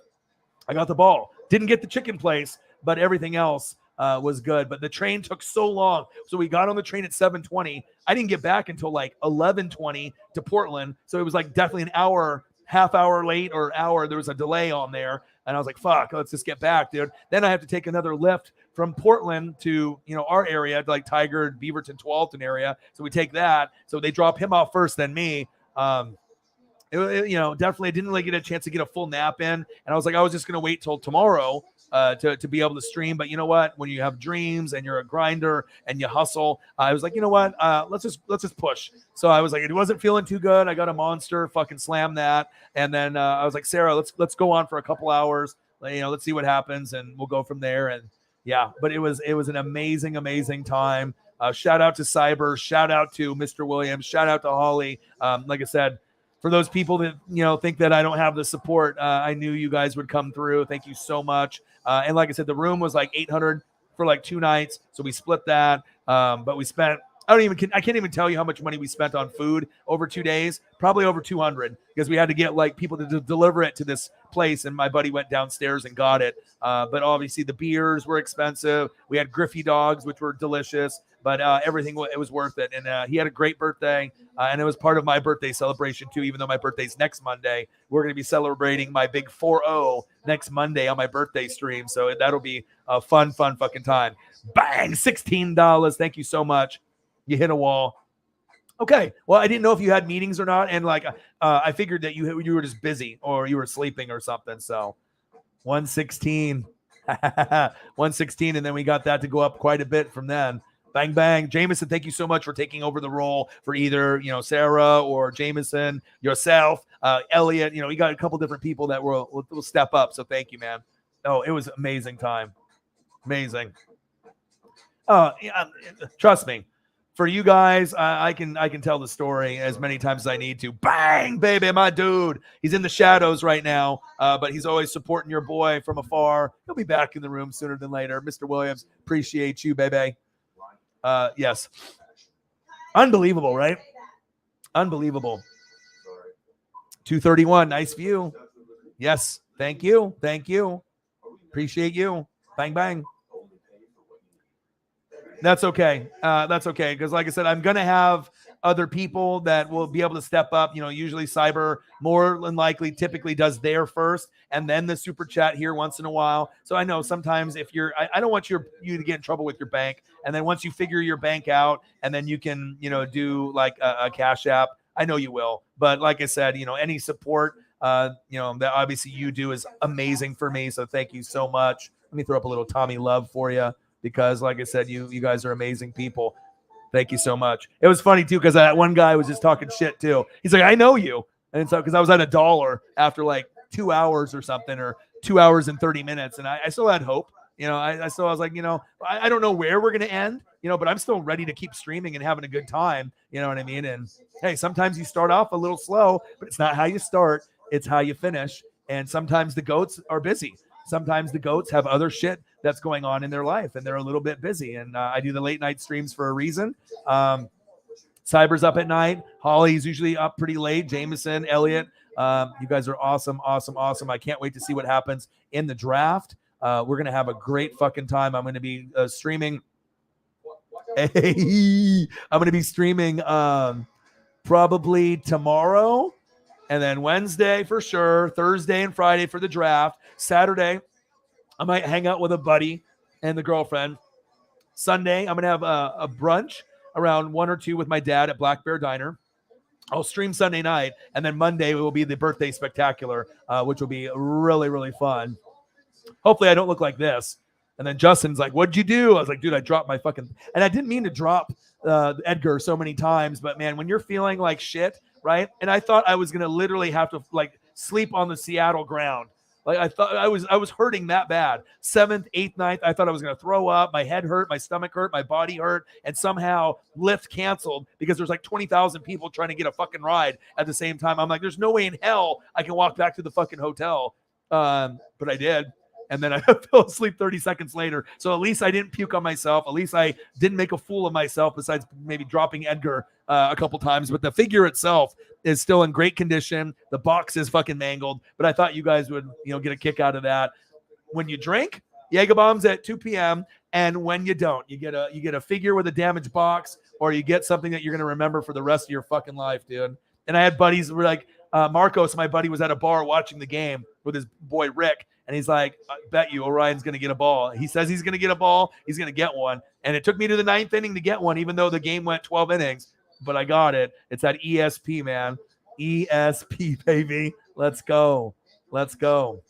got the ball. Didn't get the chicken place, but everything else was good. But the train took so long. So we got on the train at 7:20. I didn't get back until like 11:20 to Portland. So it was like definitely an hour, half hour late or hour. There was a delay on there. And I was like, fuck, let's just get back, dude. Then I have to take another lift from Portland to, our area, to like Tiger, Beaverton, Tualatin area. So we take that. So they drop him off first, then me. Definitely didn't really get a chance to get a full nap in. And I was like, I was just going to wait till tomorrow to be able to stream. But you know what? When you have dreams and you're a grinder and you hustle, I was like, you know what? Let's just push. So I was like, it wasn't feeling too good. I got a monster, fucking slam that. And then I was like, Sarah, let's go on for a couple hours. Let's see what happens and we'll go from there. And yeah, but it was an amazing, amazing time. Shout out to Cyber, shout out to Mr. Williams, shout out to Holly. Like I said, for those people that, think that I don't have the support, I knew you guys would come through. Thank you so much. And like I said, the room was like $800 for like 2 nights. So we split that. But we spent, I can't even tell you how much money we spent on food over 2 days, probably over 200 because we had to get like people to deliver it to this place. And my buddy went downstairs and got it. But obviously the beers were expensive. We had Griffey dogs, which were delicious, but everything, it was worth it. And he had a great birthday. And it was part of my birthday celebration too, even though my birthday's next Monday. We're going to be celebrating my big 4-0 next Monday on my birthday stream. So that'll be a fun fucking time. Bang, $16. Thank you so much. You hit a wall. Okay. Well, I didn't know if you had meetings or not. And like, I figured that you were just busy or you were sleeping or something. So 116, 116. And then we got that to go up quite a bit from then. Bang, bang. Jameson, thank you so much for taking over the role for either, Sarah or Jameson, yourself, Elliot. We got a couple different people that will step up. So thank you, man. Oh, it was amazing time. Amazing. Trust me. For you guys, I can tell the story as many times as I need to. Bang, baby, my dude. He's in the shadows right now, but he's always supporting your boy from afar. He'll be back in the room sooner than later. Mr. Williams, appreciate you, baby. Yes. Unbelievable, right? Unbelievable. 231, nice view. Yes, thank you. Thank you. Appreciate you. Bang, bang. That's okay. That's okay. Because like I said, I'm going to have other people that will be able to step up. Usually Cyber more than likely typically does their first and then the super chat here once in a while. So I know sometimes if I don't want you to get in trouble with your bank. And then once you figure your bank out and then you can, do like a Cash App, I know you will. But like I said, any support, that obviously you do is amazing for me. So thank you so much. Let me throw up a little Tommy love for you. Because like I said, you guys are amazing people. Thank you so much. It was funny too, because that one guy was just talking shit too. He's like, I know you. And so, because I was at $1 after like 2 hours or something, or 2 hours and 30 minutes. And I still had hope. I was like, I don't know where we're going to end, but I'm still ready to keep streaming and having a good time. You know what I mean? And hey, sometimes you start off a little slow, but it's not how you start. It's how you finish. And sometimes the goats are busy. Sometimes the goats have other shit that's going on in their life and they're a little bit busy. And I do the late night streams for a reason. Cyber's up at night. Holly's usually up pretty late. Jameson, Elliot, you guys are awesome, awesome, awesome. I can't wait to see what happens in the draft. We're going to have a great fucking time. I'm going to be streaming. Hey, I'm going to be streaming probably tomorrow. And then Wednesday for sure, Thursday and Friday for the draft. Saturday, I might hang out with a buddy and the girlfriend. Sunday, I'm going to have a brunch around 1 or 2 with my dad at Black Bear Diner. I'll stream Sunday night. And then Monday will be the birthday spectacular, which will be really, really fun. Hopefully I don't look like this. And then Justin's like, what'd you do? I was like, dude, I dropped my fucking... And I didn't mean to drop Edgar so many times. But man, when you're feeling like shit... Right. And I thought I was going to literally have to like sleep on the Seattle ground. Like I thought I was hurting that bad. 7th, 8th, 9th, I thought I was going to throw up. My head hurt, my stomach hurt, my body hurt, and somehow Lyft canceled because there's like 20,000 people trying to get a fucking ride at the same time. I'm like, there's no way in hell I can walk back to the fucking hotel. But I did. And then I fell asleep 30 seconds later. So at least I didn't puke on myself. At least I didn't make a fool of myself, besides maybe dropping Edgar a couple times. But the figure itself is still in great condition. The box is fucking mangled. But I thought you guys would, get a kick out of that. When you drink, Jaeger bombs at 2 p.m. And when you don't, you get a figure with a damaged box, or you get something that you're going to remember for the rest of your fucking life, dude. And I had buddies who were like, Marcos, my buddy, was at a bar watching the game with his boy Rick. And he's like, I bet you Orion's going to get a ball. He says he's going to get a ball. He's going to get one. And it took me to the 9th inning to get one, even though the game went 12 innings. But I got it. It's that ESP, man. ESP, baby. Let's go. Let's go.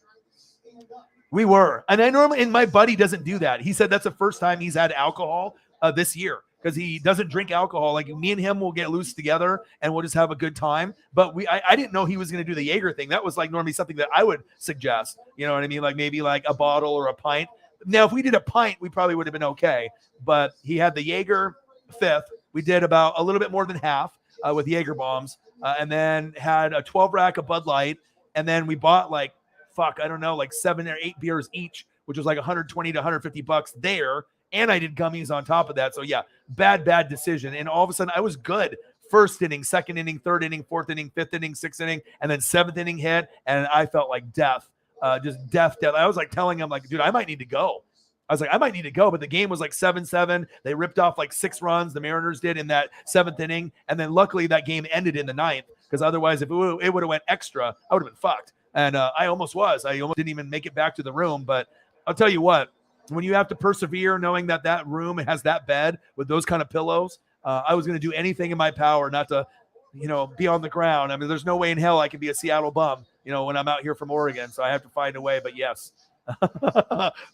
We were. And and my buddy doesn't do that. He said that's the first time he's had alcohol this year, because he doesn't drink alcohol. Like, me and him will get loose together and we'll just have a good time. But I didn't know he was going to do the Jaeger thing. That was like normally something that I would suggest. You know what I mean? Like maybe like a bottle or a pint. Now, if we did a pint, we probably would have been okay. But he had the Jaeger 5th. We did about a little bit more than half with Jaeger bombs, and then had a 12 rack of Bud Light. And then we bought like 7 or 8 beers each, which was like 120 to 150 bucks there. And I did gummies on top of that. So yeah, bad decision. And all of a sudden I was good. 1st inning, 2nd inning, 3rd inning, 4th inning, 5th inning, 6th inning, and then 7th inning hit. And I felt like death, just death. I was like telling him, like, dude, I might need to go. But the game was like 7-7. They ripped off like 6 runs. The Mariners did in that 7th inning. And then luckily that game ended in the 9th, because otherwise if it would have went extra, I would have been fucked. And I almost didn't even make it back to the room. But I'll tell you what, when you have to persevere knowing that room has that bed with those kind of pillows, I was going to do anything in my power not to, be on the ground. I mean, there's no way in hell I can be a Seattle bum, when I'm out here from Oregon. So I have to find a way. But yes,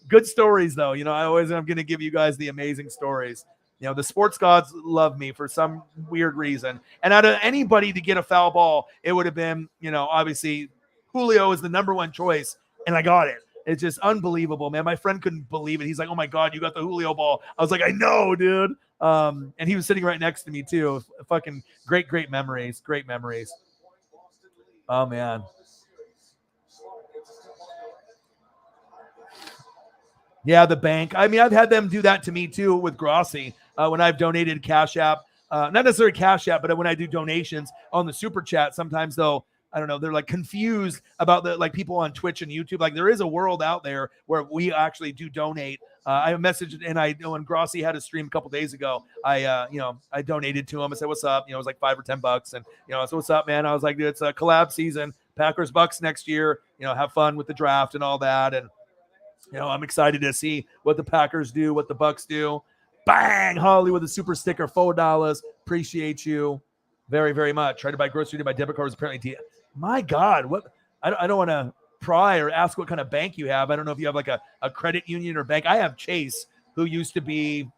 good stories though. I'm going to give you guys the amazing stories. The sports gods love me for some weird reason. And out of anybody to get a foul ball, it would have been, obviously Julio is the number 1 choice, and I got it. It's just unbelievable, man. My friend couldn't believe it. He's like, oh my God, you got the Julio ball. I was like, I know, dude. And he was sitting right next to me too. Fucking great memories. Great memories. Oh man. Yeah, the bank. I mean, I've had them do that to me too with Grossi when I've donated Cash App. Not necessarily Cash App, but when I do donations on the Super Chat, sometimes I don't know, they're like confused about the like people on Twitch and YouTube. Like there is a world out there where we actually do donate. I messaged, and I know when Grossi had a stream a couple days ago, I donated to him. I said, what's up? It was like $5 or $10. And, I said, what's up, man? I was like, dude, it's a collab season, Packers Bucks next year, have fun with the draft and all that. And, I'm excited to see what the Packers do, what the Bucks do. Bang! Holly with a super sticker, $4. Appreciate you very, very much. Tried to buy grocery to my debit card was apparently my God, what? I don't want to pry or ask what kind of bank you have. I don't know if you have like a credit union or bank. I have Chase, who used to be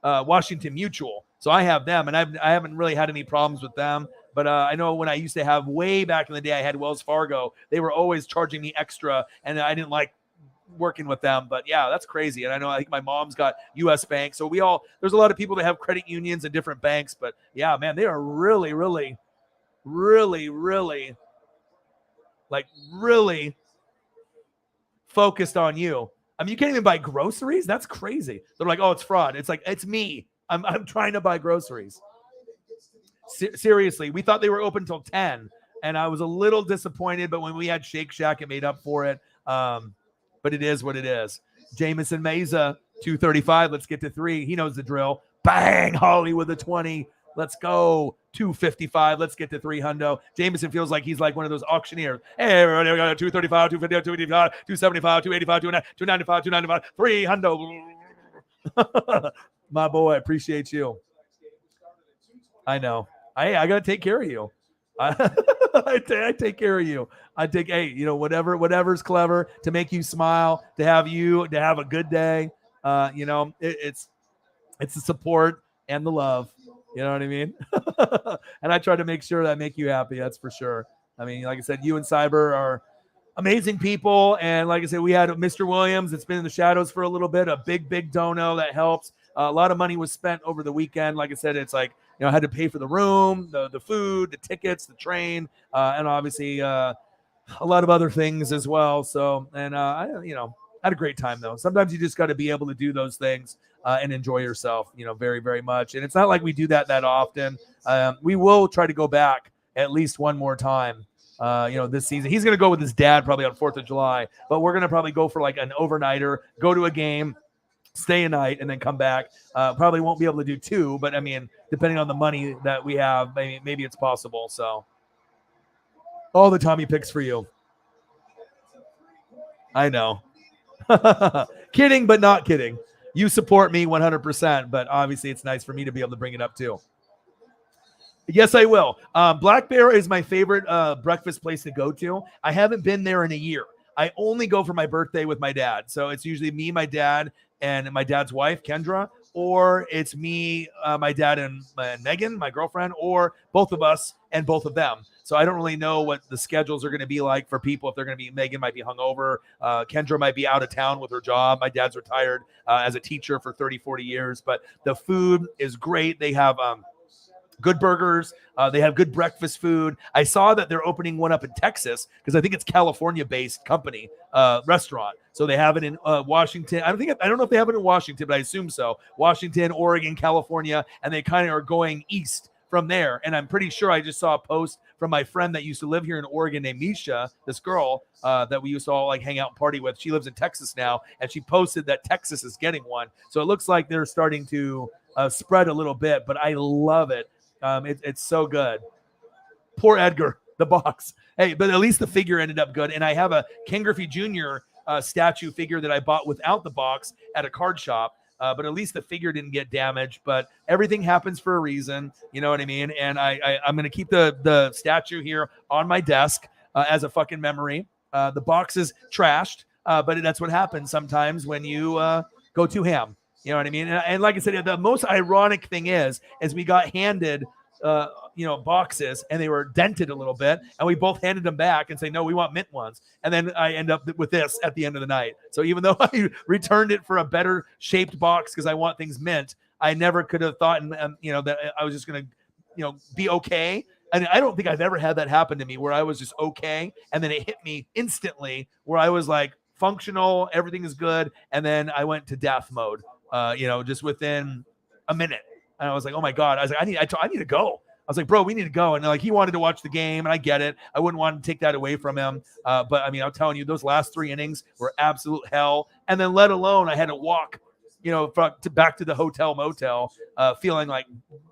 Washington Mutual. So I have them, and I haven't really had any problems with them. But I know when I used to have way back in the day, I had Wells Fargo. They were always charging me extra, and I didn't like working with them. But yeah, that's crazy. And I think my mom's got US Bank. So there's a lot of people that have credit unions and different banks. But yeah, man, they are really, really, really, really, like really focused on you. I mean, you can't even buy groceries. That's crazy. They're like, oh, it's fraud. It's like, it's me. I'm trying to buy groceries. Seriously, we thought they were open till 10, and I was a little disappointed, but when we had Shake Shack, it made up for it. But it is what it is. Jameson Meza, 235. Let's get to 3. He knows the drill. Bang! Holly with a 20. Let's go. 255. Let's get to 3 hundo. Jameson feels like he's like one of those auctioneers. Hey, everybody, we got 235, 250, 285, 275, 285, 295, 295, 3 hundo. My boy, appreciate you. I know. I got to take care of you. I take care of you. I take, whatever's clever to make you smile, to have a good day. It's the support and the love. You know what I mean? And I try to make sure that I make you happy. That's for sure. I mean, like I said, you and Cyber are amazing people. And like I said, we had Mr. Williams that's been in the shadows for a little bit, a big dono that helps. A lot of money was spent over the weekend. Like I said, it's like, I had to pay for the room, the food, the tickets, the train, and obviously a lot of other things as well. So, and I had a great time though. Sometimes you just got to be able to do those things and enjoy yourself, very, very much. And it's not like we do that often. We will try to go back at least one more time. This season. He's going to go with his dad probably on 4th of July, but we're going to probably go for like an overnighter, go to a game, stay a night, and then come back. Probably won't be able to do 2, but I mean, depending on the money that we have, maybe it's possible. So all the Tommy picks for you. I know. Kidding, but not kidding. You support me 100%, but obviously it's nice for me to be able to bring it up too. Yes, I will. Black Bear is my favorite breakfast place to go to. I haven't been there in a year. I only go for my birthday with my dad. So it's usually me, my dad, and my dad's wife, Kendra, or it's me, my dad, and Megan, my girlfriend, or both of us and both of them. So I don't really know what the schedules are going to be like for people. If they're going to be, Megan might be hungover. Kendra might be out of town with her job. My dad's retired as a teacher for 30, 40 years. But the food is great. They have good burgers. They have good breakfast food. I saw that they're opening one up in Texas because I think it's California-based company restaurant. So they have it in Washington. I don't know if they have it in Washington, but I assume so. Washington, Oregon, California, and they kind of are going east from there. And I'm pretty sure I just saw a post from my friend that used to live here in Oregon named Misha, this girl that we used to all like hang out and party with. She lives in Texas now, and she posted that Texas is getting one. So it looks like they're starting to spread a little bit, but I love it. It's so good. Poor Edgar, the box. Hey, but at least the figure ended up good. And I have a Ken Griffey Jr. Statue figure that I bought without the box at a card shop. But at least the figure didn't get damaged. But everything happens for a reason. You know what I mean? And I'm going to keep the statue here on my desk as a fucking memory. The box is trashed, but that's what happens sometimes when you go too ham. You know what I mean? And like I said, the most ironic thing is we got handed, boxes, and they were dented a little bit, and we both handed them back and say, no, we want mint ones. And then I end up with this at the end of the night. So even though I returned it for a better shaped box because I want things mint, I never could have thought, that I was just going to, be okay. And I don't think I've ever had that happen to me where I was just okay, and then it hit me instantly where I was like functional, everything is good, and then I went to death mode. Just within a minute. And I was like, oh my God. I was like, I need to go. I was like, bro, we need to go. And like, he wanted to watch the game, and I get it. I wouldn't want to take that away from him. But I mean, I'm telling you, those last 3 innings were absolute hell. And then let alone, I had to walk, back to the hotel motel, feeling like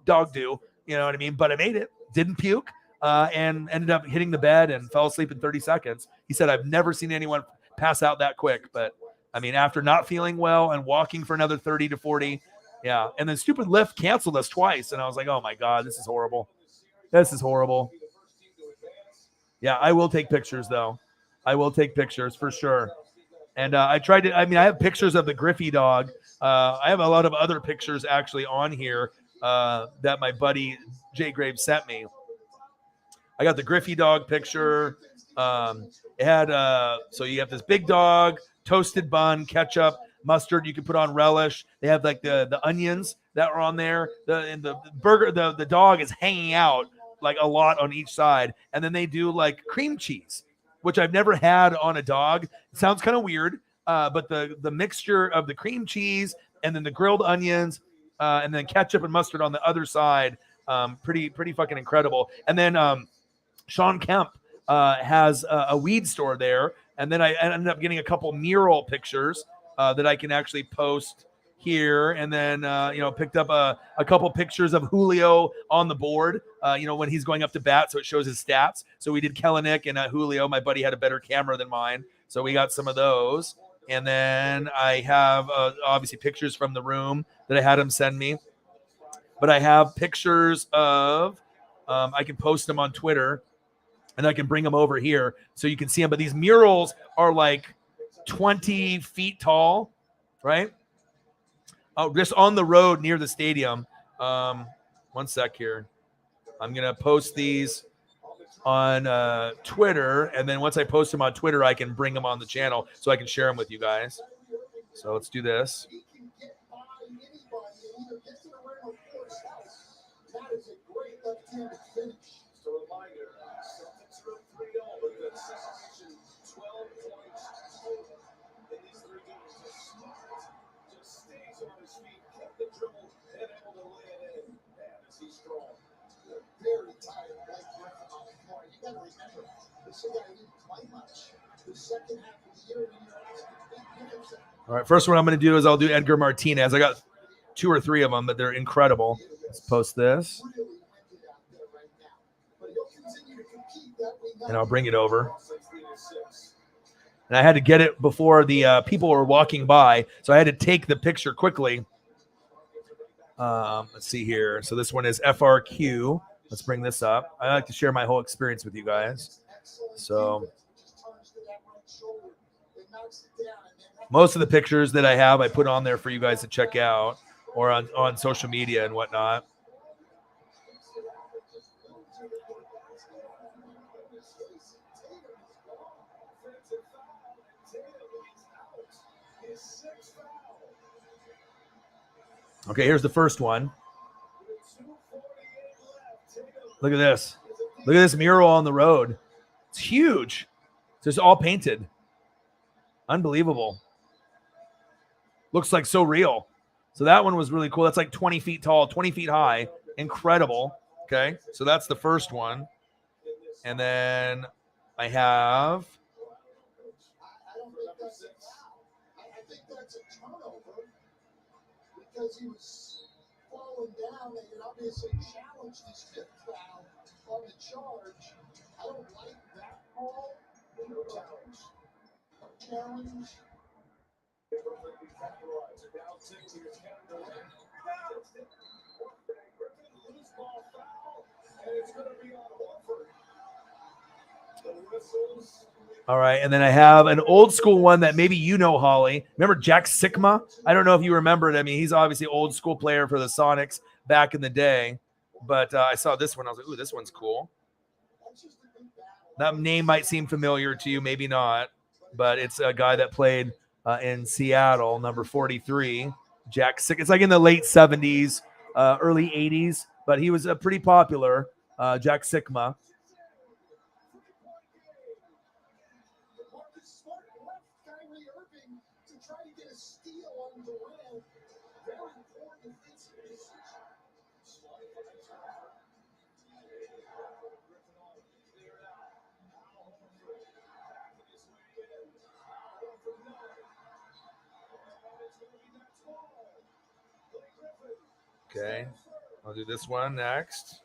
dog do, you know what I mean? But I made it, didn't puke, and ended up hitting the bed and fell asleep in 30 seconds. He said, I've never seen anyone pass out that quick, but I mean, after not feeling well and walking for another 30 to 40, yeah. And then stupid Lyft canceled us twice. And I was like, oh my God, this is horrible. This is horrible. Yeah, I will take pictures though. I will take pictures for sure. And I have pictures of the Griffey dog. I have a lot of other pictures actually on here that my buddy Jay Graves sent me. I got the Griffey dog picture. It had, so you have this big dog, toasted bun, ketchup, mustard. You can put on relish. They have like the onions that are on there. The burger, the dog is hanging out like a lot on each side. And then they do like cream cheese, which I've never had on a dog. It sounds kind of weird, but the mixture of the cream cheese and then the grilled onions and then ketchup and mustard on the other side, pretty fucking incredible. And then Sean Kemp has a weed store there. And then I ended up getting a couple mural pictures that I can actually post here. And then, picked up a couple pictures of Julio on the board, when he's going up to bat. So it shows his stats. So we did Kellenic and Julio. My buddy had a better camera than mine. So we got some of those. And then I have obviously pictures from the room that I had him send me. But I have pictures of, I can post them on Twitter. And I can bring them over here so you can see them. But these murals are like 20 feet tall, right? Oh, just on the road near the stadium. One sec here. I'm going to post these. on Twitter, and then once I post them on Twitter, I can bring them on the channel so I can share them with you guys. So let's do this. He can get by anybody and either get to the rim or force help. That is a great left-handed finish. Just a reminder, Celtics are up 3-0, but the situation 12 points total in these 3 games. Just smart, just stays on his feet, kept the dribble, and able to lay it in. Man, is he strong. They're very tired of Blake Griffin on the floor. You got to remember, this guy didn't play much. The second half of the year, when you're asking big minutes. All right, first one I'm going to do is I'll do Edgar Martinez. I got 2 or 3 of them, but they're incredible. Let's post this, Really limited out there right now. But he'll continue to compete that way. and I'll bring it over. And I had to get it before the people were walking by, so I had to take the picture quickly. Let's see here. So this one is FRQ. Let's bring this up. I like to share my whole experience with you guys. So most of the pictures that I have, I put on there for you guys to check out, or on social media and whatnot. Okay, here's the first one. Look at this. Look at this mural on the road. It's huge. It's just all painted. Unbelievable. Looks like so real. So that one was really cool. That's like 20 feet tall, 20 feet high. Incredible. Okay, so that's the first one. And then I have... I think that's a turnover because he was falling down and it obviously challenged his fifth foul on the charge. I don't like that call. No challenge. Challenge. All right, and then I have an old school one that maybe you know, Holly. Remember Jack Sikma? I don't know if you remember it. I mean, he's obviously an old school player for the Sonics back in the day. But I saw this one. I was like, ooh, this one's cool. That name might seem familiar to you, maybe not. But it's a guy that played in Seattle, number 43, Jack Sikma. It's like in the late 70s, early 80s. But he was pretty popular, Jack Sikma. Okay, I'll do this one next.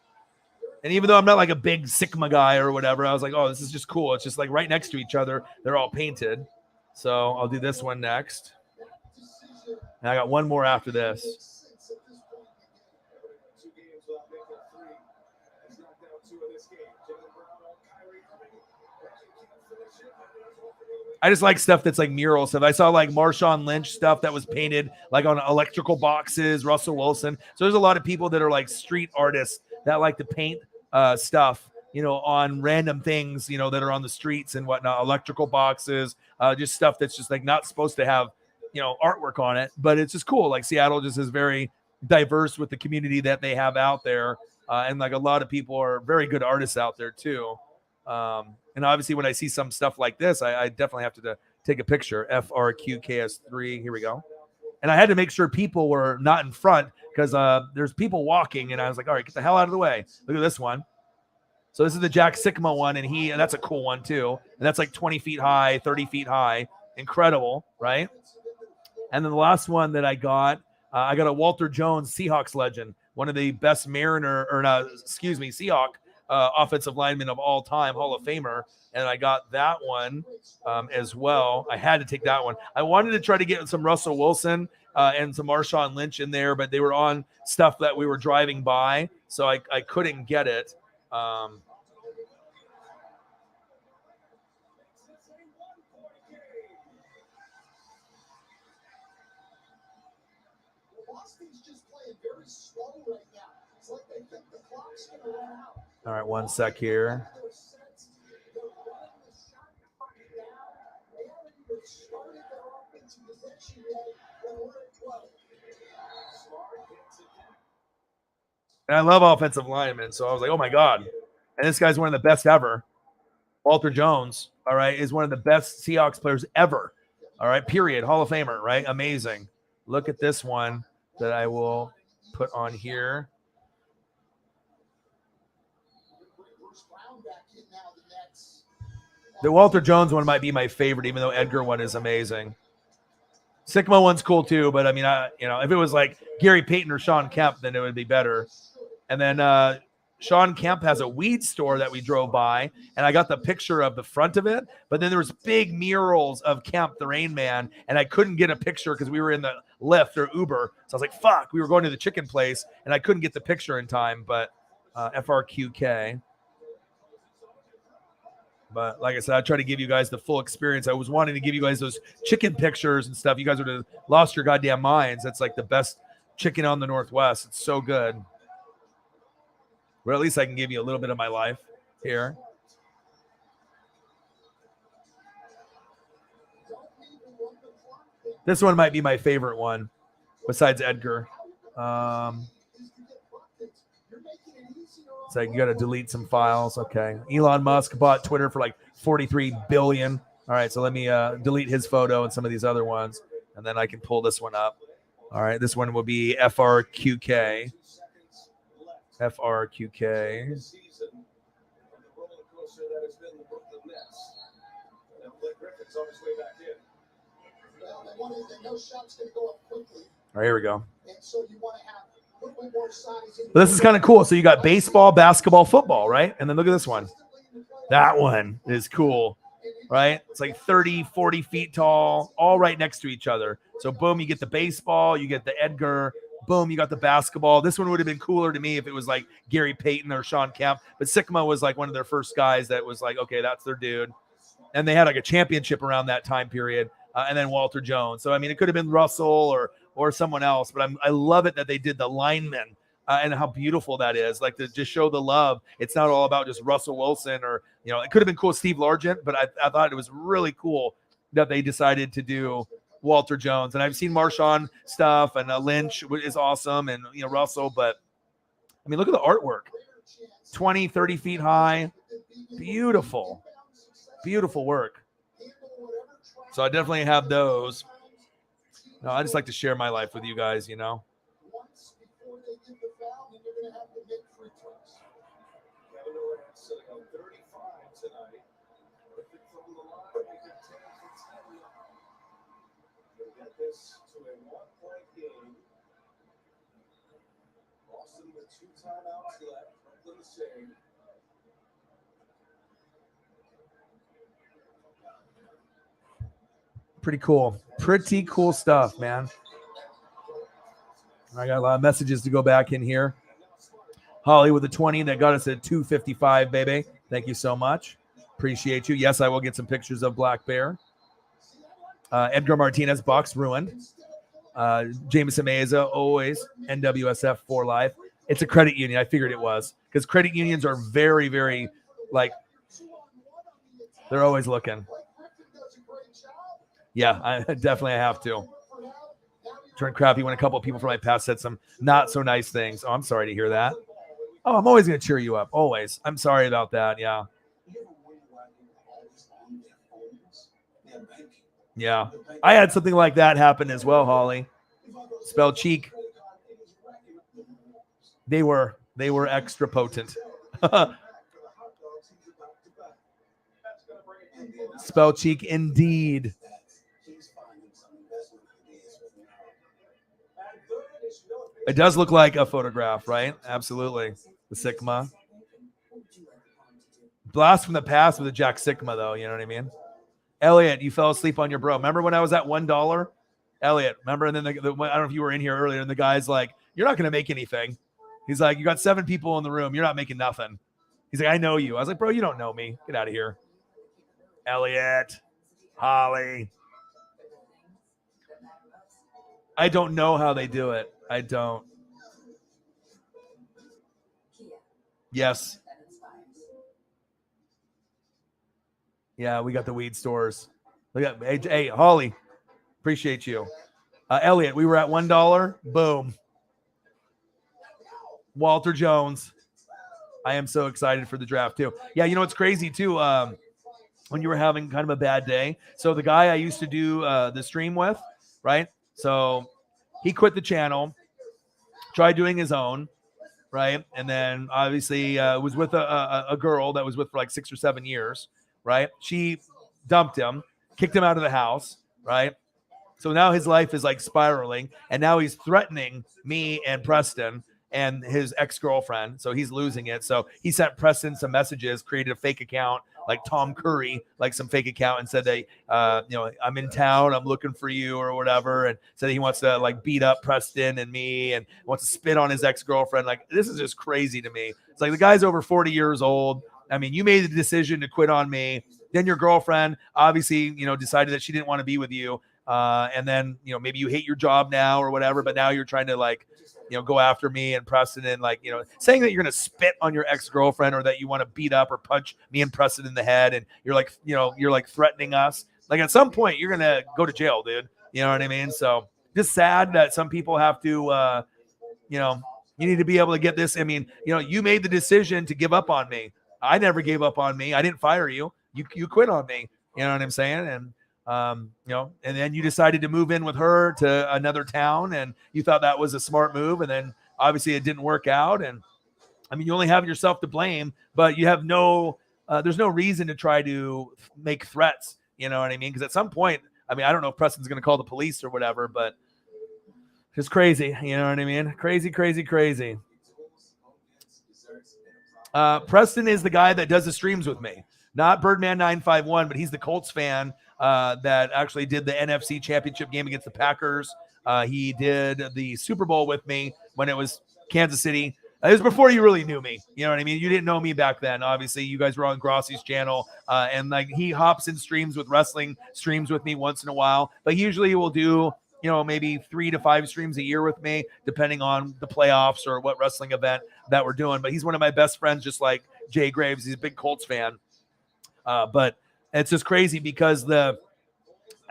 And even though I'm not like a big Sigma guy or whatever, I was like, oh, this is just cool. It's just like right next to each other. They're all painted. So I'll do this one next. And I got one more after this. I just like stuff that's like mural stuff. I saw like Marshawn Lynch stuff that was painted like on electrical boxes, Russell Wilson. So there's a lot of people that are like street artists that like to paint stuff, you know, on random things, you know, that are on the streets and whatnot, electrical boxes, just stuff that's just like not supposed to have, you know, artwork on it, but it's just cool. Like Seattle just is very diverse with the community that they have out there. And like a lot of people are very good artists out there too. And obviously when I see some stuff like this, I definitely have to take a picture. FRQKS3, here we go. And I had to make sure people were not in front because there's people walking and I was like, all right, get the hell out of the way. Look at this one. So this is the Jack Sikma one and that's a cool one too. And that's like 20 feet high, 30 feet high. Incredible, right? And then the last one that I got a Walter Jones Seahawks legend, one of the best Seahawk offensive lineman of all time, Hall of Famer. And I got that one as well. I had to take that one. I wanted to try to get some Russell Wilson and some Marshawn Lynch in there, but they were on stuff that we were driving by, so I couldn't get it. Boston's just playing very slow right now. It's like they think the clock's going to run out. All right, one sec here. And I love offensive linemen. So I was like, oh my God. And this guy's one of the best ever. Walter Jones, all right, is one of the best Seahawks players ever. All right, period. Hall of Famer, right? Amazing. Look at this one that I will put on here. The Walter Jones one might be my favorite, even though Edgar one is amazing. Sigma one's cool too, but I mean, if it was like Gary Payton or Sean Kemp, then it would be better. And then Sean Kemp has a weed store that we drove by, and I got the picture of the front of it, but then there was big murals of Kemp, the Rain Man, and I couldn't get a picture because we were in the Lyft or Uber. So I was like, fuck, we were going to the chicken place, and I couldn't get the picture in time, but FRQK. But like I said, I try to give you guys the full experience. I was wanting to give you guys those chicken pictures and stuff. You guys would have lost your goddamn minds. That's like the best chicken on the Northwest. It's so good. Or at least I can give you a little bit of my life here. This one might be my favorite one, besides Edgar. It's like you got to delete some files. Okay. Elon Musk bought Twitter for like $43 billion. All right, so let me delete his photo and some of these other ones, and then I can pull this one up. All right, this one will be FRQK. FRQK. All right, here we go. This is kind of cool. So you got baseball, basketball, football, right? And then look at this one. That one is cool, right? It's like 30, 40 feet tall, all right next to each other. So boom, you get the baseball, you get the Edgar, boom, you got the basketball. This one would have been cooler to me if it was like Gary Payton or Sean Kemp, but Sigma was like one of their first guys that was like, okay, that's their dude. And they had like a championship around that time period. And then Walter Jones. So, I mean, it could have been Russell or someone else, but I love it that they did the linemen and how beautiful that is. Like to just show the love. It's not all about just Russell Wilson or, it could have been cool Steve Largent, but I thought it was really cool that they decided to do Walter Jones. And I've seen Marshawn stuff and Lynch is awesome and, Russell, but I mean, look at the artwork. 20, 30 feet high. Beautiful. Beautiful work. So I definitely have those. No, I just like to share my life with you guys, Pretty cool. Pretty cool stuff, man. I got a lot of messages to go back in here. Holly with the 20 that got us at 255, baby. Thank you so much. Appreciate you. Yes, I will get some pictures of Black Bear. Edgar Martinez, Box Ruined. Jameson Meza, always. NWSF for life. It's a credit union. I figured it was. Because credit unions are very, very, they're always looking. Yeah, I definitely have to. Turned crappy when a couple of people from my past said some not so nice things. Oh, I'm sorry to hear that. Oh, I'm always going to cheer you up. Always. I'm sorry about that. Yeah. Yeah. I had something like that happen as well, Holly. Spell cheek. They were extra potent. Spell cheek indeed. It does look like a photograph, right? Absolutely. The Sigma. Blast from the past with a Jack Sigma, though. You know what I mean? Elliot, you fell asleep on your bro. Remember when I was at $1? Elliot, remember? And then I don't know if you were in here earlier, and the guy's like, you're not going to make anything. He's like, you got 7 people in the room. You're not making nothing. He's like, I know you. I was like, bro, you don't know me. Get out of here. Elliot, Holly. I don't know how they do it. I don't. Yes. Yeah, we got the weed stores. Look at hey, Holly. Appreciate you. Elliot, we were at $1. Boom. Walter Jones. I am so excited for the draft too. Yeah, you know it's crazy too. When you were having kind of a bad day. So the guy I used to do the stream with, right? So he quit the channel, tried doing his own, right? And then obviously was with a girl that was with for like 6 or 7 years, right? She dumped him, kicked him out of the house, right? So now his life is like spiraling, and now he's threatening me and Preston and his ex-girlfriend. So he's losing it. So he sent Preston some messages, created a fake account like Tom Curry, like some fake account, and said that, I'm in town, I'm looking for you or whatever. And said he wants to like beat up Preston and me and wants to spit on his ex-girlfriend. Like, this is just crazy to me. It's like the guy's over 40 years old. I mean, you made the decision to quit on me. Then your girlfriend obviously, decided that she didn't want to be with you. And then, maybe you hate your job now or whatever, but now you're trying to like, go after me and Preston and like, saying that you're going to spit on your ex-girlfriend or that you want to beat up or punch me and Preston in the head. And you're like, you're like threatening us. Like at some point you're going to go to jail, dude. You know what I mean? So just sad that some people have to, you need to be able to get this. I mean, you made the decision to give up on me. I never gave up on me. I didn't fire you. You quit on me. You know what I'm saying? And, and then you decided to move in with her to another town and you thought that was a smart move. And then obviously it didn't work out. And I mean, you only have yourself to blame, but you have there's no reason to try to make threats. You know what I mean? Because at some point, I mean, I don't know if Preston's going to call the police or whatever, but it's crazy. You know what I mean? Crazy, crazy, crazy. Preston is the guy that does the streams with me, not Birdman 951, but he's the Colts fan that actually did the NFC Championship game against the Packers. He did the Super Bowl with me when it was Kansas City. It was before you really knew me. You know what I mean? You didn't know me back then. Obviously, you guys were on Grossi's channel. And like he hops in streams with wrestling streams with me once in a while. But usually he will do, maybe 3 to 5 streams a year with me, depending on the playoffs or what wrestling event that we're doing. But he's one of my best friends, just like Jay Graves. He's a big Colts fan. But it's just crazy because the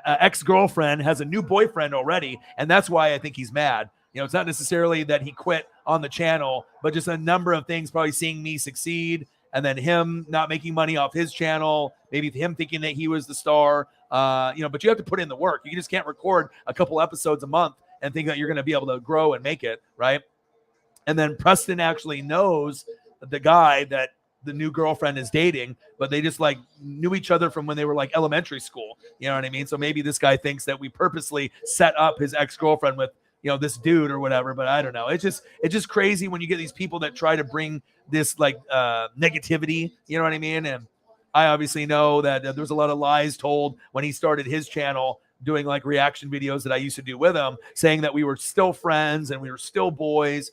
ex-girlfriend has a new boyfriend already, and that's why I think he's mad. It's not necessarily that he quit on the channel, but just a number of things, probably seeing me succeed, and then him not making money off his channel, maybe him thinking that he was the star. But you have to put in the work. You just can't record a couple episodes a month and think that you're going to be able to grow and make it, right? And then Preston actually knows the guy that the new girlfriend is dating, but they just like knew each other from when they were like elementary school. You know what I mean? So maybe this guy thinks that we purposely set up his ex-girlfriend with, this dude or whatever, but I don't know. It's just crazy when you get these people that try to bring this like negativity, you know what I mean? And I obviously know that there was a lot of lies told when he started his channel doing like reaction videos that I used to do with him, saying that we were still friends and we were still boys,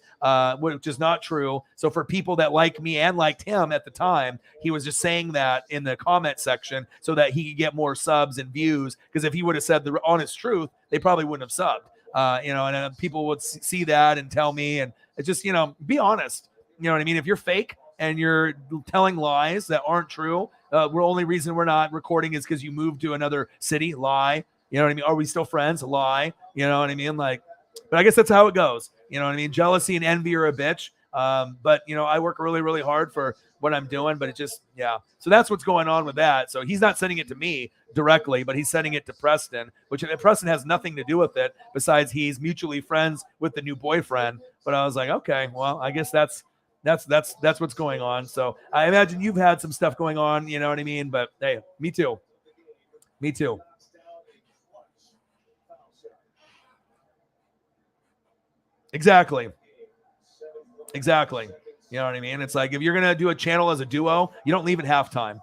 which is not true. So for people that like me and liked him at the time, he was just saying that in the comment section so that he could get more subs and views. Because if he would have said the honest truth, they probably wouldn't have subbed. And people would see that and tell me, and it's just, be honest. You know what I mean? If you're fake and you're telling lies that aren't true, the only reason we're not recording is because you moved to another city. Lie. You know what I mean? Are we still friends? Lie. You know what I mean? Like, but I guess that's how it goes. You know what I mean? Jealousy and envy are a bitch. But I work really, really hard for what I'm doing, but it just, yeah. So that's what's going on with that. So he's not sending it to me directly, but he's sending it to Preston, which Preston has nothing to do with it besides he's mutually friends with the new boyfriend. But I was like, okay, well, I guess that's what's going on. So I imagine you've had some stuff going on, you know what I mean? But hey, me too. Exactly. You know what I mean? It's like if you're gonna do a channel as a duo, you don't leave at halftime.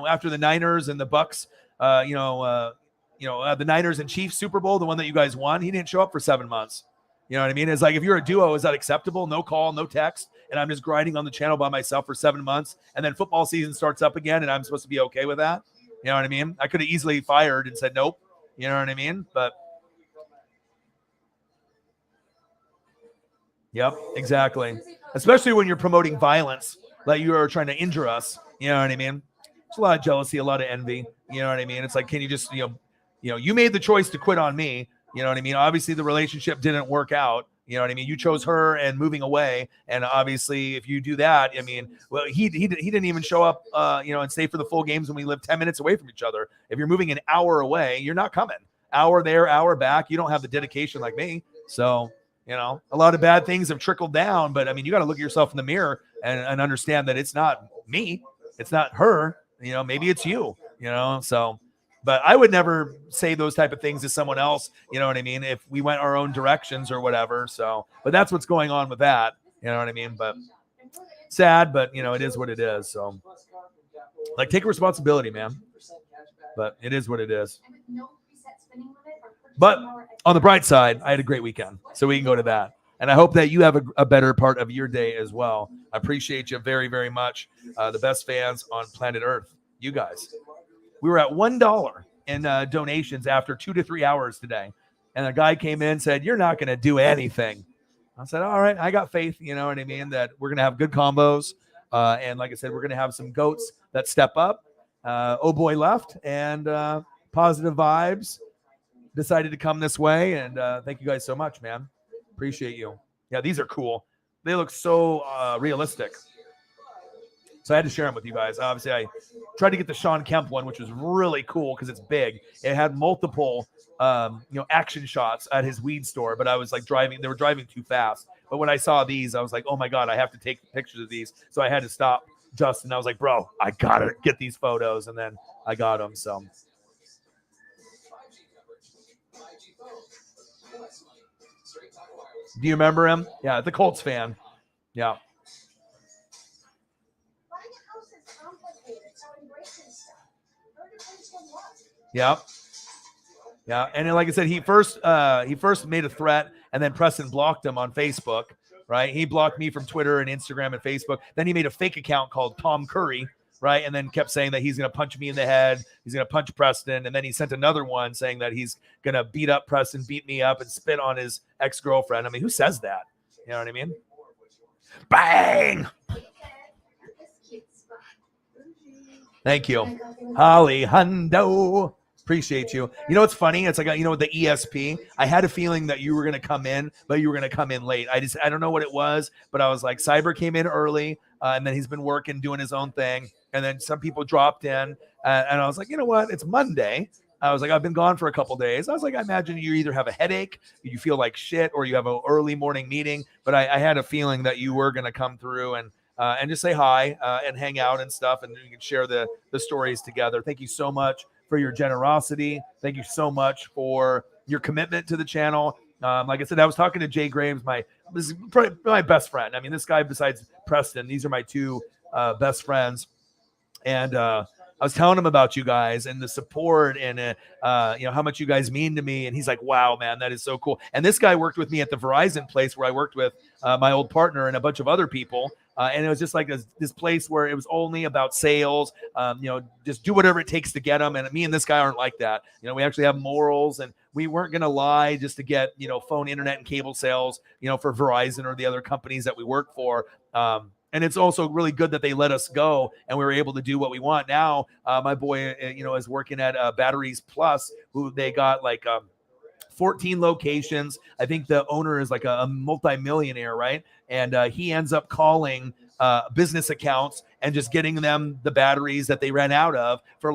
After the Niners and the Bucks, the Niners and Chiefs Super Bowl, the one that you guys won, he didn't show up for 7 months. You know what I mean? It's like if you're a duo, is that acceptable? No call, no text, and I'm just grinding on the channel by myself for 7 months, and then football season starts up again, and I'm supposed to be okay with that? You know what I mean? I could have easily fired and said nope. You know what I mean? But yep, exactly. Especially when you're promoting violence, like you are trying to injure us. You know what I mean? There's a lot of jealousy, a lot of envy. You know what I mean? It's like, can you just, you made the choice to quit on me. You know what I mean? Obviously, the relationship didn't work out. You know what I mean? You chose her and moving away. And obviously, if you do that, I mean, well, he didn't even show up, and stay for the full games when we live 10 minutes away from each other. If you're moving an hour away, you're not coming. Hour there, hour back. You don't have the dedication like me. So, a lot of bad things have trickled down. But, I mean, you got to look at yourself in the mirror and understand that it's not me. It's not her. Maybe it's you, so. But I would never say those type of things to someone else, you know what I mean, if we went our own directions or whatever. So, but that's what's going on with that, you know what I mean? But sad, but, it is what it is. So, like, take responsibility, man. But it is what it is. But on the bright side, I had a great weekend. So we can go to that. And I hope that you have a better part of your day as well. I appreciate you very, very much. The best fans on planet Earth, you guys. We were at $1 in donations after 2 to 3 hours today. And a guy came in and said, "You're not going to do anything." I said, "All right, I got faith," you know what I mean, that we're going to have good combos. And like I said, we're going to have some goats that step up. Oh boy left, and positive vibes decided to come this way. And thank you guys so much, man. Appreciate you. Yeah, these are cool. They look so realistic. So I had to share them with you guys. Obviously, I tried to get the Sean Kemp one, which was really cool because it's big. It had multiple, action shots at his weed store, but I was like driving. They were driving too fast. But when I saw these, I was like, oh my God, I have to take pictures of these. So I had to stop Justin. I was like, bro, I got to get these photos. And then I got them. So. Do you remember him? Yeah, the Colts fan. Yeah. Yeah. Yeah. And then, like I said, he first made a threat, and then Preston blocked him on Facebook, right? He blocked me from Twitter and Instagram and Facebook. Then he made a fake account called Tom Curry, right? And then kept saying that he's going to punch me in the head. He's going to punch Preston. And then he sent another one saying that he's going to beat up Preston, beat me up, and spit on his ex-girlfriend. I mean, who says that? You know what I mean? Bang! Thank you. Holly Hundo. Appreciate you. You know what's funny? It's like, with the ESP, I had a feeling that you were going to come in, but you were going to come in late. I don't know what it was, but I was like, Cyber came in early, and then he's been working, doing his own thing. And then some people dropped in, and I was like, you know what? It's Monday. I was like, I've been gone for a couple days. I was like, I imagine you either have a headache, you feel like shit, or you have an early morning meeting. But I had a feeling that you were going to come through and just say hi and hang out and stuff, and we can share the stories together. Thank you so much for your generosity. Thank you so much for your commitment to the channel. Like I said, I was talking to Jay Graves, this is probably my best friend. I mean, this guy besides Preston, these are my two best friends. And I was telling him about you guys and the support and, how much you guys mean to me. And he's like, wow, man, that is so cool. And this guy worked with me at the Verizon place where I worked with my old partner and a bunch of other people. And it was just like this place where it was only about sales, just do whatever it takes to get them. And me and this guy aren't like that. We actually have morals, and we weren't going to lie just to get, phone, internet, and cable sales, for Verizon or the other companies that we work for. And it's also really good that they let us go and we were able to do what we want. Now, my boy, is working at Batteries Plus, who they got like 14 locations. I think the owner is like a multi-millionaire, right? And he ends up calling business accounts and just getting them the batteries that they ran out of for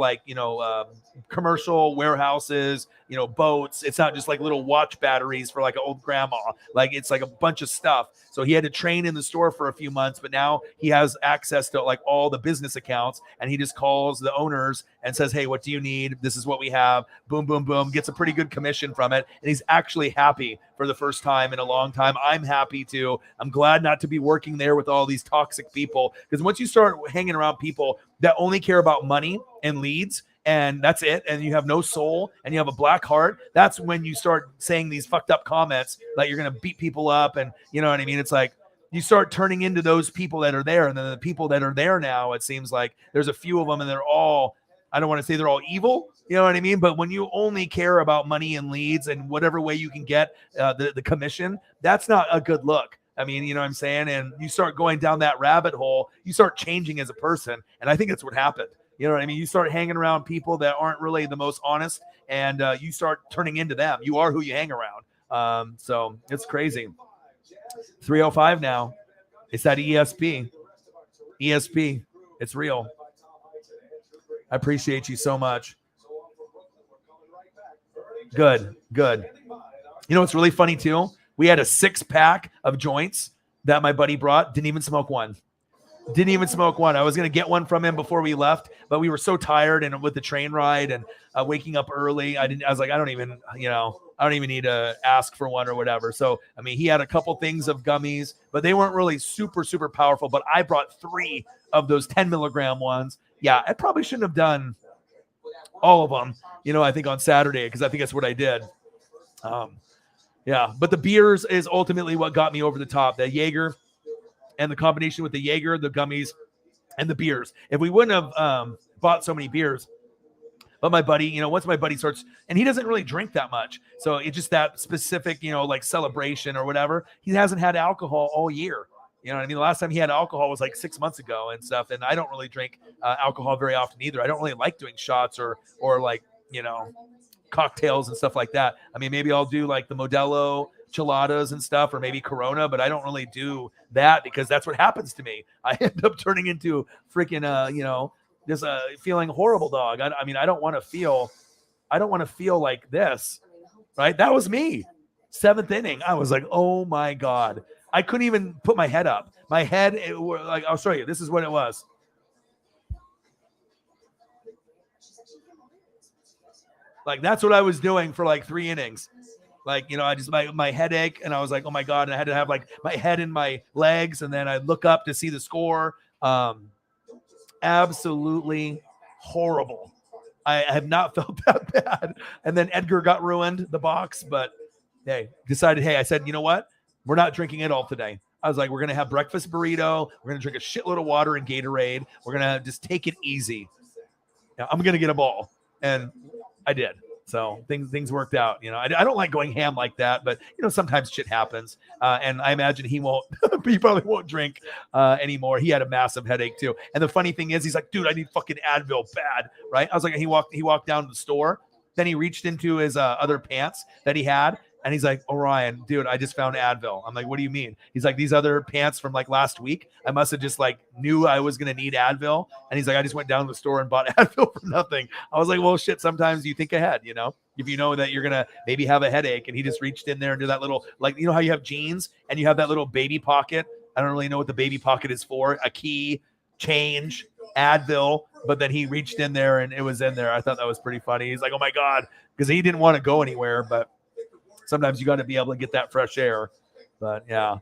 commercial warehouses, boats. It's not just like little watch batteries for like an old grandma. Like it's like a bunch of stuff. So he had to train in the store for a few months, but now he has access to like all the business accounts, and he just calls the owners and says, hey, what do you need? This is what we have. Boom, boom, boom. Gets a pretty good commission from it. And he's actually happy for the first time in a long time. I'm happy too. I'm glad not to be working there with all these toxic people, because once you start hanging around people that only care about money and leads, and that's it, and you have no soul and you have a black heart, that's when you start saying these fucked up comments that you're going to beat people up. And you know what I mean? It's like you start turning into those people that are there. And then the people that are there now, it seems like there's a few of them, and they're all, I don't want to say they're all evil, you know what I mean? But when you only care about money and leads and whatever way you can get the commission, that's not a good look. I mean, you know what I'm saying? And you start going down that rabbit hole, you start changing as a person. And I think that's what happened. You know what I mean? You start hanging around people that aren't really the most honest, and you start turning into them. You are who you hang around. So it's crazy. 305 now. It's that ESP. ESP. It's real. I appreciate you so much. Good. You know what's really funny too? We had a 6-pack of joints that my buddy brought. Didn't even smoke one. I was going to get one from him before we left, but we were so tired and with the train ride and waking up early. I was like, I don't even need to ask for one or whatever. So, I mean, he had a couple things of gummies, but they weren't really super, super powerful. But I brought 3 of those 10 milligram ones. Yeah, I probably shouldn't have done all of them, I think on Saturday, because I think that's what I did. Yeah, but the beers is ultimately what got me over the top. The Jaeger and the combination with the Jaeger, the gummies, and the beers. If we wouldn't have bought so many beers, but my buddy, once my buddy starts, and he doesn't really drink that much, so it's just that specific, like celebration or whatever. He hasn't had alcohol all year. You know what I mean? The last time he had alcohol was like 6 months ago and stuff. And I don't really drink alcohol very often either. I don't really like doing shots or like, cocktails and stuff like that. I mean, maybe I'll do like the Modelo Cheladas and stuff, or maybe Corona, but I don't really do that because that's what happens to me. I end up turning into freaking, just feeling horrible dog. I mean, I don't want to feel like this, right? That was me. 7th inning. I was like, oh my God. I couldn't even put my head up. My head, I'll show you. This is what it was. Like, that's what I was doing for like 3 innings. Like, I just, my headache, and I was like, oh my God. And I had to have like my head in my legs. And then I look up to see the score. Absolutely horrible. I have not felt that bad. And then Edgar got ruined, the box, but I said, you know what? We're not drinking it all today. I was like, we're going to have breakfast burrito. We're going to drink a shitload of water and Gatorade. We're going to just take it easy. I'm going to get a ball. And I did. So things worked out. I don't like going ham like that, but sometimes shit happens. And I imagine he probably won't drink anymore. He had a massive headache too. And the funny thing is, he's like, dude, I need fucking Advil bad. Right. I was like, he walked down to the store. Then he reached into his other pants that he had. And he's like, Orion, dude, I just found Advil. I'm like, what do you mean? He's like, these other pants from like last week, I must have just like knew I was going to need Advil. And he's like, I just went down to the store and bought Advil for nothing. I was like, well, shit, sometimes you think ahead, if you know that you're going to maybe have a headache. And he just reached in there and did that little, like, how you have jeans and you have that little baby pocket. I don't really know what the baby pocket is for. A key, change, Advil. But then he reached in there and it was in there. I thought that was pretty funny. He's like, oh my God, because he didn't want to go anywhere, but sometimes you got to be able to get that fresh air. But yeah.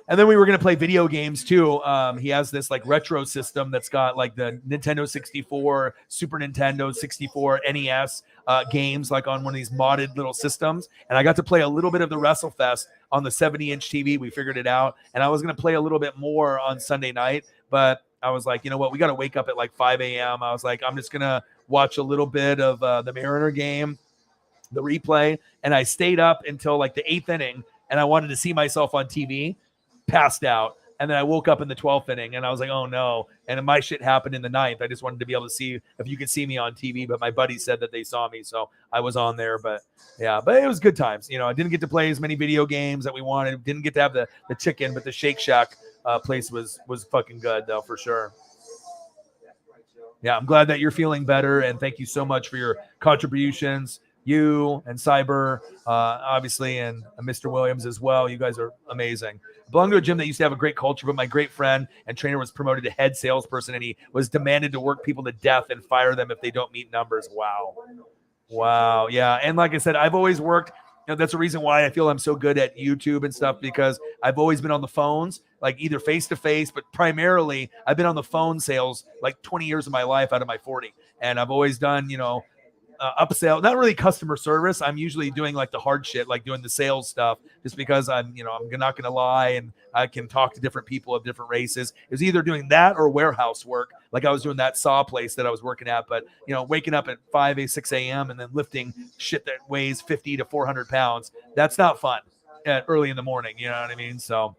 And then we were going to play video games too. He has this like retro system that's got like the Nintendo 64, Super Nintendo 64, NES games, like on one of these modded little systems. And I got to play a little bit of the WrestleFest on the 70-inch TV. We figured it out. And I was going to play a little bit more on Sunday night, but I was like, you know what? We got to wake up at like 5 a.m. I was like, I'm just going to watch a little bit of the Mariner game, the replay. And I stayed up until like the 8th inning and I wanted to see myself on TV, passed out. And then I woke up in the 12th inning and I was like, oh no. And my shit happened in the 9th. I just wanted to be able to see if you could see me on TV, but my buddy said that they saw me. So I was on there, but yeah, but it was good times. I didn't get to play as many video games that we wanted. Didn't get to have the chicken, but the Shake Shack place was fucking good though, for sure. Yeah. I'm glad that you're feeling better. And thank you so much for your contributions. You and Cyber, obviously, and Mr. Williams as well. You guys are amazing. I belong to a gym that used to have a great culture, but my great friend and trainer was promoted to head salesperson, and he was demanded to work people to death and fire them if they don't meet numbers. Wow. Yeah. And like I said, I've always worked. That's the reason why I feel I'm so good at YouTube and stuff, because I've always been on the phones, like either face-to-face, but primarily I've been on the phone sales like 20 years of my life out of my 40. And I've always done, upsell, not really customer service. I'm usually doing like the hard shit, like doing the sales stuff, just because I'm not going to lie. And I can talk to different people of different races. It was either doing that or warehouse work. Like I was doing that saw place that I was working at, but waking up at 6 a.m. and then lifting shit that weighs 50 to 400 pounds. That's not fun early in the morning. You know what I mean? So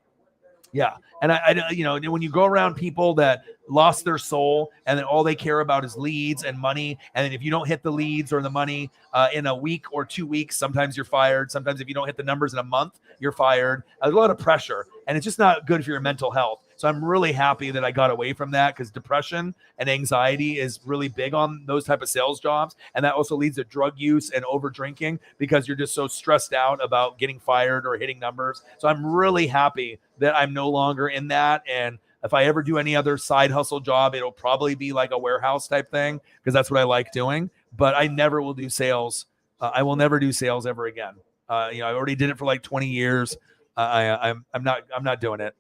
Yeah. And you know, when you go around people that lost their soul and then all they care about is leads and money, and then if you don't hit the leads or the money in a week or 2 weeks, sometimes you're fired. Sometimes if you don't hit the numbers in a month, you're fired. There's a lot of pressure, and it's just not good for your mental health. So I'm really happy that I got away from that, because depression and anxiety is really big on those type of sales jobs. And that also leads to drug use and over drinking, because you're just so stressed out about getting fired or hitting numbers. So I'm really happy that I'm no longer in that. And if I ever do any other side hustle job, it'll probably be like a warehouse type thing, because that's what I like doing. But I never will do sales. I will never do sales ever again. You know, I already did it for like 20 years. I'm not doing it.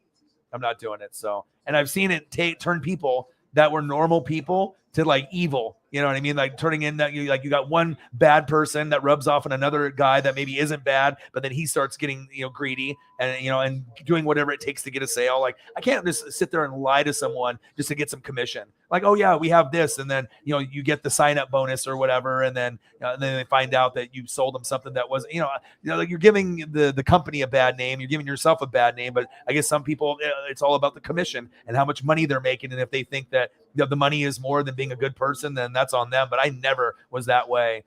I'm not doing it. So, and I've seen it turn people that were normal people to like evil. You know what I mean? Like turning in that you got one bad person that rubs off on another guy that maybe isn't bad, but then he starts getting, you know, greedy and, you know, and doing whatever it takes to get a sale. Like I can't just sit there and lie to someone just to get some commission. Like, oh yeah, we have this. And then, you know, you get the sign up bonus or whatever. And then they find out that you sold them something that wasn't, you know, like you're giving the company a bad name. You're giving yourself a bad name, but I guess some people, it's all about the commission and how much money they're making. And if they think that, you know, the money is more than being a good person, then that's on them. But I never was that way.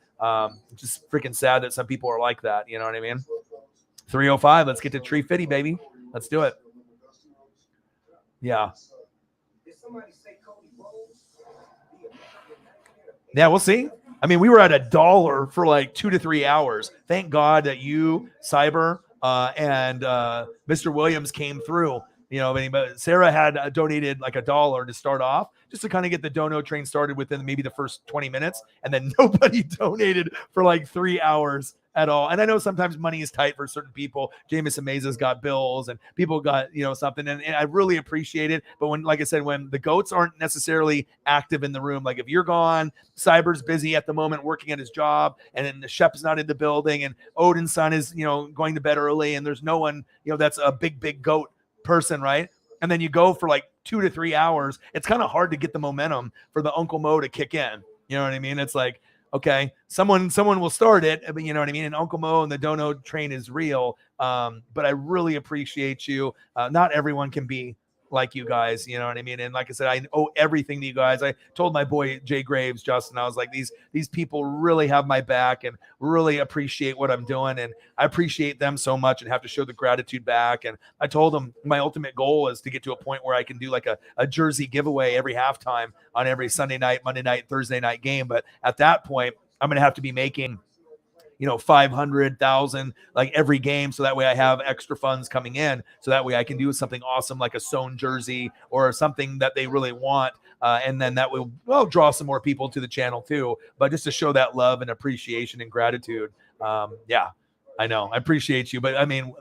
Just freaking sad that some people are like that. You know what I mean? 305. Let's get to Tree Fitty, baby. Let's do it. Yeah. Yeah, we'll see. I mean, we were at $1 for like 2 to 3 hours. Thank God that you, Cyber, and Mr. Williams came through. You know, but Sarah had donated like $1 to start off, just to kind of get the dono train started within maybe the first 20 minutes. And then nobody donated for like 3 hours at all. And I know sometimes money is tight for certain people. Jameson Mesa's got bills and people got, you know, something. And I really appreciate it. But when, like I said, when the goats aren't necessarily active in the room, like if you're gone, Cyber's busy at the moment working at his job, and then the Shep's not in the building, and Odin's son is, you know, going to bed early, and there's no one, you know, that's a big goat person, right? And then you go for like 2 to 3 hours. It's kind of hard to get the momentum for the Uncle Mo to kick in. You know what I mean? It's like, okay, someone will start it, but you know what I mean? And Uncle Mo and the dono train is real. But I really appreciate you. Not everyone can be like you guys, you know what I mean? And like I said, I owe everything to you guys. I told my boy Jay Graves, Justin, I was like, these people really have my back and really appreciate what I'm doing. And I appreciate them so much and have to show the gratitude back. And I told them my ultimate goal is to get to a point where I can do like a jersey giveaway every halftime on every Sunday night, Monday night, Thursday night game. But at that point, I'm going to have to be making, you know, 500,000 like every game. So that way I have extra funds coming in. So that way I can do something awesome, like a sewn jersey or something that they really want. And then that will draw some more people to the channel too, but just to show that love and appreciation and gratitude. Yeah, I know. I appreciate you. But I mean,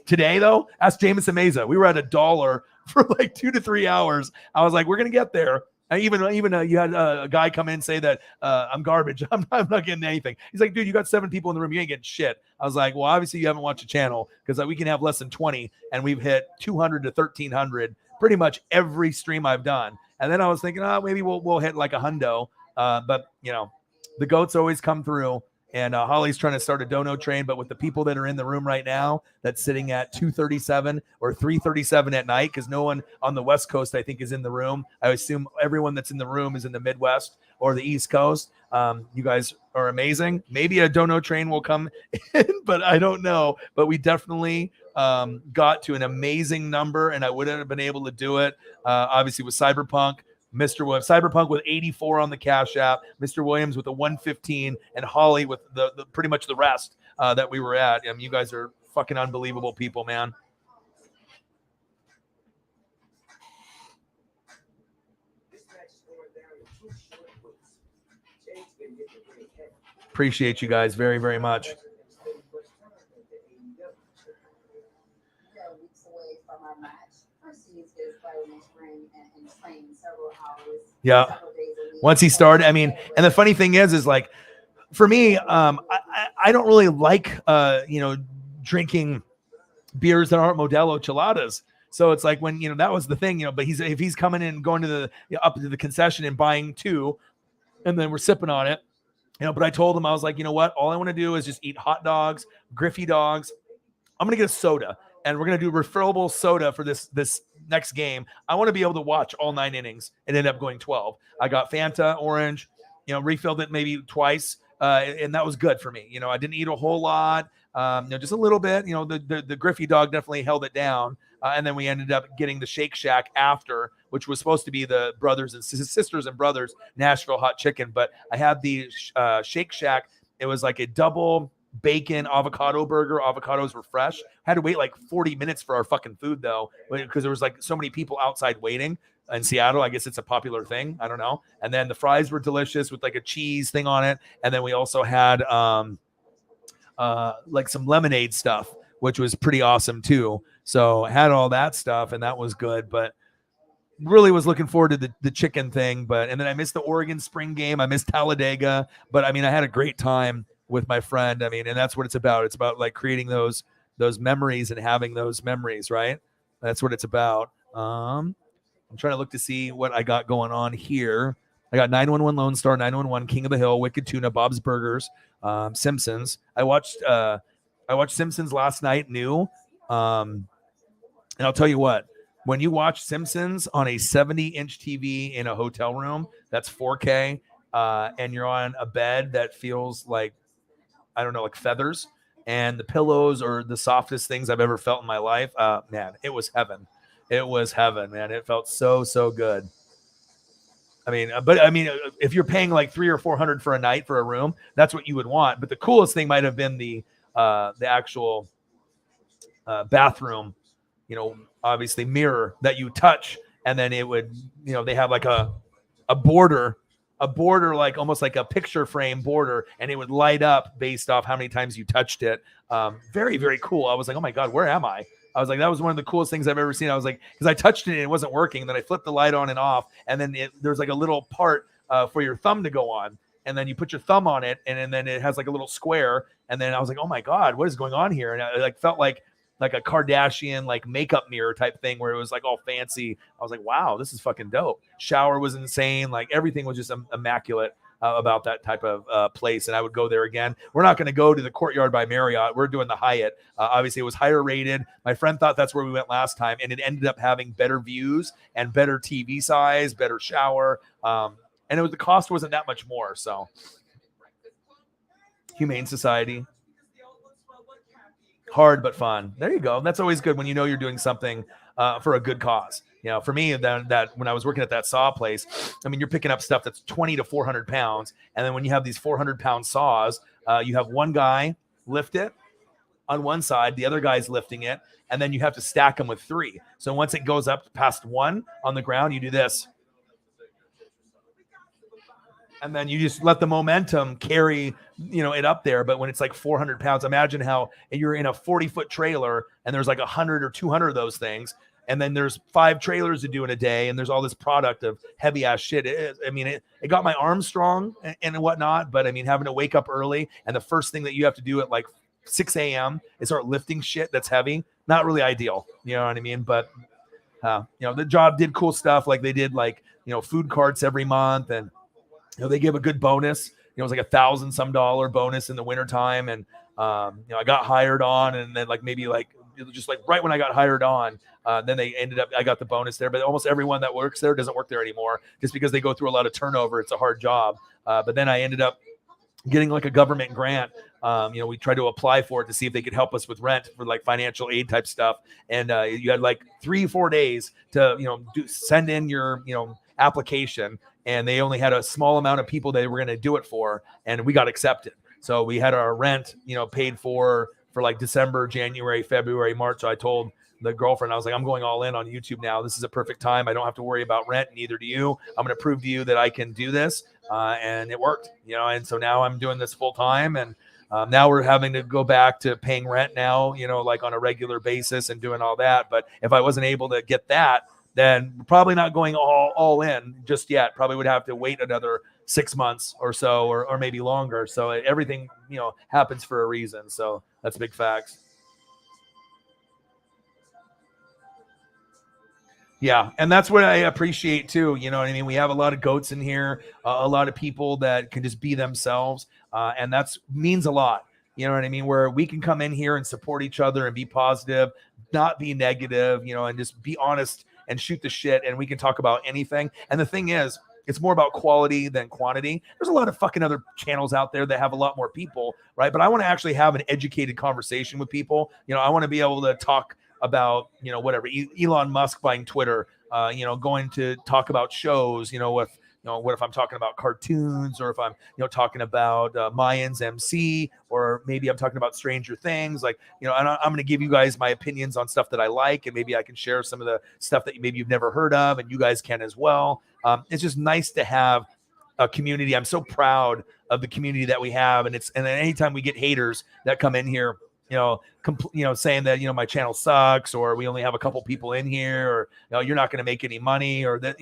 today though, ask Jameson Mesa. We were at $1 for like 2 to 3 hours. I was like, we're going to get there. Even you had a guy come in and say that I'm garbage. I'm not getting anything. He's like, dude, you got 7 people in the room. You ain't getting shit. I was like, well, obviously you haven't watched the channel, because we can have less than 20, and we've hit 200 to 1,300 pretty much every stream I've done. And then I was thinking, maybe we'll hit like a hundo. But you know, the goats always come through. And Holly's trying to start a dono train, but with the people that are in the room right now, that's sitting at 2:37 or 3:37 at night, because no one on the West Coast, I think, is in the room. I assume everyone that's in the room is in the Midwest or the East Coast. You guys are amazing. Maybe a dono train will come in, but I don't know. But we definitely got to an amazing number, and I wouldn't have been able to do it, obviously, with Cyberpunk. Mr. Williams, Cyberpunk with 84 on the Cash App, Mr. Williams with a 115, and Holly with the pretty much the rest that we were at. I mean, you guys are fucking unbelievable people, man. Appreciate you guys very, very much. We are weeks away from our match. First, he needs to get his body in his ring and train several hours. Yeah. Several days a week. Once he started, I mean, and the funny thing is like, for me, I don't really like, you know, drinking beers that aren't Modelo Cheladas. So it's like when, you know, that was the thing, you know, but if he's coming in and going to the, you know, up to the concession and buying 2, and then we're sipping on it, you know, but I told him, I was like, you know what, all I want to do is just eat hot dogs, Griffey dogs. I'm going to get a soda, and we're gonna do refillable soda for this next game. I want to be able to watch all 9 innings and end up going 12. I got Fanta orange, refilled it maybe twice, and that was good for me. I didn't eat a whole lot, just a little bit. The Griffey dog definitely held it down, and then we ended up getting the Shake Shack after, which was supposed to be the brothers and sisters and brothers Nashville hot chicken, but I had the Shake Shack. It was like a double bacon avocado burger. Avocados were fresh. Had to wait like 40 minutes for our fucking food though, because there was like so many people outside waiting in Seattle. I guess it's a popular thing. I don't know. And then the fries were delicious with like a cheese thing on it. And then we also had like some lemonade stuff, which was pretty awesome too. So I had all that stuff and that was good, but really was looking forward to the chicken thing. And then I missed the Oregon spring game. I missed Talladega, but I mean, I had a great time with my friend. I mean, and that's what it's about. It's about like creating those memories and having those memories, right? That's what it's about. I'm trying to look to see what I got going on here. I got 911 Lone Star, 911 King of the Hill, Wicked Tuna, Bob's Burgers, Simpsons. I watched Simpsons last night, new. And I'll tell you what, when you watch Simpsons on a 70-inch TV in a hotel room, that's 4K, and you're on a bed that feels like, I don't know, like feathers, and the pillows are the softest things I've ever felt in my life. Man, it was heaven. It was heaven, man. It felt so good. I mean, if you're paying like $300 or $400 for a night for a room, that's what you would want. But the coolest thing might have been the actual bathroom, obviously mirror that you touch, and then it would, they have like a border, like almost like a picture frame border, and it would light up based off how many times you touched it. Very, very cool. I was like, oh my God, where am I? I was like, that was one of the coolest things I've ever seen. I was like, because I touched it and it wasn't working. And then I flipped the light on and off, and then there's like a little part for your thumb to go on. And then you put your thumb on it, and then it has like a little square. And then I was like, oh my God, what is going on here? And I like felt like a Kardashian like makeup mirror type thing where it was like all fancy. I was like, wow, this is fucking dope. Shower was insane. Like everything was just immaculate about that type of place. And I would go there again. We're not going to go to the Courtyard by Marriott. We're doing the Hyatt. Obviously it was higher rated. My friend thought that's where we went last time, and it ended up having better views and better TV size, better shower. And the cost wasn't that much more. So Humane Society. Hard but fun. There you go. That's always good when you're doing something for a good cause. For me, that when I was working at that saw place, I mean, you're picking up stuff that's 20 to 400 pounds. And then when you have these 400-pound saws, you have one guy lift it on one side, the other guy's lifting it, and then you have to stack them with 3. So once it goes up past 1 on the ground, you do this. And then you just let the momentum carry, it up there. But when it's like 400 pounds, imagine how you're in a 40-foot trailer and there's like 100 or 200 of those things. And then there's 5 trailers to do in a day. And there's all this product of heavy ass shit. It got my arms strong and whatnot. But I mean, having to wake up early, and the first thing that you have to do at like 6 a.m. is start lifting shit that's heavy. Not really ideal. You know what I mean? But, the job did cool stuff. Like they did like, food carts every month, and they gave a good bonus. It was like $1,000 some bonus in the wintertime. And, I got hired on, and then like maybe like it was just like right when I got hired on, then I got the bonus there. But almost everyone that works there doesn't work there anymore, just because they go through a lot of turnover. It's a hard job. But then I ended up getting like a government grant. We tried to apply for it to see if they could help us with rent for like financial aid type stuff. And you had like 3-4 days to, send in your, application. And they only had a small amount of people they were going to do it for. And we got accepted. So we had our rent, paid for like December, January, February, March. So I told the girlfriend, I was like, I'm going all in on YouTube now. This is a perfect time. I don't have to worry about rent. Neither do you. I'm going to prove to you that I can do this. And it worked, and so now I'm doing this full time. And now we're having to go back to paying rent now, like on a regular basis and doing all that. But if I wasn't able to get that, then probably not going all in just yet. Probably would have to wait another 6 months or so, or maybe longer. So everything, happens for a reason. So that's big facts. Yeah. And that's what I appreciate too. You know what I mean? We have a lot of goats in here, a lot of people that can just be themselves. And that's means a lot. You know what I mean? Where we can come in here and support each other and be positive, not be negative, and just be honest and shoot the shit, and we can talk about anything. And the thing is, it's more about quality than quantity. There's a lot of fucking other channels out there that have a lot more people, right? But I want to actually have an educated conversation with people. I want to be able to talk about, whatever, Elon Musk buying Twitter, going to talk about shows, what if I'm talking about cartoons, or if I'm, talking about Mayans MC, or maybe I'm talking about Stranger Things, and I'm going to give you guys my opinions on stuff that I like, and maybe I can share some of the stuff that maybe you've never heard of, and you guys can as well. It's just nice to have a community. I'm so proud of the community that we have, and then anytime we get haters that come in here, saying that, my channel sucks, or we only have a couple people in here, or you're not going to make any money, or that,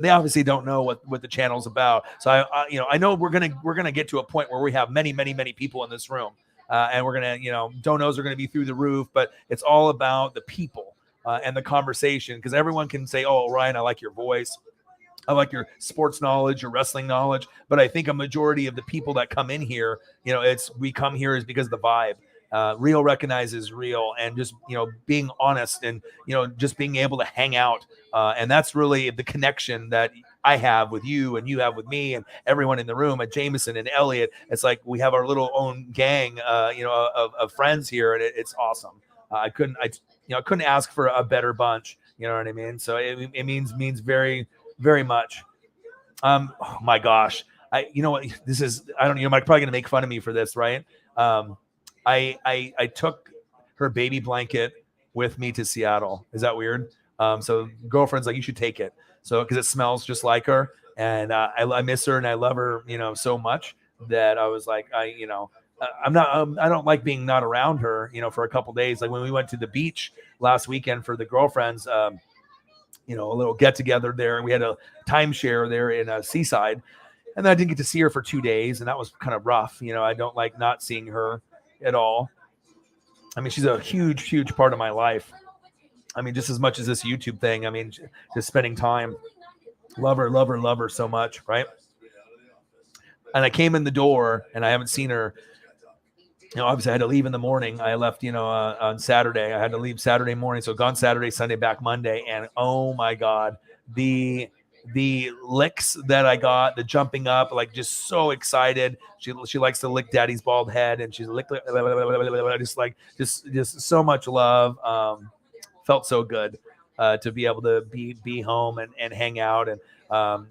they obviously don't know what the channel's about. So I know we're gonna get to a point where we have many people in this room, and we're gonna, donos are gonna be through the roof. But it's all about the people and the conversation, because everyone can say, "Oh, Ryan, I like your voice, I like your sports knowledge, your wrestling knowledge." But I think a majority of the people that come in here, we come here is because of the vibe. Real recognizes real, and just being honest, and just being able to hang out, and that's really the connection that I have with you, and you have with me, and everyone in the room, and Jameson and Elliot. It's like we have our little own gang, of friends here, and it's awesome. I couldn't ask for a better bunch. You know what I mean? So it means very, very much. Oh my gosh, this is, I don't know, you're probably gonna make fun of me for this, right? I took her baby blanket with me to Seattle. Is that weird? So girlfriend's like, you should take it. So, cause it smells just like her. And I miss her and I love her, so much that I was like, I don't like being not around her, for a couple days. Like when we went to the beach last weekend for the girlfriends, a little get together there, and we had a timeshare there in Seaside. And then I didn't get to see her for 2 days, and that was kind of rough. I don't like not seeing her at all. I mean, she's a huge part of my life. I mean, just as much as this YouTube thing. I mean, just spending time. Love her so much, right? And I came in the door, and I haven't seen her. Obviously I had to leave in the morning. I left, on Saturday. I had to leave Saturday morning, so gone Saturday, Sunday, back Monday, and oh my God, the licks that I got, the jumping up, like just so excited. She likes to lick daddy's bald head, and she's just so much love. Felt so good to be able to be home and hang out. And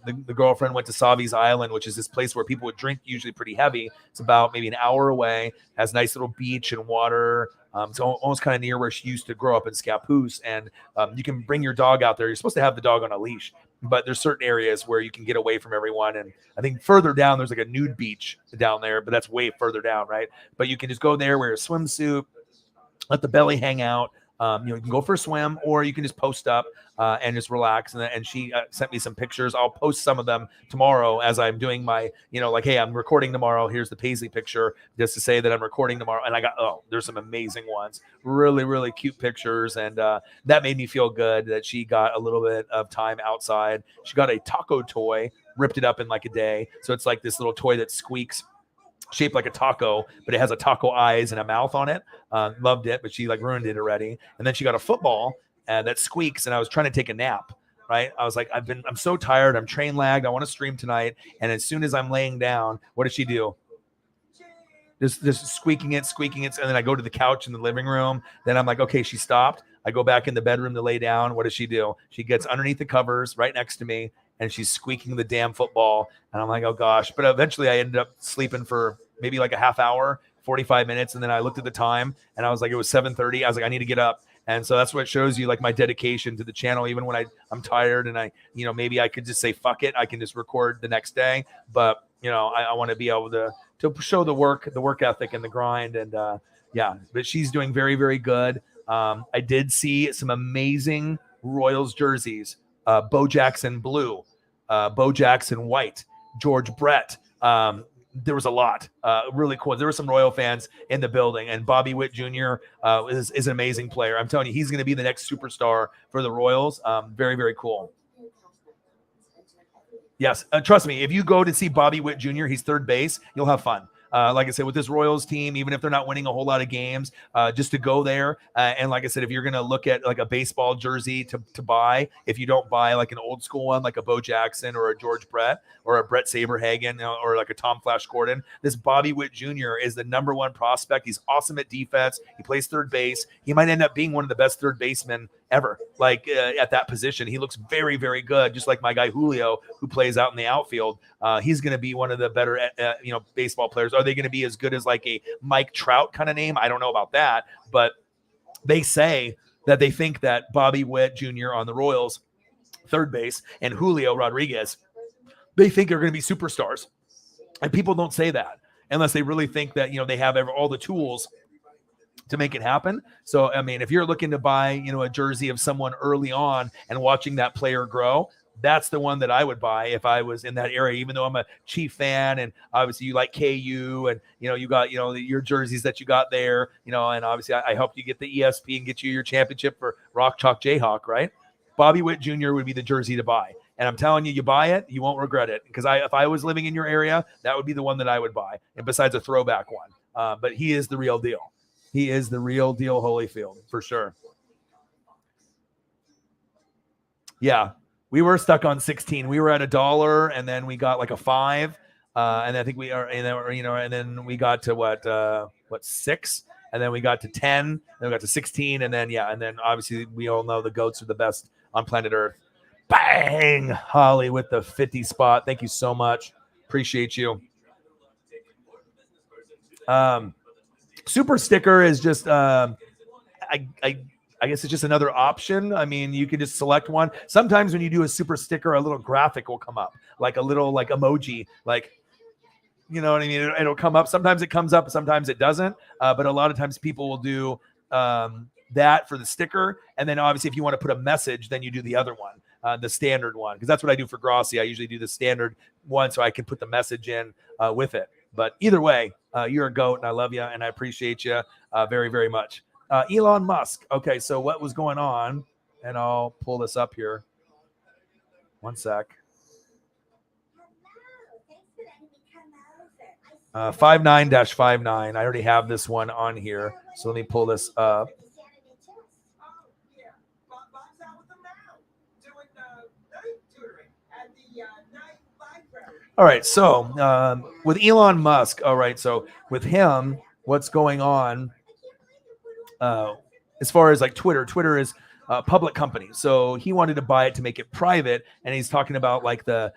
the girlfriend went to Savi's Island, which is this place where people would drink usually pretty heavy. It's about maybe an hour away, has nice little beach and water. It's almost kind of near where she used to grow up in Scappoose. And you can bring your dog out there. You're supposed to have the dog on a leash, but there's certain areas where you can get away from everyone. And I think further down, there's like a nude beach down there, but that's way further down, right? But you can just go there, wear a swimsuit, let the belly hang out. You can go for a swim, or you can just post up and just relax. And she sent me some pictures. I'll post some of them tomorrow as I'm doing my, hey, I'm recording tomorrow. Here's the Paisley picture, just to say that I'm recording tomorrow. And there's some amazing ones, really, really cute pictures. And that made me feel good that she got a little bit of time outside. She got a taco toy, ripped it up in like a day. So it's like this little toy that squeaks, shaped like a taco, but it has a taco eyes and a mouth on it. Loved it, but she ruined it already. And then she got a football that squeaks, and I was trying to take a nap, right? I was like, I'm so tired. I'm train lagged. I want to stream tonight. And as soon as I'm laying down, what does she do? Just squeaking it. And then I go to the couch in the living room. Then I'm like, okay, she stopped. I go back in the bedroom to lay down. What does she do? She gets underneath the covers right next to me, and she's squeaking the damn football. And I'm like, oh gosh. But eventually I ended up sleeping for maybe like a half hour, 45 minutes. And then I looked at the time, and I was like, it was 7:30. I was like, I need to get up. And so that's what shows you my dedication to the channel. Even when I'm tired and maybe I could just say, fuck it, I can just record the next day. But, I want to be able to show the work ethic and the grind. And but she's doing very, very good. I did see some amazing Royals jerseys, Bo Jackson blue, Bo Jackson white, George Brett. There was a lot, really cool. There were some Royal fans in the building, and Bobby Witt Jr. Is an amazing player. I'm telling you, he's going to be the next superstar for the Royals. Very, very cool. Yes, trust me. If you go to see Bobby Witt Jr., he's third base. You'll have fun. Like I said, with this Royals team, even if they're not winning a whole lot of games, just to go there. And like I said, if you're going to look at like a baseball jersey to buy, if you don't buy like an old school one, like a Bo Jackson or a George Brett or a Brett Saberhagen or like a Tom Flash Gordon, this Bobby Witt Jr. is the number one prospect. He's awesome at defense. He plays third base. He might end up being one of the best third basemen ever, like at that position. He looks very, very good, just like my guy Julio, who plays out in the outfield. He's going to be one of the better, baseball players. Are they going to be as good as like a Mike Trout kind of name? I don't know about that, but they say that they think that Bobby Witt Jr. on the Royals, third base, and Julio Rodriguez, they think are going to be superstars. And people don't say that unless they really think that, they have all the tools to make it happen. So, I mean, if you're looking to buy, a jersey of someone early on and watching that player grow, that's the one that I would buy if I was in that area, even though I'm a Chief fan. And obviously you like KU and, you got, your jerseys that you got there, and obviously I helped you get the ESP and get you your championship for Rock Chalk Jayhawk, right? Bobby Witt Jr. would be the jersey to buy. And I'm telling you, you buy it, you won't regret it. Because if I was living in your area, that would be the one that I would buy. And besides a throwback one. But he is the real deal. He is the real deal Holyfield, for sure. Yeah, we were stuck on 16. We were at $1, and then we got like a 5. And I think we are, and then we got to what 6? And then we got to 10, then we got to 16, and then obviously we all know the GOATs are the best on planet Earth. Bang! Holly with the 50 spot. Thank you so much. Appreciate you. Super sticker is just I guess it's just another option. I mean, you can just select one. Sometimes when you do a super sticker, a little graphic will come up, like a little like emoji, like, you know what I mean? It'll come up. Sometimes it comes up, sometimes it doesn't. But a lot of times people will do that for the sticker. And then obviously if you want to put a message, then you do the other one, the standard one. Because that's what I do for Grossi. I usually do the standard one so I can put the message in with it. But either way, you're a GOAT, and I love you, and I appreciate you very, very much. Elon Musk. Okay, so what was going on? And I'll pull this up here. One sec. 59-59. I already have this one on here, so let me pull this up. All right, so with Elon Musk, all right, so with him, what's going on as far as like Twitter is a public company. So he wanted to buy it to make it private, and he's talking about like the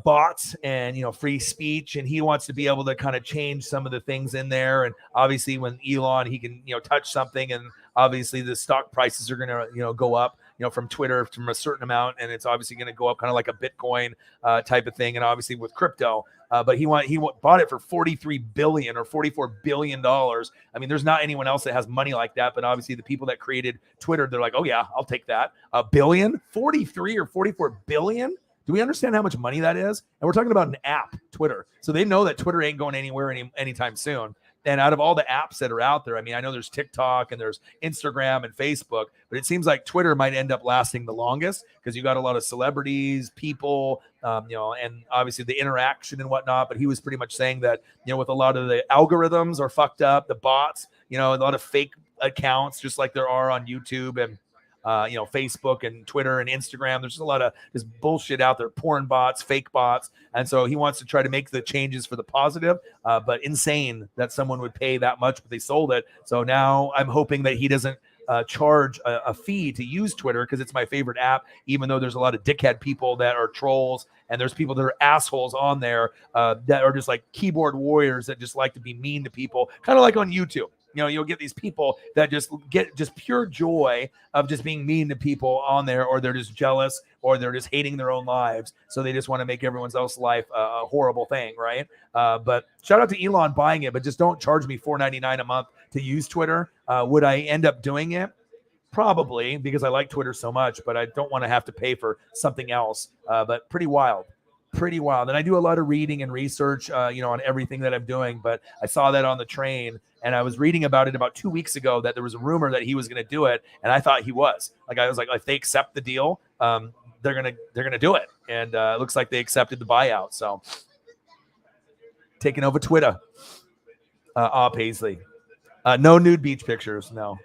bots and, free speech, and he wants to be able to kind of change some of the things in there. And obviously when Elon, he can, touch something, and obviously the stock prices are going to, go up, from Twitter from a certain amount, and it's obviously going to go up kind of like a Bitcoin type of thing. And obviously with crypto, but he bought it for $43 billion or $44 billion. I mean, there's not anyone else that has money like that, but obviously the people that created Twitter, they're like, oh yeah, I'll take that. A billion, 43 or 44 billion. Do we understand how much money that is? And we're talking about an app, Twitter. So they know that Twitter ain't going anywhere anytime soon. And out of all the apps that are out there, I mean, I know there's TikTok and there's Instagram and Facebook, but it seems like Twitter might end up lasting the longest because you got a lot of celebrities, people, and obviously the interaction and whatnot. But he was pretty much saying that, with a lot of the algorithms are fucked up, the bots, a lot of fake accounts, just like there are on YouTube and Facebook and Twitter and Instagram. There's just a lot of this bullshit out there, porn bots, fake bots. And so he wants to try to make the changes for the positive, but insane that someone would pay that much, but they sold it. So now I'm hoping that he doesn't charge a fee to use Twitter, because it's my favorite app, even though there's a lot of dickhead people that are trolls, and there's people that are assholes on there that are just like keyboard warriors that just like to be mean to people, kind of like on YouTube. You'll get these people that just get just pure joy of just being mean to people on there, or they're just jealous, or they're just hating their own lives. So they just want to make everyone else's life a horrible thing, right? But shout out to Elon buying it, but just don't charge me $4.99 a month to use Twitter. Would I end up doing it? Probably, because I like Twitter so much, but I don't want to have to pay for something else. But pretty wild. And I do a lot of reading and research, on everything that I'm doing. But I saw that on the train, and I was reading about it about 2 weeks ago that there was a rumor that he was going to do it, and I thought he was. Like, I was like, if they accept the deal, they're gonna do it, and it looks like they accepted the buyout. So Taking over Twitter. Paisley. No nude beach pictures. No.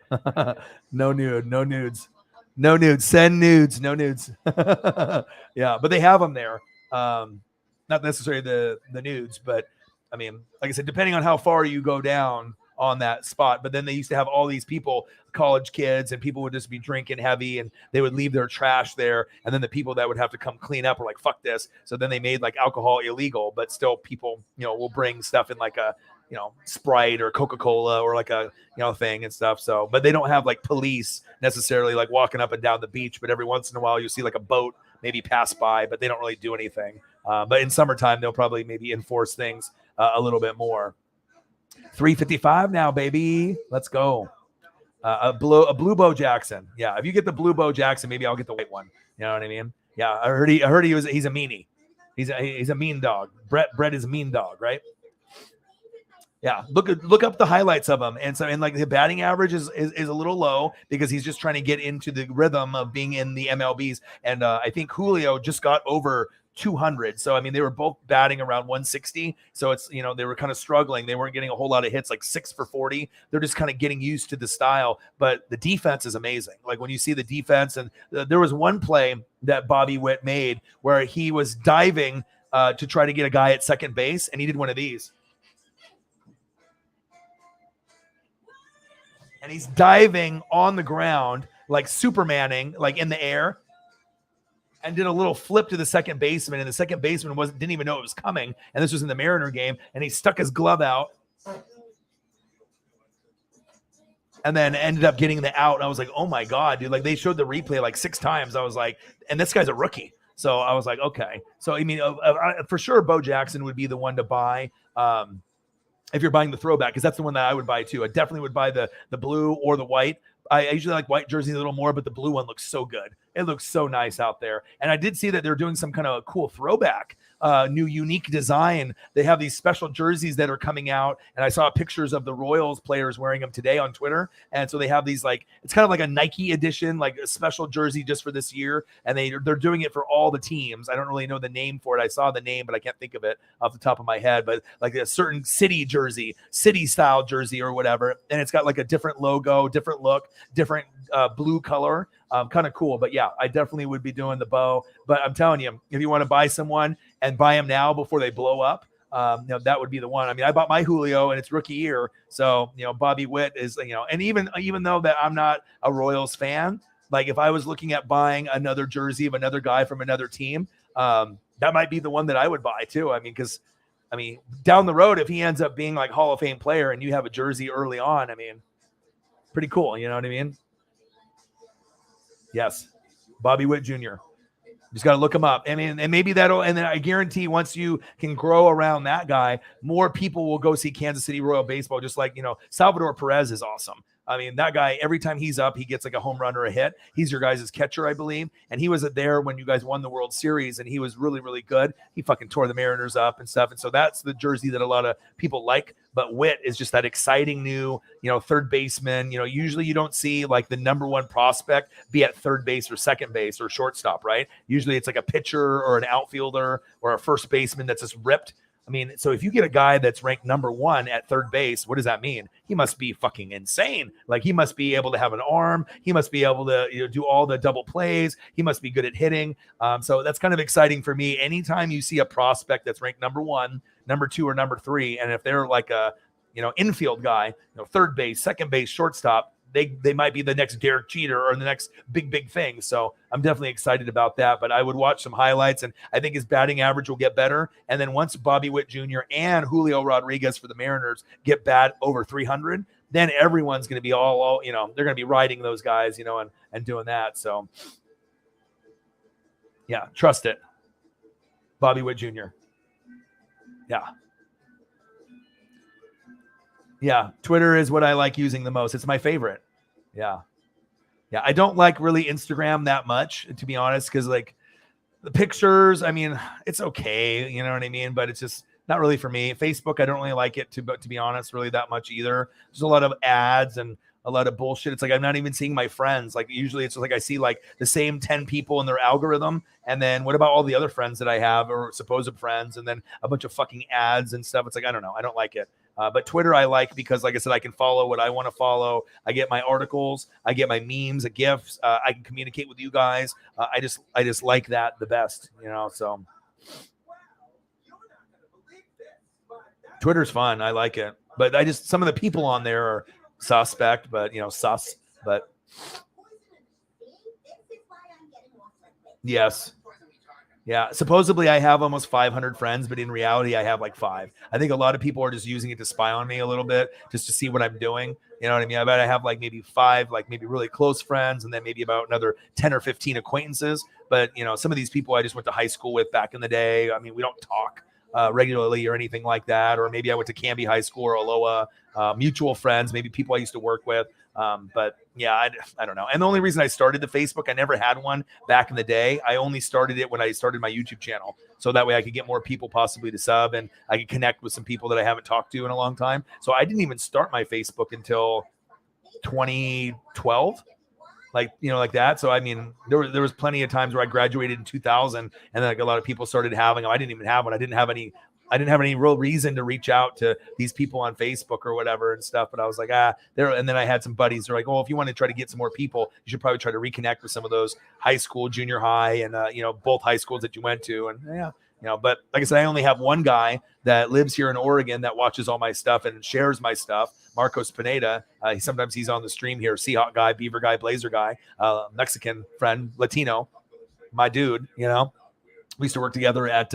No nude. No nudes. No nudes. Send nudes. No nudes. Yeah, but they have them there. Not necessarily the nudes, but I mean, like I said, depending on how far you go down on that spot. But then they used to have all these people, college kids, and people would just be drinking heavy, and they would leave their trash there. And then the people that would have to come clean up were like, fuck this. So then they made like alcohol illegal, but still people, will bring stuff in like a, Sprite or Coca-Cola or like a, thing and stuff. So, but they don't have like police necessarily like walking up and down the beach, but every once in a while you see like a boat maybe pass by, but they don't really do anything. But in summertime, they'll probably maybe enforce things a little bit more. 355 now, baby. Let's go. A blue Bo Jackson. Yeah, if you get the blue Bo Jackson, maybe I'll get the white one. You know what I mean? Yeah, I heard he's a meanie. He's a mean dog. Brett is a mean dog, right? Yeah, look up the highlights of him, and like the batting average is a little low because he's just trying to get into the rhythm of being in the MLBs. And I think Julio just got over 200. So I mean, they were both batting around 160. So it's they were kind of struggling. They weren't getting a whole lot of hits, like 6 for 40. They're just kind of getting used to the style. But the defense is amazing. Like when you see the defense, and there was one play that Bobby Witt made where he was diving to try to get a guy at second base, and he did one of these. And he's diving on the ground, like Supermaning, like in the air, and did a little flip to the second baseman. And the second baseman didn't even know it was coming. And this was in the Mariner game. And he stuck his glove out and then ended up getting the out. And I was like, oh my God, dude. Like they showed the replay like 6 times. I was like, and this guy's a rookie. So I was like, okay. So, I mean, for sure, Bo Jackson would be the one to buy. If you're buying the throwback, because that's the one that I would buy too. I definitely would buy the blue or the white. I usually like white jerseys a little more, but the blue one looks so good. It looks so nice out there. And I did see that they're doing some kind of cool throwback, new unique design. They have these special jerseys that are coming out. And I saw pictures of the Royals players wearing them today on Twitter. And so they have these it's kind of like a Nike edition, like a special jersey just for this year. And they're doing it for all the teams. I don't really know the name for it. I saw the name, but I can't think of it off the top of my head. But like a certain city jersey, city style jersey or whatever. And it's got like a different logo, different look, different blue color. Kind of cool. But yeah, I definitely would be doing the Bo. But I'm telling you, if you want to buy someone and buy them now before they blow up, that would be the one. I mean, I bought my Julio and it's rookie year. So, Bobby Witt is, and even though that I'm not a Royals fan, like if I was looking at buying another jersey of another guy from another team, that might be the one that I would buy too. I mean, down the road, if he ends up being like Hall of Fame player and you have a jersey early on, I mean, pretty cool. You know what I mean? Yes. Bobby Witt Jr. Just got to look him up. I mean, and maybe and then I guarantee once you can grow around that guy, more people will go see Kansas City Royal baseball. Just like, Salvador Perez is awesome. I mean, that guy, every time he's up, he gets like a home run or a hit. He's your guys' catcher, I believe. And he was there when you guys won the World Series, and he was really, really good. He fucking tore the Mariners up and stuff. And so that's the jersey that a lot of people like. But Witt is just that exciting new, third baseman. Usually you don't see like the number one prospect be at third base or second base or shortstop, right? Usually it's like a pitcher or an outfielder or a first baseman that's just ripped. I mean, so if you get a guy that's ranked number 1 at third base, what does that mean? He must be fucking insane. Like he must be able to have an arm. He must be able to do all the double plays. He must be good at hitting. So that's kind of exciting for me. Anytime you see a prospect that's ranked number 1, number 2, or number 3, and if they're like a infield guy, third base, second base, shortstop, they might be the next Derek Jeter or the next big thing. So I'm definitely excited about that. But I would watch some highlights, and I think his batting average will get better. And then once Bobby Witt Jr. and Julio Rodriguez for the Mariners get bat over 300, then everyone's going to be all they're going to be riding those guys, and doing that. So yeah, trust it. Bobby Witt Jr. Yeah. Yeah, Twitter is what I like using the most. It's my favorite. Yeah. I don't like really Instagram that much, to be honest, because like the pictures, I mean, it's okay, you know what I mean? But it's just not really for me. Facebook, I don't really like it, to be honest, really that much either. There's a lot of ads and a lot of bullshit. It's like I'm not even seeing my friends. Like usually it's like I see like the same 10 people in their algorithm, and then what about all the other friends that I have or supposed friends, and then a bunch of fucking ads and stuff. It's like I don't know. I don't like it. But Twitter I like because, like I said, I can follow what I want to follow. I get my articles, I get my memes, the GIFs. I can communicate with you guys. I just like that the best, you know. So Twitter's fun. I like it, but some of the people on there are suspect, but you know, sus. But yes. Yeah, supposedly I have almost 500 friends, but in reality I have like 5. I think a lot of people are just using it to spy on me a little bit, just to see what I'm doing. You know what I mean? I bet I have like maybe 5, like maybe really close friends, and then maybe about another 10 or 15 acquaintances. But you know, some of these people I just went to high school with back in the day. I mean, we don't talk regularly or anything like that. Or maybe I went to Canby High School or Aloha, mutual friends, maybe people I used to work with. But yeah, I don't know. And the only reason I started the Facebook, I never had one back in the day. I only started it when I started my YouTube channel. So that way I could get more people possibly to sub, and I could connect with some people that I haven't talked to in a long time. So I didn't even start my Facebook until 2012. Like, you know, like that. So, I mean, there was plenty of times where I graduated in 2000, and then like a lot of people started having them. I didn't even have one. I didn't have any real reason to reach out to these people on Facebook or whatever and stuff. But I was like, there. And then I had some buddies who are like, oh, if you want to try to get some more people, you should probably try to reconnect with some of those high school, junior high, and, you know, both high schools that you went to. And yeah, you know, but like I said, I only have one guy that lives here in Oregon that watches all my stuff and shares my stuff, Marcos Pineda. Sometimes he's on the stream here, Seahawk guy, Beaver guy, Blazer guy, Mexican friend, Latino, my dude, you know. We used to work together at,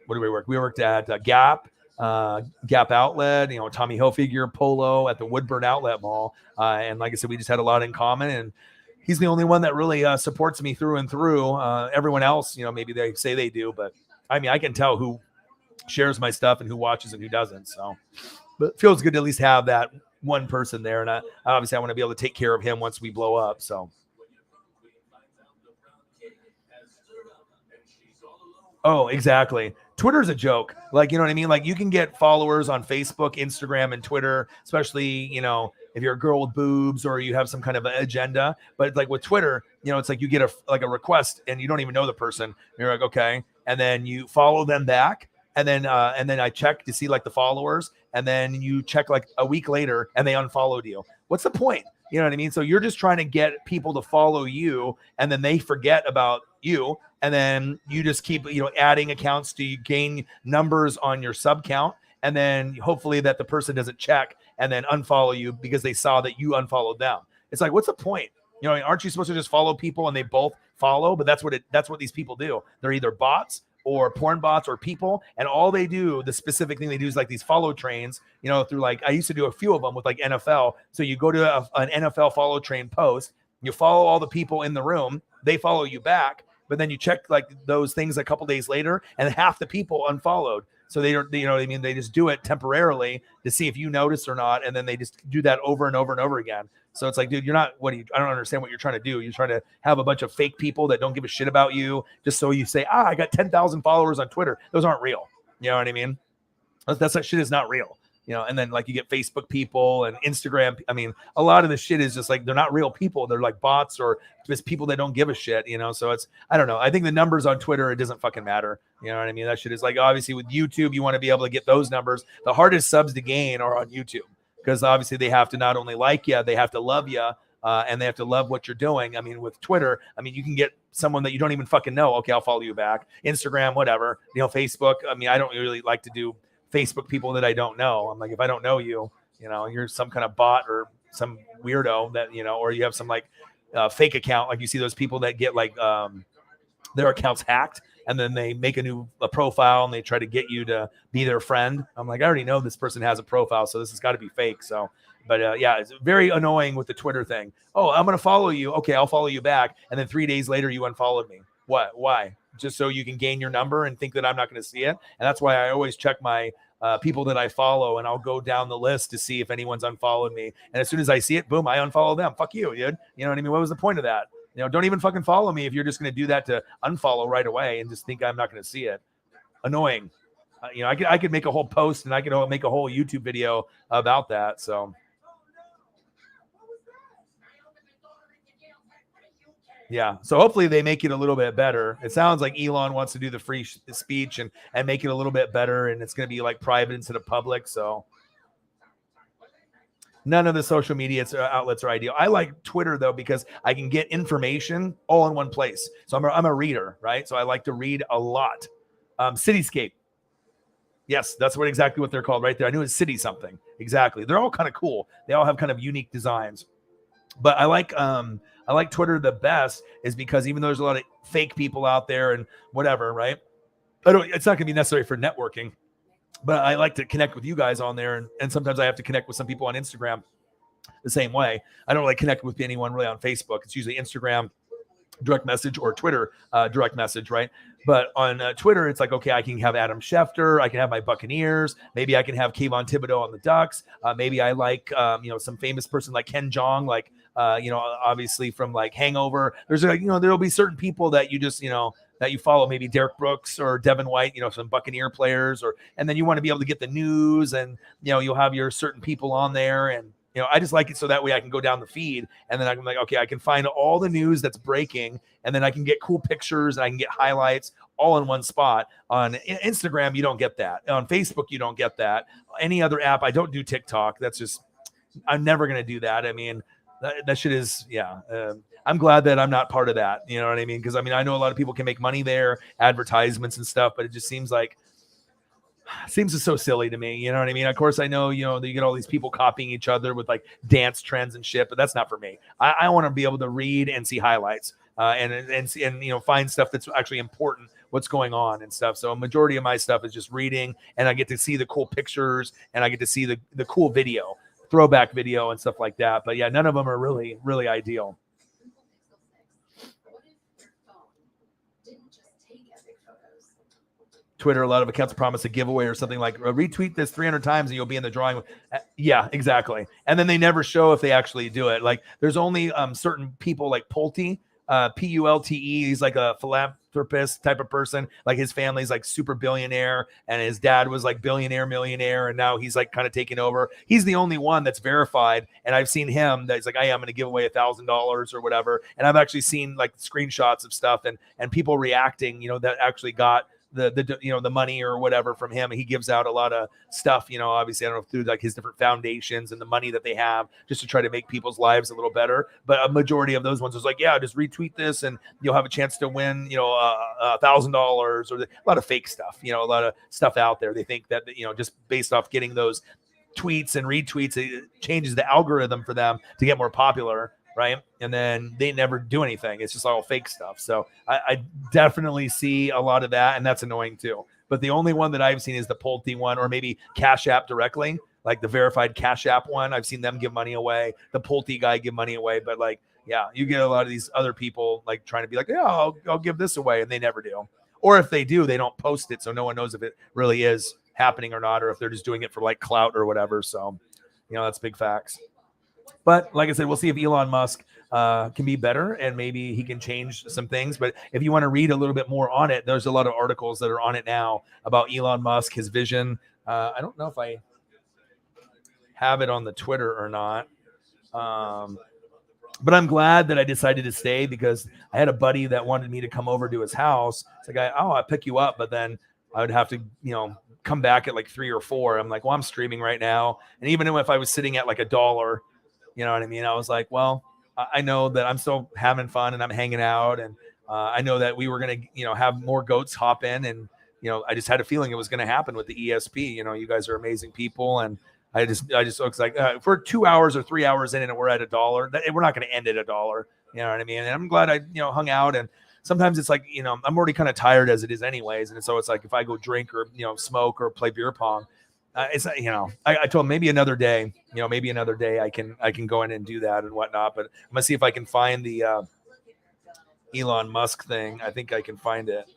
what do we work? We worked at Gap Outlet, you know, Tommy Hilfiger, Polo at the Woodburn Outlet Mall. And like I said, we just had a lot in common, and he's the only one that really supports me through and through. Everyone else, you know, maybe they say they do, but I mean, I can tell who shares my stuff and who watches and who doesn't. So, but it feels good to at least have that one person there. And obviously I want to be able to take care of him once we blow up. So. Oh, exactly. Twitter's a joke. Like, you know what I mean? Like, you can get followers on Facebook, Instagram, and Twitter, especially, you know, if you're a girl with boobs or you have some kind of an agenda. But like with Twitter, you know, it's like you get a request and you don't even know the person. You're like, okay. And then you follow them back. And then I check to see like the followers, and then you check like a week later and they unfollowed you. What's the point? You know what I mean? So you're just trying to get people to follow you, and then they forget about you. And then you just keep, you know, adding accounts to gain numbers on your sub count. And then hopefully that the person doesn't check and then unfollow you because they saw that you unfollowed them. It's like, what's the point? You know, aren't you supposed to just follow people and they both follow? But that's what these people do. They're either bots or porn bots or people. And all they do, the specific thing they do is like these follow trains, you know, through like, I used to do a few of them with like NFL. So you go to an NFL follow train post, you follow all the people in the room, they follow you back. But then you check like those things a couple days later, and half the people unfollowed. So they don't, you know what I mean? They just do it temporarily to see if you notice or not. And then they just do that over and over and over again. So it's like, dude, I don't understand what you're trying to do. You're trying to have a bunch of fake people that don't give a shit about you just so you say, I got 10,000 followers on Twitter. Those aren't real. You know what I mean? That shit is not real. You know, and then like you get Facebook people and Instagram. I mean, a lot of the shit is just like, they're not real people. They're like bots or just people that don't give a shit, you know? So it's, I don't know. I think the numbers on Twitter, it doesn't fucking matter. You know what I mean? That shit is like, obviously with YouTube, you want to be able to get those numbers. The hardest subs to gain are on YouTube, because obviously they have to not only like you, they have to love you. And they have to love what you're doing. I mean, with Twitter, I mean, you can get someone that you don't even fucking know. Okay, I'll follow you back. Instagram, whatever, you know, Facebook. I mean, I don't really like to do Facebook people that I don't know. I'm like, if I don't know you, you know, you're some kind of bot or some weirdo that, you know, or you have some like fake account. Like you see those people that get like their accounts hacked, and then they make a profile and they try to get you to be their friend. I'm like, I already know this person has a profile, so this has got to be fake. So, but yeah, it's very annoying with the Twitter thing. Oh, I'm going to follow you. Okay, I'll follow you back. And then 3 days later, you unfollowed me. What? Why? Just so you can gain your number and think that I'm not going to see it. And that's why I always check my people that I follow, and I'll go down the list to see if anyone's unfollowed me. And as soon as I see it, boom, I unfollow them. Fuck you, dude. You know what I mean? What was the point of that? You know, don't even fucking follow me if you're just going to do that to unfollow right away and just think I'm not going to see it. Annoying. You know, I could make a whole post and I could make a whole YouTube video about that. So Yeah. So hopefully they make it a little bit better. It sounds like Elon wants to do the free speech and make it a little bit better. And it's going to be like private instead of public. So none of the social media outlets are ideal. I like Twitter though, because I can get information all in one place. So I'm a reader, right? So I like to read a lot. Cityscape. Yes, that's exactly what they're called right there. I knew it's City something. Exactly. They're all kind of cool. They all have kind of unique designs. But I like Twitter the best is because even though there's a lot of fake people out there and whatever, right? It's not going to be necessary for networking, but I like to connect with you guys on there. And sometimes I have to connect with some people on Instagram the same way. I don't like connect with anyone really on Facebook. It's usually Instagram direct message or Twitter direct message, right? But on Twitter, it's like, okay, I can have Adam Schefter, I can have my Buccaneers, maybe I can have Kayvon Thibodeau on the Ducks, maybe I like some famous person like Ken Jeong, like obviously from like Hangover. There's like there'll be certain people that you just that you follow, maybe Derek Brooks or Devin White, some Buccaneer players, and then you want to be able to get the news, and you'll have your certain people on there, and I just like it so that way I can go down the feed and then I'm like, okay, I can find all the news that's breaking, and then I can get cool pictures and I can get highlights all in one spot. On Instagram, you don't get that. On Facebook, you don't get that. Any other app, I don't do TikTok. That's just, I'm never going to do that. I mean, that shit is, I'm glad that I'm not part of that. You know what I mean? Because I know a lot of people can make money there, advertisements and stuff, but it just seems so silly to me. You know what I mean? Of course, I know, you get all these people copying each other with like dance trends and shit, but that's not for me. I want to be able to read and see highlights and find stuff that's actually important, what's going on and stuff. So a majority of my stuff is just reading, and I get to see the cool pictures and I get to see the cool video, throwback video and stuff like that. But yeah, none of them are really, really ideal. Twitter, a lot of accounts promise a giveaway or something like retweet this 300 times and you'll be in the drawing. Yeah, exactly. And then they never show if they actually do it. Like there's only certain people like Pulte, Pulte. He's like a philanthropist type of person. Like his family's like super billionaire, and his dad was like millionaire, and now he's like kind of taking over. He's the only one that's verified, and I've seen him that's like, I'm going to give away $1,000 or whatever. And I've actually seen like screenshots of stuff and people reacting, that actually got the money or whatever from him. He gives out a lot of stuff, obviously, I don't know, through like his different foundations and the money that they have just to try to make people's lives a little better. But a majority of those ones was like, yeah, just retweet this and you'll have a chance to win, $1,000 or a lot of fake stuff, a lot of stuff out there. They think that, just based off getting those tweets and retweets, it changes the algorithm for them to get more popular. Right. And then they never do anything. It's just all fake stuff. So I definitely see a lot of that. And that's annoying too. But the only one that I've seen is the Pulte one, or maybe Cash App directly, like the verified Cash App one. I've seen them give money away. The Pulte guy give money away. But like, yeah, you get a lot of these other people like trying to be like, yeah, I'll give this away. And they never do. Or if they do, they don't post it. So no one knows if it really is happening or not, or if they're just doing it for like clout or whatever. So, that's big facts. But like I said, we'll see if Elon Musk can be better and maybe he can change some things. But if you want to read a little bit more on it, there's a lot of articles that are on it now about Elon Musk, his vision. I don't know if I have it on the Twitter or not. But I'm glad that I decided to stay, because I had a buddy that wanted me to come over to his house. It's like, I'll pick you up, but then I would have to, come back at like 3 or 4. I'm like, well, I'm streaming right now. And even if I was sitting at like $1, you know what I mean? I was like, well, I know that I'm still having fun and I'm hanging out. And I know that we were going to, have more goats hop in. And, I just had a feeling it was going to happen with the ESP. You guys are amazing people. And I just looks like if we're 2 hours or 3 hours in and we're at $1, we're not going to end at $1. You know what I mean? And I'm glad I, hung out. And sometimes it's like, I'm already kind of tired as it is anyways. And so it's like, if I go drink or, smoke or play beer pong, it's, I told him maybe another day, I can go in and do that and whatnot. But I'm gonna see if I can find the Elon Musk thing. I think I can find it.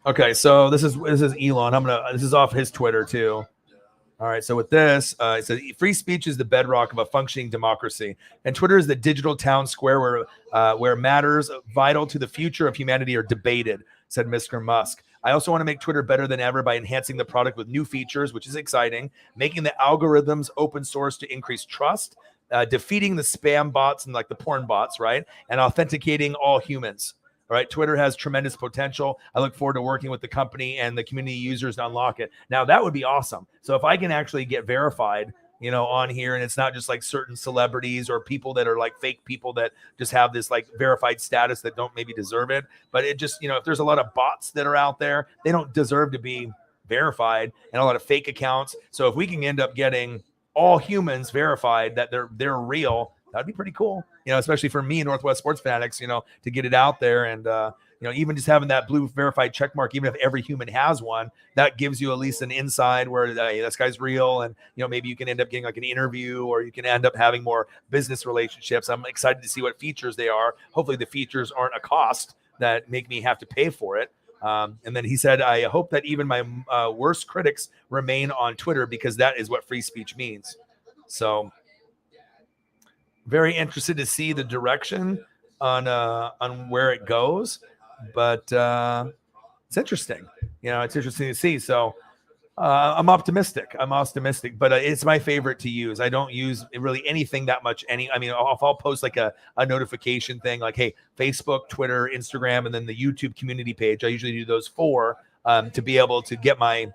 Okay, so this is Elon. This is off his Twitter too. All right, so with this, it says free speech is the bedrock of a functioning democracy, and Twitter is the digital town square where matters vital to the future of humanity are debated, said Mr. Musk. I also want to make Twitter better than ever by enhancing the product with new features, which is exciting, making the algorithms open source to increase trust, defeating the spam bots and like the porn bots, right? And authenticating all humans. All right, Twitter has tremendous potential. I look forward to working with the company and the community users to unlock it. Now, that would be awesome. So if I can actually get verified, on here, and it's not just like certain celebrities or people that are like fake people that just have this like verified status that don't maybe deserve it. But it just, if there's a lot of bots that are out there, they don't deserve to be verified, and a lot of fake accounts. So if we can end up getting all humans verified that they're real, that'd be pretty cool, especially for me, Northwest Sports Fanatics, to get it out there. And, even just having that blue verified check mark, even if every human has one, that gives you at least an inside where hey, this guy's real. And, maybe you can end up getting like an interview, or you can end up having more business relationships. I'm excited to see what features they are. Hopefully the features aren't a cost that make me have to pay for it. And then he said, I hope that even my worst critics remain on Twitter, because that is what free speech means. So very interested to see the direction on where it goes, but it's interesting. It's interesting to see. So I'm optimistic, but it's my favorite to use. I don't use really anything that much. If I'll post like a notification thing, like, hey, Facebook, Twitter, Instagram, and then the YouTube community page. I usually do those 4 to be able to get my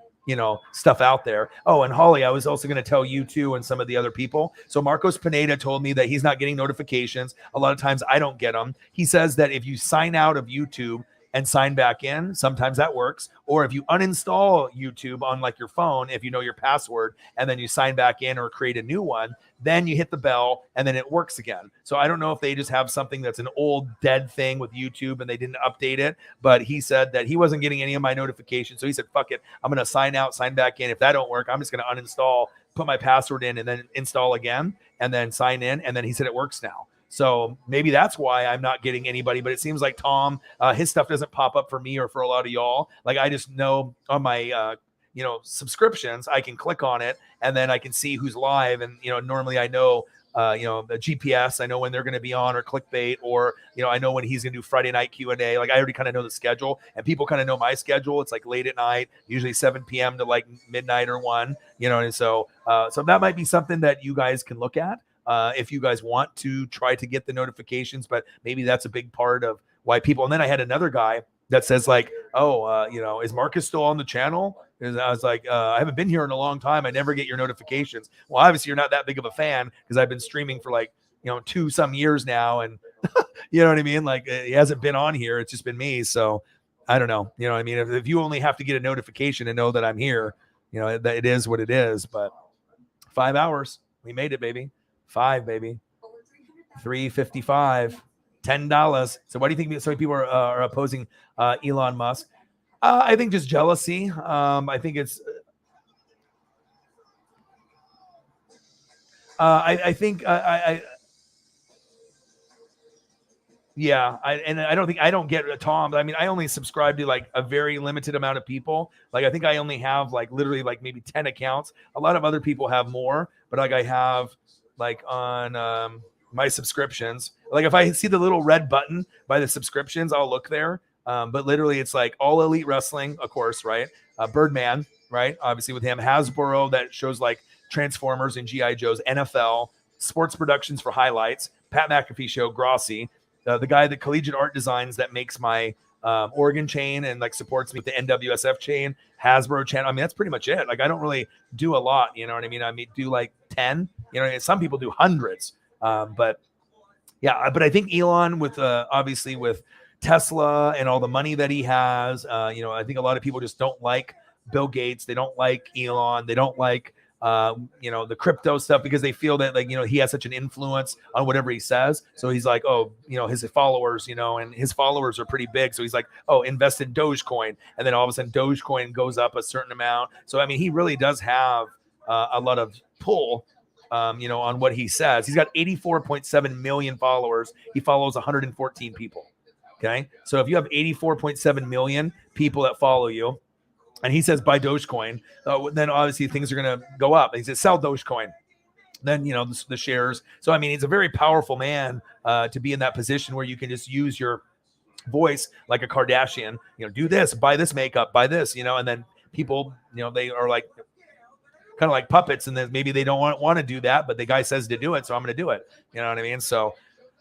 stuff out there. Oh, and Holly, I was also going to tell you too, and some of the other people. So Marcos Pineda told me that he's not getting notifications. A lot of times I don't get them. He says that if you sign out of YouTube and sign back in, sometimes that works. Or if you uninstall YouTube on like your phone, if you know your password, and then you sign back in or create a new one, then you hit the bell and then it works again. So I don't know if they just have something that's an old dead thing with YouTube and they didn't update it, but he said that he wasn't getting any of my notifications. So he said, fuck it, I'm going to sign out, sign back in. If that don't work, I'm just going to uninstall, put my password in, and then install again, and then sign in. And then he said it works now. So maybe that's why I'm not getting anybody, but it seems like Tom, his stuff doesn't pop up for me or for a lot of y'all. Like I just know on my, subscriptions, I can click on it and then I can see who's live. And, normally I know, the GPS, I know when they're going to be on, or clickbait, or, I know when he's going to do Friday night Q&A. Like I already kind of know the schedule, and people kind of know my schedule. It's like late at night, usually 7 p.m. to like midnight or 1, and so that might be something that you guys can look at. If you guys want to try to get the notifications, but maybe that's a big part of why people. And then I had another guy that says like, oh, is Marcus still on the channel? And I was like, I haven't been here in a long time. I never get your notifications. Well, obviously you're not that big of a fan, because I've been streaming for like, 2 some years now. And you know what I mean? Like he hasn't been on here. It's just been me. So I don't know. You know what I mean? If you only have to get a notification and know that I'm here, that it is what it is. But 5 hours, we made it, baby. 5, baby. 355, $10. So why do you think so many people are opposing Elon Musk? I think just jealousy. I think it's. I think yeah. I don't get Tom. I mean, I only subscribe to like a very limited amount of people. Like I think I only have like literally like maybe 10 accounts. A lot of other people have more, but like I have like on my subscriptions. Like if I see the little red button by the subscriptions, I'll look there. But literally it's like All Elite Wrestling, of course, right? Birdman, right? Obviously with him. Hasbro, that shows like Transformers and G.I. Joes. NFL, Sports Productions for highlights. Pat McAfee Show, Grossi. The guy that Collegiate Art Designs that makes my Oregon chain and like supports me with the NWSF chain, Hasbro channel. I mean, that's pretty much it. Like I don't really do a lot, you know what I mean? I mean, do like 10, some people do hundreds. But yeah, but I think Elon with obviously with Tesla and all the money that he has, I think a lot of people just don't like Bill Gates. They don't like Elon. They don't like, the crypto stuff, because they feel that like, he has such an influence on whatever he says. So he's like, oh, his followers, and his followers are pretty big. So he's like, oh, invest in Dogecoin. And then all of a sudden Dogecoin goes up a certain amount. So, I mean, he really does have a lot of pull, on what he says. He's got 84.7 million followers. He follows 114 people. Okay. So if you have 84.7 million people that follow you, and he says buy Dogecoin, then obviously things are going to go up. He says sell Dogecoin, then the shares. So I mean, he's a very powerful man to be in that position where you can just use your voice like a Kardashian, do this, buy this makeup, buy this, and then people, they are like kind of like puppets, and then maybe they don't want to do that, but the guy says to do it, so I'm going to do it. You know what I mean? So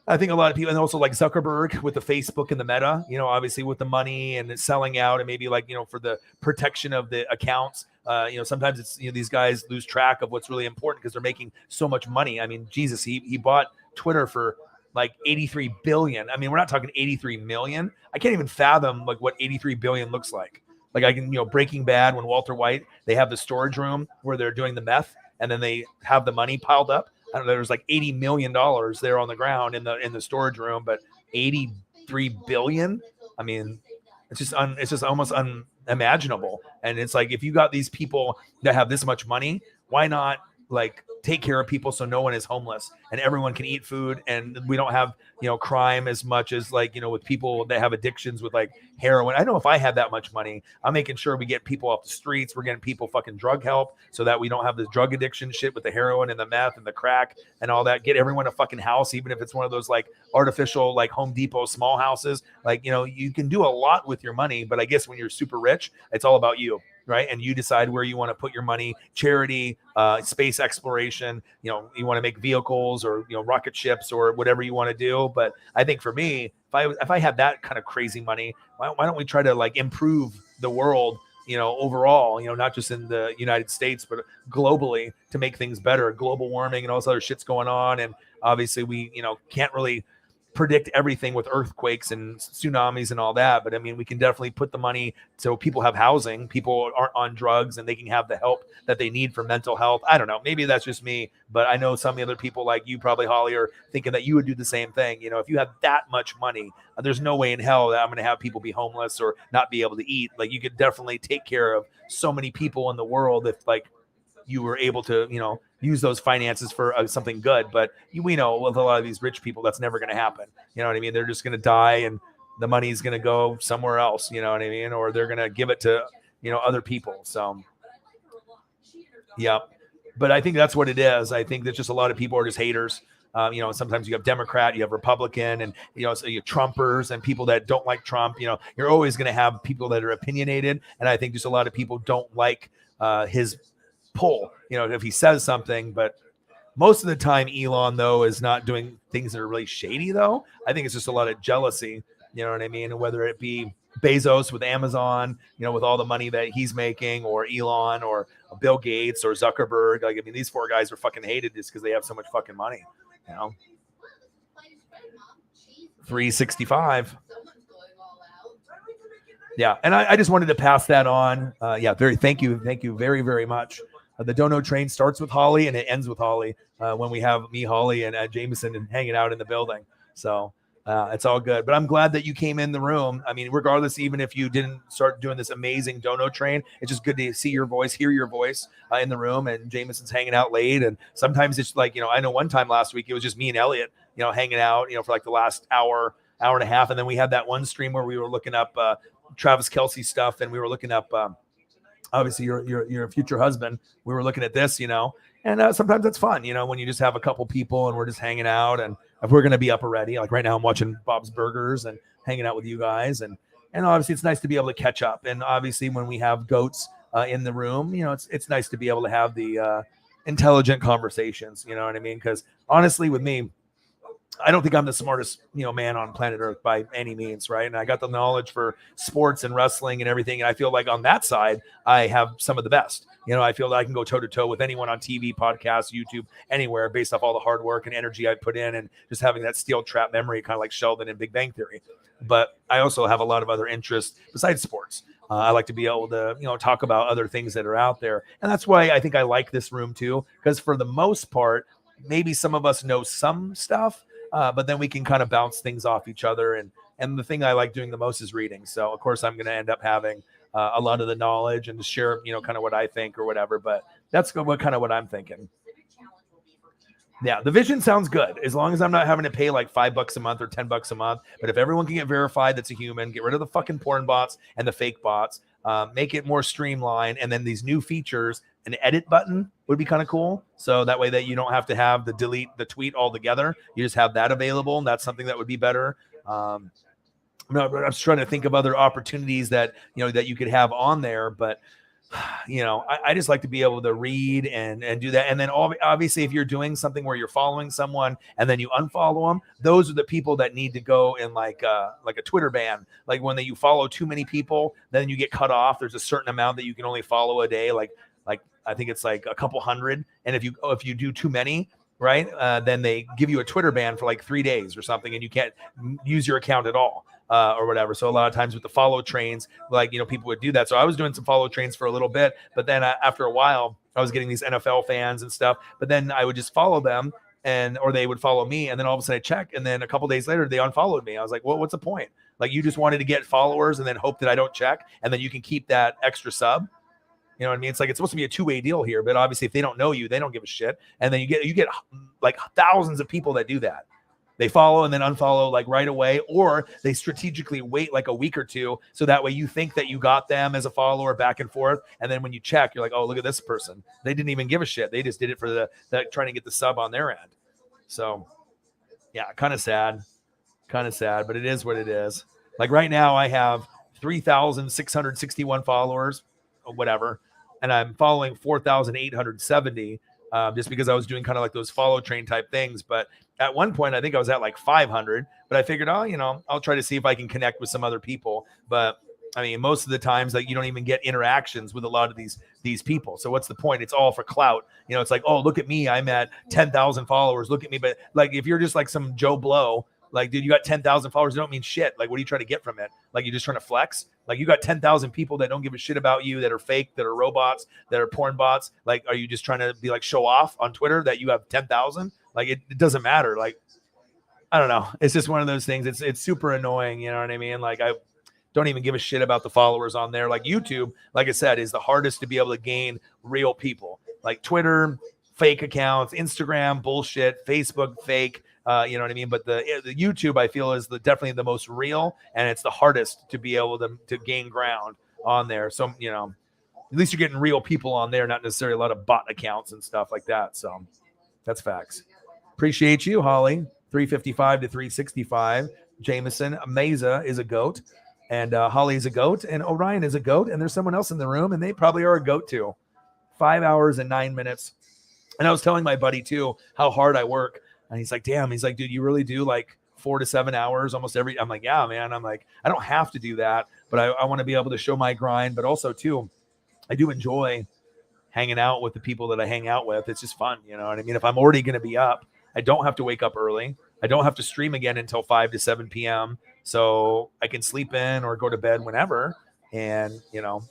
I think a lot of people, and also like Zuckerberg with the Facebook and the Meta, obviously with the money and it's selling out, and maybe like, for the protection of the accounts, sometimes it's, these guys lose track of what's really important because they're making so much money. I mean, Jesus, he bought Twitter for like 83 billion. I mean, we're not talking 83 million. I can't even fathom like what 83 billion looks like. Like I can, Breaking Bad, when Walter White, they have the storage room where they're doing the meth, and then they have the money piled up. I don't know, there's like $80 million there on the ground in the storage room, but 83 billion. I mean, it's just almost unimaginable. And it's like, if you got these people that have this much money, why not like take care of people so no one is homeless and everyone can eat food, and we don't have, crime as much as like, with people that have addictions with like heroin. I know if I had that much money, I'm making sure we get people off the streets. We're getting people fucking drug help so that we don't have this drug addiction shit with the heroin and the meth and the crack and all that. Get everyone a fucking house, even if it's one of those like artificial, like Home Depot small houses. Like, you can do a lot with your money, but I guess when you're super rich, it's all about you. Right. And you decide where you want to put your money: charity, space exploration, you want to make vehicles or, rocket ships or whatever you want to do. But I think for me, if I had that kind of crazy money, why don't we try to like improve the world, overall, not just in the United States, but globally, to make things better. Global warming and all this other shit's going on. And obviously we, can't really predict everything with earthquakes and tsunamis and all that, but I mean, we can definitely put the money so people have housing, people aren't on drugs, and they can have the help that they need for mental health. I don't know, maybe that's just me, but I know some other people like you, probably Holly, are thinking that you would do the same thing. If you have that much money, there's no way in hell that I'm going to have people be homeless or not be able to eat. Like, you could definitely take care of so many people in the world if like you were able to, use those finances for something good. But we know with a lot of these rich people, that's never going to happen. You know what I mean? They're just going to die, and the money's going to go somewhere else. You know what I mean? Or they're going to give it to, other people. So, yeah. But I think that's what it is. I think that just a lot of people are just haters. Sometimes you have Democrat, you have Republican, and, so you have Trumpers and people that don't like Trump. You're always going to have people that are opinionated. And I think just a lot of people don't like his pull, if he says something. But most of the time, Elon, though, is not doing things that are really shady, though. I think it's just a lot of jealousy, you know what I mean? And whether it be Bezos with Amazon, with all the money that he's making, or Elon, or Bill Gates, or Zuckerberg. Like, I mean, these four guys are fucking hated just because they have so much fucking money, 365. Yeah, and I just wanted to pass that on. Thank you very, very much. The Dono train starts with Holly and it ends with Holly when we have me, Holly, and Jameson and hanging out in the building. So it's all good. But I'm glad that you came in the room. I mean, regardless, even if you didn't start doing this amazing Dono train, it's just good to see your voice, hear your voice in the room. And Jameson's hanging out late. And sometimes it's like, I know one time last week, it was just me and Elliot, hanging out, for like the last hour and a half. And then we had that one stream where we were looking up Travis Kelce stuff, and we were looking up obviously your future husband. We were looking at this, and sometimes that's fun, when you just have a couple people and we're just hanging out. And if we're going to be up already, like right now I'm watching Bob's Burgers and hanging out with you guys. And obviously it's nice to be able to catch up. And obviously when we have goats in the room, it's nice to be able to have the intelligent conversations, you know what I mean? Because honestly, with me, I don't think I'm the smartest, man on planet Earth by any means, right? And I got the knowledge for sports and wrestling and everything. And I feel like on that side, I have some of the best. I feel that I can go toe to toe with anyone on TV, podcasts, YouTube, anywhere, based off all the hard work and energy I put in, and just having that steel trap memory, kind of like Sheldon in Big Bang Theory. But I also have a lot of other interests besides sports. I like to be able to, talk about other things that are out there. And that's why I think I like this room too, because for the most part, maybe some of us know some stuff, but then we can kind of bounce things off each other. And the thing I like doing the most is reading. So of course I'm going to end up having a lot of the knowledge and to share, kind of what I think or whatever, but that's what I'm thinking. Yeah. The vision sounds good as long as I'm not having to pay like $5 a month or $10 a month. But if everyone can get verified, that's a human, get rid of the fucking porn bots and the fake bots, make it more streamlined. And then these new features, an edit button would be kind of cool. So that way that you don't have to have the delete the tweet altogether. You just have that available. And that's something that would be better. I'm just trying to think of other opportunities that, that you could have on there, but I just like to be able to read and do that. And then obviously if you're doing something where you're following someone and then you unfollow them, those are the people that need to go in like a Twitter ban. Like when you follow too many people, then you get cut off. There's a certain amount that you can only follow a day. Like I think it's like a couple hundred. And if you do too many, right, then they give you a Twitter ban for like 3 days or something, and you can't use your account at all. Or whatever. So a lot of times with the follow trains, like, people would do that. So I was doing some follow trains for a little bit, but then after a while I was getting these NFL fans and stuff, but then I would just follow them or they would follow me. And then all of a sudden I check. And then a couple days later, they unfollowed me. I was like, well, what's the point? Like, you just wanted to get followers and then hope that I don't check. And then you can keep that extra sub. You know what I mean? It's like, it's supposed to be a two-way deal here, but obviously if they don't know you, they don't give a shit. And then you get like thousands of people that do that. They follow and then unfollow like right away, or they strategically wait like a week or two. So that way you think that you got them as a follower back and forth. And then when you check, you're like, oh, look at this person. They didn't even give a shit. They just did it for the trying to get the sub on their end. So yeah, kind of sad, but it is what it is. Like right now I have 3,661 followers or whatever. And I'm following 4,870 just because I was doing kind of like those follow train type things. But at one point, I think I was at like 500, but I figured, I'll try to see if I can connect with some other people. But I mean, most of the times, like, you don't even get interactions with a lot of these people. So what's the point? It's all for clout. It's like, oh, look at me. I'm at 10,000 followers. Look at me. But like, if you're just like some Joe Blow, like, dude, you got 10,000 followers. It don't mean shit. Like, what are you trying to get from it? Like, you're just trying to flex? Like, you got 10,000 people that don't give a shit about you, that are fake, that are robots, that are porn bots. Like, are you just trying to be like show off on Twitter that you have 10,000? Like, it doesn't matter. Like, I don't know. It's just one of those things. It's super annoying. You know what I mean? Like, I don't even give a shit about the followers on there. Like, YouTube, like I said, is the hardest to be able to gain real people. Like Twitter, fake accounts, Instagram, bullshit, Facebook, fake. You know what I mean? But the YouTube, I feel, is definitely the most real, and it's the hardest to be able to gain ground on there. So, at least you're getting real people on there, not necessarily a lot of bot accounts and stuff like that. So that's facts. Appreciate you, Holly. 355 to 365. Jameson, Meza is a goat, and Holly is a goat, and Orion is a goat, and there's someone else in the room, and they probably are a goat too. 5 hours and 9 minutes. And I was telling my buddy too how hard I work. And he's like, damn, he's like, dude, you really do like 4 to 7 hours almost every. I'm like, yeah, man. I'm like, I don't have to do that, but I want to be able to show my grind. But also too, I do enjoy hanging out with the people that I hang out with. It's just fun. You know what I mean? If I'm already going to be up, I don't have to wake up early. I don't have to stream again until 5 to 7 p.m. So I can sleep in or go to bed whenever. And,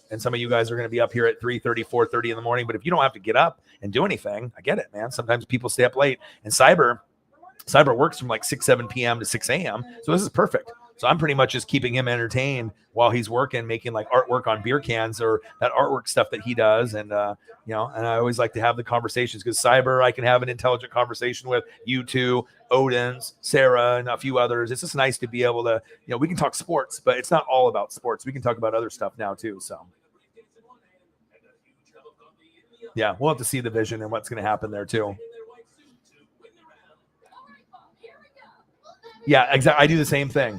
and some of you guys are going to be up here at 3:30, 4:30 in the morning. But if you don't have to get up and do anything, I get it, man. Sometimes people stay up late, and Cyber works from like 6, 7 p.m. to 6 a.m. So this is perfect. So I'm pretty much just keeping him entertained while he's working, making like artwork on beer cans or that artwork stuff that he does. And, and I always like to have the conversations because Cyber, I can have an intelligent conversation with you two, Odin's, Sarah, and a few others. It's just nice to be able to, we can talk sports, but it's not all about sports. We can talk about other stuff now too. So yeah, we'll have to see the vision and what's going to happen there too. Yeah, exactly. I do the same thing.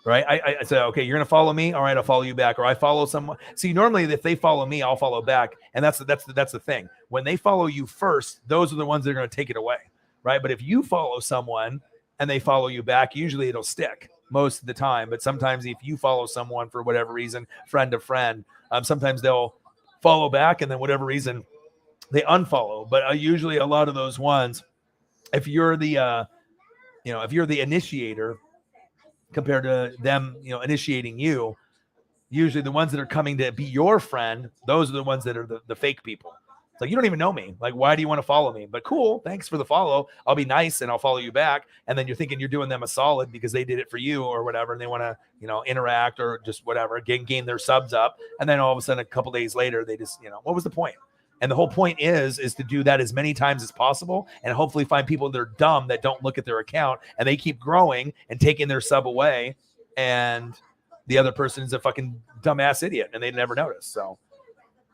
Right. I say, okay, you're going to follow me. All right. I'll follow you back. Or I follow someone. See, normally if they follow me, I'll follow back. And that's the thing. When they follow you first, those are the ones that are going to take it away. Right. But if you follow someone and they follow you back, usually it'll stick most of the time. But sometimes if you follow someone for whatever reason, friend to friend, sometimes they'll follow back and then whatever reason they unfollow. But usually a lot of those ones, if you're the, if you're the initiator, compared to them, initiating you, usually the ones that are coming to be your friend, those are the ones that are the fake people. It's like, you don't even know me. Like, why do you want to follow me? But cool, thanks for the follow. I'll be nice and I'll follow you back. And then you're thinking you're doing them a solid because they did it for you or whatever. And they want to, interact or just whatever, gain their subs up. And then all of a sudden, a couple days later, they just, what was the point? And the whole point is to do that as many times as possible and hopefully find people that are dumb that don't look at their account and they keep growing and taking their sub away. And the other person is a fucking dumbass idiot and they never notice. So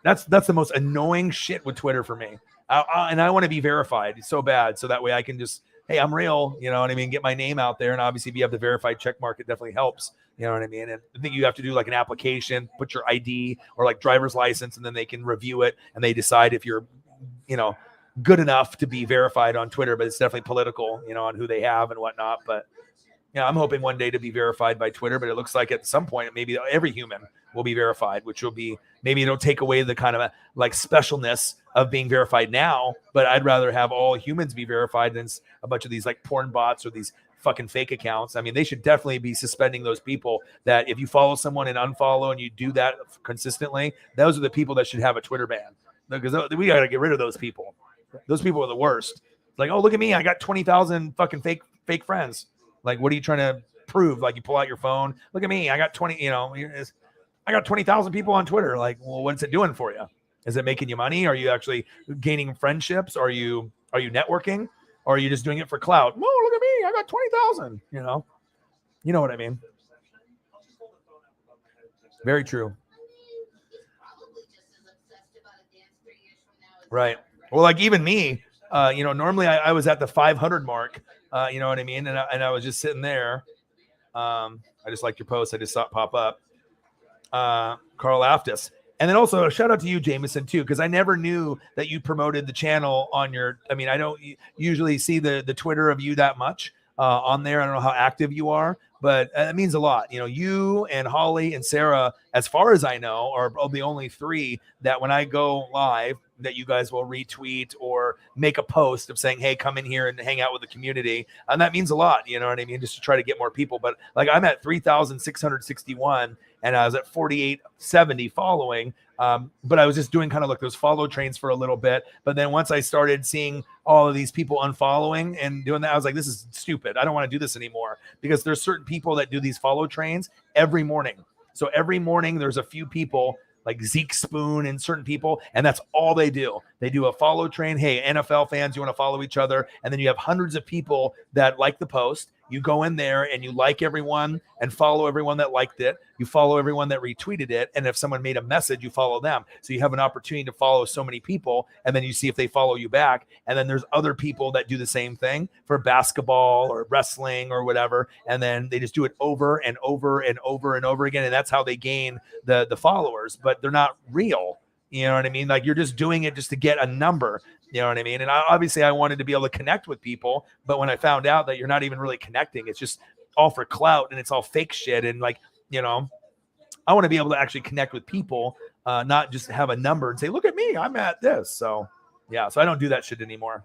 that's the most annoying shit with Twitter for me. And I want to be verified so bad. So that way I can just hey, I'm real, you know what I mean? Get my name out there. And obviously if you have the verified check mark, it definitely helps. You know what I mean? And I think you have to do like an application, put your ID or like driver's license, and then they can review it and they decide if you're, you know, good enough to be verified on Twitter. But it's definitely political, you know, on who they have and whatnot. But yeah, I'm hoping one day to be verified by Twitter, but it looks like at some point maybe every human will be verified, which will be, maybe it'll take away the kind of like specialness of being verified now. But I'd rather have all humans be verified than a bunch of these like porn bots or these fucking fake accounts. I mean, they should definitely be suspending those people that if you follow someone and unfollow and you do that consistently, those are the people that should have a Twitter ban, because we got to get rid of those people. Those people are the worst. Like, oh, look at me, I got 20,000 fucking fake friends. Like, what are you trying to prove? Like, you pull out your phone, look at me, I got 20, you know, I got 20,000 people on Twitter. Like, well, what's it doing for you? Is it making you money? Are you actually gaining friendships? Are you networking? Or are you just doing it for clout? No, look at me, I got 20,000, you know what I mean? Very true. Right. Well, like even me, you know, normally I was at the 500 mark, you know what I mean? And I was just sitting there. I just liked your post. I just saw it pop up. Carl Aftis. And then also a shout out to you, Jameson, too, because I never knew that you promoted the channel on your, I mean, I don't usually see the Twitter of you that much on there. I don't know how active you are, but it means a lot. You know, you and Holly and Sarah, as far as I know, are the only three that when I go live, that you guys will retweet or make a post of saying, hey, come in here and hang out with the community. And that means a lot, you know what I mean? Just to try to get more people. But like I'm at 3,661 and I was at 4,870 following. But I was just doing kind of like those follow trains for a little bit. But then once I started seeing all of these people unfollowing and doing that, I was like, this is stupid. I don't want to do this anymore, because there's certain people that do these follow trains every morning. So every morning there's a few people like Zeke Spoon and certain people, and that's all they do. They do a follow train. Hey, NFL fans, you want to follow each other. And then you have hundreds of people that like the post. You go in there and you like everyone and follow everyone that liked it. You follow everyone that retweeted it. And if someone made a message, you follow them. So you have an opportunity to follow so many people, and then you see if they follow you back. And then there's other people that do the same thing for basketball or wrestling or whatever. And then they just do it over and over and over and over again. And that's how they gain the followers, but they're not real. You know what I mean? Like you're just doing it just to get a number. You know what I mean? And obviously I wanted to be able to connect with people, but when I found out that you're not even really connecting, it's just all for clout and it's all fake shit. And like, you know, I want to be able to actually connect with people, not just have a number and say, look at me, I'm at this. So yeah, so I don't do that shit anymore.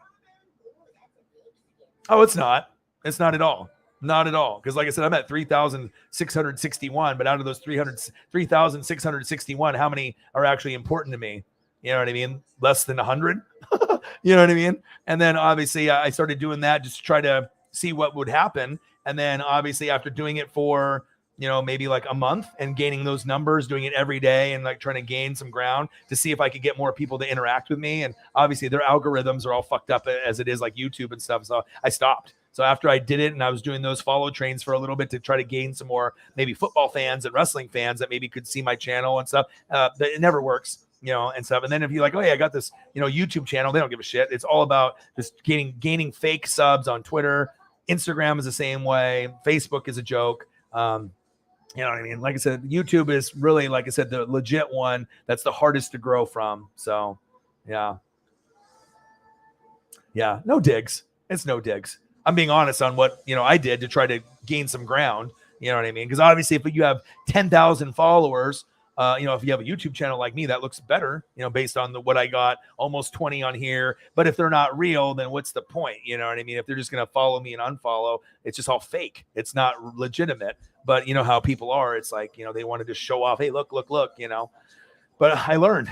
Oh, it's not at all. Not at all. Because like I said, I'm at 3,661, but out of those 3,661, how many are actually important to me? You know what I mean? Less than 100. You know what I mean? And then obviously I started doing that just to try to see what would happen. And then obviously after doing it for, you know, maybe like a month and gaining those numbers, doing it every day and like trying to gain some ground to see if I could get more people to interact with me. And obviously their algorithms are all fucked up as it is, like YouTube and stuff. So I stopped. So after I did it and I was doing those follow trains for a little bit to try to gain some more maybe football fans and wrestling fans that maybe could see my channel and stuff, it never works. You know, and stuff. And then if you're like, oh yeah, I got this, you know, YouTube channel, they don't give a shit. It's all about just gaining fake subs on Twitter. Instagram is the same way. Facebook is a joke. You know what I mean? Like I said, YouTube is really, like I said, the legit one that's the hardest to grow from. So yeah. Yeah. No digs. It's no digs. I'm being honest on what, you know, I did to try to gain some ground. You know what I mean? Because obviously if you have 10,000 followers, you know, if you have a YouTube channel like me, that looks better, you know, based on what I got, almost 20 on here. But if they're not real, then what's the point? You know what I mean? If they're just going to follow me and unfollow, it's just all fake. It's not legitimate. But you know how people are. It's like, you know, they wanted to show off. Hey, look, you know. But I learned,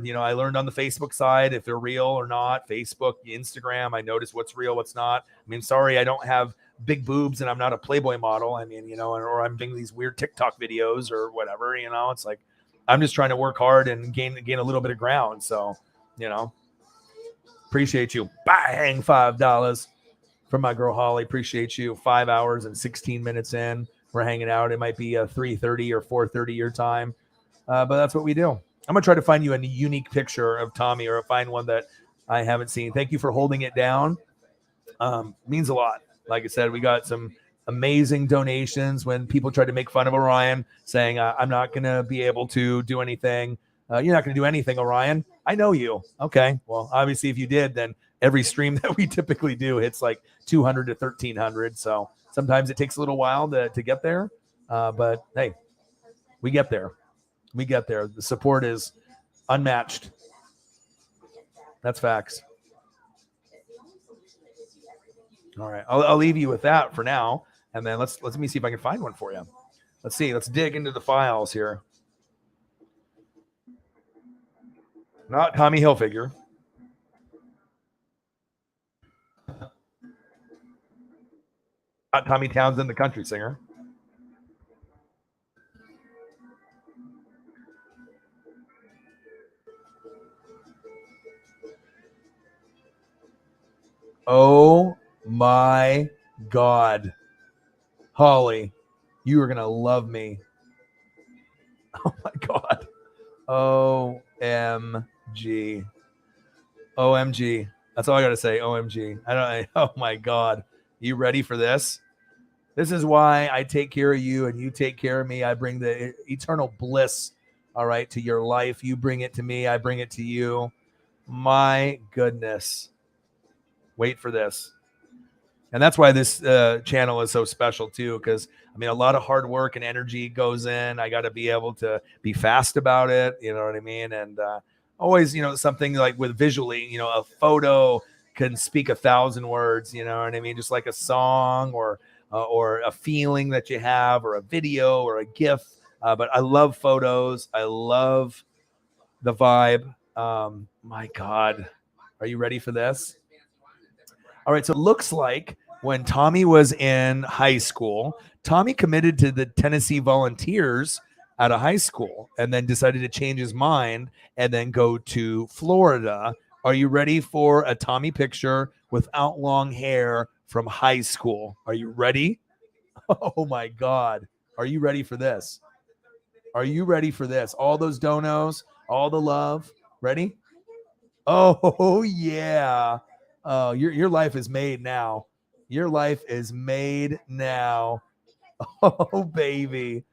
you know, I learned on the Facebook side if they're real or not. Facebook, Instagram, I noticed what's real, what's not. I mean, sorry, I don't have big boobs and I'm not a Playboy model. I mean, you know, or I'm doing these weird TikTok videos or whatever, you know, it's like, I'm just trying to work hard and gain a little bit of ground. So, you know, appreciate you. Bang, $5 from my girl, Holly. Appreciate you. 5 hours and 16 minutes in. We're hanging out. It might be 3:30 or 4:30 your time. But that's what we do. I'm going to try to find you a unique picture of Tommy or find one that I haven't seen. Thank you for holding it down. Means a lot. Like I said, we got some amazing donations when people tried to make fun of Orion, saying, I'm not going to be able to do anything. You're not going to do anything, Orion. I know you. Okay. Well, obviously, if you did, then every stream that we typically do hits like 200 to 1,300. So sometimes it takes a little while to get there. But hey, we get there. We get there. The support is unmatched. That's facts. All right. I'll leave you with that for now. And then let me see if I can find one for you. Let's see. Let's dig into the files here. Not Tommy Hilfiger. Not Tommy Townsend, the country singer. Oh my God. Holly, you are going to love me. Oh my God. OMG. OMG. That's all I got to say. OMG. Oh my God. You ready for this? This is why I take care of you and you take care of me. I bring the eternal bliss, all right, to your life. You bring it to me. I bring it to you. My goodness. Wait for this. And that's why this channel is so special too, because I mean, a lot of hard work and energy goes in. I got to be able to be fast about it. You know what I mean? And always, something like with visually, a photo can speak 1,000 words. You know what I mean? Just like a song or a feeling that you have, or a video or a GIF. But I love photos. I love the vibe. My God, are you ready for this? All right, so it looks like when Tommy was in high school, Tommy committed to the Tennessee Volunteers out of high school and then decided to change his mind and then go to Florida. Are you ready for a Tommy picture without long hair from high school? Are you ready? Oh my God. Are you ready for this? Are you ready for this? All those donos, all the love. Ready? Oh yeah. Oh, your life is made now. Your life is made now. Oh, baby.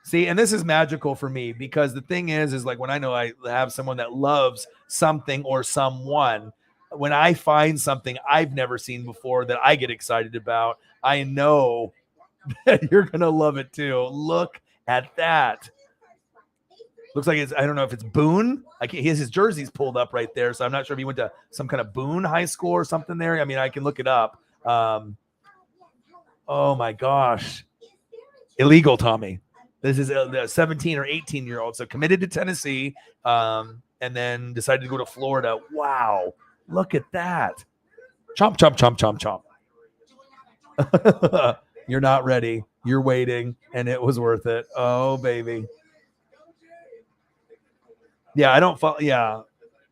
See, and this is magical for me because the thing is like when I know I have someone that loves something or someone, when I find something I've never seen before that I get excited about, I know that you're going to love it too. Look at that. Looks like I don't know if it's Boone. He has his jerseys pulled up right there, so I'm not sure if he went to some kind of Boone high school or something there. I mean, I can look it up. Oh my gosh. Illegal Tommy. This is a 17 or 18-year-old. So committed to Tennessee and then decided to go to Florida. Wow. Look at that. Chomp, chomp, chomp, chomp, chomp. You're not ready. You're waiting, and it was worth it. Oh, baby. Yeah, I don't follow. Yeah.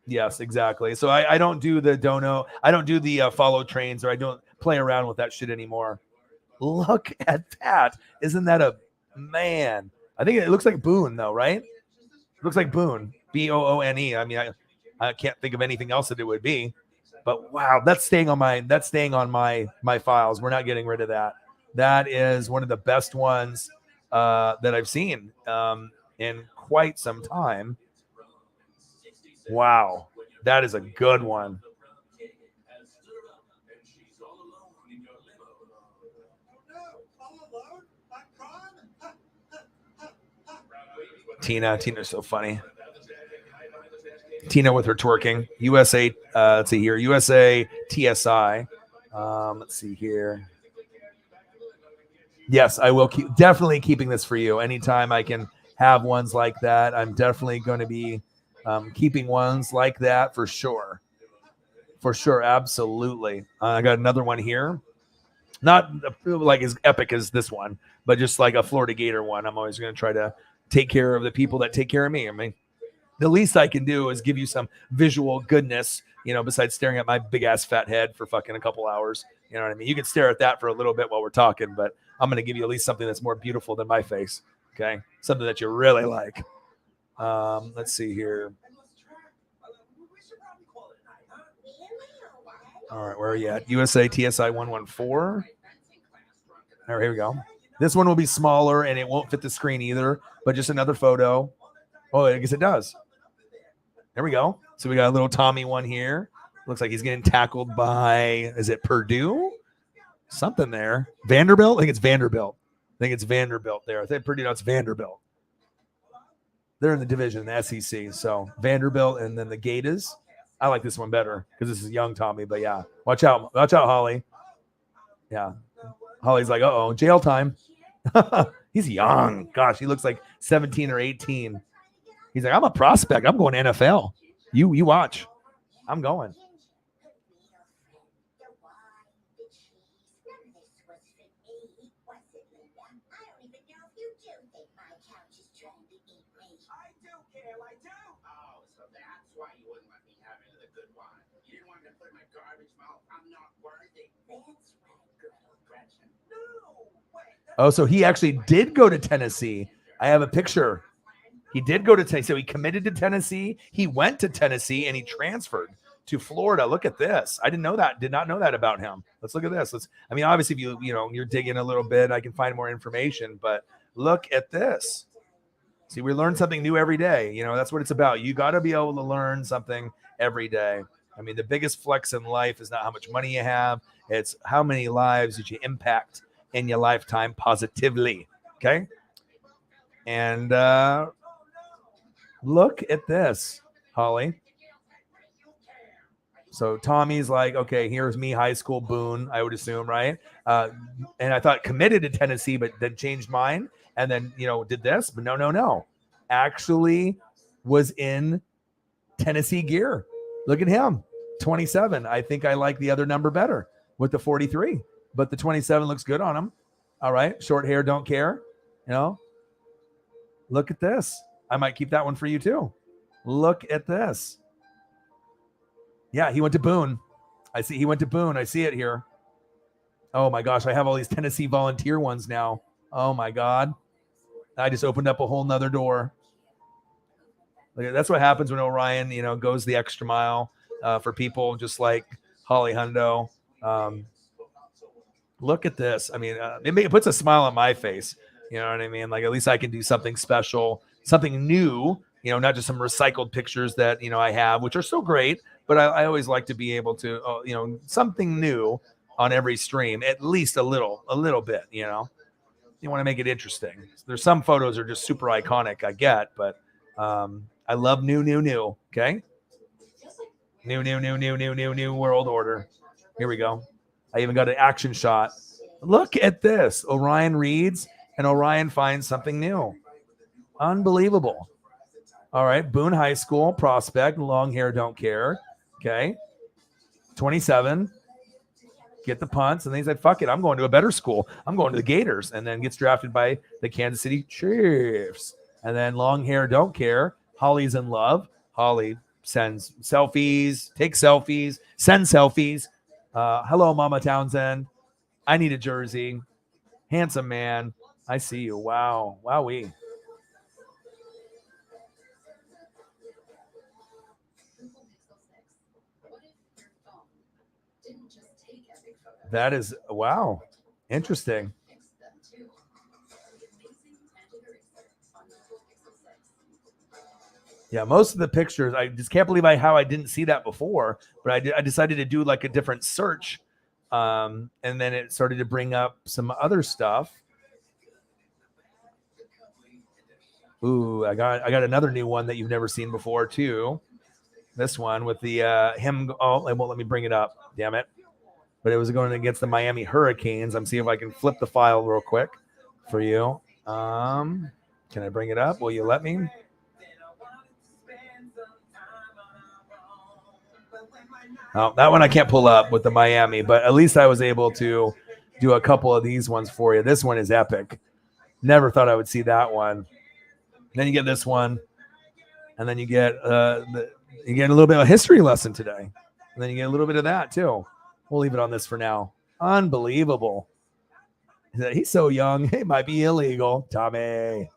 Yes, exactly. So I don't do the dono. I don't do the follow trains, or I don't play around with that shit anymore. Look at that. Isn't that a man? I think it looks like Boone though, right? It looks like Boone. Boone. I mean, I can't think of anything else that it would be. But wow, that's staying on my files. We're not getting rid of that. That is one of the best ones that I've seen in quite some time. Wow, that is a good one. Tina's so funny. Tina with her twerking. USA, let's see here. USA TSI. Let's see here. Yes, I will definitely keeping this for you. Anytime I can have ones like that, I'm definitely going to be keeping ones like that for sure. For sure, absolutely. I got another one here. Not like as epic as this one, but just like a Florida Gator one. I'm always going to try to take care of the people that take care of me. I mean, the least I can do is give you some visual goodness, besides staring at my big ass fat head for fucking a couple hours. You know what I mean? You can stare at that for a little bit while we're talking, but I'm going to give you at least something that's more beautiful than my face. Okay. Something that you really like. Let's see here. All right, where are you at? USA TSI 114. All right, here we go. This one will be smaller and it won't fit the screen either, but just another photo. Oh, I guess it does. There we go. So we got a little Tommy one here. Looks like he's getting tackled by, is it Purdue? Something there. Vanderbilt? I think it's Vanderbilt. There. I think Purdue, no, it's Vanderbilt. They're in the division, the SEC. So Vanderbilt and then the Gators. I like this one better because this is young Tommy, but yeah. Watch out, Holly. Yeah. Holly's like, uh-oh, jail time. He's young. Gosh, he looks like 17 or 18. He's like, I'm a prospect. I'm going NFL. You watch. I'm going. Oh, so he actually did go to Tennessee. I have a picture. He did go to Tennessee. So he committed to Tennessee. He went to Tennessee and he transferred to Florida. Look at this. I didn't know that. Did not know that about him. Let's look at this. I mean, obviously, if you're digging a little bit, I can find more information, but look at this. See, we learn something new every day. That's what it's about. You got to be able to learn something every day. I mean, the biggest flex in life is not how much money you have. It's how many lives did you impact in your lifetime positively. Okay. And look at this, Holly. So Tommy's like, okay, here's me, high school Boone, I would assume, right? And I thought committed to Tennessee, but then changed mine. And then, did this, but no. Actually was in Tennessee gear. Look at him, 27. I think I like the other number better with the 43. But the 27 looks good on him. All right. Short hair, don't care. Look at this. I might keep that one for you too. Look at this. Yeah, he went to Boone. I see he went to Boone. I see it here. Oh my gosh. I have all these Tennessee Volunteer ones now. Oh my God. I just opened up a whole nother door. That's what happens when Orion, goes the extra mile for people just like Holly Hundo. Look at this. I mean, it puts a smile on my face. You know what I mean? Like, at least I can do something special, something new, not just some recycled pictures that, I have, which are so great. But I always like to be able to, something new on every stream, at least a little bit, You want to make it interesting. There's some photos are just super iconic, I get, but I love new. Okay. New world order. Here we go. I even got an action shot. Look at this. Orion reads and Orion finds something new. Unbelievable. All right. Boone High School prospect, long hair, don't care. Okay. 27. Get the punts. And then he's like, fuck it. I'm going to a better school. I'm going to the Gators. And then gets drafted by the Kansas City Chiefs. And then long hair, don't care. Holly's in love. Holly sends selfies, takes selfies, sends selfies. Hello, Mama Townsend. I need a jersey. Handsome man. I see you. Wow. Wowee. That is, wow. Interesting. Yeah, most of the pictures, I just can't believe how I didn't see that before, but I decided to do like a different search. And then it started to bring up some other stuff. Ooh, I got another new one that you've never seen before too. This one with the him. Oh, it won't let me bring it up. Damn it. But it was going against the Miami Hurricanes. I'm seeing if I can flip the file real quick for you. Can I bring it up? Will you let me? Oh, that one I can't pull up with the Miami, but at least I was able to do a couple of these ones for you. This one is epic. Never thought I would see that one. Then you get this one, and then you get a little bit of a history lesson today, and then you get a little bit of that too. We'll leave it on this for now. Unbelievable. He's so young. It might be illegal. Tommy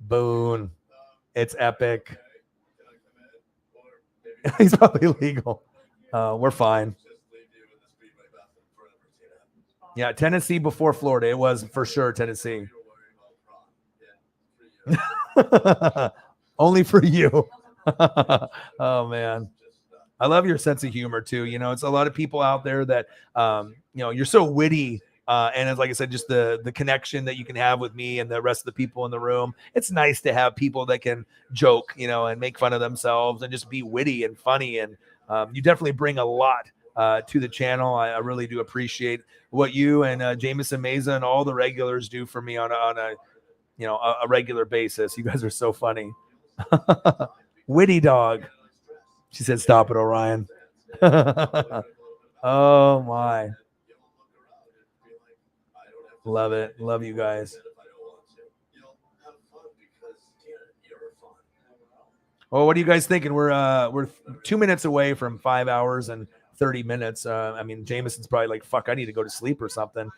Boone. It's epic. He's probably legal. We're fine. Yeah, Tennessee before Florida. It was for sure Tennessee. Only for you. Oh man. I love your sense of humor too. You know, it's a lot of people out there that you know, you're so witty. And it's like I said, just the connection that you can have with me and the rest of the people in the room. It's nice to have people that can joke, you know, and make fun of themselves and just be witty and funny. And you definitely bring a lot to the channel. I really do appreciate what you and Jameson Meza and all the regulars do for me on a you know, a regular basis. You guys are so funny. Witty dog. She said, stop it, Orion. Oh my. Love it. Love you guys. Oh, what are you guys thinking? We're 2 minutes away from 5 hours and 30 minutes. I mean, Jameson's probably like, fuck, I need to go to sleep or something.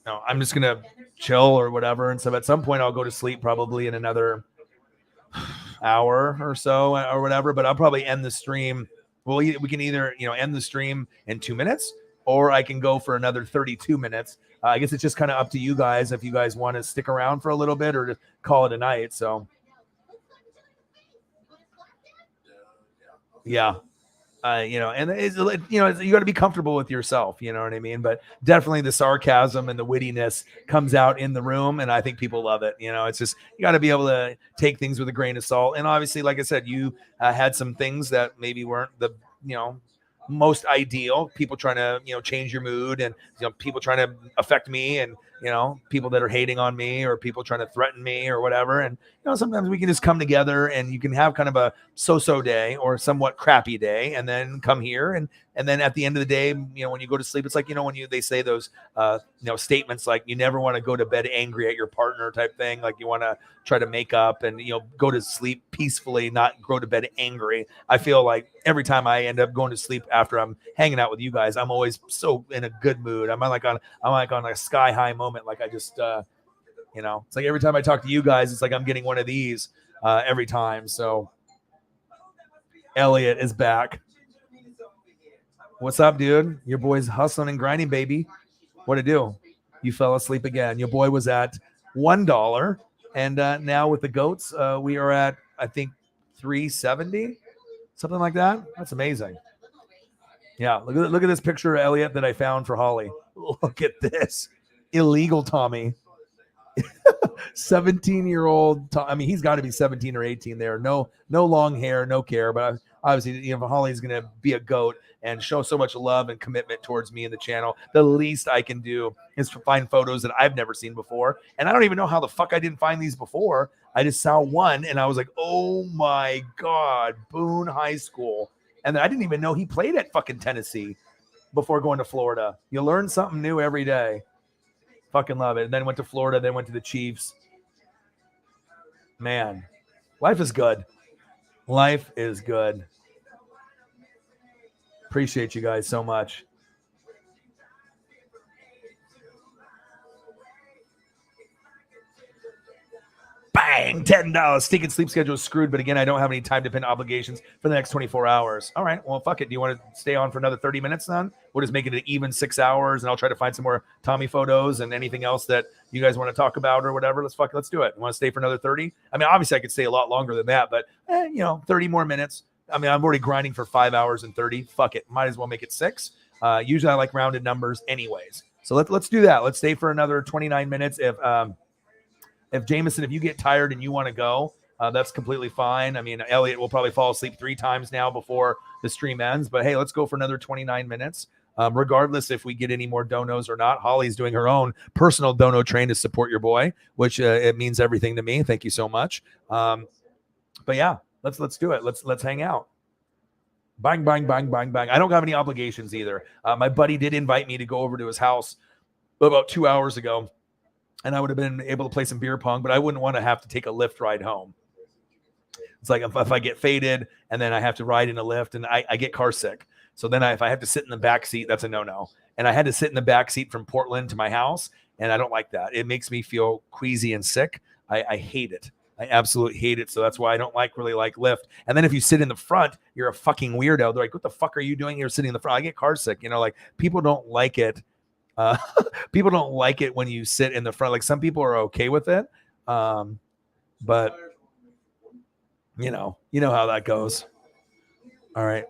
No, I'm just gonna chill or whatever. And so at some point I'll go to sleep probably in another hour or so or whatever, but I'll probably end the stream. Well, we can either, you know, end the stream in 2 minutes, or I can go for another 32 minutes. I guess it's just kind of up to you guys if you guys want to stick around for a little bit or to call it a night. So yeah. You know, and it's, you know, you got to be comfortable with yourself, you know what I mean? But definitely the sarcasm and the wittiness comes out in the room, and I think people love it. You know, it's just, you got to be able to take things with a grain of salt. And obviously, like I said, you had some things that maybe weren't the, you know, most ideal. People trying to, you know, change your mood, and, you know, people trying to affect me, and, you know, people that are hating on me, or people trying to threaten me or whatever. And, you know, sometimes we can just come together and you can have kind of a so-so day or somewhat crappy day, and then come here. And then at the end of the day, you know, when you go to sleep, it's like, you know, when they say those, you know, statements like you never want to go to bed angry at your partner type thing. Like you want to try to make up and, you know, go to sleep peacefully, not go to bed angry. I feel like every time I end up going to sleep after I'm hanging out with you guys, I'm always so in a good mood. I'm like on a sky high moment. Like I just, you know, it's like every time I talk to you guys, it's like I'm getting one of these every time. So Elliot is back. What's up, dude? Your boy's hustling and grinding, baby. What'd it do? You fell asleep again. Your boy was at $1, and now with the goats, we are at, I think, $3.70, something like that. That's amazing. Yeah, look at this picture of Elliot that I found for Holly. Look at this. Illegal Tommy. 17-year-old. I mean, he's got to be 17 or 18 there. No long hair, no care. But obviously, you know, Holly's going to be a goat and show so much love and commitment towards me and the channel. The least I can do is to find photos that I've never seen before. And I don't even know how the fuck I didn't find these before. I just saw one and I was like, oh my God, Boone High School. And I didn't even know he played at fucking Tennessee before going to Florida. You learn something new every day. Fucking love it. And then went to Florida, then went to the Chiefs. Man, life is good. Life is good. Appreciate you guys so much. Bang, $10. Stinking sleep schedule is screwed, but again, I don't have any time dependent obligations for the next 24 hours. All right, well, fuck it. Do you want to stay on for another 30 minutes then? We'll just make it an even 6 hours, and I'll try to find some more Tommy photos and anything else that you guys want to talk about or whatever. Let's do it. You want to stay for another 30? I mean, obviously I could stay a lot longer than that, but you know, 30 more minutes. I mean, I'm already grinding for 5 hours and 30. Fuck it. Might as well make it 6. Usually I like rounded numbers anyways. So let's do that. Let's stay for another 29 minutes. If Jameson, if you get tired and you want to go, that's completely fine. I mean, Elliot will probably fall asleep 3 times now before the stream ends. But hey, let's go for another 29 minutes. Regardless if we get any more donos or not. Holly's doing her own personal dono train to support your boy, which it means everything to me. Thank you so much. But yeah, let's do it. Let's hang out. Bang, bang, bang, bang, bang. I don't have any obligations either. My buddy did invite me to go over to his house about 2 hours ago, and I would have been able to play some beer pong, but I wouldn't want to have to take a Lyft ride home. It's like if I get faded and then I have to ride in a Lyft, and I get car sick. So then if I have to sit in the back seat, that's a no-no. And I had to sit in the back seat from Portland to my house, and I don't like that. It makes me feel queasy and sick. I hate it. I absolutely hate it. So that's why I don't really like lift. And then if you sit in the front, you're a fucking weirdo. They're like, what the fuck are you doing here sitting in the front? I get car sick. Like people don't like it. People don't like it when you sit in the front. Like some people are okay with it. But you know how that goes. All right.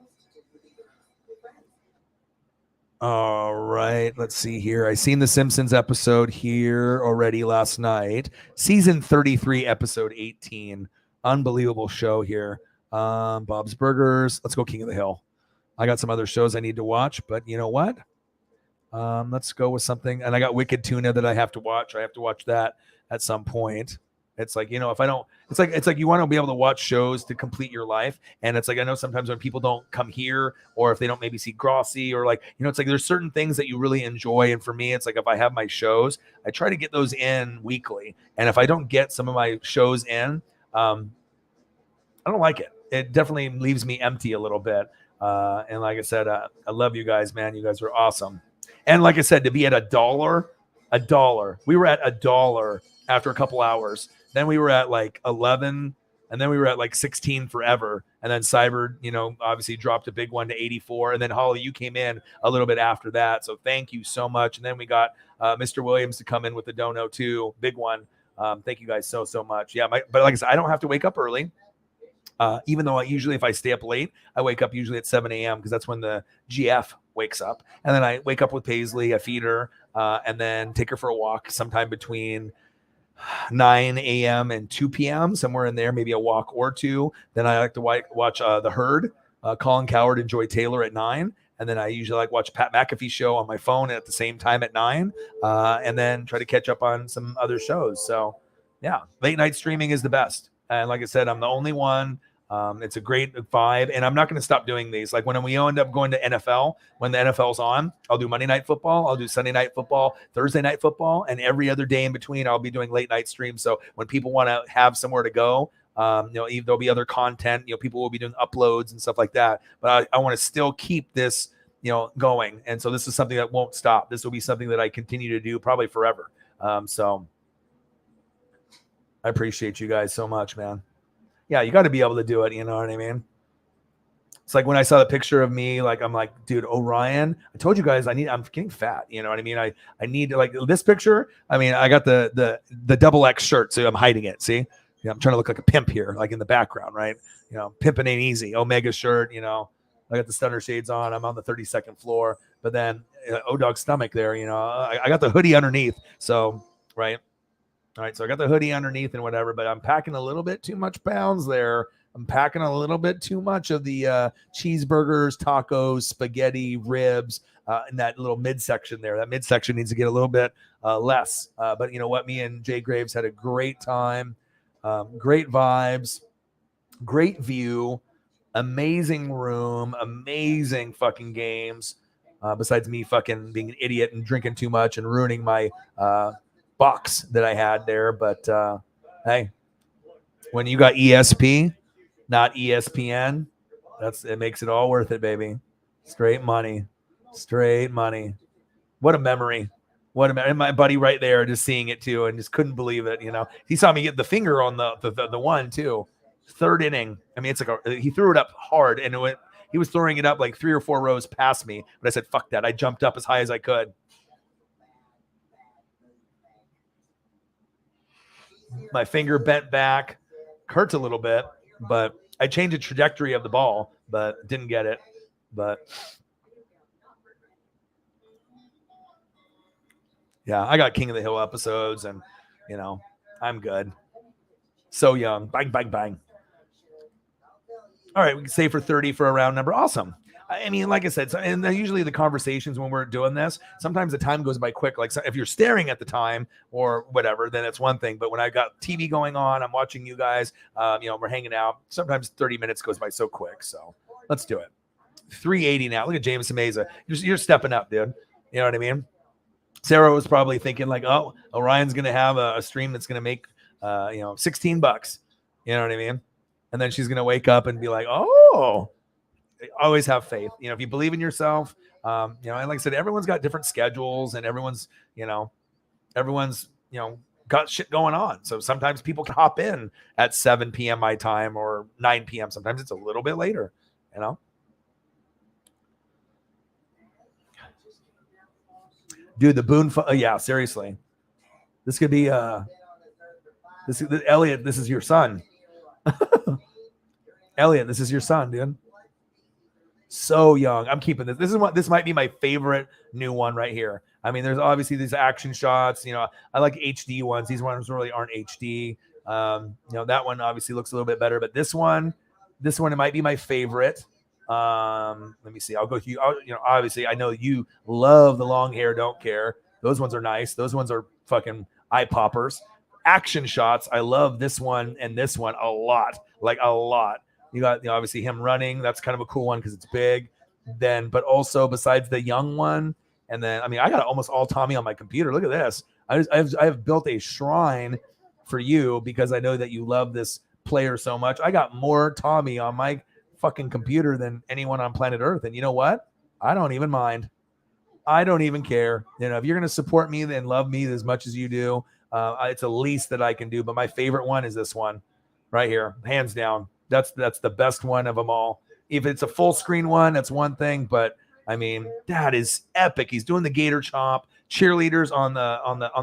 All right, let's see here. I seen the Simpsons episode here already last night. Season 33, episode 18. Unbelievable show here. Bob's Burgers. Let's go King of the Hill. I got some other shows I need to watch, but you know what? Let's go with something. And I got Wicked Tuna that I have to watch. I have to watch that at some point. It's like, if I don't, it's like you want to be able to watch shows to complete your life. And it's like, I know sometimes when people don't come here or if they don't maybe see Grossi or like, it's like there's certain things that you really enjoy. And for me, it's like if I have my shows, I try to get those in weekly. And if I don't get some of my shows in, I don't like it. It definitely leaves me empty a little bit. And like I said, I love you guys, man. You guys are awesome. And like I said, to be at $1, we were at $1 after a couple hours. Then we were at like 11, and then we were at like 16 forever. And then Cyber, obviously dropped a big one to 84. And then Holly, you came in a little bit after that. So thank you so much. And then we got Mr. Williams to come in with the dono too. Big one. Thank you guys so much. Yeah, but like I said, I don't have to wake up early. Even though if I stay up late, I wake up usually at 7 a.m. because that's when the GF wakes up. And then I wake up with Paisley, I feed her, and then take her for a walk sometime between 9 a.m. and 2 p.m., somewhere in there, maybe a walk or two. Then I like to watch The Herd, Colin Cowherd and Joy Taylor at 9. And then I usually like watch Pat McAfee show on my phone at the same time at 9, and then try to catch up on some other shows. So yeah, late night streaming is the best. And like I said, I'm the only one. It's a great vibe, and I'm not going to stop doing these. Like when we end up going to NFL, when the NFL's on, I'll do Monday Night Football, I'll do Sunday Night Football, Thursday Night Football, and every other day in between, I'll be doing late night streams. So when people want to have somewhere to go, there'll be other content. People will be doing uploads and stuff like that. But I want to still keep this, going. And so this is something that won't stop. This will be something that I continue to do probably forever. So I appreciate you guys so much, man. Yeah, you got to be able to do it. You know what I mean? It's like when I saw the picture of me, like, I'm like, dude, Orion, I told you guys I'm getting fat. You know what I mean? I need to, like, this picture. I mean, I got the double X shirt, so I'm hiding it. See? Yeah, I'm trying to look like a pimp here, like in the background, right? Pimping ain't easy. Omega shirt, I got the stunner shades on. I'm on the 32nd floor, but then O-Dog stomach there, I got the hoodie underneath. So, right. All right, so I got the hoodie underneath and whatever, but I'm packing a little bit too much pounds there. I'm packing a little bit too much of the cheeseburgers, tacos, spaghetti, ribs in that little midsection there. That midsection needs to get a little bit less. But you know what? Me and Jay Graves had a great time, great vibes, great view, amazing room, amazing fucking games. Besides me fucking being an idiot and drinking too much and ruining my box that I had there. But hey, when you got ESP, not ESPN, it makes it all worth it, baby. Straight money. What a memory. And my buddy right there just seeing it too and just couldn't believe it. He saw me get the finger on the one too. Third inning. I mean, it's like he threw it up hard and he was throwing it up like 3 or 4 rows past me. But I said, fuck that. I jumped up as high as I could. My finger bent back, hurts a little bit, but I changed the trajectory of the ball, but didn't get it. But yeah, I got King of the Hill episodes, and I'm good. So young, bang, bang, bang. All right, we can say for 30 for a round number. Awesome. I mean, like I said, and usually the conversations when we're doing this, sometimes the time goes by quick. Like if you're staring at the time or whatever, then it's one thing. But when I got TV going on, I'm watching you guys, we're hanging out. Sometimes 30 minutes goes by so quick. So let's do it. 380 now. Look at Jameson Meza. You're stepping up, dude. You know what I mean? Sarah was probably thinking like, oh, Orion's going to have a stream that's going to make, $16. You know what I mean? And then she's going to wake up and be like, oh, always have faith. If you believe in yourself, and like I said, everyone's got different schedules and everyone's got got shit going on. So sometimes people can hop in at 7 p.m. my time or 9 p.m. Sometimes it's a little bit later, you know? Dude, the Boone, yeah, seriously. This could be, Elliot, this is your son. Elliot, this is your son, dude. So young. I'm keeping this. This might be my favorite new one right here. I mean, there's obviously these action shots. You know, I like HD ones. These ones really aren't HD. You know, that one obviously looks a little bit better, but this one, it might be my favorite. Let me see. I'll go through. You know, obviously, I know you love the long hair. Don't care. Those ones are nice. Those ones are fucking eye poppers. Action shots. I love this one and this one a lot. Like a lot. You got, you know, obviously him running. That's kind of a cool one because it's big. Then, but also besides the young one, and then I mean, I got almost all Tommy on my computer. Look at this. I have built a shrine for you because I know that you love this player so much. I got more Tommy on my fucking computer than anyone on planet Earth. And you know what? I don't even mind. I don't even care. You know, if you're gonna support me and love me as much as you do, it's the least that I can do. But my favorite one is this one right here, hands down. That's the best one of them all. If it's a full screen one, that's one thing, but I mean, that is epic. He's doing the gator chomp, cheerleaders on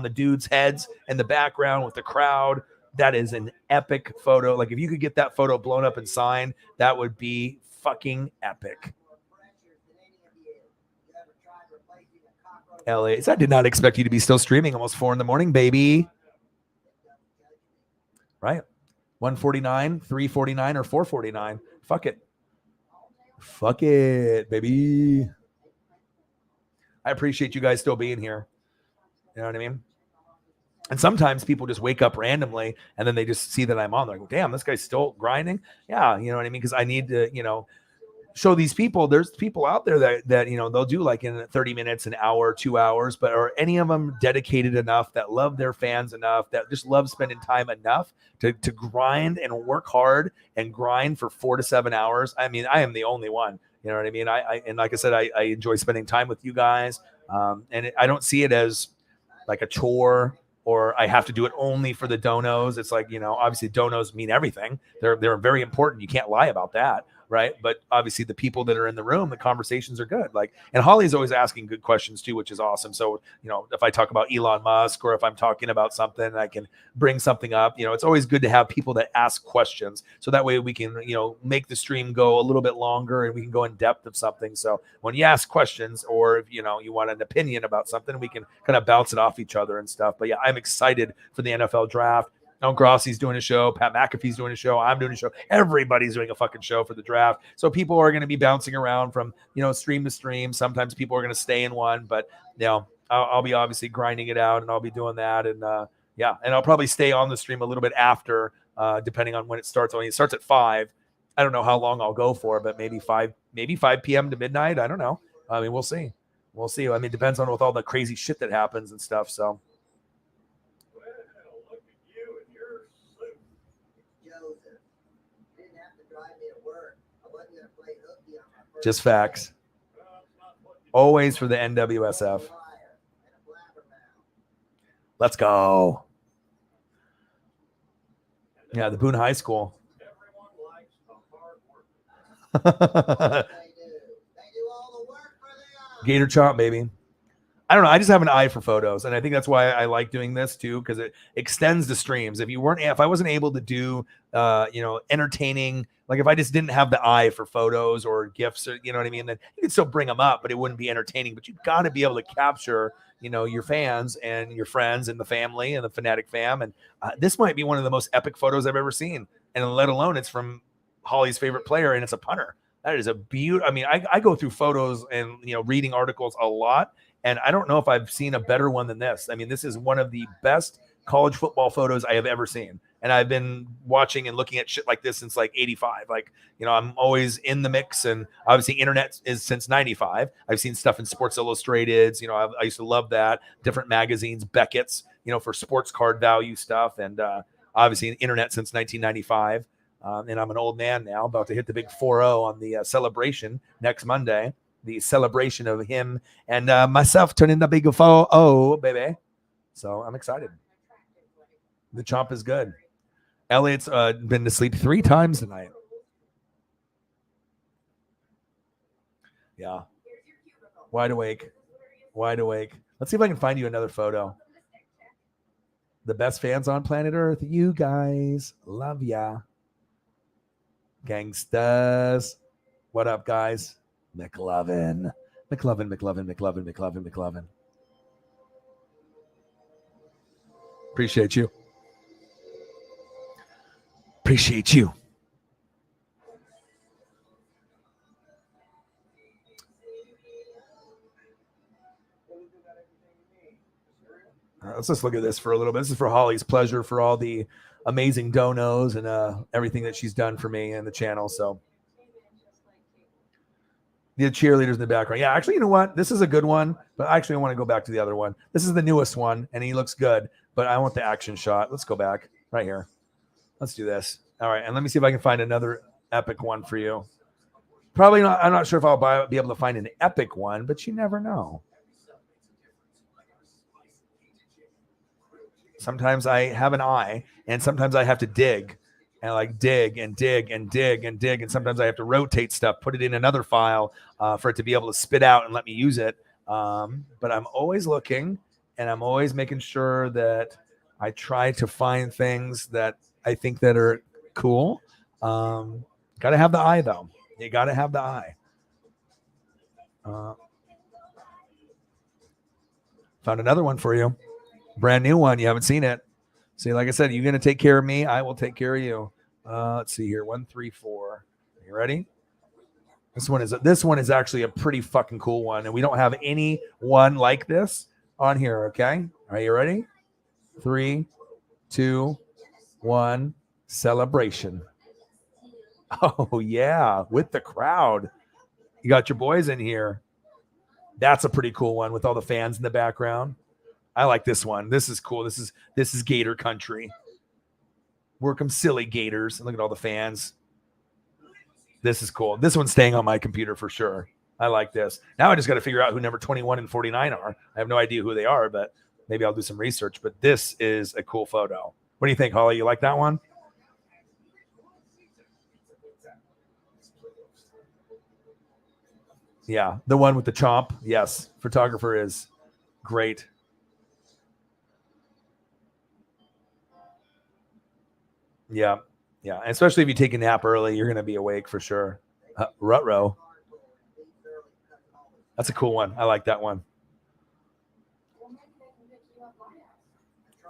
the dudes' heads in the background with the crowd. That is an epic photo. Like if you could get that photo blown up and signed, that would be fucking epic. LA, I did not expect you to be still streaming almost 4 a.m, baby. Right? 149, 349, or 449. Fuck it. Fuck it, baby. I appreciate you guys still being here. You know what I mean? And sometimes people just wake up randomly and then they just see that I'm on. They're like, damn, this guy's still grinding. Yeah, you know what I mean? Because I need to, you know, show these people. There's people out there that you know, they'll do like in 30 minutes, an hour, 2 hours, but are any of them dedicated enough, that love their fans enough, that just love spending time enough to grind and work hard and grind for 4 to 7 hours? I mean, I am the only one. You know what I mean? And like I said, I enjoy spending time with you guys. I don't see it as like a chore, or I have to do it only for the donos. It's like, you know, obviously donos mean everything. They're very important. You can't lie about that. Right. But obviously the people that are in the room, the conversations are good. Like, and Holly's always asking good questions too, which is awesome. So, you know, if I talk about Elon Musk or if I'm talking about something, I can bring something up. You know, it's always good to have people that ask questions. So that way we can, you know, make the stream go a little bit longer and we can go in depth of something. So when you ask questions, or if, you know, you want an opinion about something, we can kind of bounce it off each other and stuff. But yeah, I'm excited for the NFL draft. Now Grossi's doing a show. Pat McAfee's doing a show. I'm doing a show. Everybody's doing a fucking show for the draft. So people are going to be bouncing around from, you know, stream to stream. Sometimes people are going to stay in one, but you know, I'll be obviously grinding it out and I'll be doing that. And yeah, and I'll probably stay on the stream a little bit after, depending on when it starts. When it starts at 5, I don't know how long I'll go for, but maybe 5 p.m. to midnight. I don't know. I mean, we'll see. We'll see. I mean, it depends on with all the crazy shit that happens and stuff. So. Just facts. Always for the NWSF. Let's go. Yeah, the Boone High School. Gator chomp, baby. I don't know. I just have an eye for photos, and I think that's why I like doing this too, because it extends the streams. If I wasn't able to do, you know, entertaining, like if I just didn't have the eye for photos or GIFs, or you know what I mean, then you could still bring them up, but it wouldn't be entertaining. But you've got to be able to capture, you know, your fans and your friends and the family and the Fanatic fam. And this might be one of the most epic photos I've ever seen, and let alone it's from Holly's favorite player, and it's a punter. That is a beauty. I mean, I go through photos and, you know, reading articles a lot. And I don't know if I've seen a better one than this. I mean, this is one of the best college football photos I have ever seen. And I've been watching and looking at shit like this since like 85. Like, you know, I'm always in the mix, and obviously internet is since 95. I've seen stuff in Sports Illustrated. You know, I used to love that. Different magazines, Beckett's, you know, for sports card value stuff. And obviously internet since 1995. And I'm an old man now, about to hit the big 4-0 on the celebration next Monday. The celebration of him and myself turning the big 4-0, baby. So I'm excited. The chomp is good. Elliot's been to sleep 3 times tonight. Yeah. Wide awake. Wide awake. Let's see if I can find you another photo. The best fans on planet Earth. You guys. Love ya. Gangstas. What up, guys? McLovin. McLovin. Appreciate you. Appreciate you. All right, let's just look at this for a little bit. This is for Holly's pleasure for all the amazing donos and everything that she's done for me and the channel. So the cheerleaders in the background. Yeah, actually, you know what? This is a good one, but actually I want to go back to the other one. This is the newest one, and he looks good, but I want the action shot. Let's go back right here. Let's do this. All right, and let me see if I can find another epic one for you. Probably not. I'm not sure if I'll be able to find an epic one, but you never know. Sometimes I have an eye, and sometimes I have to dig and like dig. And sometimes I have to rotate stuff, put it in another file for it to be able to spit out and let me use it. But I'm always looking, and I'm always making sure that I try to find things that I think that are cool. Got to have the eye, though. You got to have the eye. Found another one for you. Brand new one. You haven't seen it. See, like I said, you're going to take care of me. I will take care of you. Let's see here. 1, 3, 4. You ready? This one is actually a pretty fucking cool one. And we don't have any one like this on here. Okay. Are you ready? 3, 2, 1. Celebration. Oh yeah. With the crowd. You got your boys in here. That's a pretty cool one with all the fans in the background. I like this one. This is cool. This is Gator country. Work 'em silly Gators. And look at all the fans. This is cool. This one's staying on my computer for sure. I like this. Now I just got to figure out who number 21 and 49 are. I have no idea who they are, but maybe I'll do some research. But this is a cool photo. What do you think, Holly? You like that one? Yeah, the one with the chomp. Yes, photographer is great. Yeah, yeah. Especially if you take a nap early, you're going to be awake for sure. Rutro. That's a cool one. I like that one.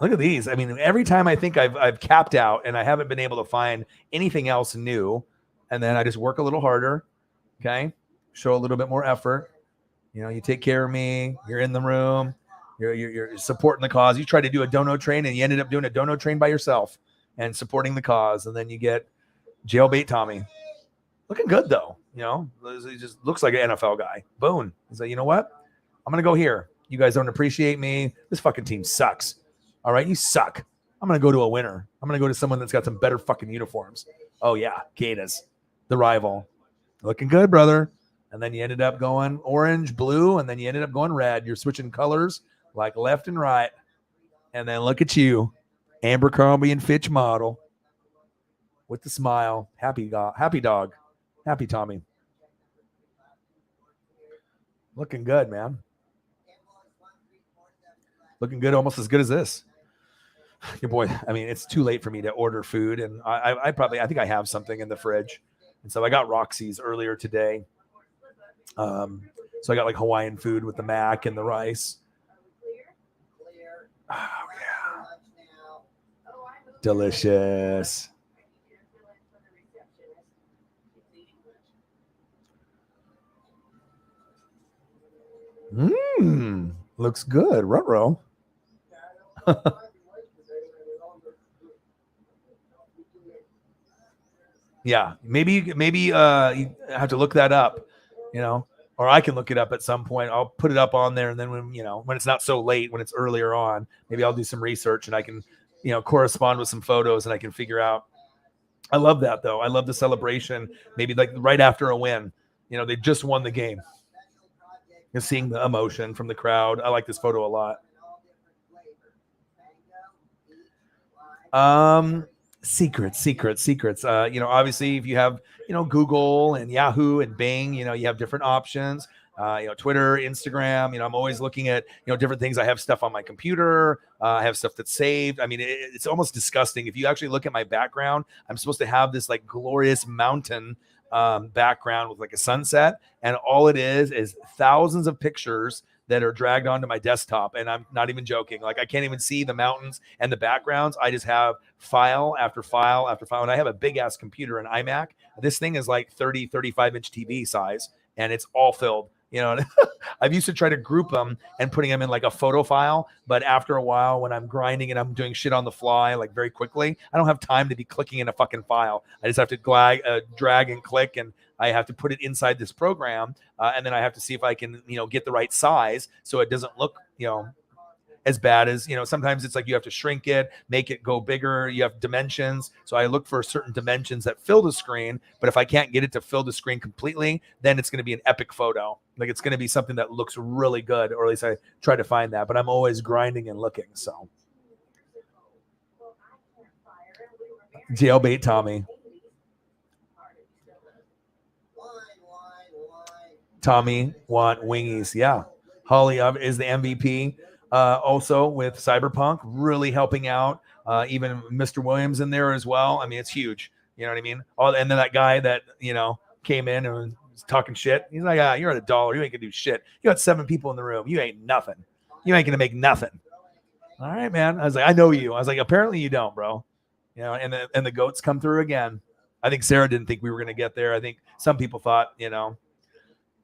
Look at these. I mean, every time I think I've capped out and I haven't been able to find anything else new, and then I just work a little harder, okay? Show a little bit more effort. You know, you take care of me. You're in the room. You're supporting the cause. You tried to do a dono train, and you ended up doing a dono train by yourself and supporting the cause, and then you get jailbait Tommy. Looking good, though. You know, he just looks like an NFL guy. Boom. He's like, you know what? I'm going to go here. You guys don't appreciate me. This fucking team sucks. All right, you suck. I'm going to go to a winner. I'm going to go to someone that's got some better fucking uniforms. Oh, yeah, Gators, the rival. Looking good, brother. And then you ended up going orange, blue, and then you ended up going red. You're switching colors like left and right. And then look at you, Abercrombie and Fitch model with the smile. Happy dog. Happy Tommy. Looking good, man. Looking good, almost as good as this. Your boy, I mean, it's too late for me to order food, and I think I have something in the fridge. And so I got Roxy's earlier today. So I got like Hawaiian food with the mac and the rice. Oh, yeah. Delicious. Looks good. Ruh-roh. Yeah, maybe you have to look that up, you know, or I can look it up at some point. I'll put it up on there, and then when it's not so late, when it's earlier on, maybe I'll do some research and I can, correspond with some photos, and I can figure out. I love that though. I love the celebration. Maybe like right after a win, they just won the game. And seeing the emotion from the crowd. I like this photo a lot. Secrets. Obviously if you have, Google and Yahoo and Bing, you have different options. Twitter, Instagram, I'm always looking at, different things. I have stuff on my computer. I have stuff that's saved. I mean, it's almost disgusting. If you actually look at my background, I'm supposed to have this like glorious mountain background with like a sunset. And all it is thousands of pictures that are dragged onto my desktop. And I'm not even joking. Like I can't even see the mountains and the backgrounds. I just have file after file after file. And I have a big ass computer, an iMac. This thing is like 30, 35 inch TV size, and it's all filled. I've used to try to group them and putting them in like a photo file. But after a while, when I'm grinding and I'm doing shit on the fly, like very quickly, I don't have time to be clicking in a fucking file. I just have to drag and click, and I have to put it inside this program. And then I have to see if I can, get the right size so it doesn't look, as bad as, sometimes it's like you have to shrink it, make it go bigger. You have dimensions. So I look for certain dimensions that fill the screen. But if I can't get it to fill the screen completely, then it's going to be an epic photo. Like it's going to be something that looks really good, or at least I try to find that. But I'm always grinding and looking. So jailbait Tommy. Tommy want wingies. Yeah. Holly is the MVP. Also with Cyberpunk, really helping out. Even Mr. Williams in there as well. I mean, it's huge. You know what I mean? And then that guy that, came in and was talking shit. He's like, you're at $1. You ain't gonna do shit. You got 7 people in the room. You ain't nothing. You ain't gonna make nothing. All right, man. I was like, I know you. I was like, apparently you don't, bro. And the goats come through again. I think Sarah didn't think we were going to get there. I think some people thought,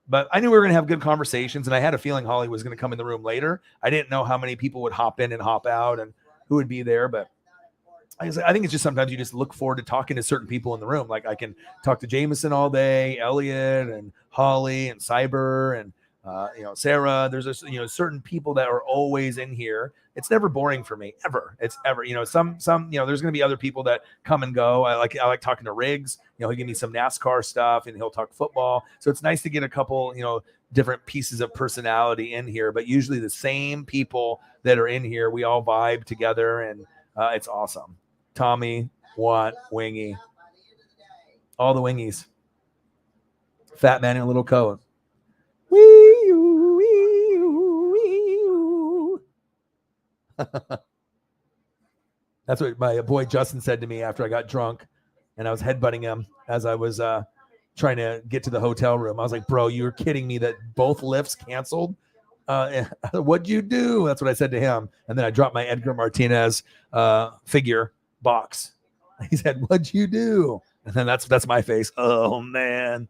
but I knew we were going to have good conversations, and I had a feeling Holly was going to come in the room later. I didn't know how many people would hop in and hop out and who would be there, but I think it's just sometimes you just look forward to talking to certain people in the room. Like I can talk to Jameson all day, Elliot and Holly and Cyber and Sarah. There's certain people that are always in here. It's never boring for me, ever. It's ever, some there's going to be other people that come and go. I like talking to Riggs. He'll give me some NASCAR stuff and he'll talk football. So it's nice to get a couple, different pieces of personality in here, but usually the same people that are in here, we all vibe together, and it's awesome. Tommy, want wingy, all the wingies. Fat man in a little coat. That's what my boy Justin said to me after I got drunk and I was headbutting him as I was trying to get to the hotel room. I was like, bro, you're kidding me that both lifts canceled? What'd you do? That's what I said to him. And then I dropped my Edgar Martinez figure box. He said, what'd you do? And then that's my face. Oh man.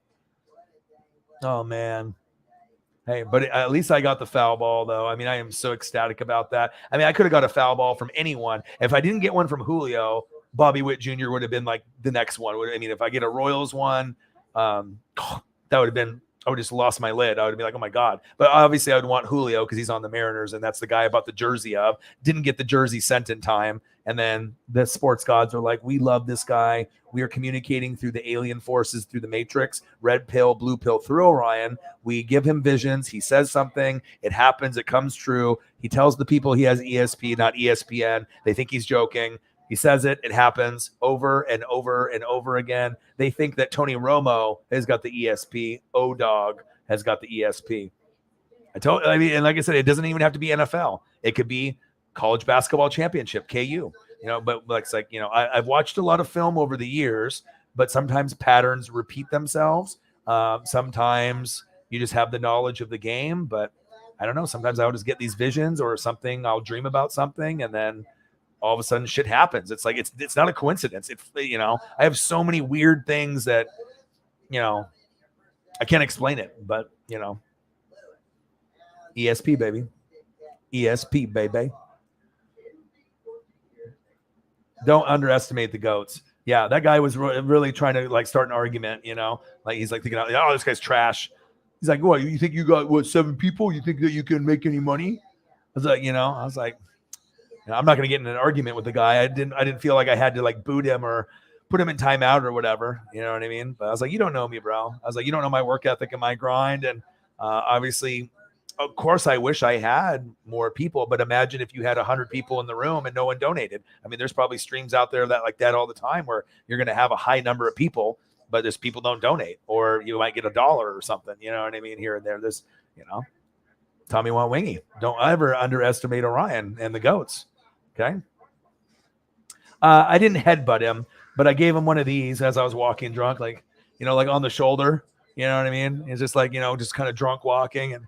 Hey, but at least I got the foul ball, though. I mean, I am so ecstatic about that. I mean, I could have got a foul ball from anyone. If I didn't get one from Julio, Bobby Witt Jr. would have been like the next one. I mean, if I get a Royals one, that would have been, I would have just lost my lid. I would be like, oh my God. But obviously I would want Julio because he's on the Mariners and that's the guy I bought the jersey of. Didn't get the jersey sent in time. And then the sports gods are like, we love this guy. We are communicating through the alien forces, through the Matrix, red pill, blue pill, through Orion. We give him visions. He says something. It happens. It comes true. He tells the people he has ESP, not ESPN. They think he's joking. He says it. It happens over and over and over again. They think that Tony Romo has got the ESP. O-Dog has got the ESP. And like I said, it doesn't even have to be NFL. It could be college basketball championship, KU. But it's like, I've watched a lot of film over the years, but sometimes patterns repeat themselves. Sometimes you just have the knowledge of the game, but I don't know. Sometimes I'll just get these visions or something. I'll dream about something, and then all of a sudden shit happens. It's like, it's not a coincidence. I have so many weird things that, I can't explain it, but ESP, baby. ESP, baby. Don't underestimate the goats. Yeah, that guy was really trying to like start an argument, like he's like thinking, oh, this guy's trash. He's like, what, you think you got 7 people? You think that you can make any money? I was like, I'm not going to get in an argument with the guy. I didn't feel like I had to like boot him or put him in timeout or whatever. You know what I mean? But I was like, you don't know me, bro. I was like, you don't know my work ethic and my grind. And obviously of course, I wish I had more people, but imagine if you had 100 people in the room and no one donated. I mean, there's probably streams out there that like that all the time where you're going to have a high number of people, but there's people don't donate, or you might get $1 or something. You know what I mean? Here and there, there's, Tommy Want Wingy. Don't ever underestimate Orion and the goats. Okay. I didn't headbutt him, but I gave him one of these as I was walking drunk, like, like on the shoulder. You know what I mean? It's just like, just kind of drunk walking and,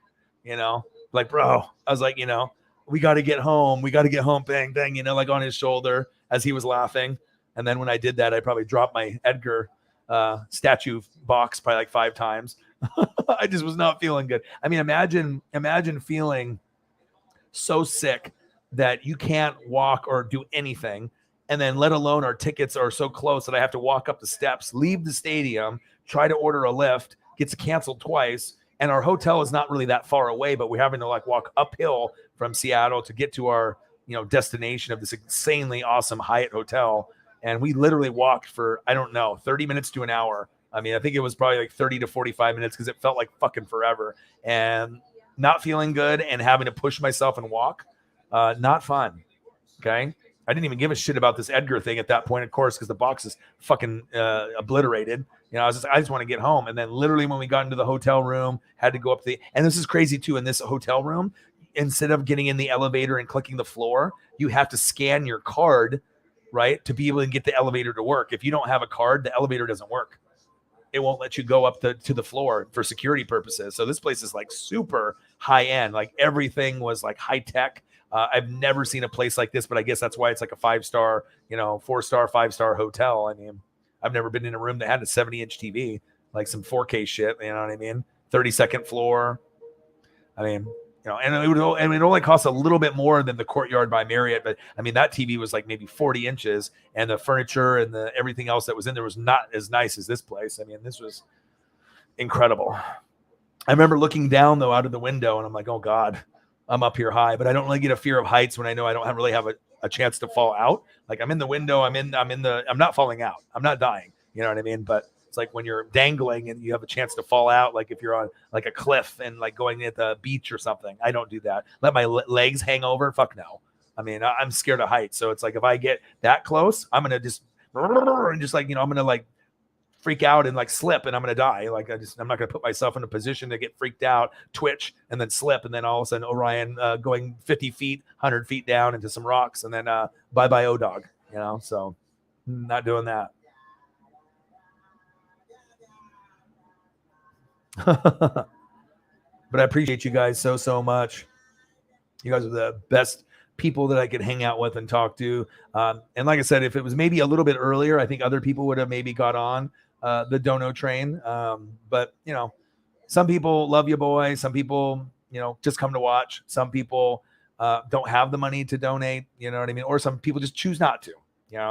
like, bro, I was like, we got to get home. We got to get home. Bang, bang, like on his shoulder as he was laughing. And then when I did that, I probably dropped my Edgar statue box probably like 5 times. I just was not feeling good. I mean, imagine feeling so sick that you can't walk or do anything. And then let alone our tickets are so close that I have to walk up the steps, leave the stadium, try to order a lift, gets canceled twice. And our hotel is not really that far away, but we're having to like walk uphill from Seattle to get to our, destination of this insanely awesome Hyatt hotel. And we literally walked for, 30 minutes to an hour. I mean, I think it was probably like 30 to 45 minutes because it felt like fucking forever. And not feeling good and having to push myself and walk, not fun. Okay. I didn't even give a shit about this Edgar thing at that point, of course, because the box is fucking obliterated. I just want to get home. And then literally when we got into the hotel room, had to go up and this is crazy too, in this hotel room, instead of getting in the elevator and clicking the floor, you have to scan your card, right, to be able to get the elevator to work. If you don't have a card, the elevator doesn't work. It won't let you go up to the floor for security purposes. So this place is like super high end. Like everything was like high tech. I've never seen a place like this, but I guess that's why it's like a 5-star, 4-star, 5-star hotel. I mean, I've never been in a room that had a 70-inch TV, like some 4K shit. You know what I mean? 32nd floor. I mean, and it only costs a little bit more than the Courtyard by Marriott. But I mean, that TV was like maybe 40 inches, and the furniture and everything else that was in there was not as nice as this place. I mean, this was incredible. I remember looking down though out of the window, and I'm like, oh God, I'm up here high. But I don't really get a fear of heights when I know I don't really have a chance to fall out. Like I'm in the window, I'm not falling out. I'm not dying. You know what I mean? But it's like when you're dangling and you have a chance to fall out, like if you're on like a cliff and like going at the beach or something. I don't do that. Let my legs hang over. Fuck no. I mean, I'm scared of heights. So it's like if I get that close, I'm gonna just like, I'm gonna like freak out and like slip and I'm gonna die. Like I'm not gonna put myself in a position to get freaked out, twitch, and then slip, and then all of a sudden Orion going 50 feet, 100 feet down into some rocks, and then bye O-Dog. So not doing that. But I appreciate you guys so much. You guys are the best people that I could hang out with and talk to. And like I said, if it was maybe a little bit earlier, I think other people would have maybe got on the Dono train. But some people love you, boy. Some people, just come to watch. Some people don't have the money to donate. You know what I mean? Or some people just choose not to.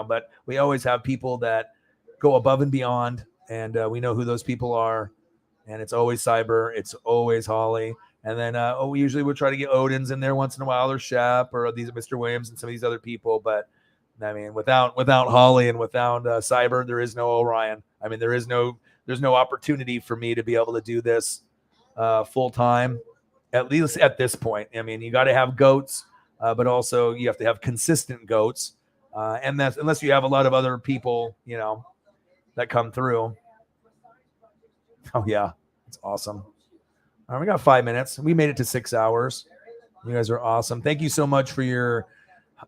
But we always have people that go above and beyond, and we know who those people are. And it's always Cyber. It's always Holly. And then we usually would try to get Odin's in there once in a while, or Shep, or these Mr. Williams and some of these other people. But I mean, without Holly and without Cyber, there is no Orion. I mean, there's no opportunity for me to be able to do this full time, at least at this point. I mean, you got to have goats, but also you have to have consistent goats. And that's unless you have a lot of other people, that come through. Oh yeah, it's awesome. All right, we got 5 minutes. We made it to 6 hours. You guys are awesome. Thank you so much for your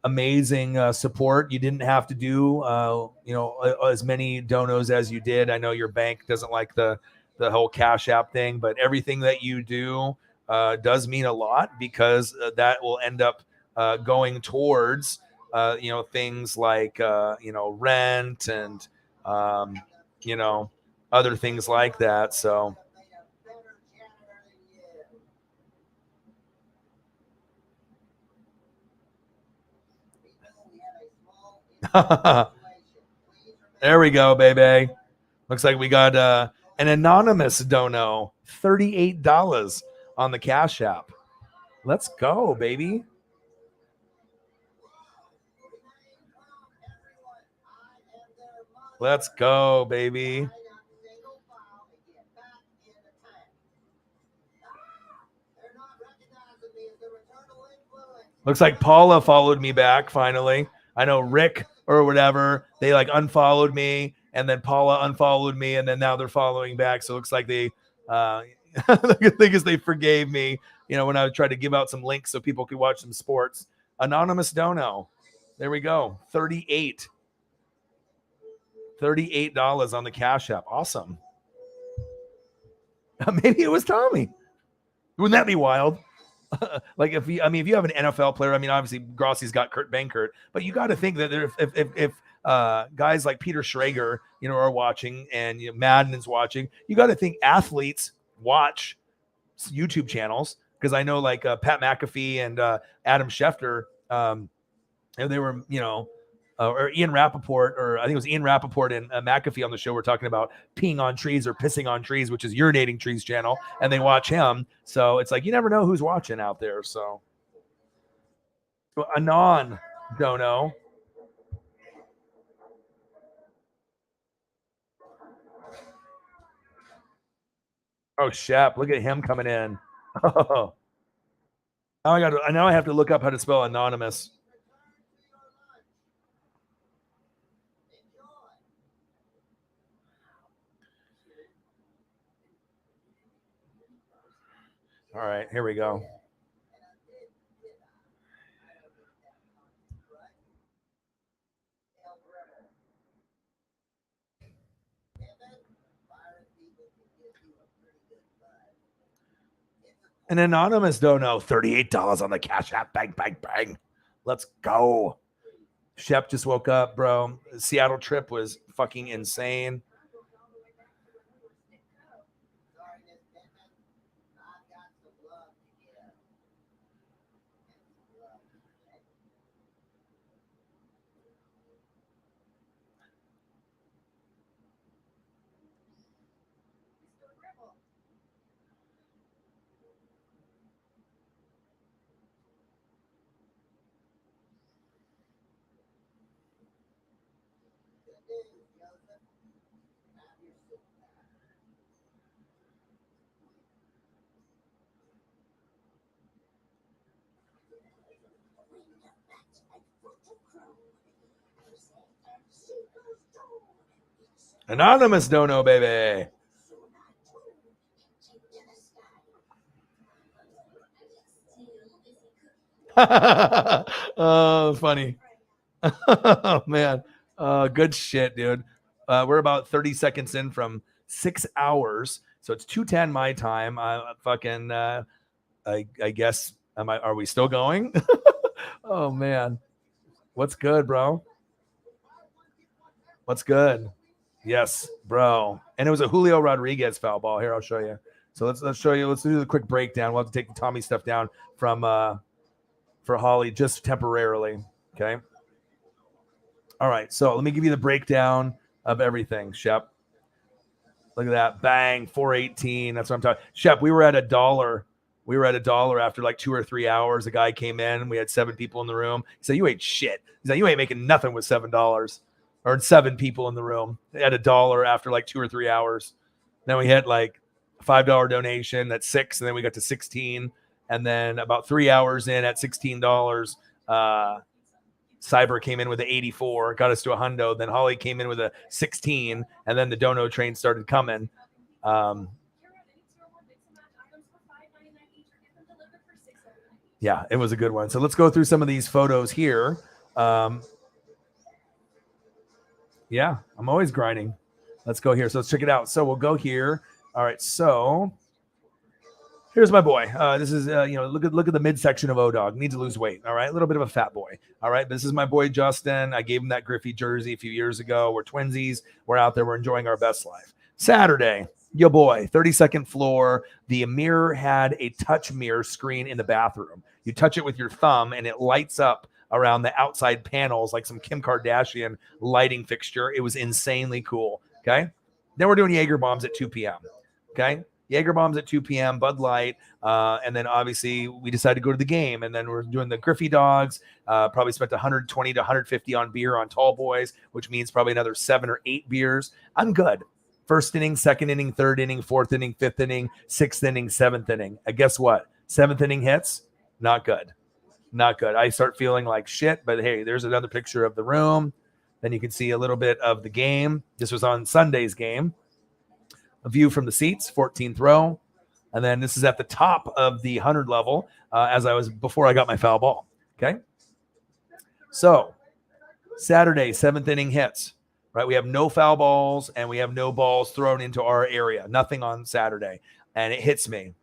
amazing support. You didn't have to do as many donos as you did. I know your bank doesn't like the whole Cash App thing, but everything that you do does mean a lot, because that will end up going towards things like rent and other things like that. So there we go, baby. Looks like we got an anonymous dono, $38 on the Cash App. Let's go, baby. Let's go, baby. Looks like Paula followed me back finally. I know Rick or whatever, they like unfollowed me, and then Paula unfollowed me, and then now they're following back. So it looks like they the good thing is they forgave me, when I tried to give out some links so people could watch some sports. Anonymous Dono. There we go. $38 on the Cash App. Awesome. Maybe it was Tommy. Wouldn't that be wild? Like if you have an NFL player, obviously Grossi's got Kurt Benkert, but you got to think that if guys like Peter Schrager, are watching, and Madden is watching, you got to think athletes watch YouTube channels, because I know like Pat McAfee and Adam Schefter, they were, or Ian Rappaport, or I think it was Ian Rappaport and McAfee on the show were talking about peeing on trees or pissing on trees, which is Urinating Trees channel, and they watch him. So it's like, you never know who's watching out there. So Anon Dono. Oh, Shep, look at him coming in. Oh. Now I have to look up how to spell anonymous. All right, here we go. An anonymous dono, $38 on the Cash App. Bang, bang, bang. Let's go. Shep just woke up, bro. The Seattle trip was fucking insane. Anonymous dono, baby. Oh, funny. Oh, man. Good shit, dude. We're about 30 seconds in from 6 hours. So it's 2:10 my time. I guess, are we still going? Oh, man. What's good, bro? What's good? Yes, bro. And it was a Julio Rodriguez foul ball. Here, I'll show you. So let's show you. Let's do the quick breakdown. We'll have to take the Tommy stuff down from for Holly just temporarily. Okay. All right. So let me give you the breakdown of everything, Shep. Look at that. Bang. 418. That's what I'm talking. Shep, we were at $1. We were at $1 after like 2 or 3 hours. A guy came in. We had 7 people in the room. He said, "You ain't shit." He said, "You ain't making nothing with $7." Or 7 people in the room at $1 after like 2 or 3 hours. Then we had like a $5 donation. That's 6. And then we got to 16. And then about 3 hours in at $16, Cyber came in with an 84, got us to a hundo. Then Holly came in with a 16. And then the dono train started coming. Yeah, it was a good one. So let's go through some of these photos here. Yeah, I'm always grinding. Let's go here. So let's check it out. So we'll go here. All right. So here's my boy. This is, look at the midsection of O-Dog. Needs to lose weight. All right. A little bit of a fat boy. All right. This is my boy, Justin. I gave him that Griffey jersey a few years ago. We're twinsies. We're out there. We're enjoying our best life. Saturday, yo boy, 32nd floor. The mirror had a touch mirror screen in the bathroom. You touch it with your thumb and it lights up around the outside panels like some Kim Kardashian lighting fixture. It was insanely cool. Okay. Then we're doing Jaeger bombs at 2 p.m. Okay. Jaeger bombs at 2 p.m., Bud Light. And then obviously we decided to go to the game. And then we're doing the Griffey dogs. Probably spent 120 to 150 on beer on Tall Boys, which means probably another 7 or 8 beers. I'm good. First inning, second inning, third inning, fourth inning, fifth inning, sixth inning, seventh inning. Guess what? Seventh inning hits. Not good. Not good. I start feeling like shit, but hey, there's another picture of the room. Then you can see a little bit of the game. This was on Sunday's game. A view from the seats, 14th row. And then this is at the top of the 100 level before I got my foul ball. Okay. So Saturday, 7th inning hits, right? We have no foul balls and we have no balls thrown into our area. Nothing on Saturday. And it hits me.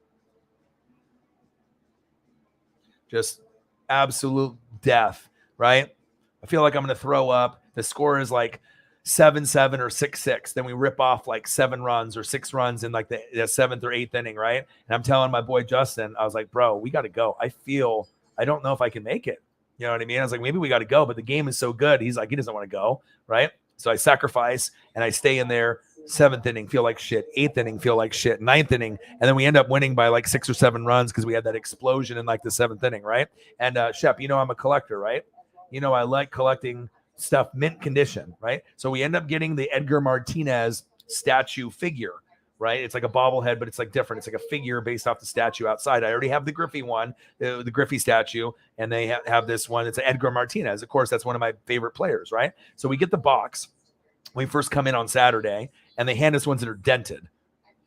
Just absolute death, right? I feel like I'm going to throw up. The score is like 7-7 or 6-6. Then we rip off like 7 runs or 6 runs in like the 7th or 8th inning, right? And I'm telling my boy Justin, I was like, bro, we got to go. I don't know if I can make it. You know what I mean? I was like, maybe we got to go, but the game is so good. He's like, he doesn't want to go, right? So I sacrifice and I stay in there. 7th inning, feel like shit. 8th inning, feel like shit. 9th inning, and then we end up winning by like 6 or 7 runs because we had that explosion in like the 7th inning, right? And Shep, you know I'm a collector, right? You know I like collecting stuff mint condition, right? So we end up getting the Edgar Martinez statue figure, right? It's like a bobblehead, but it's like different. It's like a figure based off the statue outside. I already have the Griffey one, the Griffey statue, and they have this one. It's an Edgar Martinez. Of course, that's one of my favorite players, right? So we get the box. We first come in on Saturday, and they hand us ones that are dented,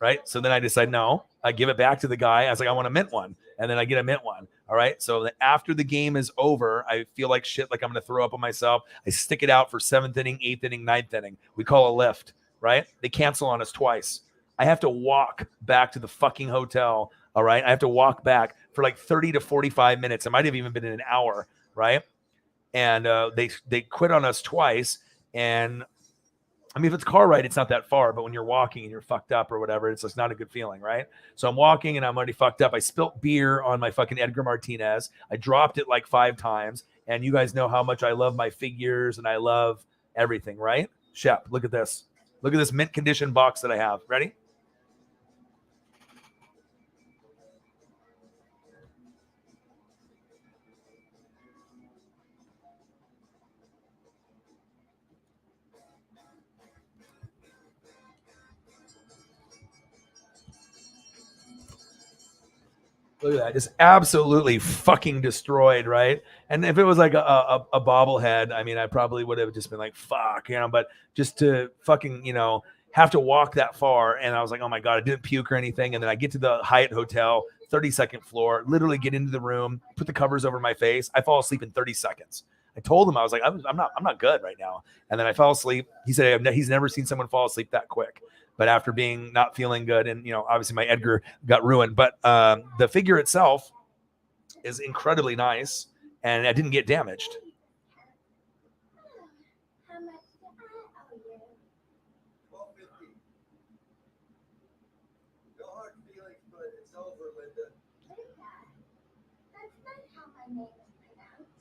right? So then I decide, no, I give it back to the guy. I was like, I want a mint one. And then I get a mint one. All right. So after the game is over, I feel like shit, like I'm going to throw up on myself. I stick it out for 7th inning, 8th inning, 9th inning. We call a lift, right? They cancel on us twice. I have to walk back to the fucking hotel. All right. I have to walk back for like 30 to 45 minutes. It might have even been an hour. Right. And they quit on us twice. And I mean, if it's car ride, it's not that far, but when you're walking and you're fucked up or whatever, it's just not a good feeling, right? So I'm walking and I'm already fucked up. I spilt beer on my fucking Edgar Martinez. I dropped it like 5 times. And you guys know how much I love my figures and I love everything, right? Shep, look at this. Look at this mint condition box that I have. Ready? Look at that. Just absolutely fucking destroyed, right? And if it was like a bobblehead, I mean, I probably would have just been like, fuck, you know, but just to fucking, you know, have to walk that far. And I was like, oh my God, I didn't puke or anything. And then I get to the Hyatt Hotel, 32nd floor, literally get into the room, put the covers over my face. I fall asleep in 30 seconds. I told him, I was like, I'm not good right now. And then I fell asleep. He said he's never seen someone fall asleep that quick. But after being not feeling good, and, you know, obviously my Edgar got ruined, but the figure itself is incredibly nice, and I didn't get damaged. How much do I owe you? $12.50. No hard feelings, but it's over, Linda. Linda, that's not how my name is pronounced.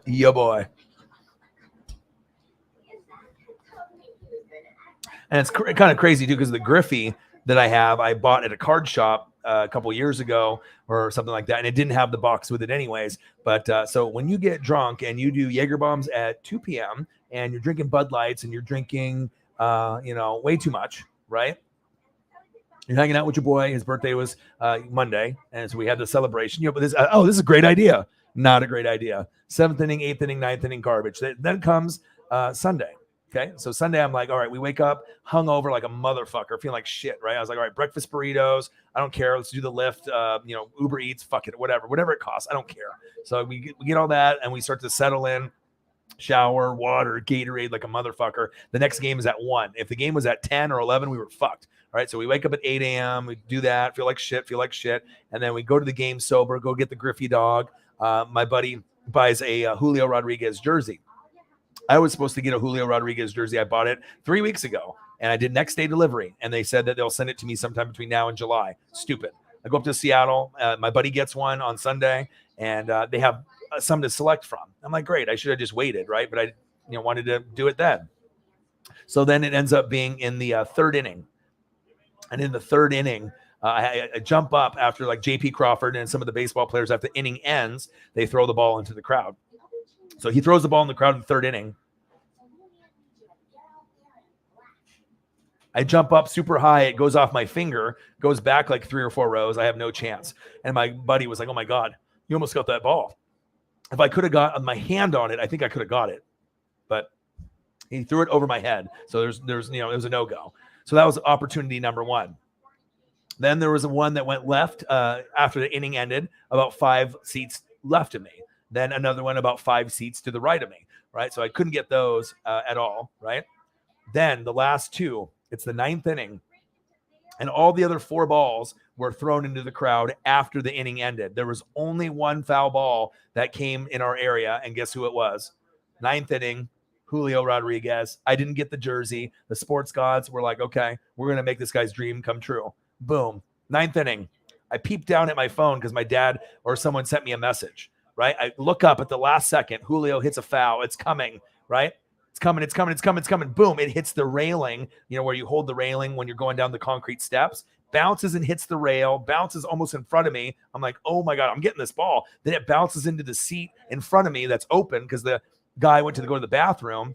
Yeah, boy. And it's kind of crazy too, because the Griffey that I have, I bought at a card shop a couple years ago or something like that, and it didn't have the box with it anyways. But so when you get drunk and you do Jaeger bombs at 2 p.m. and you're drinking Bud Lights and you're drinking, you know, way too much, right? You're hanging out with your boy. His birthday was Monday, and so we had the celebration. You know, but this is a great idea. Not a great idea. 7th inning, 8th inning, 9th inning garbage. Then comes Sunday. Okay, so Sunday I'm like, all right, we wake up hungover like a motherfucker, feeling like shit, right? I was like, all right, breakfast burritos. I don't care. Let's do the lift. You know, Uber Eats. Fuck it, whatever it costs. I don't care. So we get all that, and we start to settle in. Shower, water, Gatorade like a motherfucker. The next game is at 1. If the game was at 10 or 11, we were fucked. All right, so we wake up at 8 a.m. We do that, feel like shit, and then we go to the game sober, go get the Griffey dog. My buddy buys a Julio Rodriguez jersey. I was supposed to get a Julio Rodriguez jersey. I bought it 3 weeks ago, and I did next day delivery, and they said that they'll send it to me sometime between now and July. Stupid. I go up to Seattle. My buddy gets one on Sunday, and they have some to select from. I'm like, great. I should have just waited, right? But I, wanted to do it then. So then it ends up being in the 3rd inning, and in the 3rd inning, I jump up after like J.P. Crawford and some of the baseball players. After the inning ends, they throw the ball into the crowd. So he throws the ball in the crowd in the third inning. I jump up super high. It goes off my finger, goes back like 3 or 4 rows. I have no chance. And my buddy was like, oh my God, you almost got that ball. If I could have got my hand on it, I think I could have got it. But he threw it over my head. So there's it was a no-go. So that was opportunity number 1. Then there was one that went left after the inning ended, about 5 seats left of me. Then another one about 5 seats to the right of me, right? So I couldn't get those at all, right? Then the last 2, it's the 9th inning, and all the other 4 balls were thrown into the crowd after the inning ended. There was only 1 foul ball that came in our area, and guess who it was? 9th inning, Julio Rodriguez. I didn't get the jersey. The sports gods were like, okay, we're going to make this guy's dream come true. Boom. 9th inning. I peeped down at my phone because my dad or someone sent me a message, right? I look up at the last second. Julio hits a foul. It's coming, right? It's coming. Boom. It hits the railing, where you hold the railing when you're going down the concrete steps. Bounces and hits the rail. Bounces almost in front of me. I'm like, oh my God, I'm getting this ball. Then it bounces into the seat in front of me that's open because the guy went to go to the bathroom.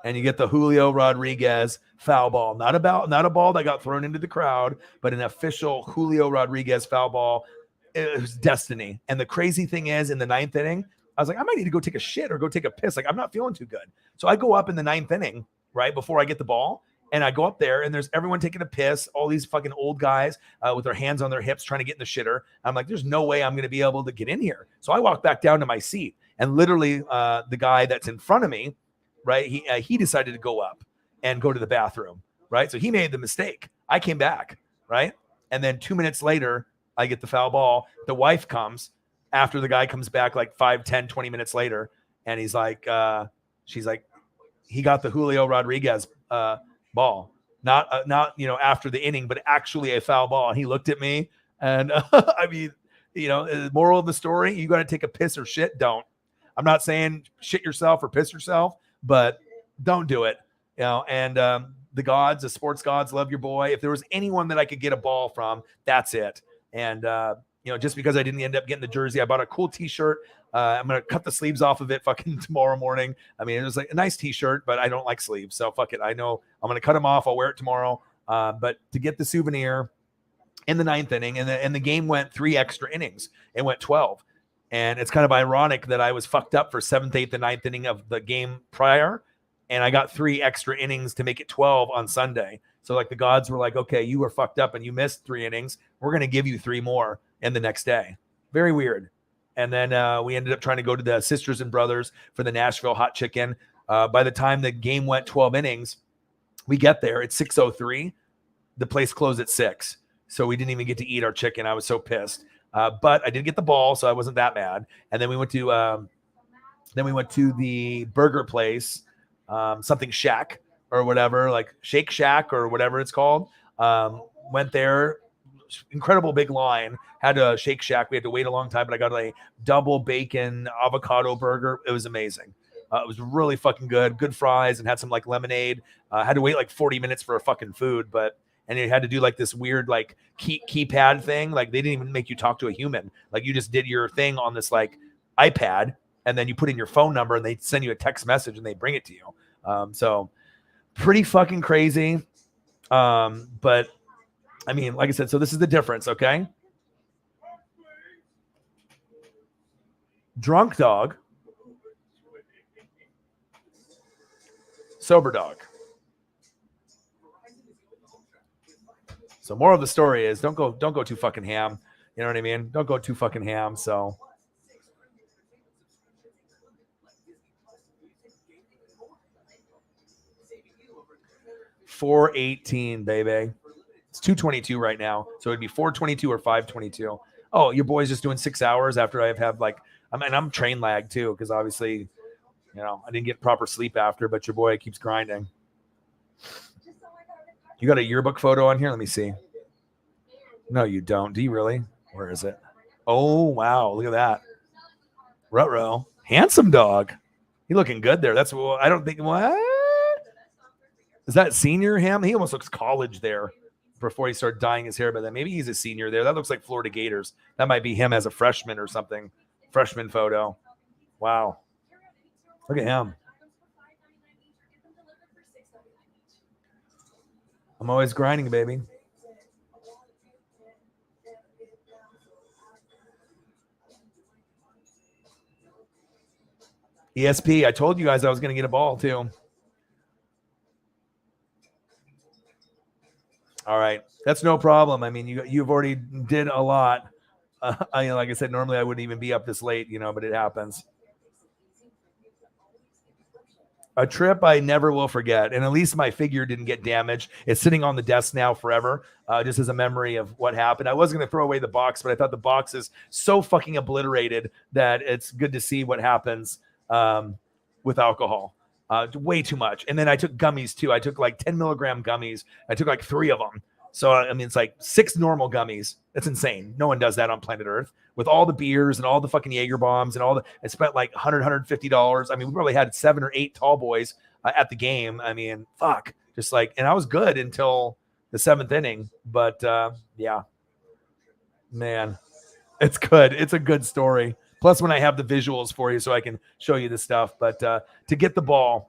And you get the Julio Rodriguez foul ball. Not a ball that got thrown into the crowd, but an official Julio Rodriguez foul ball. It was destiny. And the crazy thing is, in the 9th inning, I was like, I might need to go take a shit or go take a piss. Like, I'm not feeling too good. So I go up in the 9th inning, right, before I get the ball. And I go up there, and there's everyone taking a piss, all these fucking old guys with their hands on their hips trying to get in the shitter. I'm like, there's no way I'm going to be able to get in here. So I walk back down to my seat. And literally the guy that's in front of me, right, he decided to go up and go to the bathroom, right? So he made the mistake. I came back, right? And then 2 minutes later, I get the foul ball. The wife comes after the guy comes back like 5, 10, 20 minutes later. And he's like, she's like, he got the Julio Rodriguez ball. Not after the inning, but actually a foul ball. And he looked at me and I mean, the moral of the story, you got to take a piss or shit. Don't. I'm not saying shit yourself or piss yourself, but don't do it. And the sports gods love your boy. If there was anyone that I could get a ball from, that's it. And, just because I didn't end up getting the jersey, I bought a cool t-shirt. I'm going to cut the sleeves off of it fucking tomorrow morning. I mean, it was like a nice t-shirt, but I don't like sleeves. So fuck it. I know I'm going to cut them off. I'll wear it tomorrow. But to get the souvenir in the 9th inning, and the game went 3 extra innings. It went 12. And it's kind of ironic that I was fucked up for 7th, 8th, and 9th inning of the game prior. And I got 3 extra innings to make it 12 on Sunday. So like the gods were like, okay, you were fucked up and you missed 3 innings. We're going to give you 3 more in the next day. Very weird. And then we ended up trying to go to the Sisters and Brothers for the Nashville hot chicken. By the time the game went 12 innings, we get there. It's 6:03. The place closed at 6. So we didn't even get to eat our chicken. I was so pissed. But I did get the ball, so I wasn't that mad. And then we went to the burger place, something Shack or whatever, like Shake Shack or whatever it's called. Went there, incredible big line. Had a Shake Shack. We had to wait a long time, but I got a double bacon avocado burger. It was amazing. It was really fucking good. Good fries, and had some like lemonade. Had to wait like 40 minutes for a fucking food, and you had to do like this weird like keypad thing. Like they didn't even make you talk to a human. Like you just did your thing on this like iPad, and then you put in your phone number, and they send you a text message, and they bring it to you. So pretty fucking crazy. But I mean, like I said, so this is the difference, okay? Drunk dog, sober dog. So more of the story is don't go too fucking ham. You know what I mean? Don't go too fucking ham. So $418, baby. It's $222 right now. So it'd be $422 or $522. Oh, your boy's just doing 6 hours after I've had like, I'm train lag too, because obviously, I didn't get proper sleep after, but your boy keeps grinding. You got a yearbook photo on here? Let me see. No, you don't. Do you really? Where is it? Oh, wow. Look at that. Ruh-roh. Handsome dog. He looking good there. That's what I don't think. What? Is that senior him? He almost looks college there. before he started dyeing his hair. But then maybe he's a senior there. That looks like Florida Gators. That might be him as a freshman or something. Freshman photo. Wow. Look at him. I'm always grinding, baby. ESP, I told you guys I was going to get a ball too. All right. That's no problem. I mean, you've already did a lot. Like I said, normally I wouldn't even be up this late, but it happens. A trip I never will forget. And at least my figure didn't get damaged. It's sitting on the desk now forever, just as a memory of what happened. I was going to throw away the box, but I thought the box is so fucking obliterated that it's good to see what happens with alcohol. Way too much. And then I took gummies too. I took like 10 milligram gummies. I took like 3 of them. So, I mean, it's like 6 normal gummies. That's insane. No one does that on planet Earth with all the beers and all the fucking Jaeger bombs and I spent like $100, $150. I mean, we probably had 7 or 8 tall boys at the game. I mean, fuck. Just like, and I was good until the 7th inning. But yeah, man, it's good. It's a good story. Plus, when I have the visuals for you so I can show you the stuff. But to get the ball,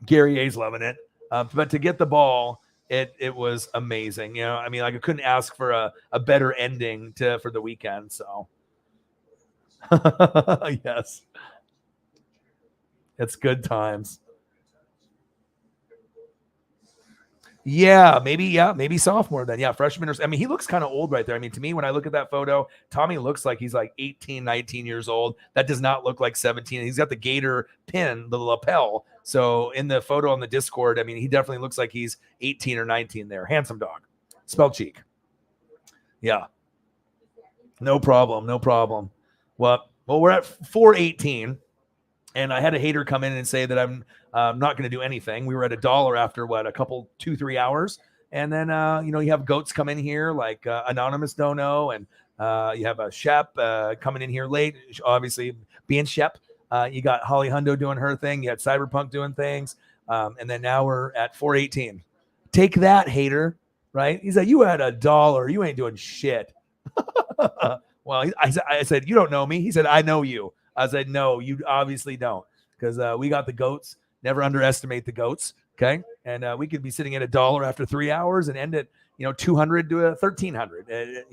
Gary A's loving it. But to get the ball, it was amazing. I mean, like I couldn't ask for a better ending for the weekend. So, yes, it's good times. Yeah, maybe sophomore then. Yeah, freshman. I mean, he looks kind of old right there. I mean, to me, when I look at that photo, Tommy looks like he's like 18, 19 years old. That does not look like 17. He's got the Gator pin, the lapel. So in the photo on the Discord, I mean, he definitely looks like he's 18 or 19 there. Handsome dog. Spell cheek. Yeah. No problem. Well, we're at 4:18. And I had a hater come in and say that I'm not going to do anything. We were at $1 after a couple 2-3 hours. And then, you have goats come in here like Anonymous Dono, and you have a Shep coming in here late, obviously being Shep. You got Holly Hundo doing her thing. You had Cyberpunk doing things. And then now we're at 4:18. Take that, hater, right? He said, you had $1. You ain't doing shit. Well, I said, you don't know me. He said, I know you. I said, no, you obviously don't, because we got the goats. Never underestimate the goats. Okay. And we could be sitting at $1 after 3 hours and end at, 200 to 1,300.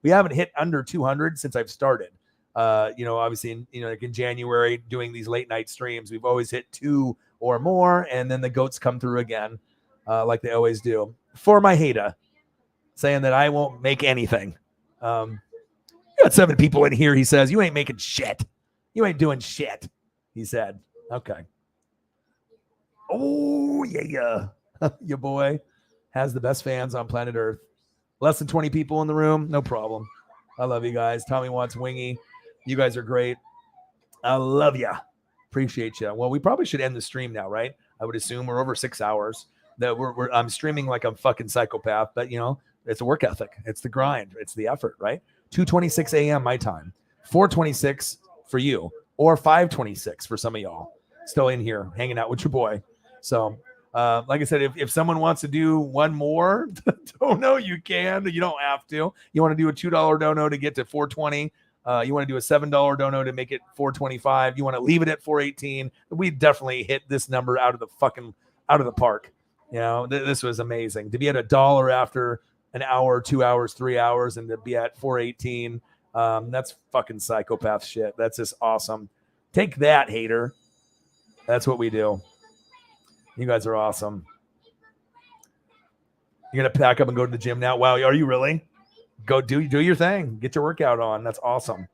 We haven't hit under 200 since I've started. Obviously, like in January doing these late night streams, we've always hit 2 or more. And then the goats come through again, like they always do. For my hater, saying that I won't make anything. You got 7 people in here. He says, you ain't making shit. You ain't doing shit, he said. Okay. Oh, yeah. Your boy has the best fans on planet Earth. Less than 20 people in the room. No problem. I love you guys. Tommy wants Wingy. You guys are great. I love you. Appreciate you. Well, we probably should end the stream now, right? I would assume we're over 6 hours. That I'm streaming like I'm fucking psychopath, but it's a work ethic. It's the grind. It's the effort, right? 2:26 a.m. my time. 4:26 for you, or 5:26 for some of y'all still in here hanging out with your boy. So like I said, if someone wants to do one more dono, you can. You don't have to. You want to do a $2 dono to get to 420. You want to do a $7 dono to make it 425. You want to leave it at 418. We definitely hit this number out of the park. This was amazing to be at $1 after an hour, 2 hours, 3 hours, and to be at 418. That's fucking psychopath shit. That's just awesome. Take that, hater. That's what we do. You guys are awesome. You're going to pack up and go to the gym now? Wow. Are you really? Go do your thing. Get your workout on. That's awesome.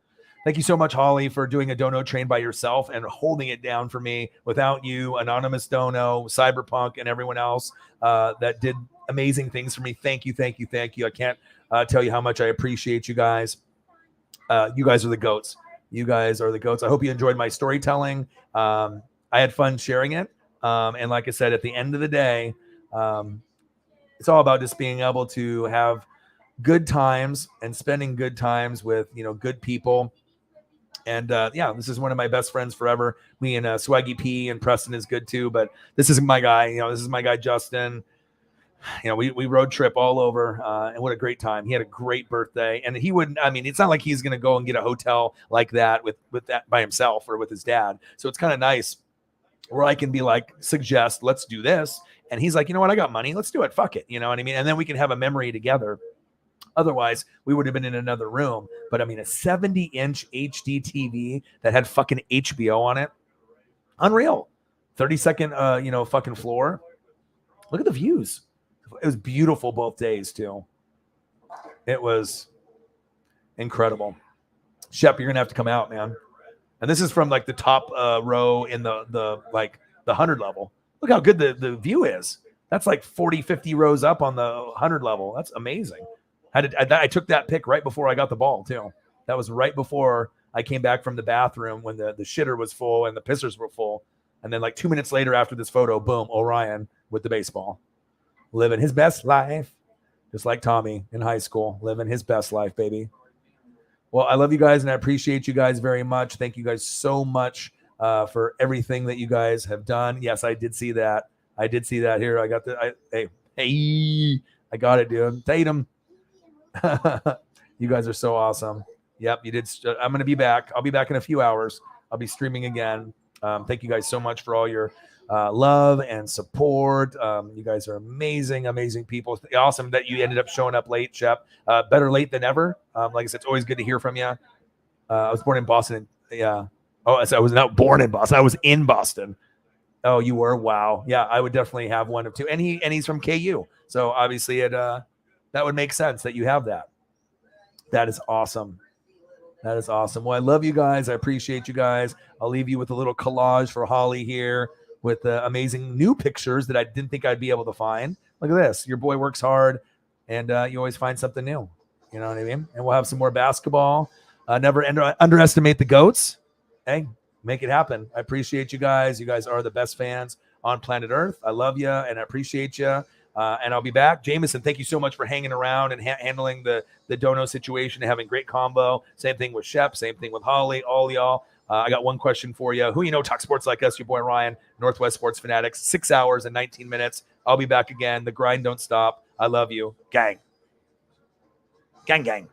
Thank you so much, Holly, for doing a dono train by yourself and holding it down for me. Without you, Anonymous Dono, Cyberpunk, and everyone else that did amazing things for me. Thank you. I can't tell you how much I appreciate you guys. You guys are the goats. I hope you enjoyed my storytelling. I had fun sharing it. And like I said, at the end of the day, it's all about just being able to have good times and spending good times with, good people. And this is one of my best friends forever. Me and Swaggy P and Preston is good too, but this is my guy. This is my guy, Justin. we road trip all over, and what a great time. He had a great birthday, and he wouldn't. I mean, it's not like he's going to go and get a hotel like that with that by himself or with his dad. So it's kind of nice where I can be like, suggest, let's do this, and he's like, you know what, I got money, let's do it. Fuck it, you know what I mean? And then we can have a memory together. Otherwise, we would have been in another room. But I mean, a 70-inch HD TV that had fucking HBO on it, unreal. 32nd, fucking floor. Look at the views. It was beautiful both days too. It was incredible. Shep, you're gonna have to come out, man. And this is from like the top row in the 100 level. Look how good the view is. That's like 40, 50 rows up on the 100 level. That's amazing. I took that pic right before I got the ball too. That was right before I came back from the bathroom when the shitter was full and the pissers were full. And then like 2 minutes later after this photo, boom, Orion with the baseball. Living his best life. Just like Tommy in high school. Living his best life, baby. Well, I love you guys and I appreciate you guys very much. Thank you guys so much for everything that you guys have done. Yes, I did see that. Here. I got I got it, dude. Tatum. You guys are so awesome. Yep, you did. I'm going to be back. I'll be back in a few hours. I'll be streaming again. Thank you guys so much for all your love and support. You guys are amazing, amazing people. Awesome that you ended up showing up late, Shep. Better late than ever. Like I said, it's always good to hear from you. I was born in Boston. Yeah. Oh, so I was not born in Boston. I was in Boston. Oh, you were? Wow. Yeah, I would definitely have one of two. And he's from KU. So obviously that would make sense that you have that. That is awesome. That is awesome. Well, I love you guys. I appreciate you guys. I'll leave you with a little collage for Holly here with the amazing new pictures that I didn't think I'd be able to find. Look at this. Your boy works hard, and you always find something new. You know what I mean? And we'll have some more basketball. Never underestimate the GOATs. Hey, make it happen. I appreciate you guys. You guys are the best fans on planet Earth. I love you, and I appreciate you. And I'll be back. Jameson, thank you so much for hanging around and handling the dono situation and having great combo. Same thing with Shep. Same thing with Holly. All y'all. I got one question for you. Who talk sports like us? Your boy Ryan, Northwest Sports Fanatics. 6 hours and 19 minutes. I'll be back again. The grind don't stop. I love you. Gang. Gang, gang.